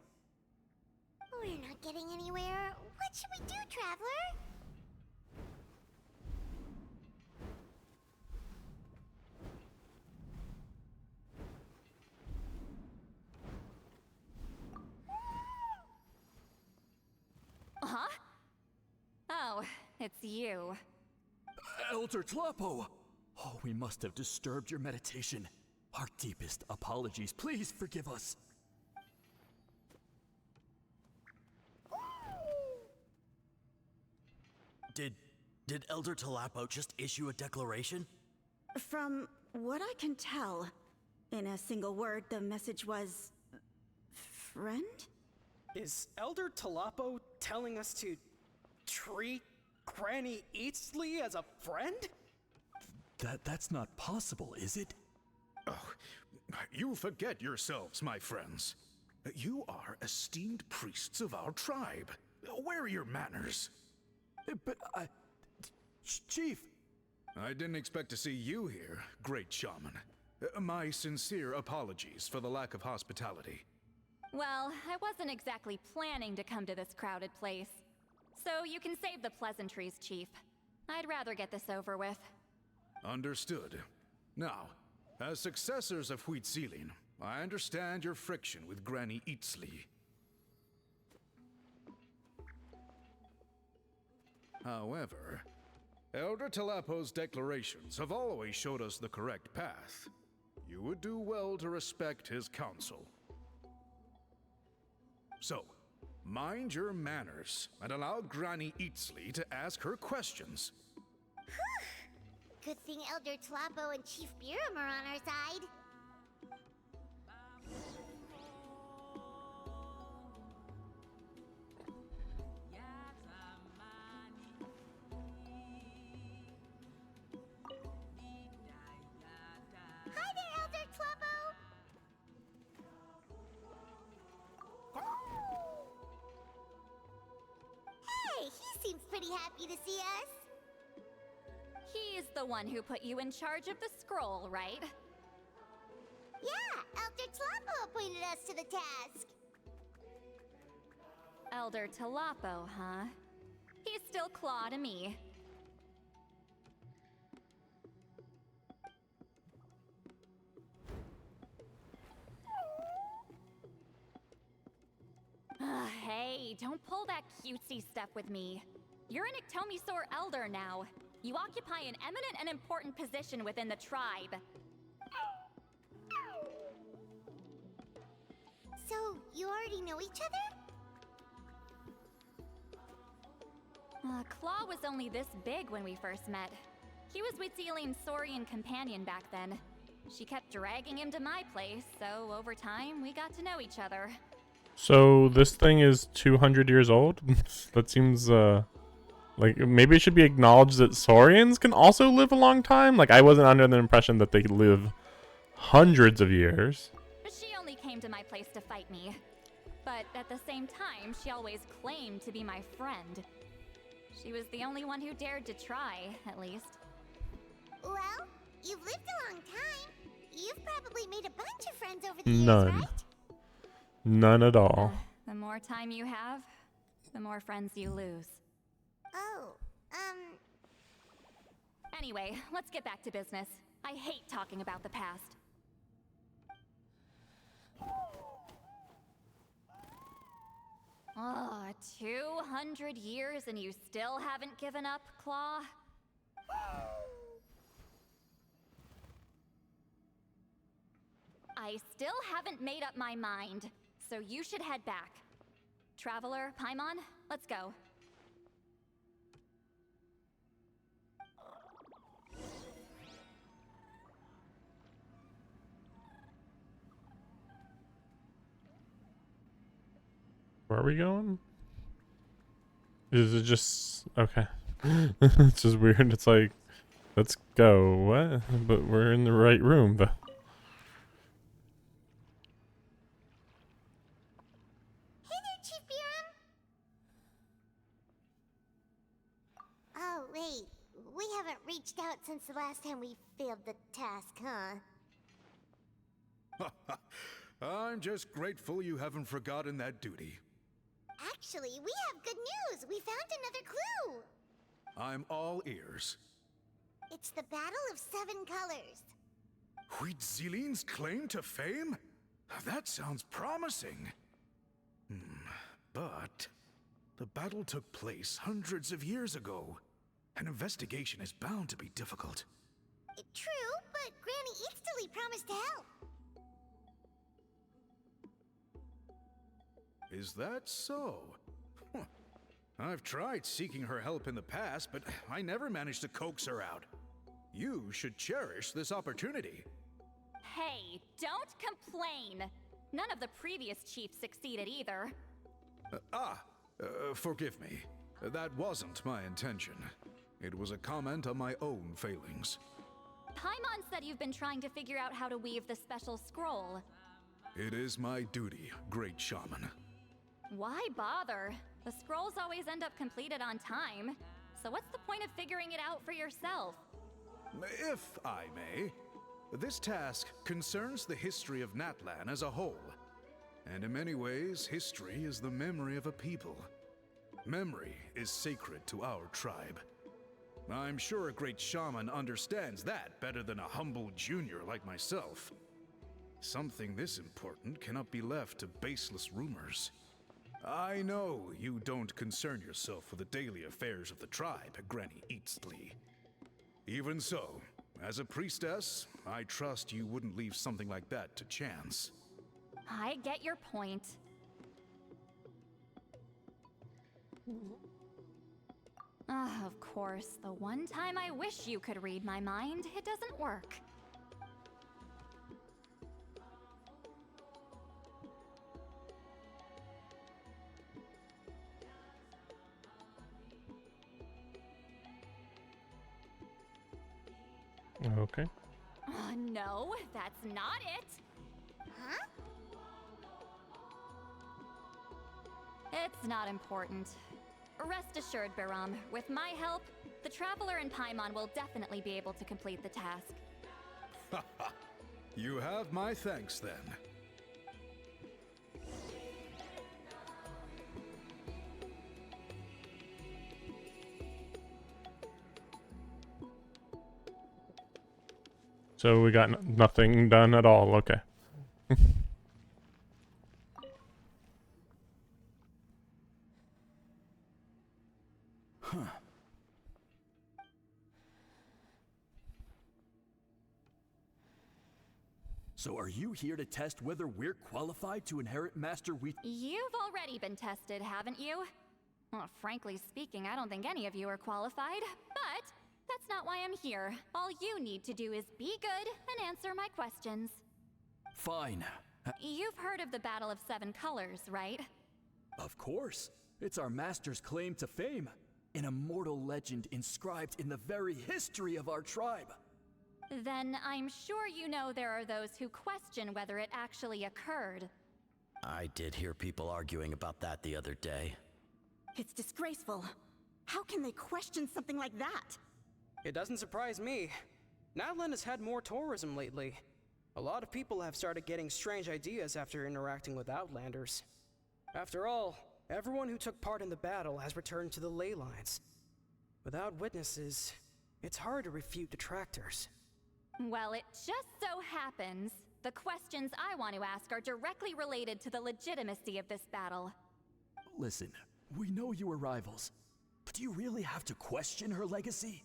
We're not getting anywhere. What should we do, Traveler? Huh? Oh, it's you. Elder Tlapo! Oh, we must have disturbed your meditation. Our deepest apologies. Please forgive us. Did Elder Tlapo just issue a declaration? From what I can tell, In a single word, the message was... friend? Is Elder Talapo telling us to treat Granny Eastley as a friend? That's not possible, is it? Oh, you forget yourselves, my friends. You are esteemed priests of our tribe. Where are your manners? But Chief! I didn't expect to see you here, great shaman. My sincere apologies for the lack of hospitality. Well, I wasn't exactly planning to come to this crowded place. So you can save the pleasantries, Chief. I'd rather get this over with. Understood. Now, as successors of Huitzilin, I understand your friction with Granny Eastley. However, Elder Talapo's declarations have always showed us the correct path. You would do well to respect his counsel. So, mind your manners and allow Granny Eastley to ask her questions. Good thing Elder Tlapo and Chief Biram are on our side. Hi there, Elder Tlapo! Hey, he seems pretty happy to see us. He's the one who put you in charge of the scroll, right? Yeah, Elder Tlapo appointed us to the task. Elder Talapo, huh? He's still Claw to me. Hey, don't pull that cutesy stuff with me. You're an Iktomi-Sor Elder now. You occupy an eminent and important position within the tribe. So, you already know each other? Claw was only this big when we first met. He was Huitzilin's Saurian companion back then. She kept dragging him to my place, so over time, we got to know each other. So this thing is 200 years old? That seems, like, maybe it should be acknowledged that Saurians can also live a long time? Like, I wasn't under the impression that they could live hundreds of years. She only came to my place to fight me. But at the same time, she always claimed to be my friend. She was the only one who dared to try, at least. Well, you've lived a long time. You've probably made a bunch of friends over the years, right? None at all. The more time you have, the more friends you lose. Oh, Anyway, let's get back to business. I hate talking about the past. 200 years and you still haven't given up, Claw? I still haven't made up my mind, so you should head back. Traveler, Paimon, let's go. Where are we going? Is it just... okay. It's just weird. It's like, let's go. What? But we're in the right room, though. hey there, Chief Biram. Oh, wait. We haven't reached out since the last time we failed the task, huh? I'm just grateful you haven't forgotten that duty. Actually, we have good news. We found another clue. I'm all ears. It's the Battle of Seven Colors. Huitzilin's claim to fame? That sounds promising. But the battle took place hundreds of years ago. An investigation is bound to be difficult. True, but Granny Eastley promised to help. Is that so? Huh. I've tried seeking her help in the past, but I never managed to coax her out. You should cherish this opportunity. Hey, don't complain. None of the previous chiefs succeeded either. Forgive me. That wasn't my intention. It was a comment on my own failings. Paimon said you've been trying to figure out how to weave the special scroll. It is my duty, great shaman. Why bother? The scrolls always end up completed on time. So what's the point of figuring it out for yourself? If I may, this task concerns the history of Natlan as a whole. And in many ways, history is the memory of a people. Memory is sacred to our tribe. I'm sure a great shaman understands that better than a humble junior like myself. Something this important cannot be left to baseless rumors. I know you don't concern yourself with the daily affairs of the tribe, Granny Eatsley. Even so, as a priestess, I trust you wouldn't leave something like that to chance. I get your point. Of course, the one time I wish you could read my mind, it doesn't work. Okay. No, that's not it. Huh? It's not important. Rest assured, Baram, with my help, the Traveler and Paimon will definitely be able to complete the task. You have my thanks then. So we got nothing done at all. Okay. Huh. So are you here to test whether we're qualified to inherit Master Wheat? You've already been tested, haven't you? Well, frankly speaking, I don't think any of you are qualified, but that's not why I'm here. All you need to do is be good and answer my questions. Fine. You've heard of the Battle of Seven Colors, right? Of course. It's our master's claim to fame. An immortal legend inscribed in the very history of our tribe. Then I'm sure you know there are those who question whether it actually occurred. I did hear people arguing about that the other day. It's disgraceful. How can they question something like that? It doesn't surprise me. Natlan has had more tourism lately. A lot of people have started getting strange ideas after interacting with Outlanders. After all, everyone who took part in the battle has returned to the ley lines. Without witnesses, it's hard to refute detractors. Well, it just so happens the questions I want to ask are directly related to the legitimacy of this battle. Listen, we know you were rivals, but do you really have to question her legacy?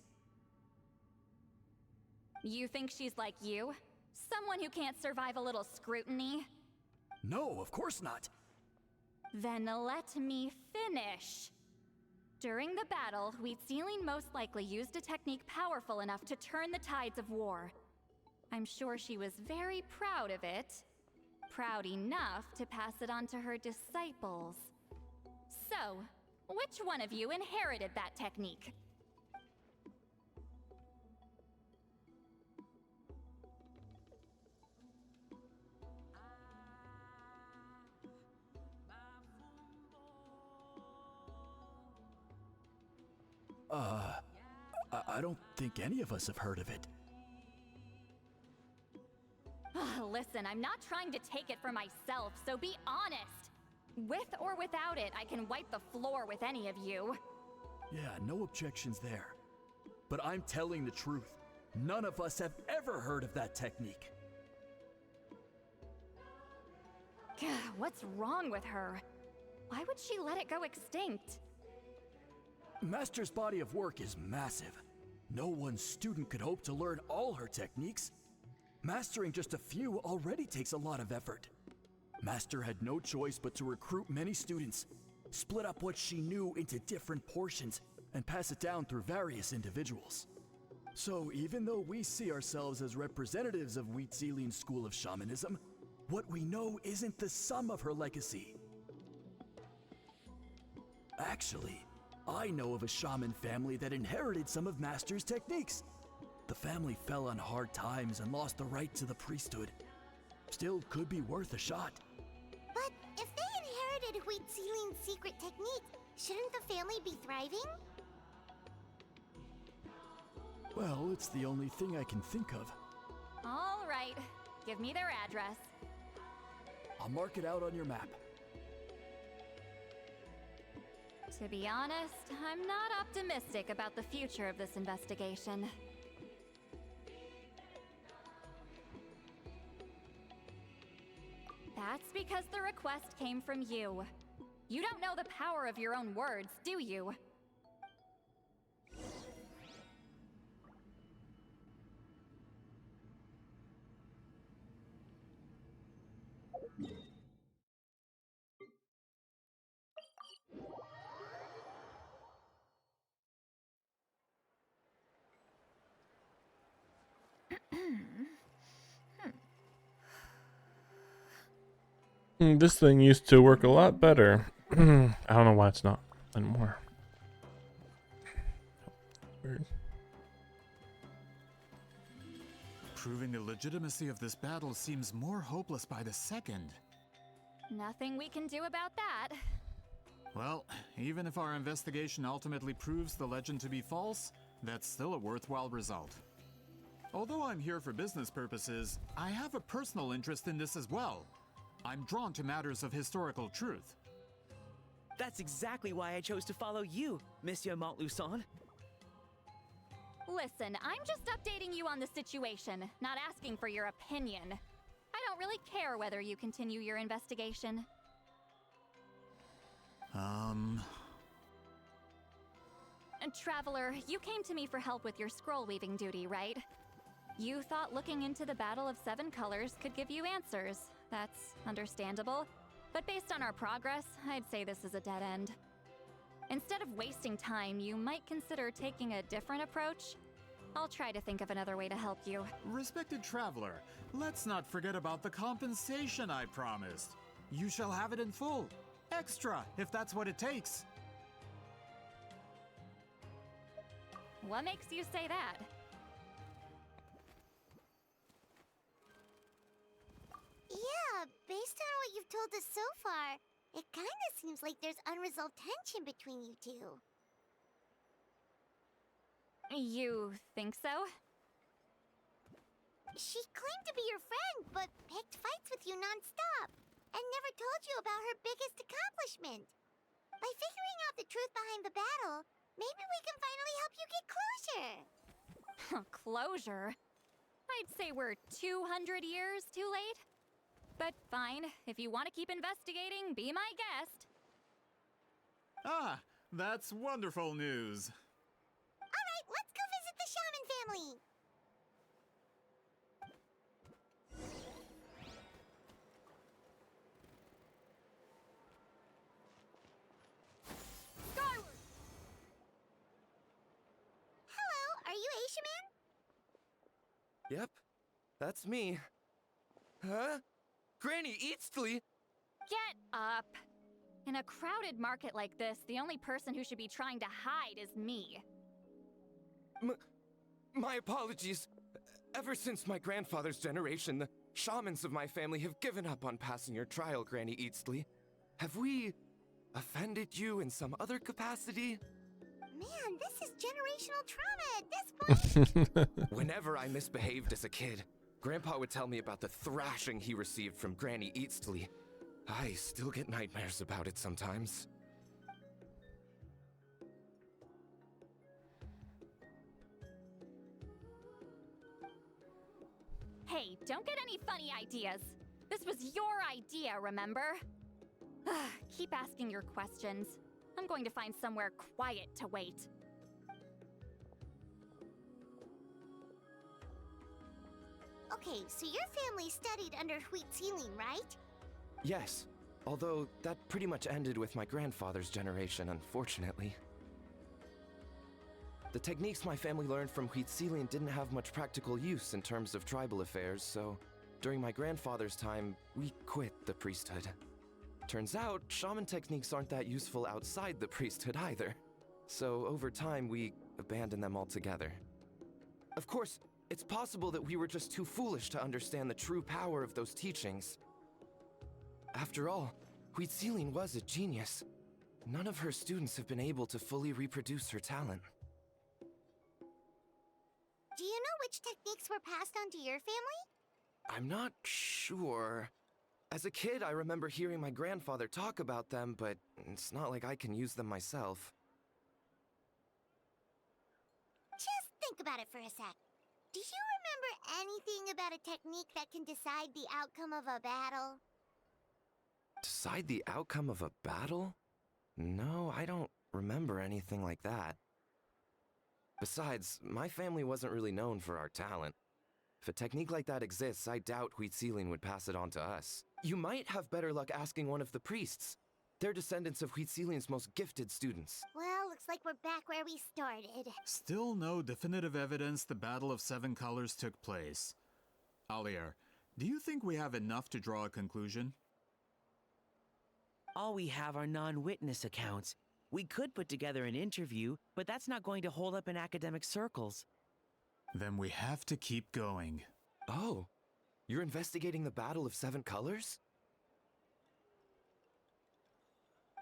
You think she's like you? Someone who can't survive a little scrutiny? No, of course not. Then let me finish. During the battle, Wheatsealing most likely used a technique powerful enough to turn the tides of war. I'm sure she was very proud of it. Proud enough to pass it on to her disciples. So, which one of you inherited that technique? I don't think any of us have heard of it. Listen, I'm not trying to take it for myself, so be honest. With or without it, I can wipe the floor with any of you. Yeah, no objections there. But I'm telling the truth. None of us have ever heard of that technique. What's wrong with her? Why would she let it go extinct? Master's body of work is massive. No one student could hope to learn all her techniques. Mastering just a few already takes a lot of effort. Master had no choice but to recruit many students, split up what she knew into different portions, and pass it down through various individuals. So even though we see ourselves as representatives of Wheat Zealing's school of shamanism, what we know isn't the sum of her legacy. Actually, I know of a shaman family that inherited some of Master's techniques. The family fell on hard times and lost the right to the priesthood. Still could be worth a shot. But if they inherited Wheat Zealing's secret technique, shouldn't the family be thriving? Well, it's the only thing I can think of. All right, give me their address. I'll mark it out on your map. To be honest, I'm not optimistic about the future of this investigation. That's because the request came from you. You don't know the power of your own words, do you? This thing used to work a lot better. I don't know why it's not anymore. Weird. Proving the legitimacy of this battle seems more hopeless by the second. Nothing we can do about that. Well, even if our investigation ultimately proves the legend to be false, that's still a worthwhile result. Although I'm here for business purposes, I have a personal interest in this as well. I'm drawn to matters of historical truth. That's exactly why I chose to follow you, Monsieur Montluçon. Listen, I'm just updating you on the situation, not asking for your opinion. I don't really care whether you continue your investigation. Traveler, you came to me for help with your scroll weaving duty, right? You thought looking into the Battle of Seven Colors could give you answers. That's understandable. But based on our progress, I'd say this is a dead end. Instead of wasting time, you might consider taking a different approach. I'll try to think of another way to help you. Respected traveler, let's not forget about the compensation I promised. You shall have it in full. Extra, if that's what it takes. What makes you say that? Yeah, based on what you've told us so far, it kinda seems like there's unresolved tension between you two. You think so? She claimed to be your friend, but picked fights with you non-stop, and never told you about her biggest accomplishment. By figuring out the truth behind the battle, maybe we can finally help you get closure. Closure? I'd say we're 200 years too late. But fine, if you want to keep investigating, be my guest. Ah, that's wonderful news. Alright, let's go visit the shaman family! Skyward! Hello, are you a shaman? Yep, that's me. Huh? Granny Eatsley? Get up! In a crowded market like this, the only person who should be trying to hide is me. My apologies. Ever since my grandfather's generation, the shamans of my family have given up on passing your trial, Granny Eatsley. Have we offended you in some other capacity? Man, this is generational trauma at this point! Whenever I misbehaved as a kid, Grandpa would tell me about the thrashing he received from Granny Eatsley. I still get nightmares about it sometimes. Hey, don't get any funny ideas. This was your idea, remember? Keep asking your questions. I'm going to find somewhere quiet to wait. Okay, so your family studied under Wheat Zealing, right? Yes, although that pretty much ended with my grandfather's generation, unfortunately. The techniques my family learned from Huitzilian didn't have much practical use in terms of tribal affairs, so during my grandfather's time, we quit the priesthood. Turns out, shaman techniques aren't that useful outside the priesthood either. So over time, we abandoned them altogether. Of course, it's possible that we were just too foolish to understand the true power of those teachings. After all, Huitzilian was a genius. None of her students have been able to fully reproduce her talent. Do you know which techniques were passed on to your family? I'm not sure. As a kid, I remember hearing my grandfather talk about them, but it's not like I can use them myself. Just think about it for a sec. Do you remember anything about a technique that can decide the outcome of a battle? Decide the outcome of a battle? No, I don't remember anything like that. Besides, my family wasn't really known for our talent. If a technique like that exists, I doubt Huitzilian would pass it on to us. You might have better luck asking one of the priests. They're descendants of Huitzilian's most gifted students. Well, looks like we're back where we started. Still no definitive evidence the Battle of Seven Colors took place. Alier, do you think we have enough to draw a conclusion? All we have are non-witness accounts. We could put together an interview, but that's not going to hold up in academic circles. Then we have to keep going. Oh, you're investigating the Battle of Seven Colors?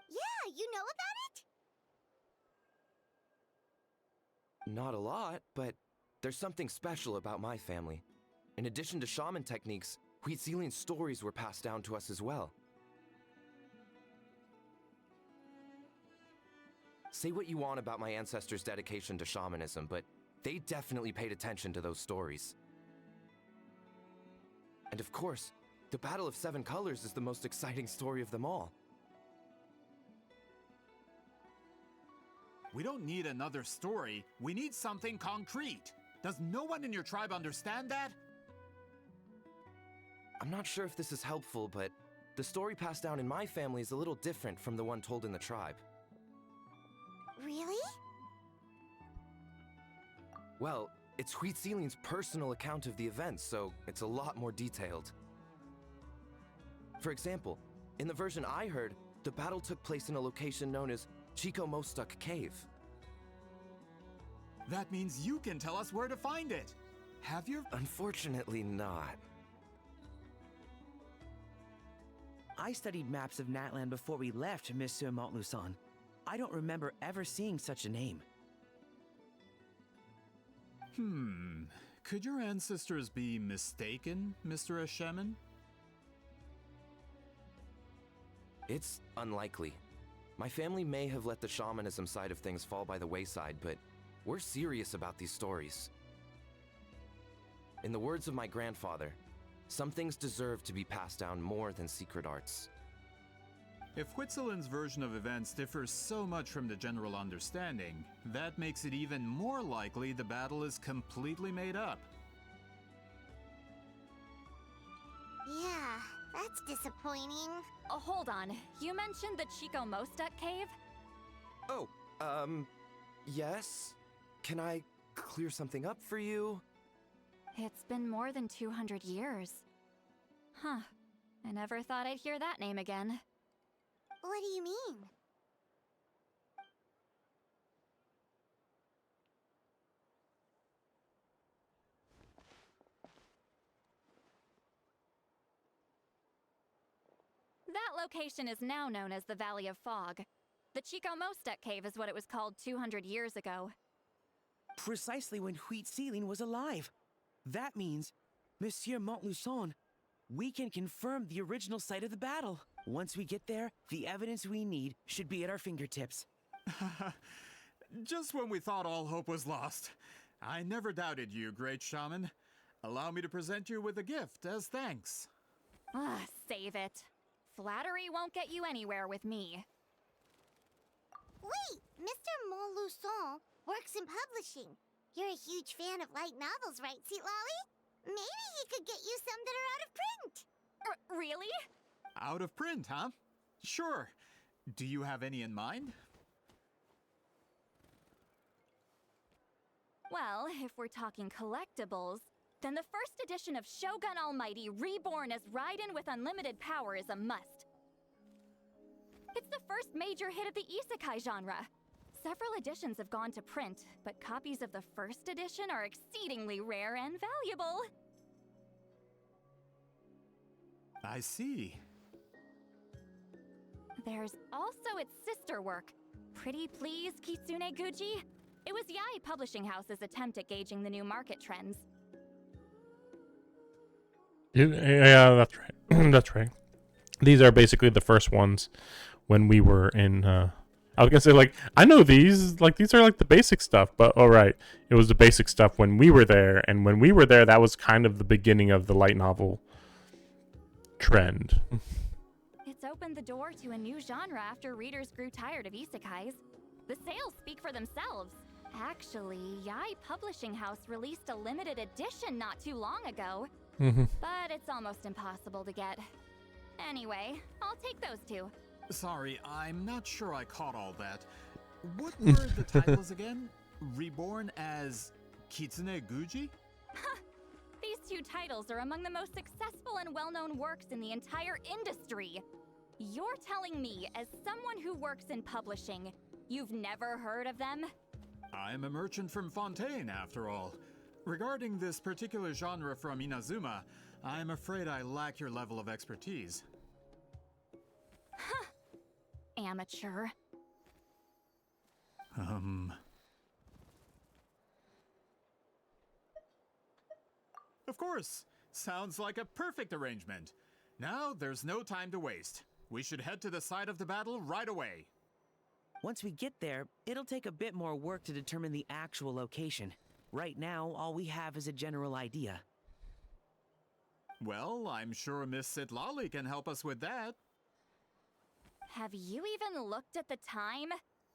Yeah, you know about it? Not a lot, but there's something special about my family. In addition to shaman techniques, Huitzilian stories were passed down to us as well. Say what you want about my ancestors' dedication to shamanism, but they definitely paid attention to those stories. And of course, the Battle of Seven Colors is the most exciting story of them all. We don't need another story. We need something concrete. Does no one in your tribe understand that? I'm not sure if this is helpful, but the story passed down in my family is a little different from the one told in the tribe. Really? Well, it's Huitzilian's personal account of the events, so it's a lot more detailed. For example, in the version I heard, the battle took place in a location known as Chico Mostuk Cave. That means you can tell us where to find it. Have you? Unfortunately not. I studied maps of Natlan before we left, Monsieur Montluçon. I don't remember ever seeing such a name. Could your ancestors be mistaken, Mr. Eshemin? It's unlikely. My family may have let the shamanism side of things fall by the wayside, but we're serious about these stories. In the words of my grandfather, some things deserve to be passed down more than secret arts. If Huitzilian's version of events differs so much from the general understanding, that makes it even more likely the battle is completely made up. Yeah, that's disappointing. Oh, hold on. You mentioned the Chico Mostuk cave? Oh, yes? Can I clear something up for you? It's been more than 200 years. Huh. I never thought I'd hear that name again. What do you mean? That location is now known as the Valley of Fog. The Chico Mostuk cave is what it was called 200 years ago. Precisely when Huitzilian was alive. That means, Monsieur Montluçon, we can confirm the original site of the battle. Once we get there, the evidence we need should be at our fingertips. Just when we thought all hope was lost. I never doubted you, great shaman. Allow me to present you with a gift as thanks. Save it. Flattery won't get you anywhere with me. Wait, Mr. Montluçon works in publishing. You're a huge fan of light novels, right, Sweet Lolly? Maybe he could get you some that are out of print. Really? Out of print, huh? Sure. Do you have any in mind? Well, if we're talking collectibles, then the first edition of Shogun Almighty reborn as Raiden with unlimited power is a must. It's the first major hit of the isekai genre. Several editions have gone to print, but copies of the first edition are exceedingly rare and valuable. I see. There's also its sister work, Pretty Please Kitsune Guji. It was Yai Publishing House's attempt at gauging the new market trends. Yeah, that's right. That's right. These are basically the first ones when we were in. I was gonna say, like, I know these. Like, these are like the basic stuff. But all right, it was the basic stuff when we were there, and when we were there, that was kind of the beginning of the light novel trend. It's opened the door to a new genre after readers grew tired of isekais. The sales speak for themselves. Actually, Yai Publishing House released a limited edition not too long ago. But it's almost impossible to get. Anyway, I'll take those two. Sorry, I'm not sure I caught all that. What were the titles again? Reborn as Kitsune Guji? These two titles are among the most successful and well-known works in the entire industry. You're telling me, as someone who works in publishing, you've never heard of them? I'm a merchant from Fontaine, after all. Regarding this particular genre from Inazuma, I'm afraid I lack your level of expertise. Amateur. Of course! Sounds like a perfect arrangement. Now, there's no time to waste. We should head to the site of the battle right away. Once we get there, it'll take a bit more work to determine the actual location. Right now, all we have is a general idea. Well, I'm sure Miss Sitlali can help us with that. Have you even looked at the time?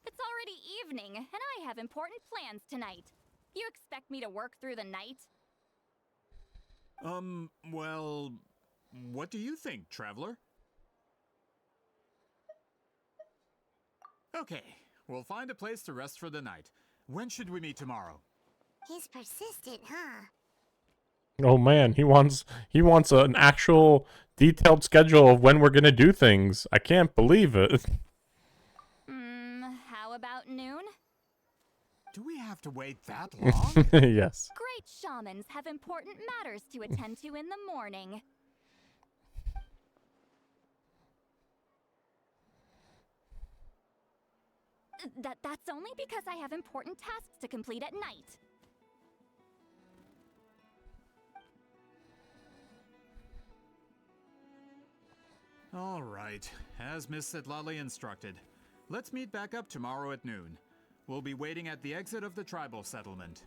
It's already evening, and I have important plans tonight. You expect me to work through the night? Well, what do you think, Traveler? Okay, we'll find a place to rest for the night. When should we meet tomorrow? He's persistent, huh? Oh man, he wants an actual detailed schedule of when we're gonna do things. I can't believe it. How about noon? Do we have to wait that long? Yes. Great shamans have important matters to attend to in the morning. That's only because I have important tasks to complete at night. All right, as Miss Sitlali instructed. Let's meet back up tomorrow at noon. We'll be waiting at the exit of the tribal settlement.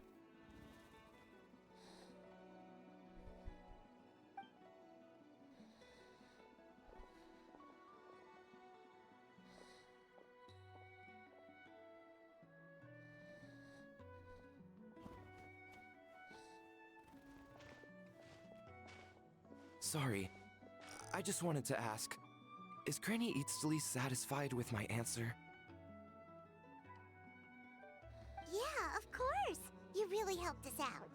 Sorry. I just wanted to ask, is Granny Eatsley satisfied with my answer? Yeah, of course. You really helped us out.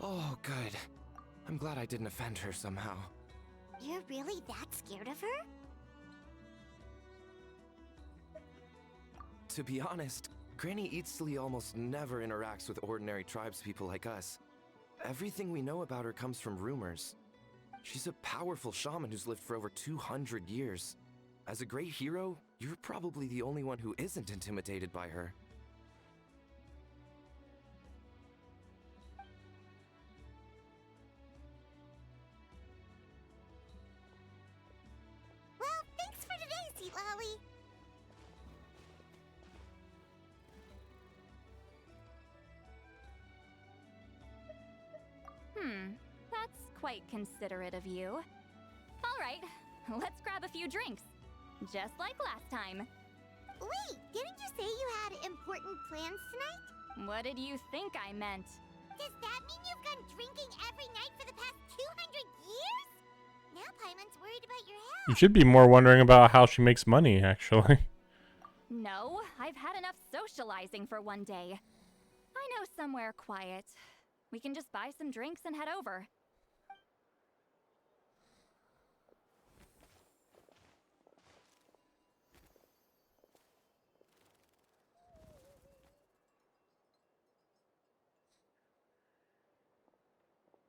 Oh, good. I'm glad I didn't offend her somehow. You're really that scared of her? To be honest, Granny Eatsley almost never interacts with ordinary tribespeople like us. Everything we know about her comes from rumors. She's a powerful shaman who's lived for over 200 years. As a great hero, you're probably the only one who isn't intimidated by her. Well, thanks for today, Sweet Lolly. That's quite considerate of you. All right, let's grab a few drinks. Just like last time. Wait, didn't you say you had important plans tonight? What did you think I meant? Does that mean you've gone drinking every night for the past 200 years? Now Paimon's worried about your health. You should be more wondering about how she makes money, actually. No, I've had enough socializing for one day. I know somewhere quiet. We can just buy some drinks and head over.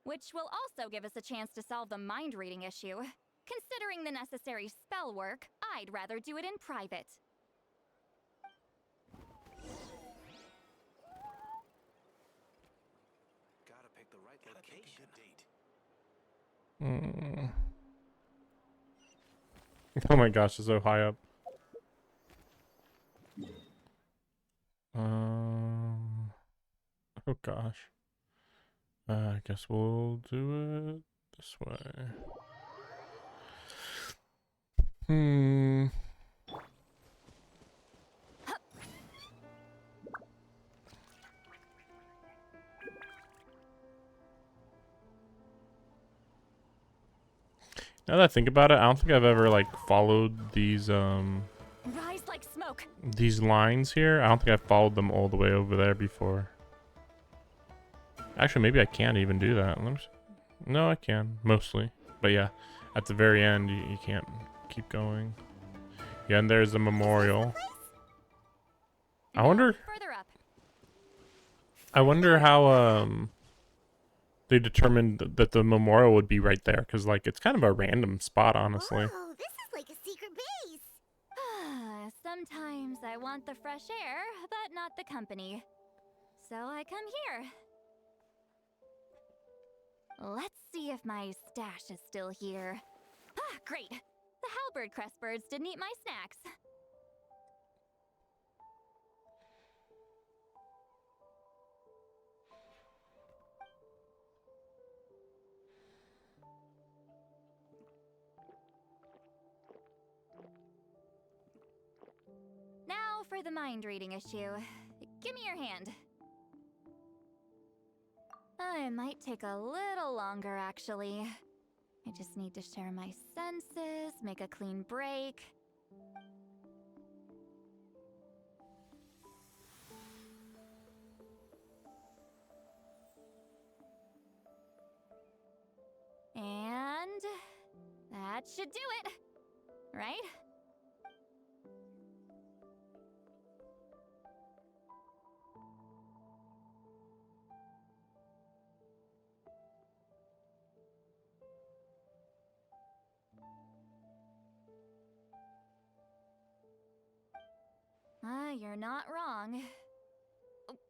Which will also give us a chance to solve the mind reading issue. Considering the necessary spell work, I'd rather do it in private. Gotta pick the right location. Oh my gosh, it's so high up. Oh gosh. I guess we'll do it this way. Now that I think about it, I don't think I've ever like followed these Rise like smoke. these lines here. I don't think I've followed them all the way over there before. Actually, maybe I can't even do that. No, I can mostly, but yeah, at the very end you can't keep going. Yeah, and there's a memorial. I wonder how they determined that the memorial would be right there, because like it's kind of a random spot, honestly. Oh, this is like a secret base. Sometimes I want the fresh air, but not the company. So I come here. Let's see if my stash is still here. Ah, great! The halberd crest birds didn't eat my snacks. Now for the mind reading issue. Give me your hand. It might take a little longer, actually. I just need to share my senses, make a clean break. And that should do it, right? You're not wrong.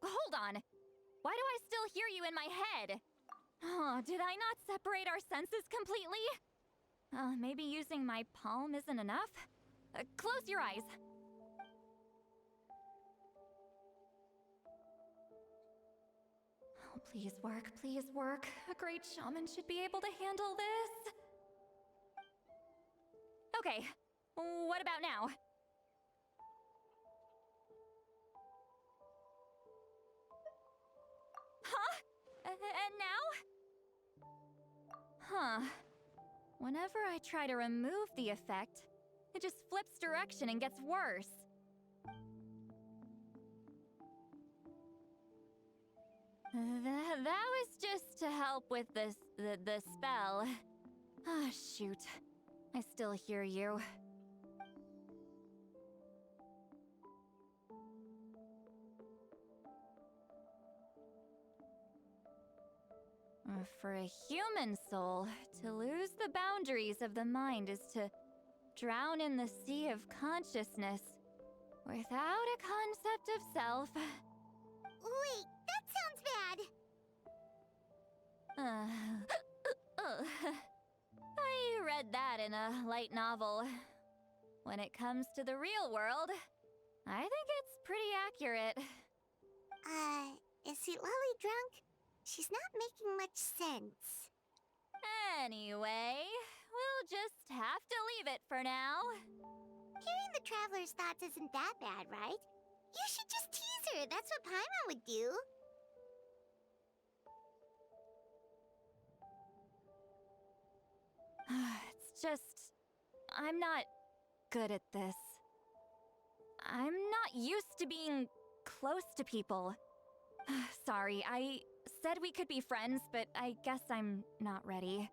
Hold on. Why do I still hear you in my head? Oh, did I not separate our senses completely? Maybe using my palm isn't enough? Close your eyes. Oh, please work, please work. A great shaman should be able to handle this. Okay, what about now? Huh? And now? Huh. Whenever I try to remove the effect, it just flips direction and gets worse. That was just to help with the spell. Ah, shoot. I still hear you. For a human soul, to lose the boundaries of the mind is to drown in the sea of consciousness without a concept of self. Wait, that sounds bad. I read that in a light novel. When it comes to the real world, I think it's pretty accurate. Is Sweet Lolly drunk? She's not making much sense. Anyway, we'll just have to leave it for now. Hearing the Traveler's thoughts isn't that bad, right? You should just tease her. That's what Paimon would do. It's just... I'm not good at this. I'm not used to being close to people. Sorry, I said we could be friends, but I guess I'm not ready.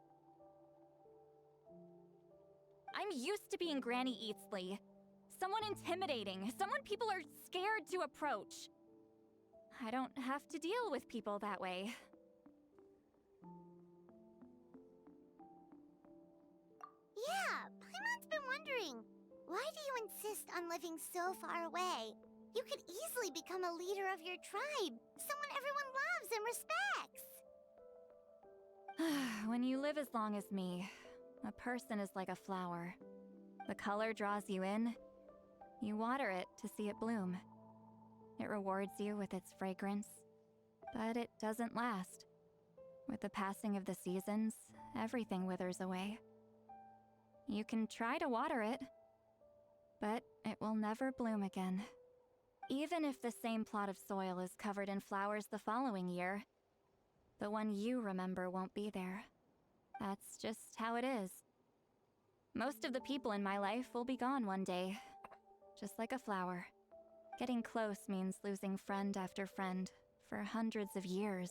I'm used to being Granny Eatsley. Someone intimidating, someone people are scared to approach. I don't have to deal with people that way. Yeah, Paimon's been wondering. Why do you insist on living so far away? You could easily become a leader of your tribe, someone everyone loves and respects. When you live as long as me, a person is like a flower. The color draws you in. You water it to see it bloom. It rewards you with its fragrance, but it doesn't last. With the passing of the seasons, everything withers away. You can try to water it, but it will never bloom again. Even if the same plot of soil is covered in flowers the following year, the one you remember won't be there. That's just how it is. Most of the people in my life will be gone one day, just like a flower. Getting close means losing friend after friend for hundreds of years,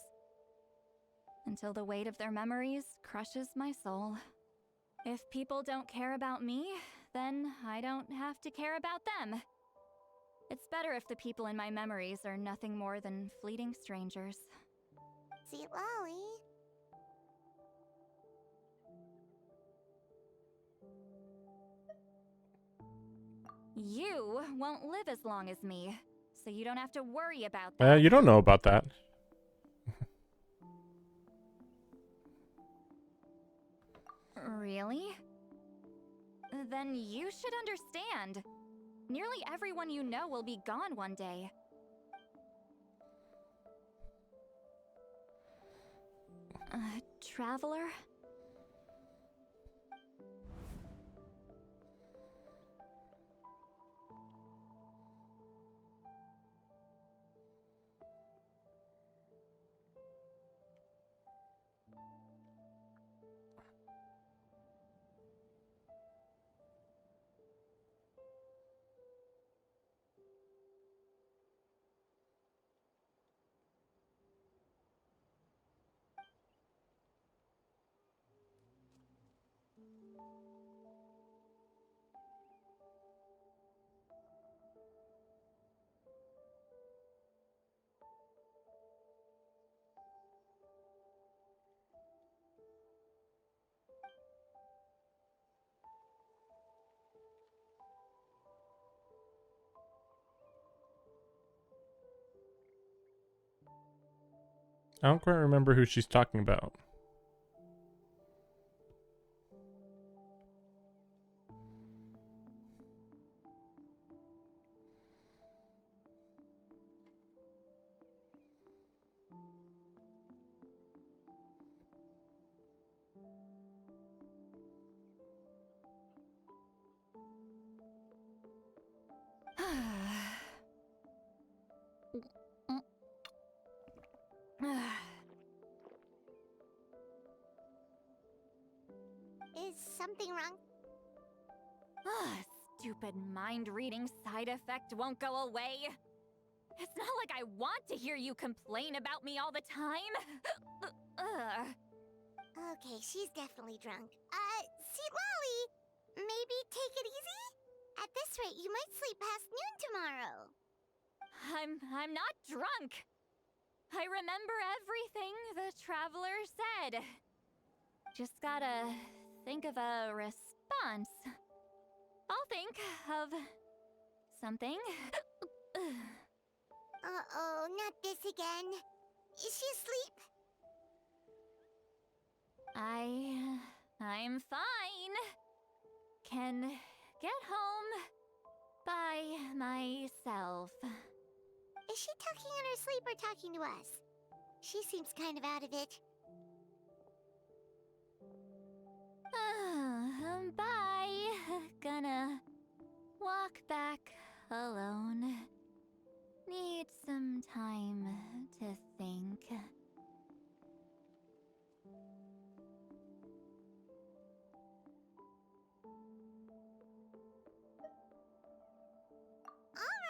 until the weight of their memories crushes my soul. If people don't care about me, then I don't have to care about them. It's better if the people in my memories are nothing more than fleeting strangers. See, Lolly. You won't live as long as me, so you don't have to worry about that. You don't know about that. Really? Then you should understand. Nearly everyone you know will be gone one day. Traveler? I don't quite remember who she's talking about. Is something wrong? Stupid mind-reading side effect won't go away. It's not like I want to hear you complain about me all the time. Okay, she's definitely drunk. See, Lolly, maybe take it easy? At this rate, you might sleep past noon tomorrow. I'm not drunk. I remember everything the traveler said. Just gotta think of a response. I'll think of something. Uh-oh, not this again. Is she asleep? I'm fine. Can get home by myself. Is she talking in her sleep or talking to us? She seems kind of out of it. Bye. Gonna walk back alone. Need some time to think. All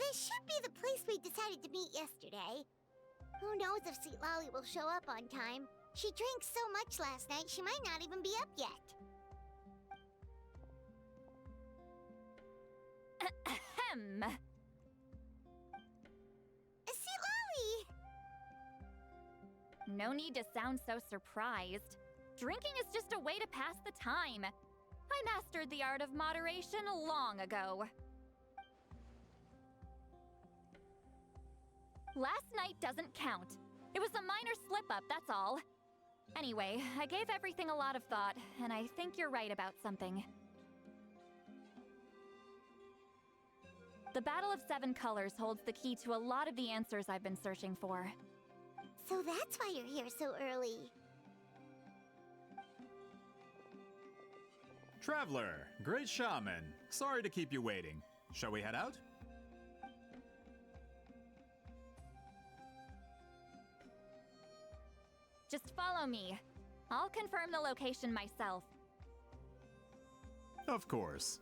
This should be the place we decided to meet yesterday. Who knows if Sweet Lolly will show up on time. She drank so much last night, she might not even be up yet. Ahem. Sweet Lolly! No need to sound so surprised. Drinking is just a way to pass the time. I mastered the art of moderation long ago. Last night doesn't count. It was a minor slip-up, that's all. Anyway, I gave everything a lot of thought, and I think you're right about something. The Battle of Seven Colors holds the key to a lot of the answers I've been searching for. So that's why you're here so early. Traveler, great shaman. Sorry to keep you waiting. Shall we head out? Just follow me. I'll confirm the location myself. Of course.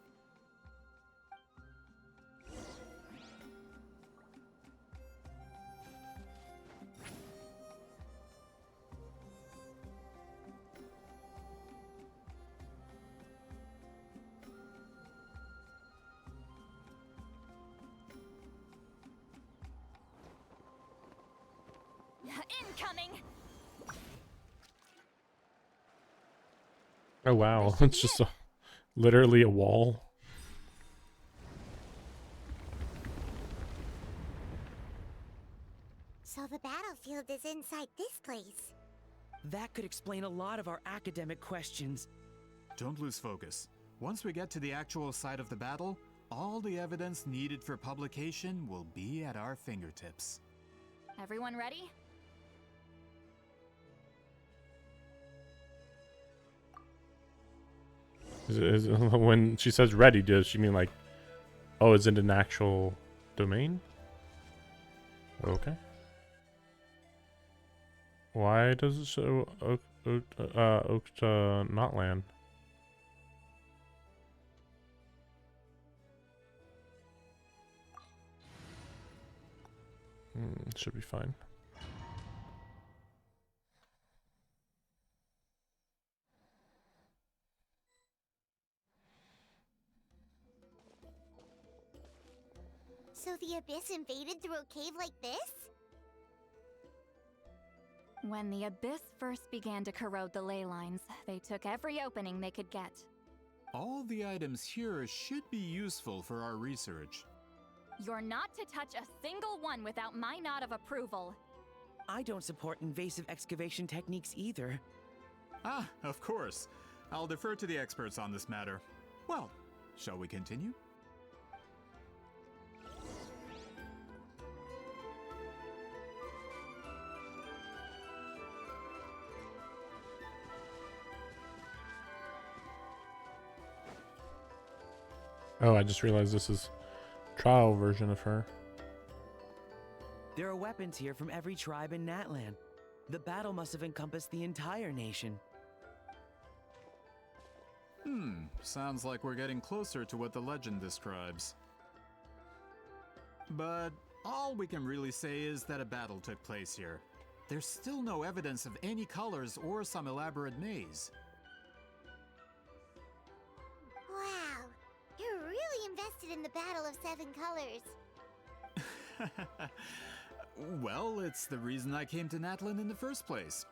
Incoming! Oh wow, it's just literally a wall. So the battlefield is inside this place. That could explain a lot of our academic questions. Don't lose focus. Once we get to the actual site of the battle, all the evidence needed for publication will be at our fingertips. Everyone ready? When she says ready, does she mean like, oh, is it an actual domain? Okay. Why does it show not land? Should be fine. So the Abyss invaded through a cave like this? When the Abyss first began to corrode the ley lines, they took every opening they could get. All the items here should be useful for our research. You're not to touch a single one without my nod of approval. I don't support invasive excavation techniques either. Ah, of course. I'll defer to the experts on this matter. Well, shall we continue? Oh, I just realized this is trial version of her. There are weapons here from every tribe in Natlan. The battle must have encompassed the entire nation. Sounds like we're getting closer to what the legend describes. But all we can really say is that a battle took place here. There's still no evidence of any colors or some elaborate maze. Wow, you're really invested in the Battle of Seven Colors. Well, it's the reason I came to Natlan in the first place.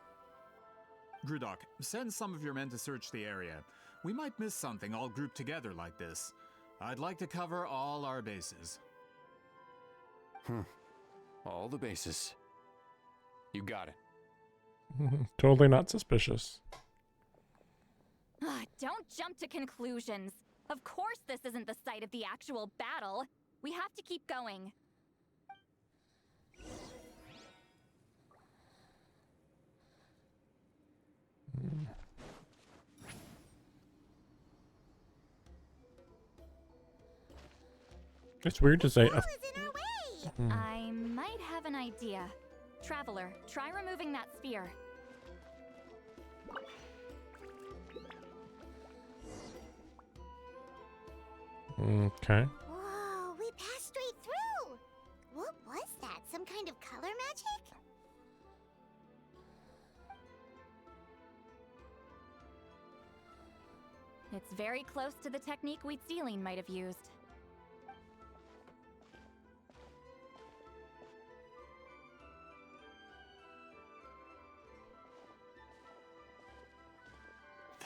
Grudok, send some of your men to search the area. We might miss something all grouped together like this. I'd like to cover all our bases. All the bases. You got it. Totally not suspicious. Don't jump to conclusions. Of course this isn't the site of the actual battle. We have to keep going. It's weird to say. I might have an idea. Traveler, try removing that sphere. Okay. Whoa, we passed straight through! very close to the technique Wheatsealing might have used.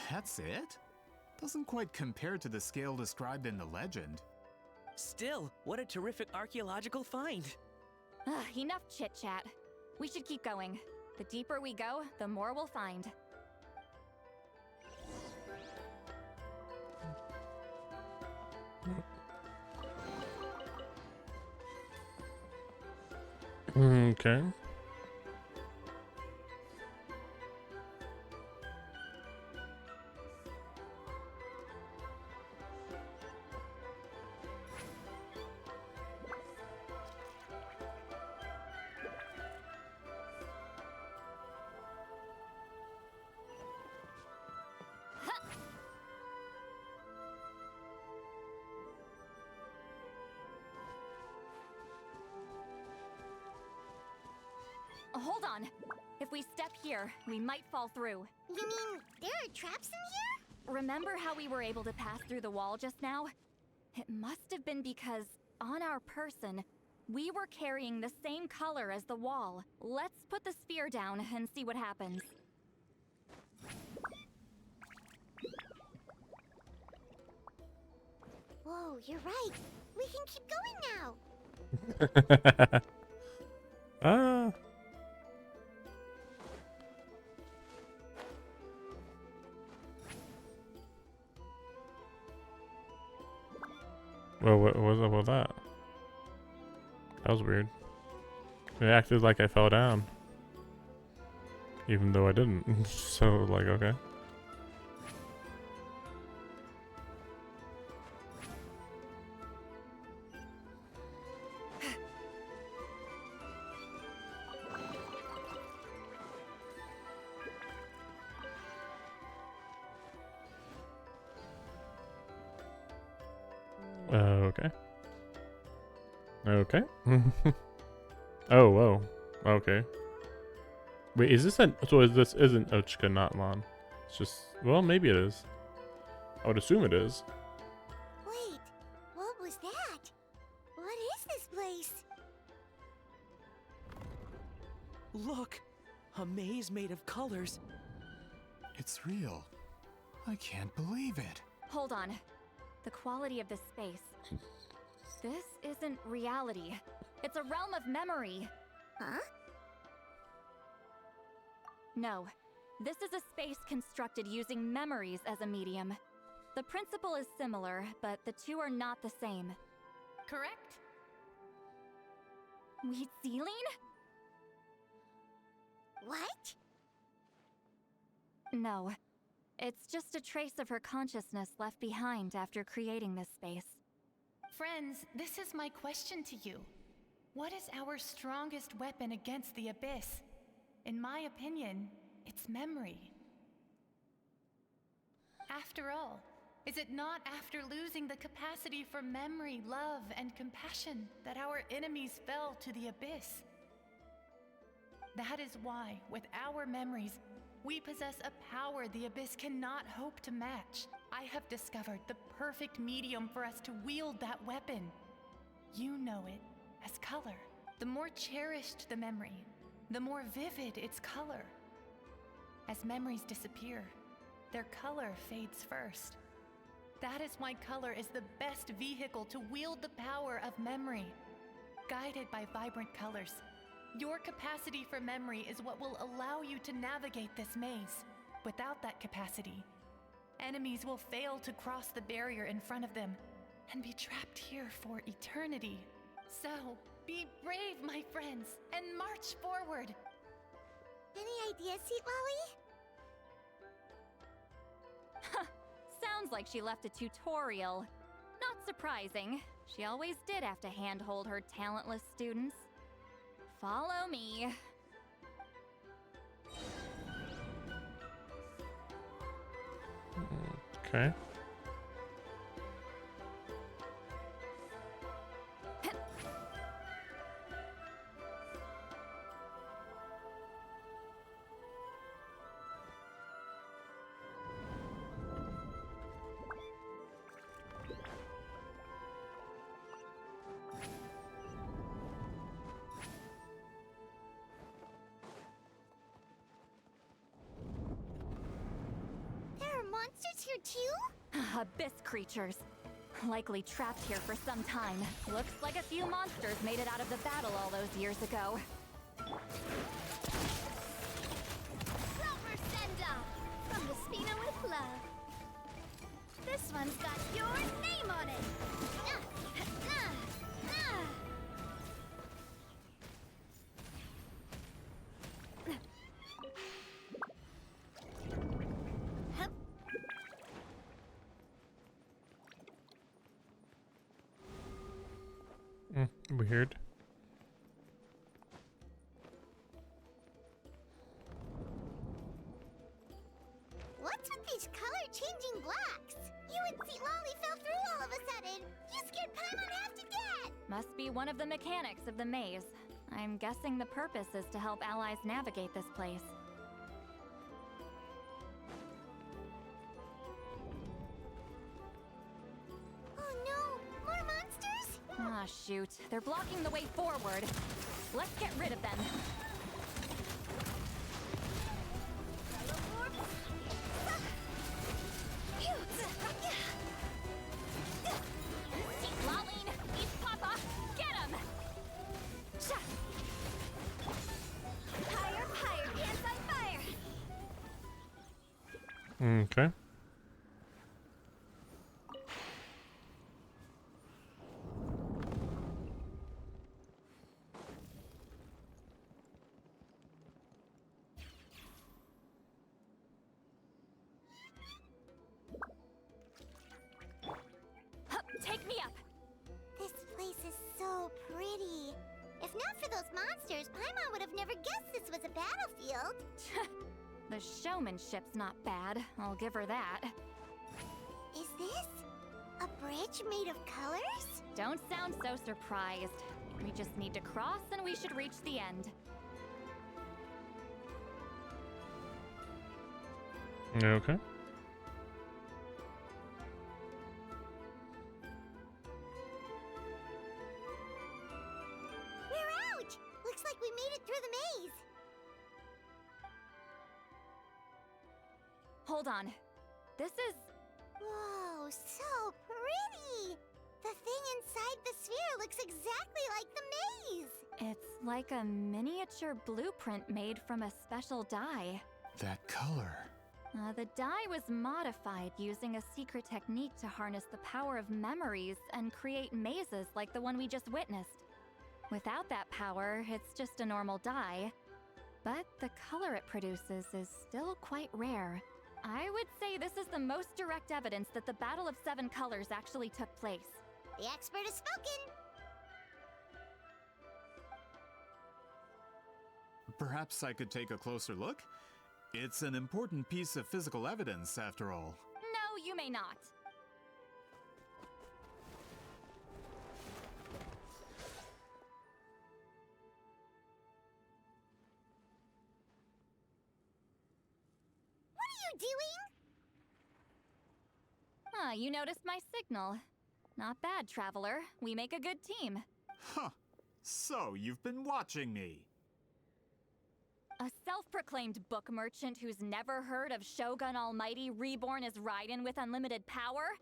That's it? Doesn't quite compare to the scale described in the legend. Still, what a terrific archaeological find. Enough chit-chat. We should keep going. The deeper we go, the more we'll find. Okay. Hold on. If we step here, we might fall through. You mean there are traps in here? Remember how we were able to pass through the wall just now? It must have been because, on our person, we were carrying the same color as the wall. Let's put the sphere down and see what happens. Whoa, you're right. We can keep going now. Ah. Well, what was up with that? That was weird. It acted like I fell down. Even though I didn't. So, like, okay. Okay. Okay. Oh, whoa. Okay. Wait, is this this isn't Ochka, not Lon. It's just, well, maybe it is. I would assume it is. Wait, what was that? What is this place? Look, a maze made of colors. It's real. I can't believe it. Hold on. The quality of this space. This isn't reality. It's a realm of memory. Huh? No. This is a space constructed using memories as a medium. The principle is similar, but the two are not the same. Correct? Wheatsealing? What? No. It's just a trace of her consciousness left behind after creating this space. Friends, this is my question to you. What is our strongest weapon against the Abyss? In my opinion, it's memory. After all, is it not after losing the capacity for memory, love, and compassion that our enemies fell to the Abyss? That is why, with our memories, we possess a power the Abyss cannot hope to match. I have discovered the perfect medium for us to wield that weapon. You know it as color. The more cherished the memory, the more vivid its color. As memories disappear, their color fades first. That is why color is the best vehicle to wield the power of memory. Guided by vibrant colors, your capacity for memory is what will allow you to navigate this maze. Without that capacity, enemies will fail to cross the barrier in front of them and be trapped here for eternity. So, be brave, my friends, and march forward. Any ideas, Sweet Lolly? Sounds like she left a tutorial. Not surprising. She always did have to handhold her talentless students. Follow me. Okay. here too? Abyss creatures. Likely trapped here for some time. Looks like a few monsters made it out of the battle all those years ago. Rubber Senda! From the Spina with love. This one's got your name on it! Weird. What's with these color-changing blocks? You and St. Lolly fell through all of a sudden. You scared Paimon half to death. Must be one of the mechanics of the maze. I'm guessing the purpose is to help allies navigate this place. Oh no, more monsters? Ah, shoot. They're blocking the way forward. Let's get rid of them. Lolline, eat Papa! Get him! Higher, higher, pants on fire! Okay. Take me up! This place is so pretty. If not for those monsters, Paimon would have never guessed this was a battlefield. The showmanship's not bad, I'll give her that. Is this a bridge made of colors? Don't sound so surprised. We just need to cross and we should reach the end. Okay. We're out! Looks like we made it through the maze. Hold on. This is... Whoa, so pretty! The thing inside the sphere looks exactly like the maze! It's like a miniature blueprint made from a special dye. That color. The dye was modified using a secret technique to harness the power of memories and create mazes like the one we just witnessed. Without that power, it's just a normal dye. But the color it produces is still quite rare. I would say this is the most direct evidence that the Battle of Seven Colors actually took place. The expert has spoken! Perhaps I could take a closer look? It's an important piece of physical evidence, after all. No, you may not. What are you doing? Ah, you noticed my signal. Not bad, Traveler. We make a good team. Huh. So, you've been watching me. A self-proclaimed book merchant who's never heard of Shogun Almighty reborn as Raiden with unlimited power?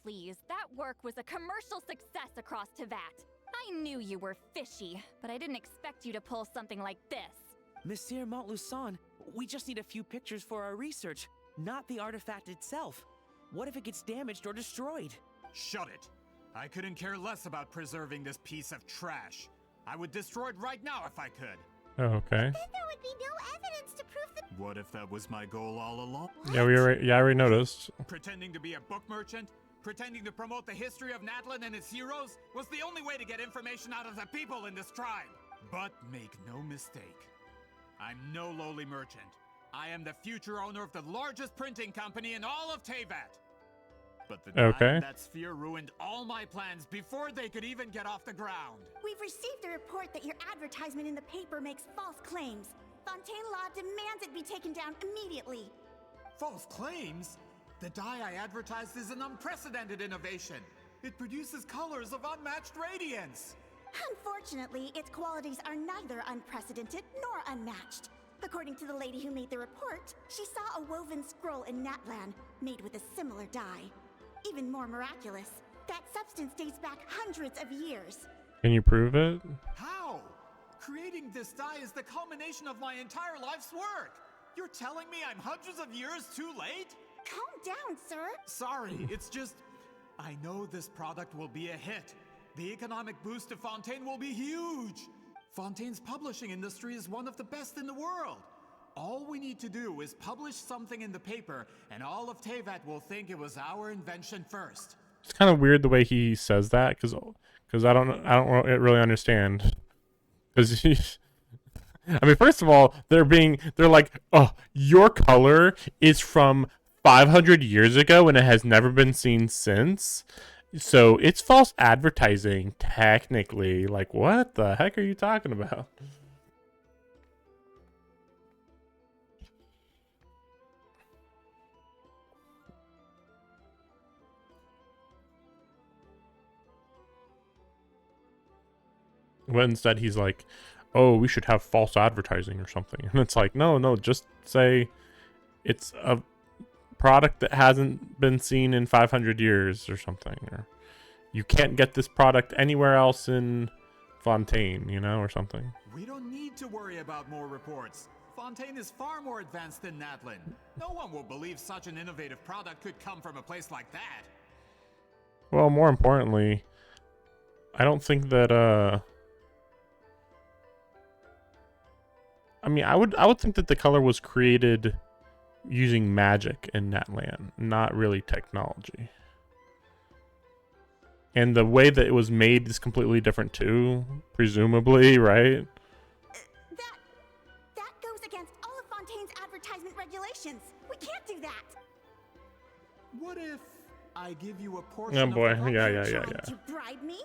Please, that work was a commercial success across Teyvat. I knew you were fishy, but I didn't expect you to pull something like this. Monsieur Montluçon, we just need a few pictures for our research, not the artifact itself. What if it gets damaged or destroyed? Shut it! I couldn't care less about preserving this piece of trash. I would destroy it right now if I could. Oh, okay. Then there would be no evidence to prove the— What if that was my goal all along? Yeah, I already noticed. Pretending to be a book merchant, pretending to promote the history of Natlan and its heroes, was the only way to get information out of the people in this tribe. But make no mistake, I'm no lowly merchant. I am the future owner of the largest printing company in all of Teyvat. But the die in that sphere ruined all my plans before they could even get off the ground. We've received a report that your advertisement in the paper makes false claims. Fontaine Law demands it be taken down immediately. False claims? The dye I advertised is an unprecedented innovation. It produces colors of unmatched radiance. Unfortunately, its qualities are neither unprecedented nor unmatched. According to the lady who made the report, she saw a woven scroll in Natlan made with a similar dye. Even more miraculous, that substance dates back hundreds of years. Can you prove it? How? Creating this dye is the culmination of my entire life's work. You're telling me I'm hundreds of years too late? Calm down, sir. Sorry, it's just... I know this product will be a hit. The economic boost to Fontaine will be huge. Fontaine's publishing industry is one of the best in the world. All we need to do is publish something in the paper, and all of Teyvat will think it was our invention first. It's kind of weird the way he says that, because I don't really understand. Because I mean, first of all, they're like, oh, your color is from 500 years ago and it has never been seen since. So it's false advertising, technically. Like, what the heck are you talking about? But instead he's like, oh, we should have false advertising or something. And it's like, no, just say it's a product that hasn't been seen in 500 years or something. Or you can't get this product anywhere else in Fontaine, you know, or something. We don't need to worry about more reports. Fontaine is far more advanced than Natlan. No one will believe such an innovative product could come from a place like that. Well, more importantly, I don't think that, I mean, I would think that the color was created using magic in Natlan, not really technology. And the way that it was made is completely different too, presumably, right? That goes against all of Fontaine's advertisement regulations. We can't do that. What if I give you a portion Oh boy, of the yeah. Trying to bribe me?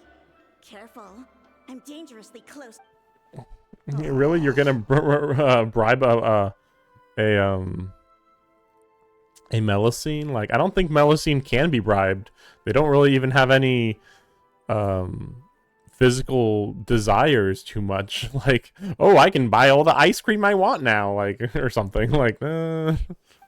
Careful. I'm dangerously close. Really, you're gonna bribe a Melusine? Like, I don't think Melusine can be bribed. They don't really even have any physical desires too much. Like, oh, I can buy all the ice cream I want now, like, or something. Like, I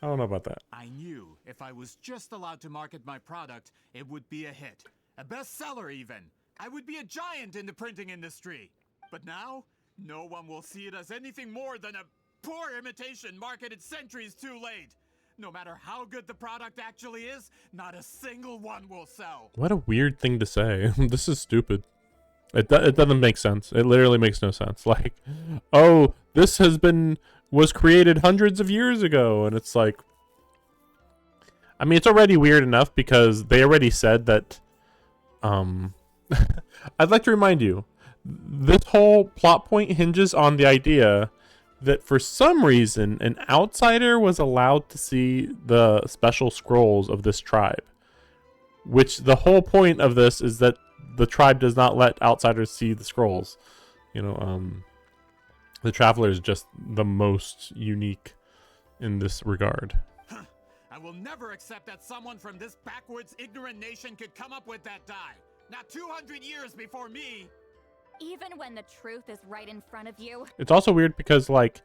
don't know about that. I knew if I was just allowed to market my product, it would be a hit. A bestseller even. I would be a giant in the printing industry. But now, no one will see it as anything more than a poor imitation marketed centuries too late. No matter how good the product actually is, not a single one will sell. What a weird thing to say. This is stupid. It doesn't make sense. It literally makes no sense. Like, oh, this was created hundreds of years ago, and it's like, I mean, it's already weird enough because they already said that. I'd like to remind you, this whole plot point hinges on the idea that for some reason an outsider was allowed to see the special scrolls of this tribe. Which the whole point of this is that the tribe does not let outsiders see the scrolls. You know, the traveler is just the most unique in this regard. I will never accept that someone from this backwards, ignorant nation could come up with that dye. Not 200 years before me. Even when the truth is right in front of you. It's also weird because, like,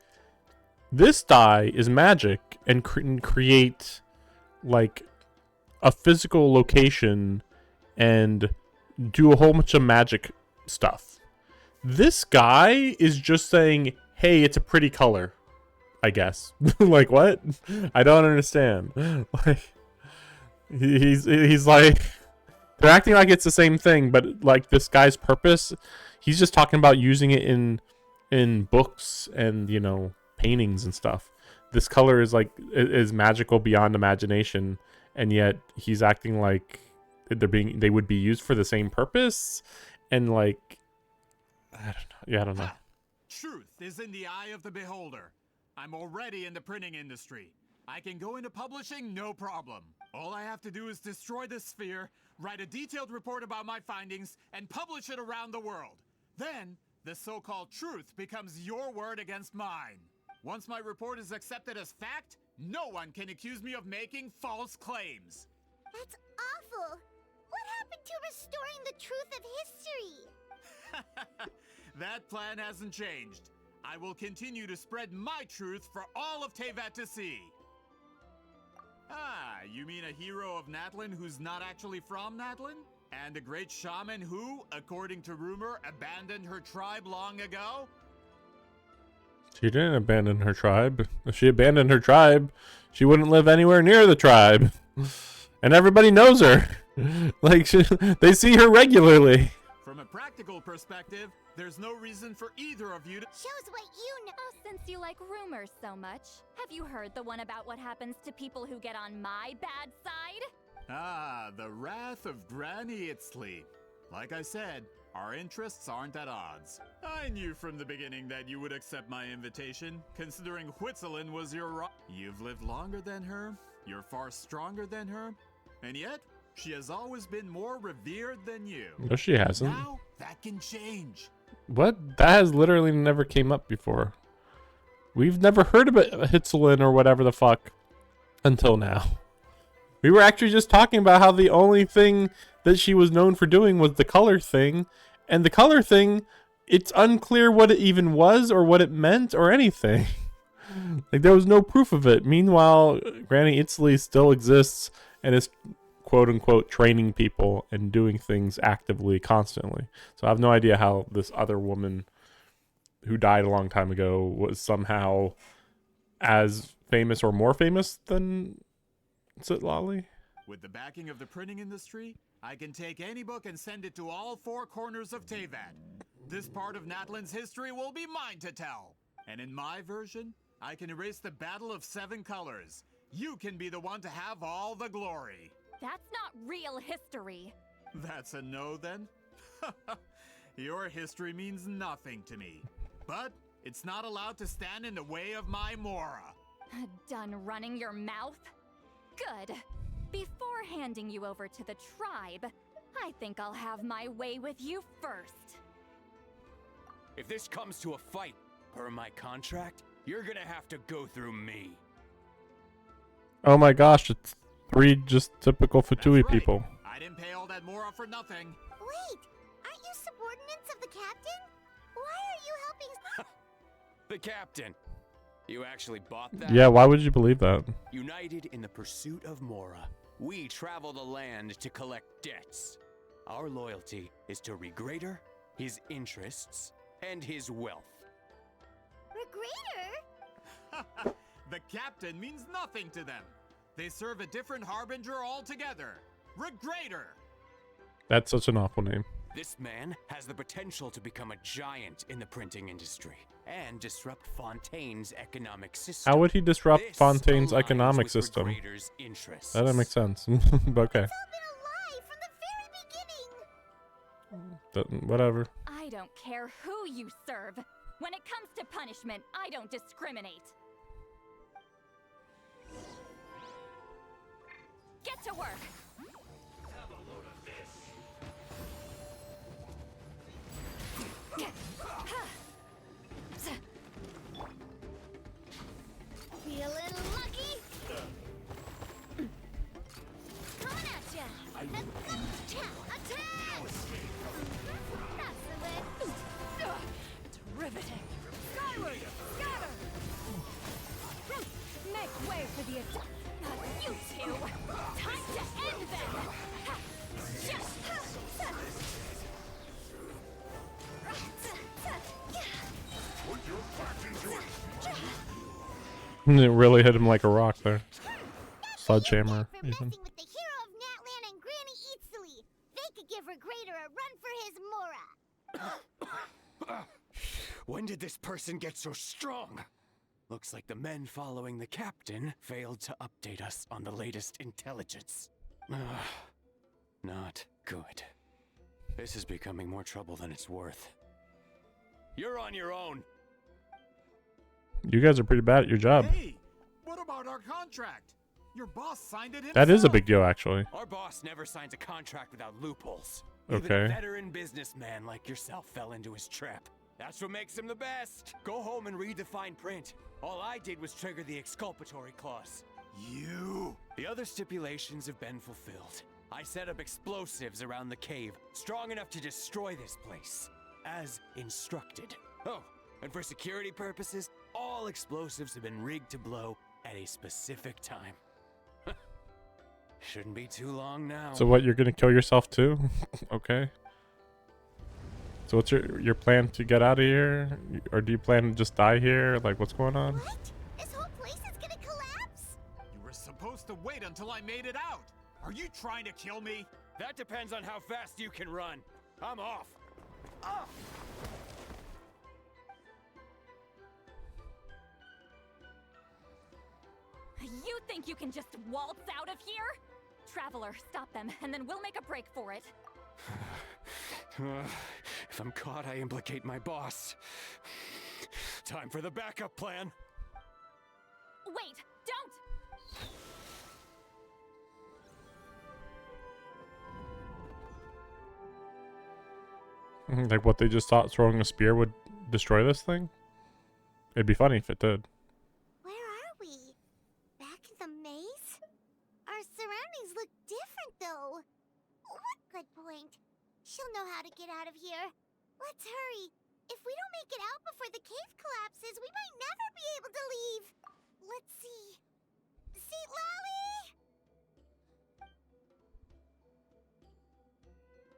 this dye is magic and create, like, a physical location and do a whole bunch of magic stuff. This guy is just saying, hey, it's a pretty color, I guess. Like, what? I don't understand. Like, he's like, they're acting like it's the same thing, but, like, this guy's purpose, he's just talking about using it in books and, you know, paintings and stuff. This color is, like, is magical beyond imagination, and yet he's acting like they would be used for the same purpose, and, like, I don't know. Yeah, I don't know. Truth is in the eye of the beholder. I'm already in the printing industry. I can go into publishing, no problem. All I have to do is destroy this sphere, write a detailed report about my findings, and publish it around the world. Then, the so-called truth becomes your word against mine. Once my report is accepted as fact, no one can accuse me of making false claims. That's awful. What happened to restoring the truth of history? That plan hasn't changed. I will continue to spread my truth for all of Teyvat to see. Ah, you mean a hero of Natlan who's not actually from Natlan? And a great shaman who, according to rumor, abandoned her tribe long ago? She didn't abandon her tribe. If she abandoned her tribe, she wouldn't live anywhere near the tribe. And everybody knows her. Like, they see her regularly. From a practical perspective, there's no reason for either of you to— Shows what you know. Oh, since you like rumors so much, have you heard the one about what happens to people who get on my bad side? Ah, the wrath of Granny Itzley. Like I said, our interests aren't at odds. I knew from the beginning that you would accept my invitation, considering Whitzelin was your You've lived longer than her, you're far stronger than her, and yet, she has always been more revered than you. No, she hasn't. Now, that can change. What? That has literally never came up before. We've never heard of it, Hitzlin or whatever the fuck, until now. We were actually just talking about how the only thing that she was known for doing was the color thing. And the color thing, it's unclear what it even was or what it meant or anything. Like, there was no proof of it. Meanwhile, Granny Itzley still exists and is quote-unquote training people and doing things actively, constantly. So I have no idea how this other woman who died a long time ago was somehow as famous or more famous than Citlali. With the backing of the printing industry, I can take any book and send it to all four corners of Teyvat. This part of Natlan's history will be mine to tell. And in my version, I can erase the Battle of Seven Colors. You can be the one to have all the glory. That's not real history. That's a no, then? Your history means nothing to me. But it's not allowed to stand in the way of my Mora. Done running your mouth? Good. Before handing you over to the tribe, I think I'll have my way with you first. If this comes to a fight, per my contract, you're gonna have to go through me. Oh my gosh, it's three just typical Fatui people. I didn't pay all that Mora for nothing. Wait, aren't you subordinates of the captain? Why are you helping? The captain. You actually bought that? Yeah, why would you believe that? United in the pursuit of Mora, we travel the land to collect debts. Our loyalty is to Regrader, his interests, and his wealth. Regrader? The captain means nothing to them. They serve a different harbinger altogether. Regrader! That's such an awful name. This man has the potential to become a giant in the printing industry and disrupt Fontaine's economic system. How would he disrupt This Fontaine's aligns economic with system? Regrader's interests. That doesn't make sense. But okay. Whatever. I don't care who you serve. When it comes to punishment, I don't discriminate. Get to work. Feeling lucky? Coming at ya! Attack! That's the way. Riveting. Skyward! Scatter! Make way for the attack. You two! Time to end them! Put your back into it! It really hit him like a rock there. Sledgehammer, even. With the hero of Natlan and Granny Itzley. They could give Regrader a run for his Mora. When did this person get so strong? Looks like the men following the captain failed to update us on the latest intelligence. Not good. This is becoming more trouble than it's worth. You're on your own. You guys are pretty bad at your job. Hey, what about our contract? Your boss signed it himself. That is a big deal, actually. Our boss never signs a contract without loopholes. Okay. Even a veteran businessman like yourself fell into his trap. That's what makes him the best. Go home and read the fine print. All I did was trigger the exculpatory clause. You! The other stipulations have been fulfilled. I set up explosives around the cave, strong enough to destroy this place, as instructed. Oh, And for security purposes, all explosives have been rigged to blow at a specific time. Shouldn't be too long now. So what, you're gonna kill yourself too? Okay. So what's your plan to get out of here? Or do you plan to just die here? Like, what's going on? What? This whole place is gonna collapse? You were supposed to wait until I made it out. Are you trying to kill me? That depends on how fast you can run. I'm off. Ah! You think you can just waltz out of here? Traveler, stop them, and then we'll make a break for it. If I'm caught, I implicate my boss. Time for the backup plan. Wait, don't! Like what, they just thought throwing a spear would destroy this thing? It'd be funny if it did. Where are we? Back in the maze? Our surroundings look different, though. What good point. She'll know how to get out of here. Let's hurry. If we don't make it out before the cave collapses, we might never be able to leave. Let's see. See, Lolly?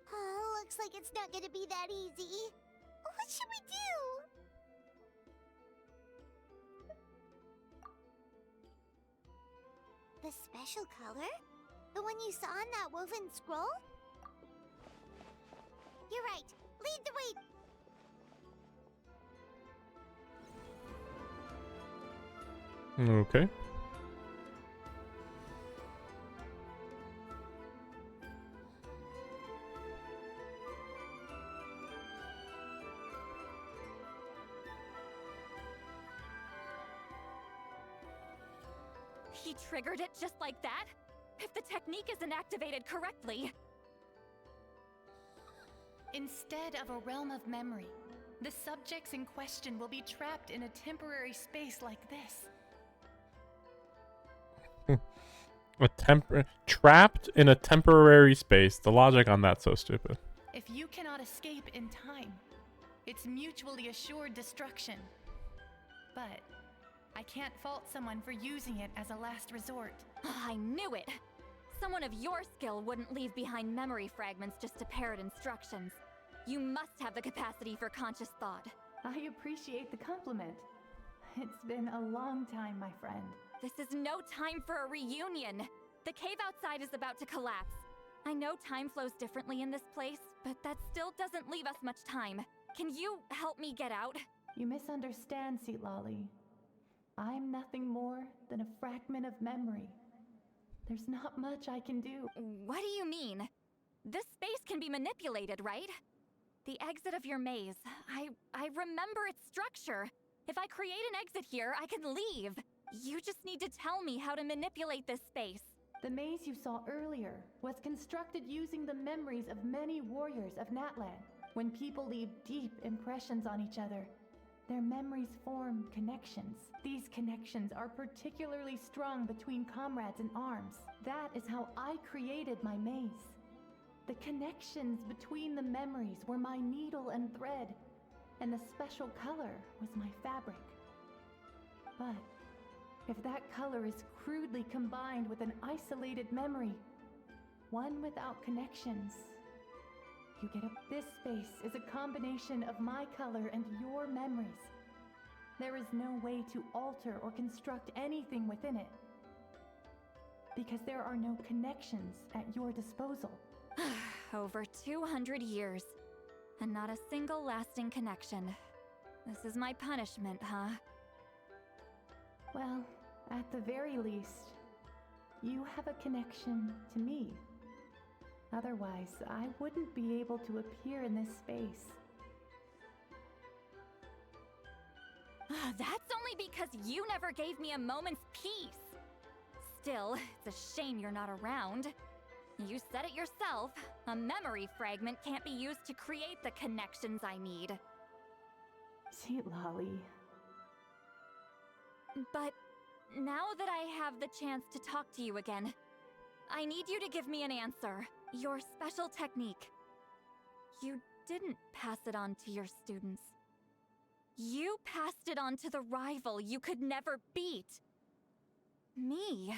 Oh, looks like it's not gonna be that easy. What should we do? The special color? The one you saw in that woven scroll? You're right. Lead the way. Okay. He triggered it just like that? If the technique isn't activated correctly... Instead of a realm of memory, the subjects in question will be trapped in a temporary space like this. Trapped in a temporary space. The logic on that's so stupid. If you cannot escape in time, it's mutually assured destruction. But I can't fault someone for using it as a last resort. I knew it! Someone of your skill wouldn't leave behind memory fragments just to parrot instructions. You must have the capacity for conscious thought. I appreciate the compliment. It's been a long time, my friend. This is no time for a reunion. The cave outside is about to collapse. I know time flows differently in this place, but that still doesn't leave us much time. Can you help me get out? You misunderstand, Lolly. I'm nothing more than a fragment of memory. There's not much I can do. What do you mean? This space can be manipulated, right? The exit of your maze. I remember its structure. If I create an exit here, I can leave. You just need to tell me how to manipulate this space. The maze you saw earlier was constructed using the memories of many warriors of Natlan. When people leave deep impressions on each other, their memories form connections. These connections are particularly strong between comrades in arms. That is how I created my maze. The connections between the memories were my needle and thread, and the special color was my fabric. But if that color is crudely combined with an isolated memory, one without connections, you get this space is a combination of my color and your memories. There is no way to alter or construct anything within it, because there are no connections at your disposal. Over 200 years, and not a single lasting connection. This is my punishment, huh? Well, at the very least, you have a connection to me. Otherwise, I wouldn't be able to appear in this space. That's only because you never gave me a moment's peace. Still, it's a shame you're not around. You said it yourself. A memory fragment can't be used to create the connections I need. Sweet Lolly. But now that I have the chance to talk to you again, I need you to give me an answer. Your special technique. You didn't pass it on to your students. You passed it on to the rival you could never beat. Me.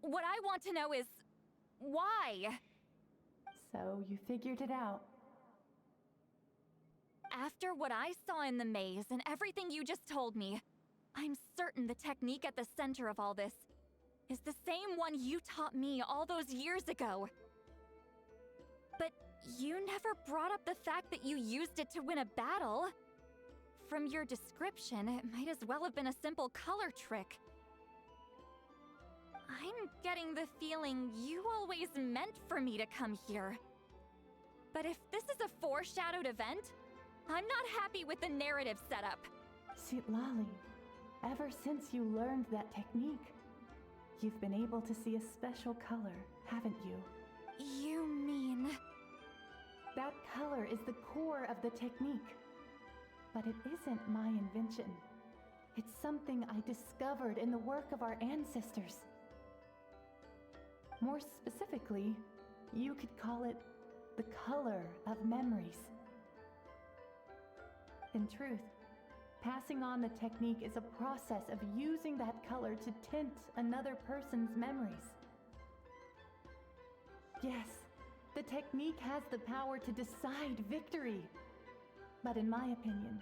What I want to know is, why? So you figured it out. After what I saw in the maze and everything you just told me, I'm certain the technique at the center of all this is the same one you taught me all those years ago. But you never brought up the fact that you used it to win a battle. From your description, it might as well have been a simple color trick. I'm getting the feeling you always meant for me to come here. But if this is a foreshadowed event, I'm not happy with the narrative setup. Citlali, ever since you learned that technique, you've been able to see a special color, haven't you? You mean... That color is the core of the technique. But it isn't my invention. It's something I discovered in the work of our ancestors. More specifically, you could call it the color of memories. In truth, passing on the technique is a process of using that color to tint another person's memories. Yes, the technique has the power to decide victory. But in my opinion,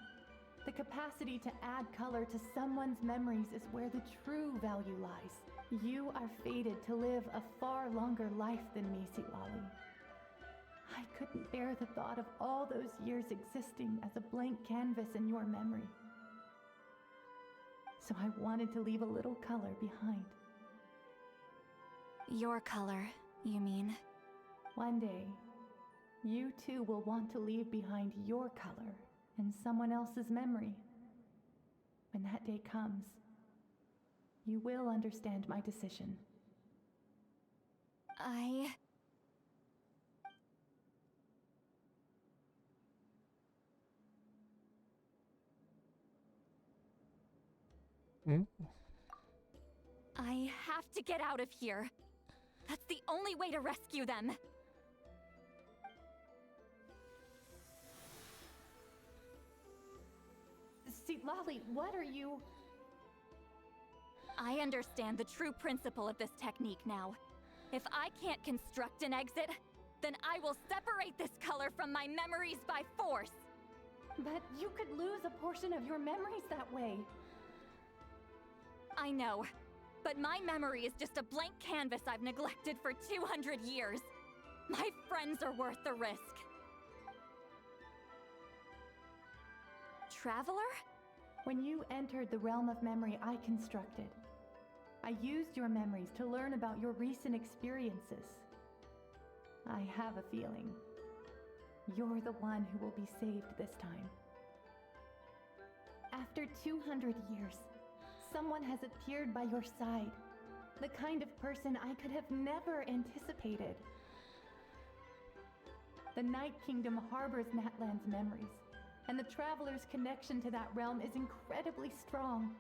the capacity to add color to someone's memories is where the true value lies. You are fated to live a far longer life than me, Citlali. I couldn't bear the thought of all those years existing as a blank canvas in your memory. So I wanted to leave a little color behind. Your color, you mean? One day, you too will want to leave behind your color in someone else's memory. When that day comes, you will understand my decision. I have to get out of here. That's the only way to rescue them. Citlali, what are you... I understand the true principle of this technique now. If I can't construct an exit, then I will separate this color from my memories by force. But you could lose a portion of your memories that way. I know, but my memory is just a blank canvas I've neglected for 200 years. My friends are worth the risk. Traveler? When you entered the realm of memory I constructed, I used your memories to learn about your recent experiences. I have a feeling you're the one who will be saved this time. After 200 years, someone has appeared by your side, the kind of person I could have never anticipated. The Night Kingdom harbors Natlan's memories, and the traveler's connection to that realm is incredibly strong,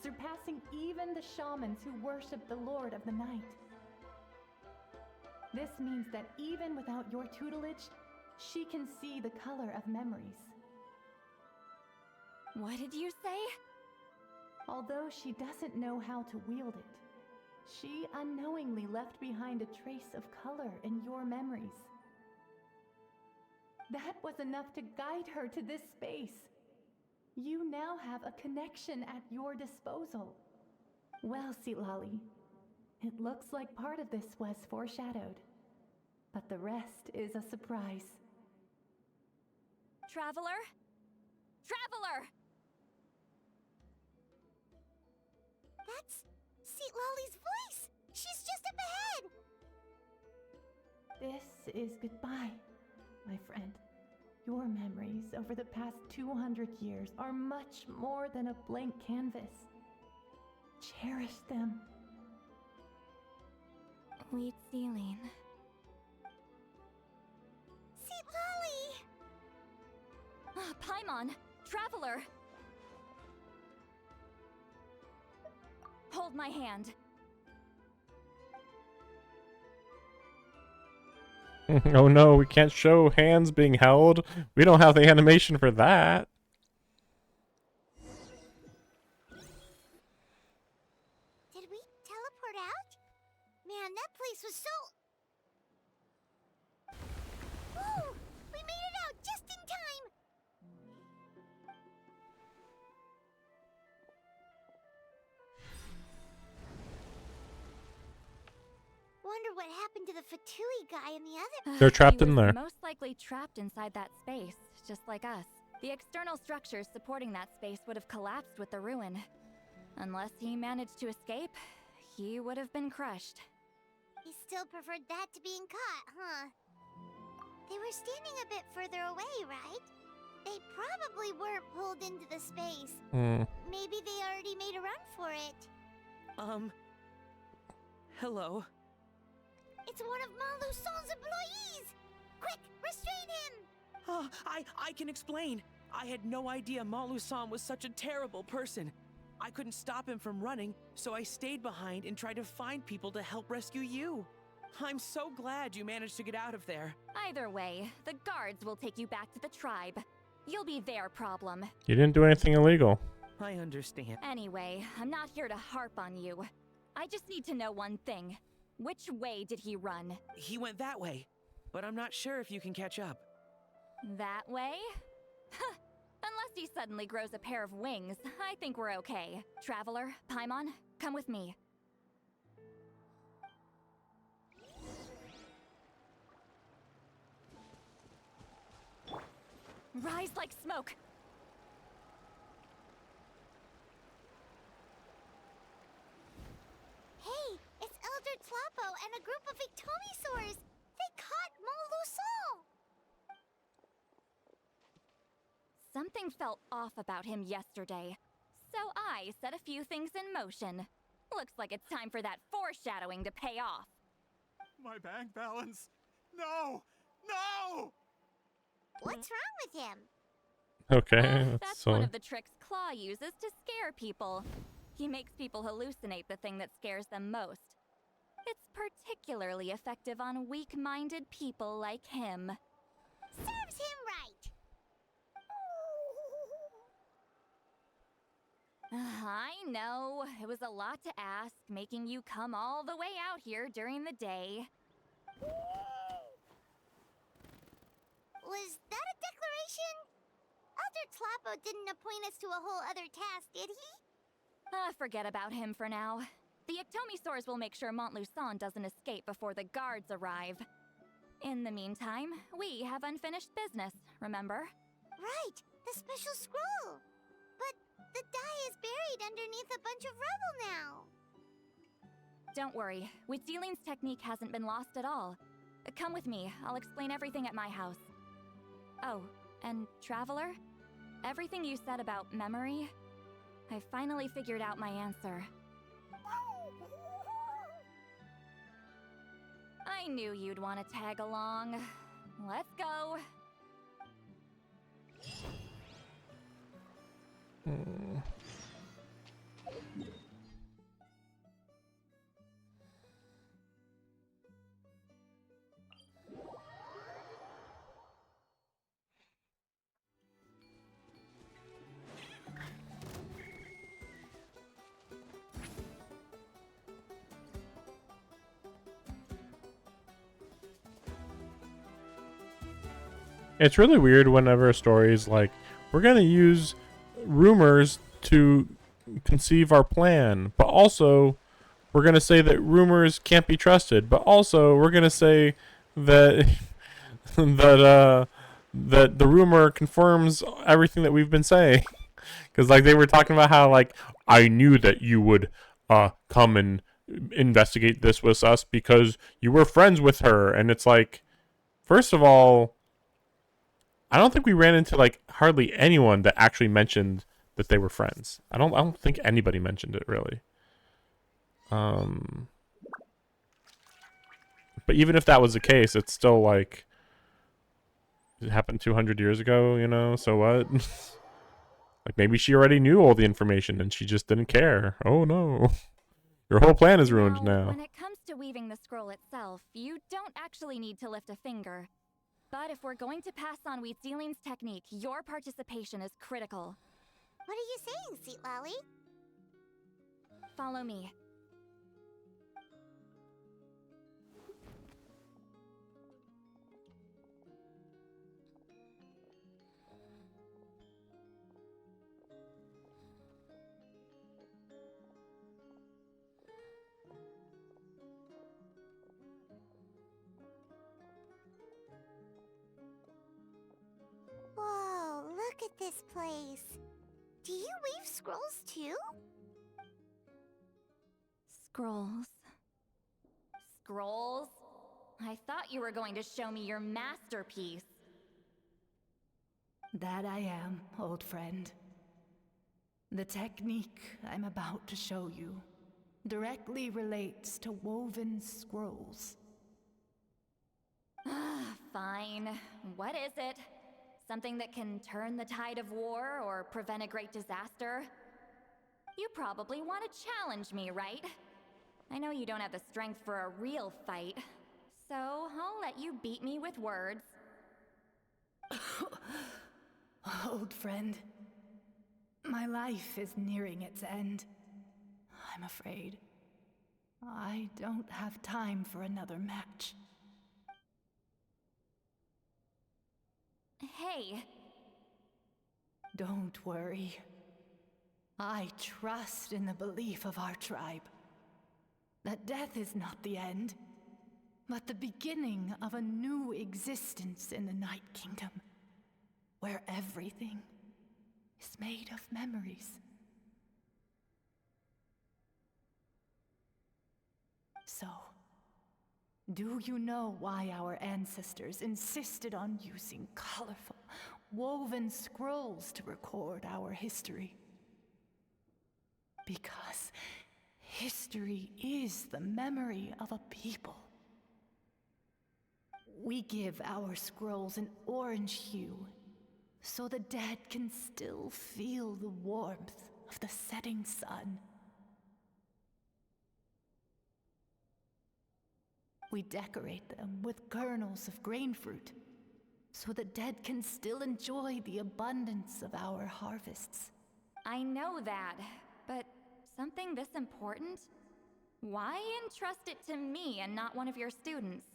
surpassing even the shamans who worship the Lord of the Night. This means that even without your tutelage, she can see the color of memories. What did you say? Although she doesn't know how to wield it, she unknowingly left behind a trace of color in your memories. That was enough to guide her to this space. You now have a connection at your disposal. Well, Citlali, it looks like part of this was foreshadowed, but the rest is a surprise. Traveler? Traveler! That's Citlali's voice! She's just up ahead! This is goodbye, my friend. Your memories over the past 200 years are much more than a blank canvas. Cherish them. Wheat ceiling. Citlali! Paimon! Traveler! Hold my hand. Oh no, we can't show hands being held. We don't have the animation for that. happened to the Fatui guy and the other. They're trapped He in was there. most likely trapped inside that space, just like us. The external structures supporting that space would have collapsed with the ruin. Unless he managed to escape, he would have been crushed. He still preferred that to being caught, huh? They were standing a bit further away, right? They probably weren't pulled into the space. Maybe they already made a run for it. Hello. It's one of Malu Son's employees! Quick, restrain him! I can explain. I had no idea Malu-san was such a terrible person. I couldn't stop him from running, so I stayed behind and tried to find people to help rescue you. I'm so glad you managed to get out of there. Either way, the guards will take you back to the tribe. You'll be their problem. You didn't do anything illegal. I understand. Anyway, I'm not here to harp on you. I just need to know one thing. Which way did he run? He went that way, but I'm not sure if you can catch up. That way? Huh. Unless he suddenly grows a pair of wings, I think we're okay. Traveler, Paimon, come with me. Rise like smoke! Hey, it's Elder Tlapo and a group of Victomisaurs! They caught Malu Son! Something felt off about him yesterday, so I set a few things in motion. Looks like it's time for that foreshadowing to pay off. My bank balance. No! No! What's wrong with him? Okay, That's one of the tricks Claw uses to scare people. He makes people hallucinate the thing that scares them most. It's particularly effective on weak-minded people like him. Serves him right! I know, it was a lot to ask, making you come all the way out here during the day. Was that a declaration? Elder Tlapo didn't appoint us to a whole other task, did he? Forget about him for now. The Ectomisaurs will make sure Montluçon doesn't escape before the guards arrive. In the meantime, we have unfinished business, remember? Right, the special scroll. But the die is buried underneath a bunch of rubble now. Don't worry, Witzeline's technique hasn't been lost at all. Come with me, I'll explain everything at my house. Oh, and Traveler? Everything you said about memory, I finally figured out my answer. I knew you'd want to tag along. Let's go. It's really weird whenever a story is like, we're going to use rumors to conceive our plan, but also we're going to say that rumors can't be trusted, but also we're going to say that that the rumor confirms everything that we've been saying. Because like they were talking about how like, I knew that you would come and investigate this with us because you were friends with her, and it's like, first of all, I don't think we ran into like hardly anyone that actually mentioned that they were friends. I don't think anybody mentioned it really. But even if that was the case, it's still like, it happened 200 years ago, you know, so what? Like maybe she already knew all the information and she just didn't care. Oh no. Your whole plan is ruined now. When it comes to weaving the scroll itself, you don't actually need to lift a finger. But if we're going to pass on Witzeline's technique, your participation is critical. What are you saying, Sweet Lolly? Follow me. Look at this place. Do you weave scrolls too? Scrolls. Scrolls? I thought you were going to show me your masterpiece. That I am, old friend. The technique I'm about to show you directly relates to woven scrolls. Fine. What is it? Something that can turn the tide of war or prevent a great disaster? You probably want to challenge me, right? I know you don't have the strength for a real fight, so I'll let you beat me with words. Old friend, my life is nearing its end. I'm afraid I don't have time for another match. Hey. Don't worry. I trust in the belief of our tribe that death is not the end, but the beginning of a new existence in the Night Kingdom, where everything is made of memories. So, do you know why our ancestors insisted on using colorful, woven scrolls to record our history? Because history is the memory of a people. We give our scrolls an orange hue, so the dead can still feel the warmth of the setting sun. We decorate them with kernels of grain fruit, so the dead can still enjoy the abundance of our harvests. I know that, but something this important? Why entrust it to me and not one of your students?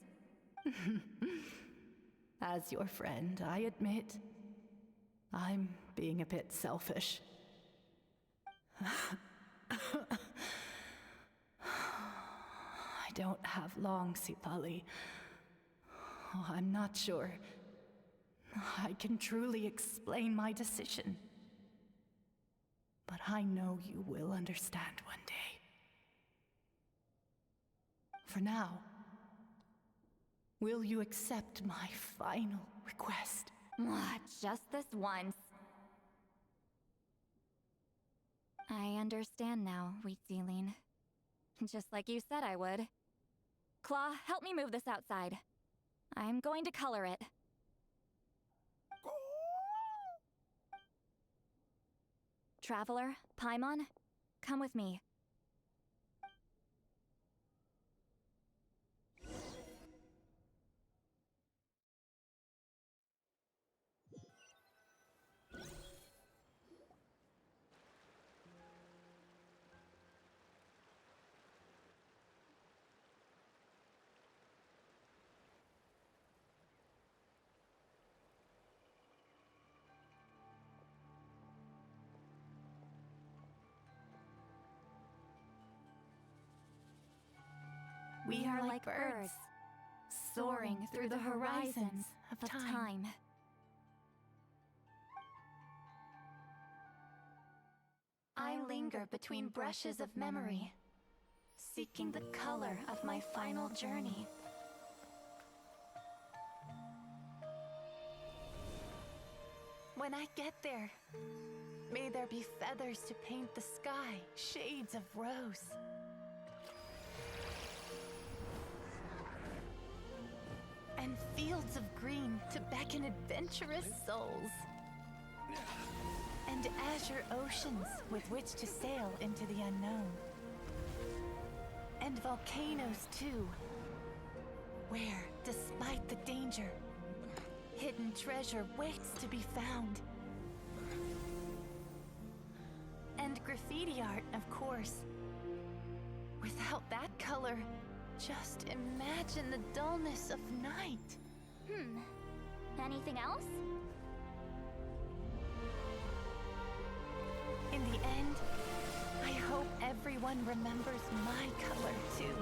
As your friend, I admit, I'm being a bit selfish. I don't have long, Sipali. Oh, I'm not sure I can truly explain my decision. But I know you will understand one day. For now, will you accept my final request? Just this once. I understand now, Wheat Zealine. Just like you said I would. Claw, help me move this outside. I'm going to color it. Traveler, Paimon, come with me. We are like birds, soaring through the horizons of time. I linger between brushes of memory, seeking the color of my final journey. When I get there, may there be feathers to paint the sky, shades of rose. And fields of green to beckon adventurous souls. And azure oceans with which to sail into the unknown. And volcanoes too, where, despite the danger, hidden treasure waits to be found. And graffiti art, of course. Without that color, just imagine the dullness of night. Anything else? In the end, I hope everyone remembers my color too.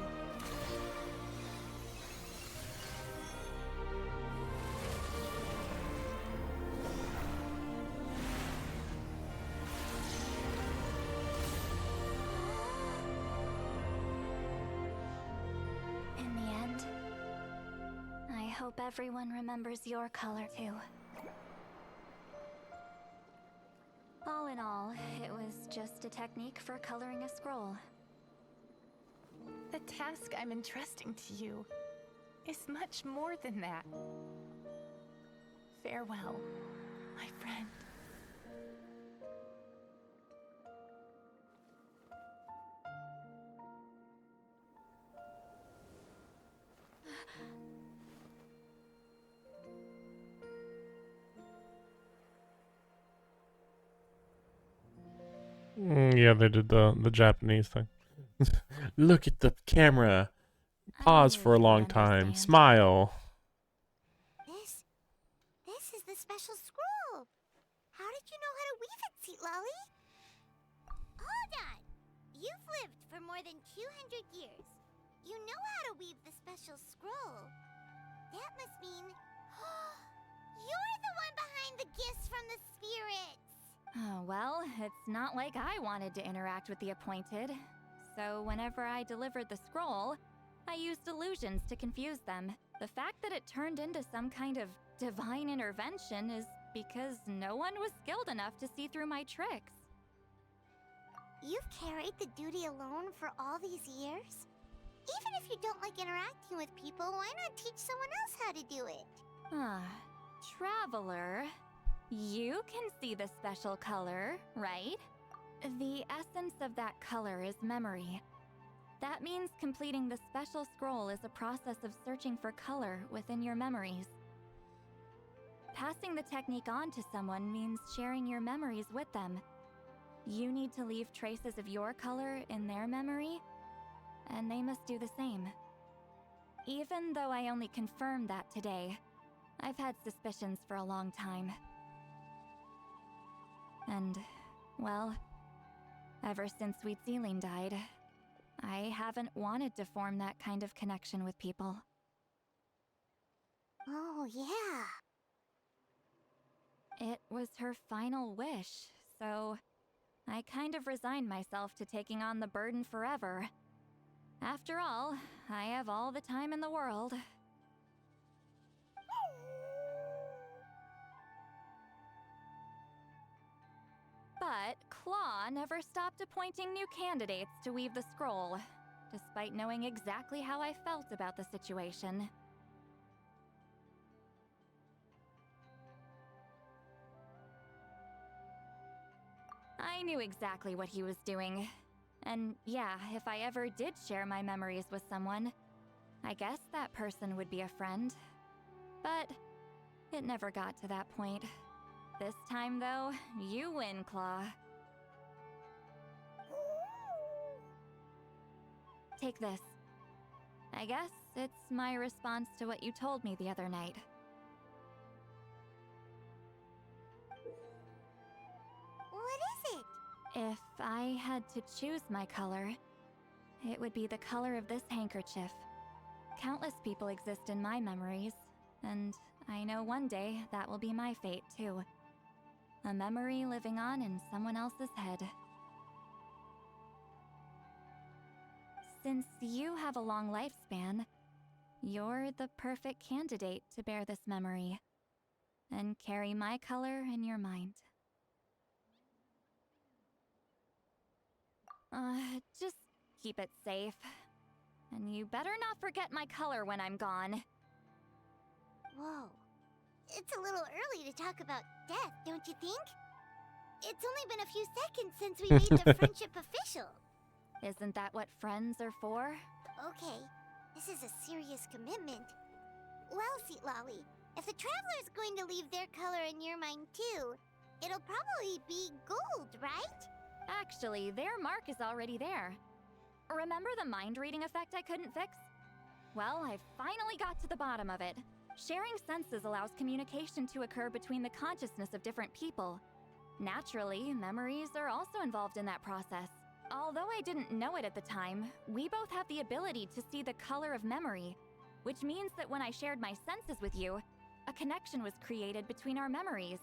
hope everyone remembers your color too. All in all, it was just a technique for coloring a scroll. The task I'm entrusting to you is much more than that. Farewell, my friend. Yeah, they did the Japanese thing. Look at the camera. Pause for a long time. Smile. This is the special scroll. How did you know how to weave it, Seat Lolly? Hold on. You've lived for more than 200 years. You know how to weave the special scroll. That must mean you're the one behind the gifts from the spirits. Oh, well, it's not like I wanted to interact with the appointed. So whenever I delivered the scroll, I used illusions to confuse them. The fact that it turned into some kind of divine intervention is because no one was skilled enough to see through my tricks. You've carried the duty alone for all these years? Even if you don't like interacting with people, why not teach someone else how to do it? Traveler, you can see the special color, right? The essence of that color is memory. That means completing the special scroll is a process of searching for color within your memories. Passing the technique on to someone means sharing your memories with them. You need to leave traces of your color in their memory, and they must do the same. Even though I only confirmed that today, I've had suspicions for a long time. And, well, ever since Sweet Celine died, I haven't wanted to form that kind of connection with people. Oh, yeah. It was her final wish, so I kind of resigned myself to taking on the burden forever. After all, I have all the time in the world. But Claw never stopped appointing new candidates to weave the scroll, despite knowing exactly how I felt about the situation. I knew exactly what he was doing. And yeah, if I ever did share my memories with someone, I guess that person would be a friend. But it never got to that point. This time, though, you win, Claw. Take this. I guess it's my response to what you told me the other night. What is it? If I had to choose my color, it would be the color of this handkerchief. Countless people exist in my memories, and I know one day that will be my fate, too. A memory living on in someone else's head. Since you have a long lifespan, you're the perfect candidate to bear this memory and carry my color in your mind. Just keep it safe. And you better not forget my color when I'm gone. Whoa. It's a little early to talk about death, don't you think? It's only been a few seconds since we made the friendship official. Isn't that what friends are for? Okay, this is a serious commitment. Well, Seat Lolly, if the Traveler's going to leave their color in your mind too, it'll probably be gold, right? Actually, their mark is already there. Remember the mind-reading effect I couldn't fix? Well, I finally got to the bottom of it. Sharing senses allows communication to occur between the consciousness of different people. Naturally, memories are also involved in that process. Although I didn't know it at the time, we both have the ability to see the color of memory, which means that when I shared my senses with you, a connection was created between our memories.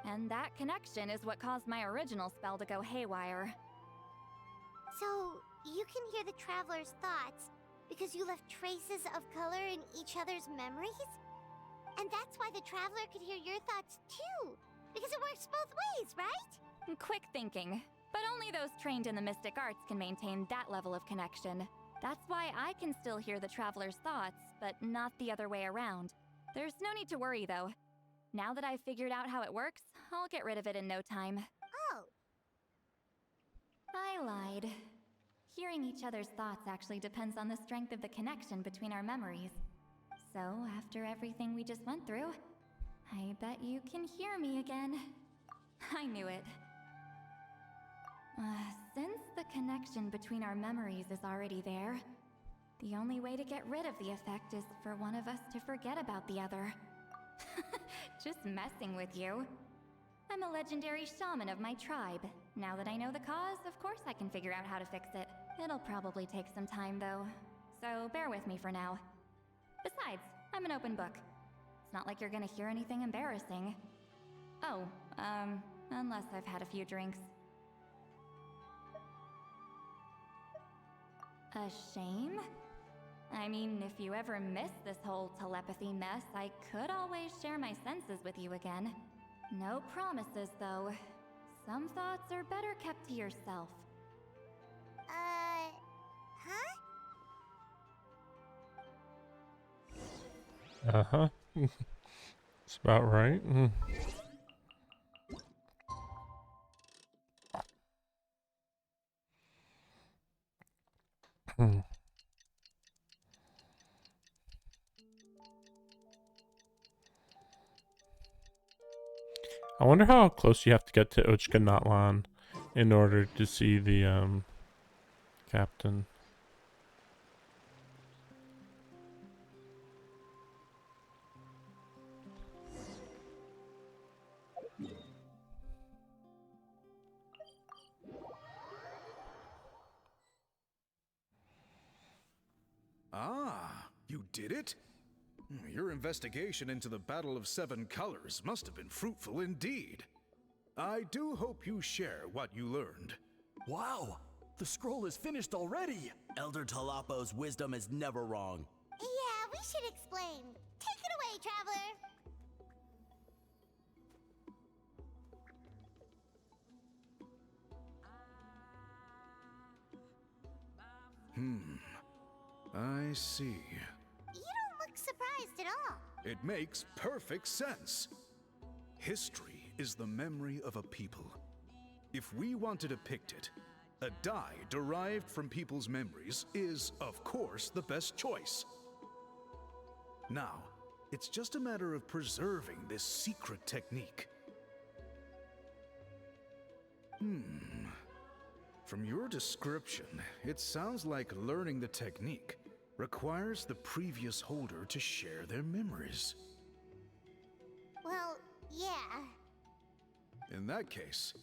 And that connection is what caused my original spell to go haywire. So, you can hear the Traveler's thoughts because you left traces of color in each other's memories? And that's why the Traveler could hear your thoughts too. Because it works both ways, right? Quick thinking. But only those trained in the mystic arts can maintain that level of connection. That's why I can still hear the Traveler's thoughts, but not the other way around. There's no need to worry, though. Now that I've figured out how it works, I'll get rid of it in no time. Oh. I lied. Hearing each other's thoughts actually depends on the strength of the connection between our memories. So, after everything we just went through, I bet you can hear me again. I knew it. Since the connection between our memories is already there, the only way to get rid of the effect is for one of us to forget about the other. Just messing with you. I'm a legendary shaman of my tribe. Now that I know the cause, of course I can figure out how to fix it. It'll probably take some time though, so bear with me for now. Besides, I'm an open book. It's not like you're gonna hear anything embarrassing. Oh, unless I've had a few drinks. A shame? I mean, if you ever miss this whole telepathy mess, I could always share my senses with you again. No promises, though. Some thoughts are better kept to yourself. Huh? Uh-huh. It's about right. I wonder how close you have to get to Ochka Natlan in order to see the captain. Ah, you did it? Your investigation into the Battle of Seven Colors must have been fruitful indeed. I do hope you share what you learned. Wow, the scroll is finished already! Elder Talapo's wisdom is never wrong. Yeah, we should explain. Take it away, Traveler. I see. You don't look surprised at all. It makes perfect sense. History is the memory of a people. If we want to depict it, a dye derived from people's memories is, of course, the best choice. Now, it's just a matter of preserving this secret technique. From your description, it sounds like learning the technique requires the previous holder to share their memories. Well, yeah. In that case,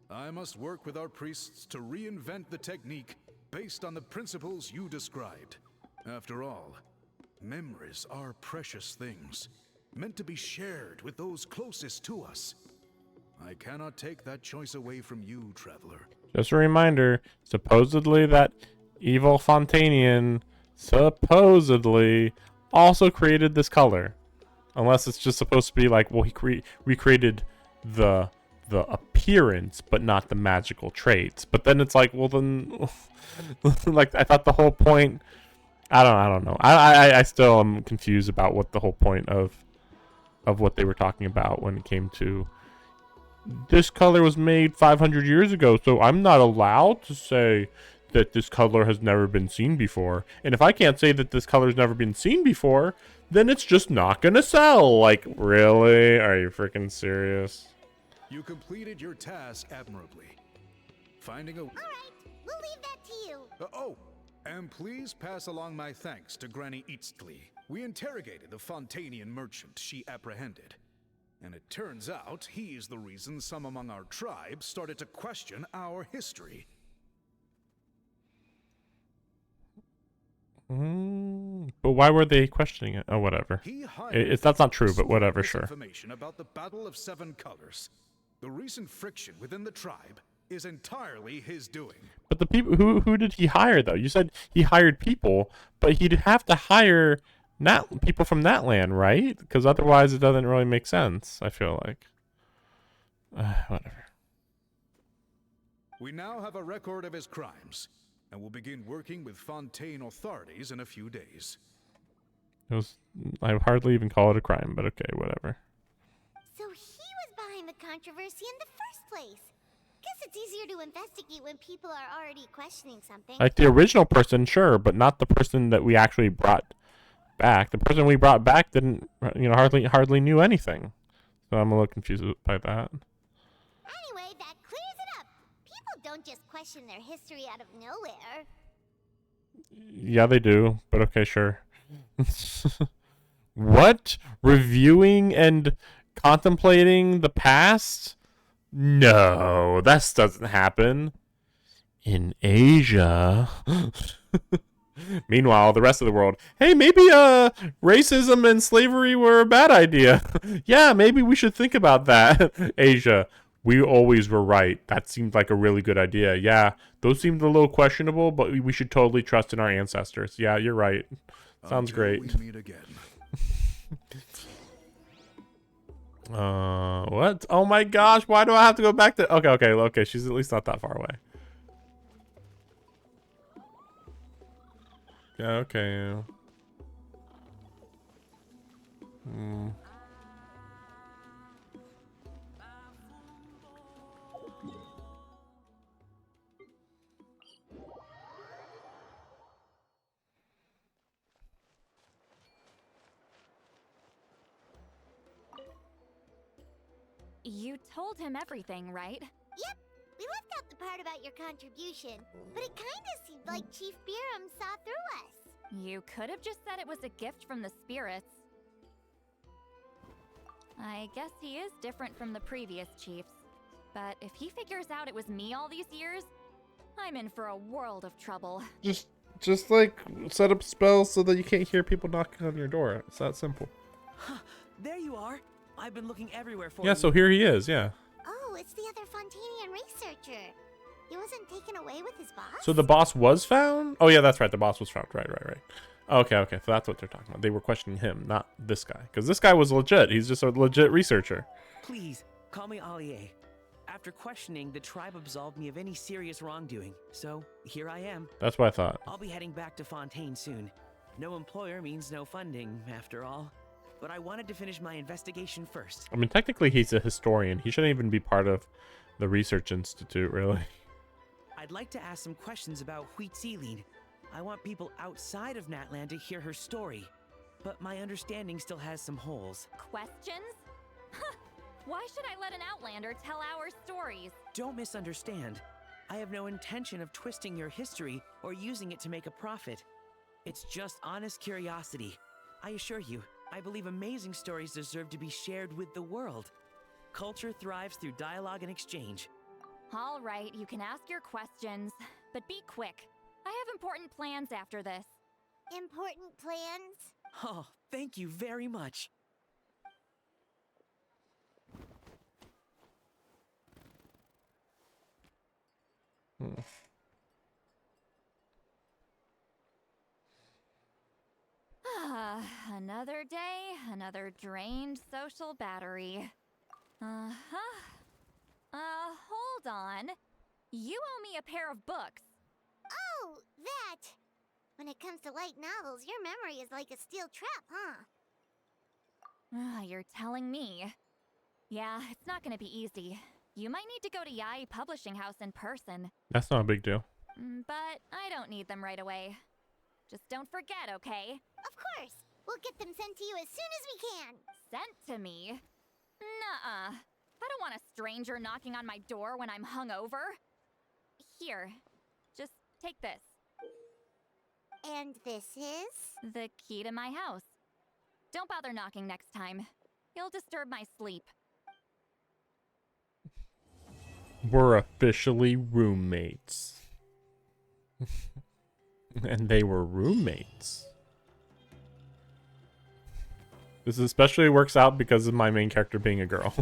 I must work with our priests to reinvent the technique based on the principles you described. After all, memories are precious things, meant to be shared with those closest to us. I cannot take that choice away from you, Traveler. Just a reminder, supposedly that evil Fontanian supposedly also created this color. Unless it's just supposed to be like, well, he recreated the appearance, but not the magical traits. But then it's like, well, then, like, I thought the whole point. I don't know. I still am confused about what the whole point of what they were talking about when it came to this color was made 500 years ago, so I'm not allowed to say that this color has never been seen before. And if I can't say that this color's never been seen before, then it's just not gonna sell. Like, really? Are you freaking serious? You completed your task admirably. Finding a... All right, we'll leave that to you. Oh, and please pass along my thanks to Granny Eastly. We interrogated the Fontanian merchant she apprehended. And it turns out he's the reason some among our tribe started to question our history. But why were they questioning it? Oh, whatever. That's not true, but whatever, sure. Information about the Battle of Seven Colors. The recent friction within the tribe is entirely his doing. But the people who did he hire though? You said he hired people, but he'd have to hire people from that land, right? Because otherwise it doesn't really make sense, I feel like. Whatever. We now have a record of his crimes, and will begin working with Fontaine authorities in a few days. I hardly even call it a crime, but okay, whatever. So he was behind the controversy in the first place. Guess it's easier to investigate when people are already questioning something. Like the original person, sure, but not the person that we actually brought back. The person we brought back didn't, hardly knew anything. So I'm a little confused by that. Anyway, that clears it up. People don't just question their history out of nowhere. Yeah, they do, but okay, sure. What? Reviewing and contemplating the past? No, that doesn't happen. In Asia. Meanwhile, the rest of the world, hey, maybe racism and slavery were a bad idea. Yeah, maybe we should think about that. Asia, we always were right. That seemed like a really good idea. Yeah, those seemed a little questionable, but we should totally trust in our ancestors. Yeah, you're right. Sounds great. We meet again. What? Oh my gosh, why do I have to go back to... Okay, she's at least not that far away. Yeah, okay. You told him everything, right? Yep. We left out the part about your contribution, but it kind of seemed like Chief Biram saw through us. You could have just said it was a gift from the spirits. I guess he is different from the previous chiefs. But if he figures out it was me all these years, I'm in for a world of trouble. Just like set up spells so that you can't hear people knocking on your door. It's that simple. Huh, there you are. I've been looking everywhere for you. Yeah, so here he is, yeah. Oh, it's the other Fontanian researcher. He wasn't taken away with his boss? So the boss was found? Oh yeah, that's right. The boss was found. Right. Okay. So that's what they're talking about. They were questioning him, not this guy. Because this guy was legit. He's just a legit researcher. Please, call me Allier. After questioning, the tribe absolved me of any serious wrongdoing. So, here I am. That's what I thought. I'll be heading back to Fontaine soon. No employer means no funding, after all. But I wanted to finish my investigation first. I mean, technically he's a historian. He shouldn't even be part of the research institute, really. I'd like to ask some questions about Huitzilin. I want people outside of Natland to hear her story. But my understanding still has some holes. Questions? Why should I let an Outlander tell our stories? Don't misunderstand. I have no intention of twisting your history or using it to make a profit. It's just honest curiosity. I assure you, I believe amazing stories deserve to be shared with the world. Culture thrives through dialogue and exchange. All right, you can ask your questions, but be quick. I have important plans after this. Important plans? Oh, thank you very much. Another day, another drained social battery. Hold on. You owe me a pair of books. Oh, that! When it comes to light novels, your memory is like a steel trap, huh? You're telling me. Yeah, it's not gonna be easy. You might need to go to Yai Publishing House in person. That's not a big deal. But I don't need them right away. Just don't forget, okay? Of course! We'll get them sent to you as soon as we can! Sent to me? Nuh-uh. I don't want a stranger knocking on my door when I'm hungover. Here, just take this. And this is? The key to my house. Don't bother knocking next time. You'll disturb my sleep. We're officially roommates. And they were roommates. This especially works out because of my main character being a girl.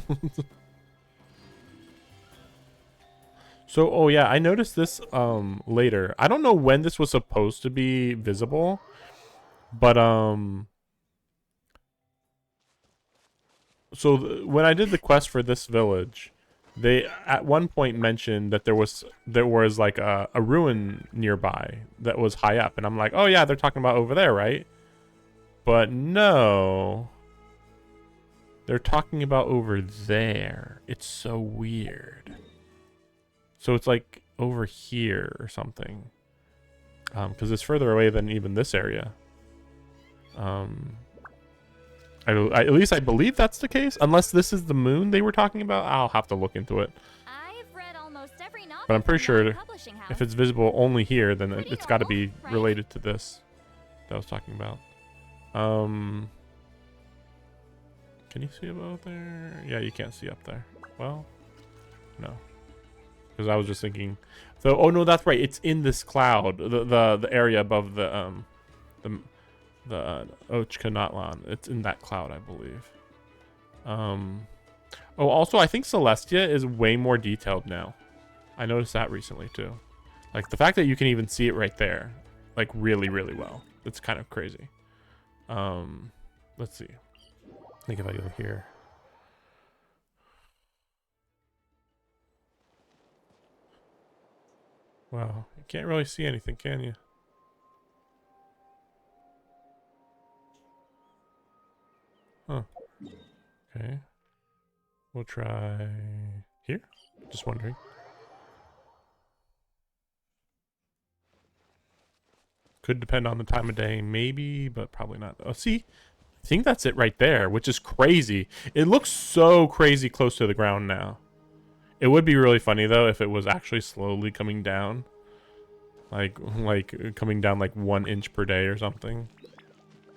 So, oh yeah, I noticed this later. I don't know when this was supposed to be visible, but So when I did the quest for this village, they at one point mentioned that there was like a ruin nearby that was high up, and I'm like, oh yeah, they're talking about over there, right? But no, they're talking about over there. It's so weird. So it's like over here or something, because it's further away than even this area. At least I believe that's the case. Unless this is the moon they were talking about. I'll have to look into it. I've read almost every novel But I'm pretty from sure that publishing house. if it's visible only here, then Pretty it's got to be normal, right? related to this that I was talking about. Can you see above there? Yeah, you can't see up there. Well, no. Because I was just thinking. So, oh no, that's right. It's in this cloud. The area above the Ochkanatlan. It's in that cloud, I believe. Oh, also, I think Celestia is way more detailed now. I noticed that recently, too. Like, the fact that you can even see it right there. Like, really, really well. It's kind of crazy. Let's see. I think if I go here. Wow. You can't really see anything, can you? Huh. Okay. We'll try here. Just wondering. Could depend on the time of day, maybe, but probably not. Oh, see? I think that's it right there, which is crazy. It looks so crazy close to the ground now. It would be really funny, though, if it was actually slowly coming down. Like coming down like 1 inch per day or something.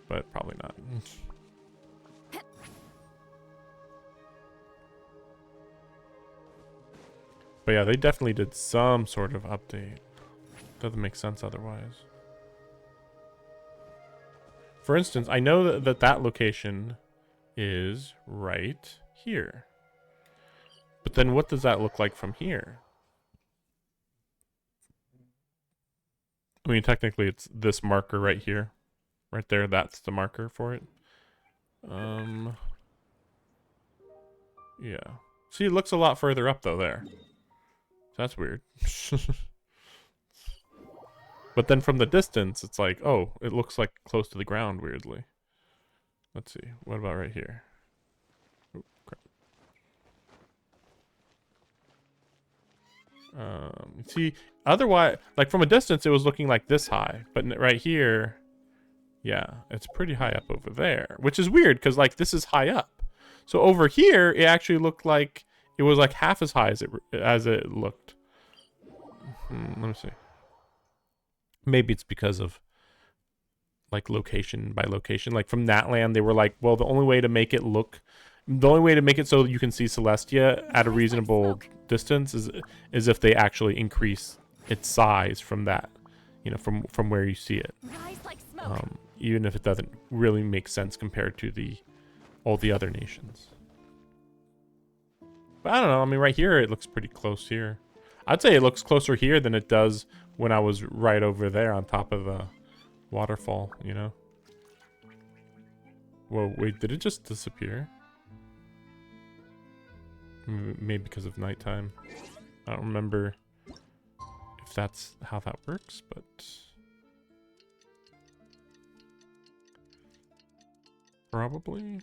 But probably not. But yeah, they definitely did some sort of update. Doesn't make sense otherwise. For instance, I know that location is right here. But then what does that look like from here? I mean, technically it's this marker right here. Right there, that's the marker for it. Yeah. See, it looks a lot further up though there. That's weird. But then from the distance, it's like, oh, it looks like close to the ground weirdly. Let's see. What about right here? Oh, crap. See, otherwise, like from a distance, it was looking like this high, but right here, yeah, it's pretty high up over there, which is weird because like this is high up. So over here, it actually looked like it was like half as high as it looked. Let me see. Maybe it's because of like location by location. Like from that land, they were like, well, the only way to make it so you can see Celestia at a reasonable distance is if they actually increase its size from that, you know, from where you see it. Even if it doesn't really make sense compared to all the other nations. But I don't know. I mean, right here, it looks pretty close here. I'd say it looks closer here than it does when I was right over there on top of the waterfall, you know? Whoa, wait, did it just disappear? Maybe because of nighttime. I don't remember if that's how that works, but... Probably.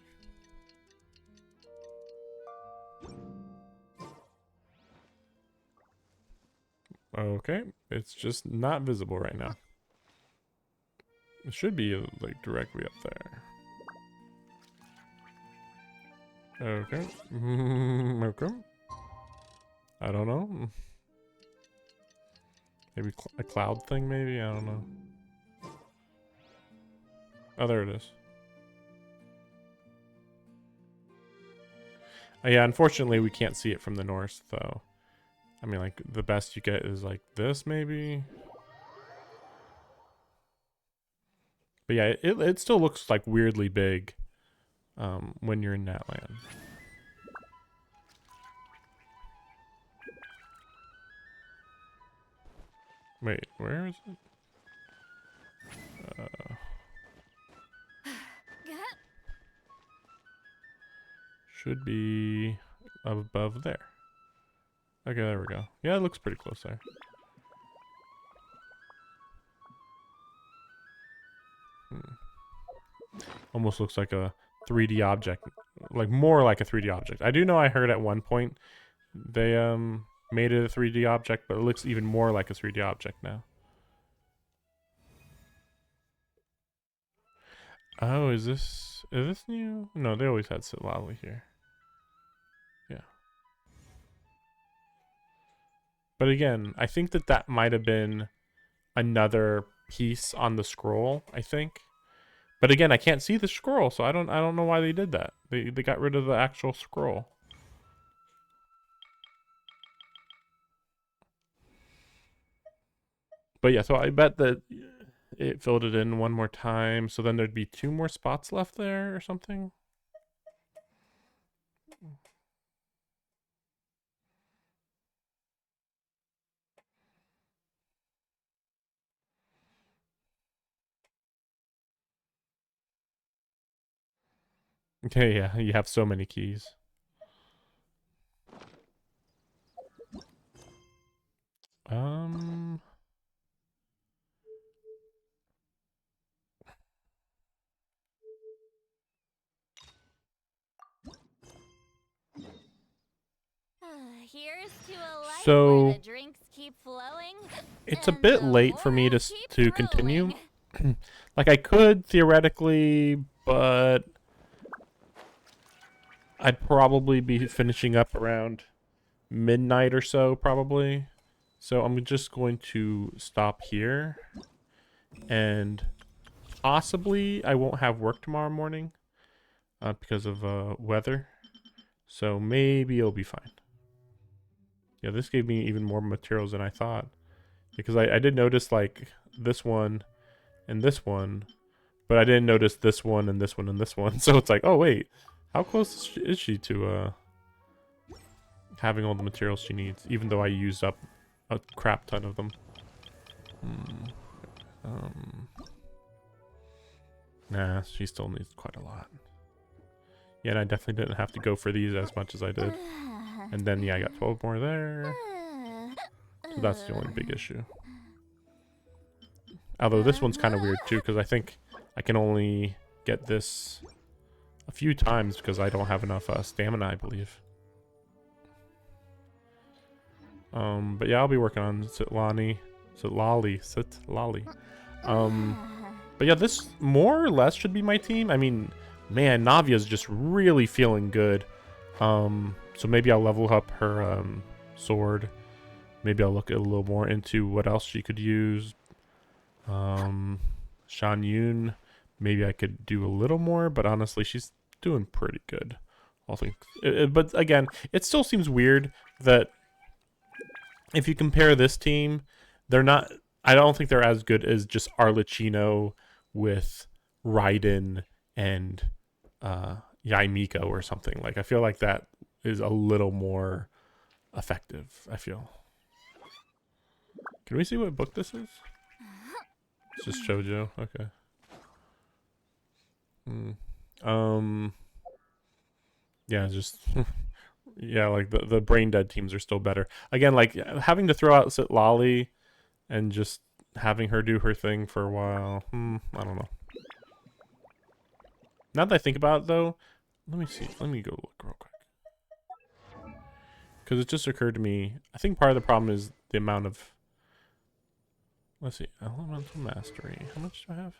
Okay, it's just not visible right now. It should be like directly up there. Okay. Okay. I don't know. Maybe a cloud thing, maybe? I don't know. Oh, there it is. Yeah, unfortunately, we can't see it from the north, though. I mean, like, the best you get is, like, this, maybe? But yeah, it still looks, like, weirdly big when you're in that land. Wait, where is it? should be above there. Okay, there we go. Yeah, it looks pretty close there. Almost looks like a 3D object, like more like a 3D object. I do know I heard at one point they made it a 3D object, but it looks even more like a 3D object now. Oh, is this new? No, they always had Sitlali here. Yeah. But again, I think that might have been another piece on the scroll, I think. But again, I can't see the scroll, so I don't know why they did that. They got rid of the actual scroll. But yeah, so I bet that it filled it in one more time, so then there'd be 2 more spots left there or something. Okay, yeah, you have so many keys. Here's to a life So where the drinks keep flowing. it's a bit late for me to continue. Like I could theoretically, but I'd probably be finishing up around midnight or so, probably. So I'm just going to stop here, and possibly I won't have work tomorrow morning because of weather. So maybe it'll be fine. Yeah, this gave me even more materials than I thought, because I did notice like this one and this one, but I didn't notice this one and this one and this one. So it's like, oh wait, how close is she to having all the materials she needs, even though I used up a crap ton of them. Nah, she still needs quite a lot. Yeah, and I definitely didn't have to go for these as much as I did. And then, yeah, I got 12 more there. So that's the only big issue. Although this one's kind of weird too, because I think I can only get this a few times because I don't have enough stamina, I believe. But yeah, I'll be working on Sitlali. But yeah, this more or less should be my team. I mean, man, Navia's just really feeling good. So maybe I'll level up her sword. Maybe I'll look a little more into what else she could use. Shan Yun, maybe I could do a little more, but honestly, she's doing pretty good. I think. But again, it still seems weird that if you compare this team, they're not. I don't think they're as good as just Arlecchino with Raiden and Yaimiko or something. Like I feel like that is a little more effective. I feel. Can we see what book this is? It's just shoujo. Okay. Yeah, just yeah, like the brain dead teams are still better. Again, like having to throw out Sitlali and just having her do her thing for a while. I don't know. Now that I think about it, though, let me see. Let me go look real quick. Because it just occurred to me, I think part of the problem is the amount of... Let's see. Elemental Mastery. How much do I have?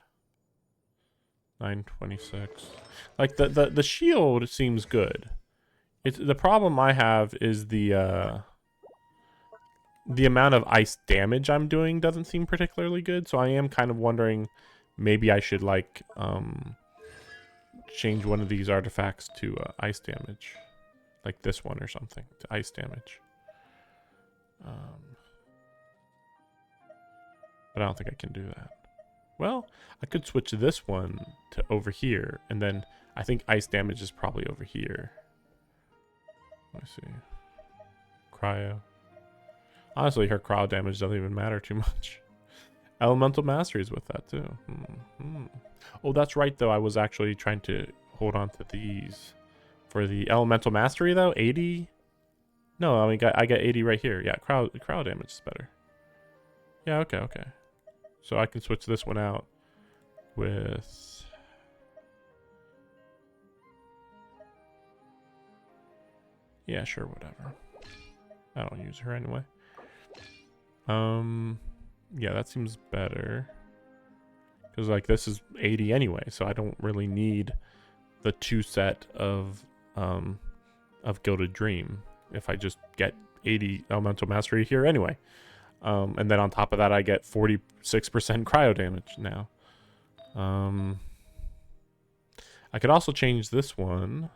926. Like, the shield seems good. The problem I have is the amount of ice damage I'm doing doesn't seem particularly good. So I am kind of wondering, maybe I should, like, change one of these artifacts to ice damage. Like this one or something, to ice damage. But I don't think I can do that. Well, I could switch this one to over here, and then I think ice damage is probably over here. Let me see. Cryo. Honestly, her cryo damage doesn't even matter too much. Elemental Mastery is with that too. Oh, that's right though. I was actually trying to hold on to these For the elemental mastery though, 80. No, I mean I get 80 right here. Yeah, crowd damage is better. Yeah, okay. So I can switch this one out with. Yeah, sure, whatever. I don't use her anyway. Yeah, that seems better. Because like this is 80 anyway, so I don't really need the 2 set of Gilded Dream if I just get 80 elemental mastery here anyway. And then on top of that I get 46% cryo damage now. I could also change this one.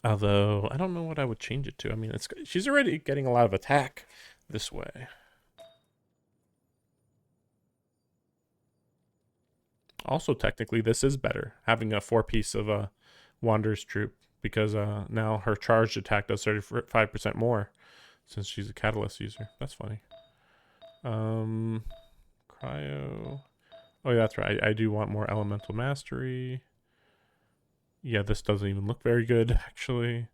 Although I don't know what I would change it to. I mean, she's already getting a lot of attack this way. Also, technically, this is better, having a 4-piece of a Wanderer's Troop, because now her charged attack does 35% more, since she's a Catalyst user. That's funny. Cryo. Oh, yeah, that's right. I do want more Elemental Mastery. Yeah, this doesn't even look very good, actually.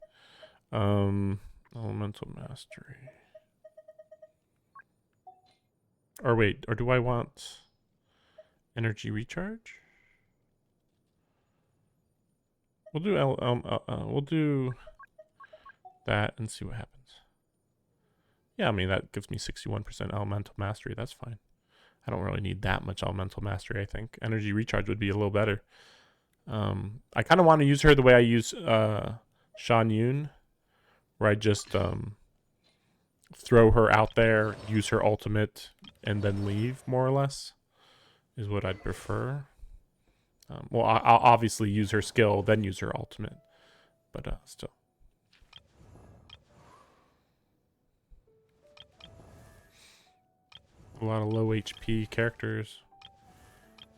Elemental Mastery. Or wait, or do I want Energy Recharge? We'll do that and see what happens. Yeah, I mean that gives me 61% Elemental Mastery. That's fine. I don't really need that much Elemental Mastery. I think Energy Recharge would be a little better. I kind of want to use her the way I use Shan Yun, where I just throw her out there, use her ultimate, and then leave, more or less, is what I'd prefer. Well, I'll obviously use her skill, then use her ultimate, but still. A lot of low HP characters.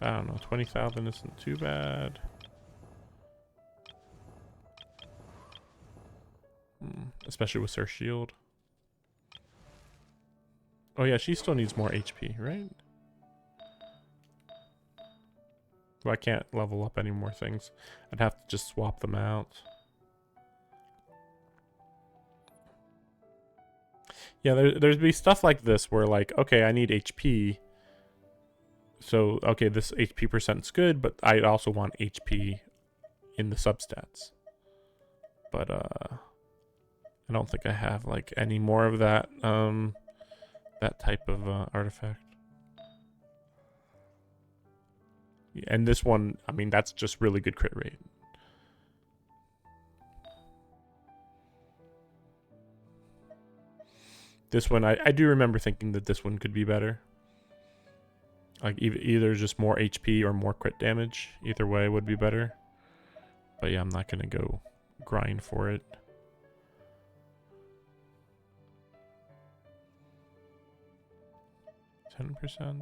I don't know, 20,000 isn't too bad. Especially with her shield. Oh yeah, she still needs more HP, right? Well, I can't level up any more things. I'd have to just swap them out. Yeah, there'd be stuff like this where like, okay, I need HP. So, okay, this HP percent's good, but I also want HP in the substats. But, I don't think I have like any more of that, that type of artifact. And this one, I mean, that's just really good crit rate. This one, I do remember thinking that this one could be better. Like either just more HP or more crit damage. Either way would be better. But yeah, I'm not going to go grind for it. %. I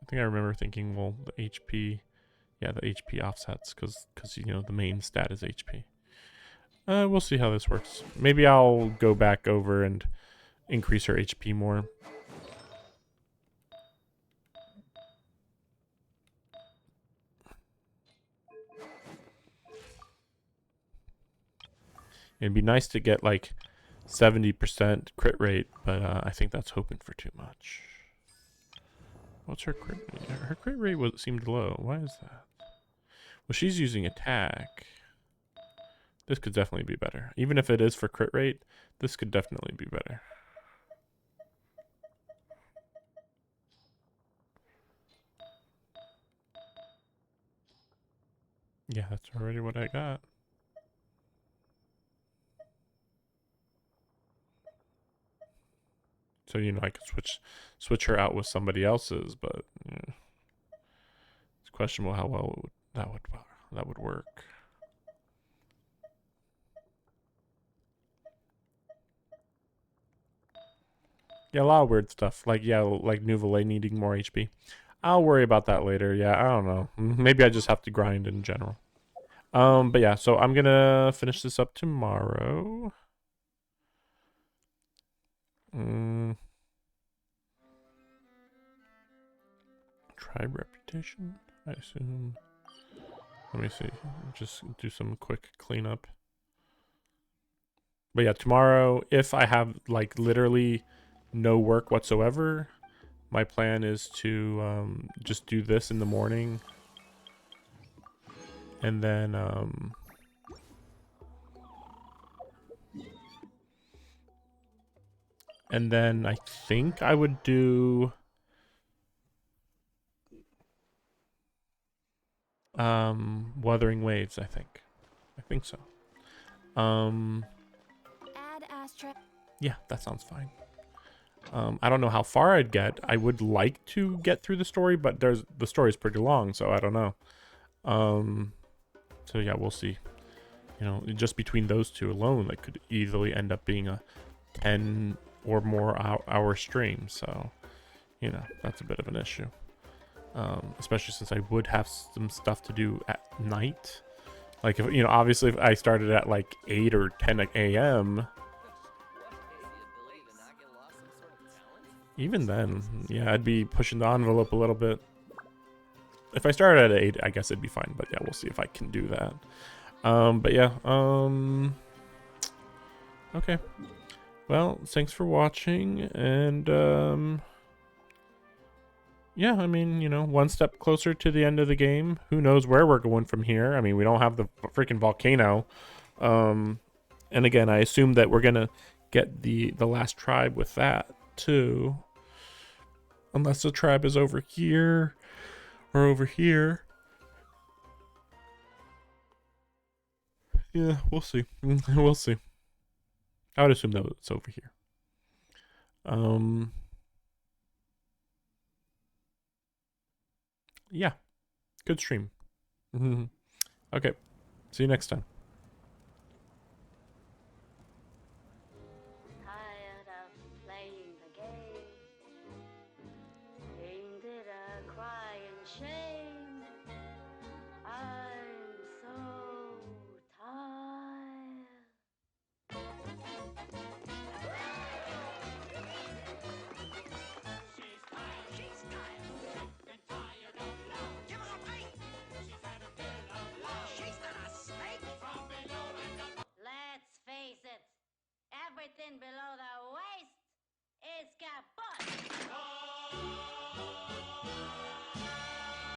think I remember thinking, well, the HP, yeah, the HP offsets because you know the main stat is HP. We'll see how this works. Maybe I'll go back over and increase her HP more. It'd be nice to get like 70% crit rate, but I think that's hoping for too much. What's her crit rate? Her crit rate seemed low. Why is that? Well, she's using attack. This could definitely be better. Even if it is for crit rate, this could definitely be better. Yeah, that's already what I got. So, you know, I could switch her out with somebody else's, but yeah. It's questionable how well that would work. Yeah, a lot of weird stuff. Like, yeah, like Nouvelle needing more HP. I'll worry about that later. Yeah, I don't know. Maybe I just have to grind in general. But yeah, so I'm gonna finish this up tomorrow. Tribe reputation, I assume. Let me see. Just do some quick cleanup. But yeah, tomorrow, if I have like literally no work whatsoever, my plan is to just do this in the morning. And then I think I would do Wuthering Waves, I think so. Add Astra. Yeah, that sounds fine. I don't know how far I'd get. I would like to get through the story, but the story is pretty long, so I don't know. So yeah, we'll see. You know, just between those two alone, that could easily end up being a 10 or more hour stream. So, you know, that's a bit of an issue. Especially since I would have some stuff to do at night. Like, if, you know, obviously if I started at like 8 or 10 a.m., even then, yeah, I'd be pushing the envelope a little bit. If I started at 8, I guess it'd be fine. But yeah, we'll see if I can do that. But yeah, okay. Well, thanks for watching, and yeah, I mean, you know, one step closer to the end of the game. Who knows where we're going from here? I mean, we don't have the freaking volcano. And again, I assume that we're gonna get the last tribe with that too. Unless the tribe is over here or over here. Yeah, we'll see. We'll see. I would assume that it's over here. Yeah, good stream. Okay, see you next time.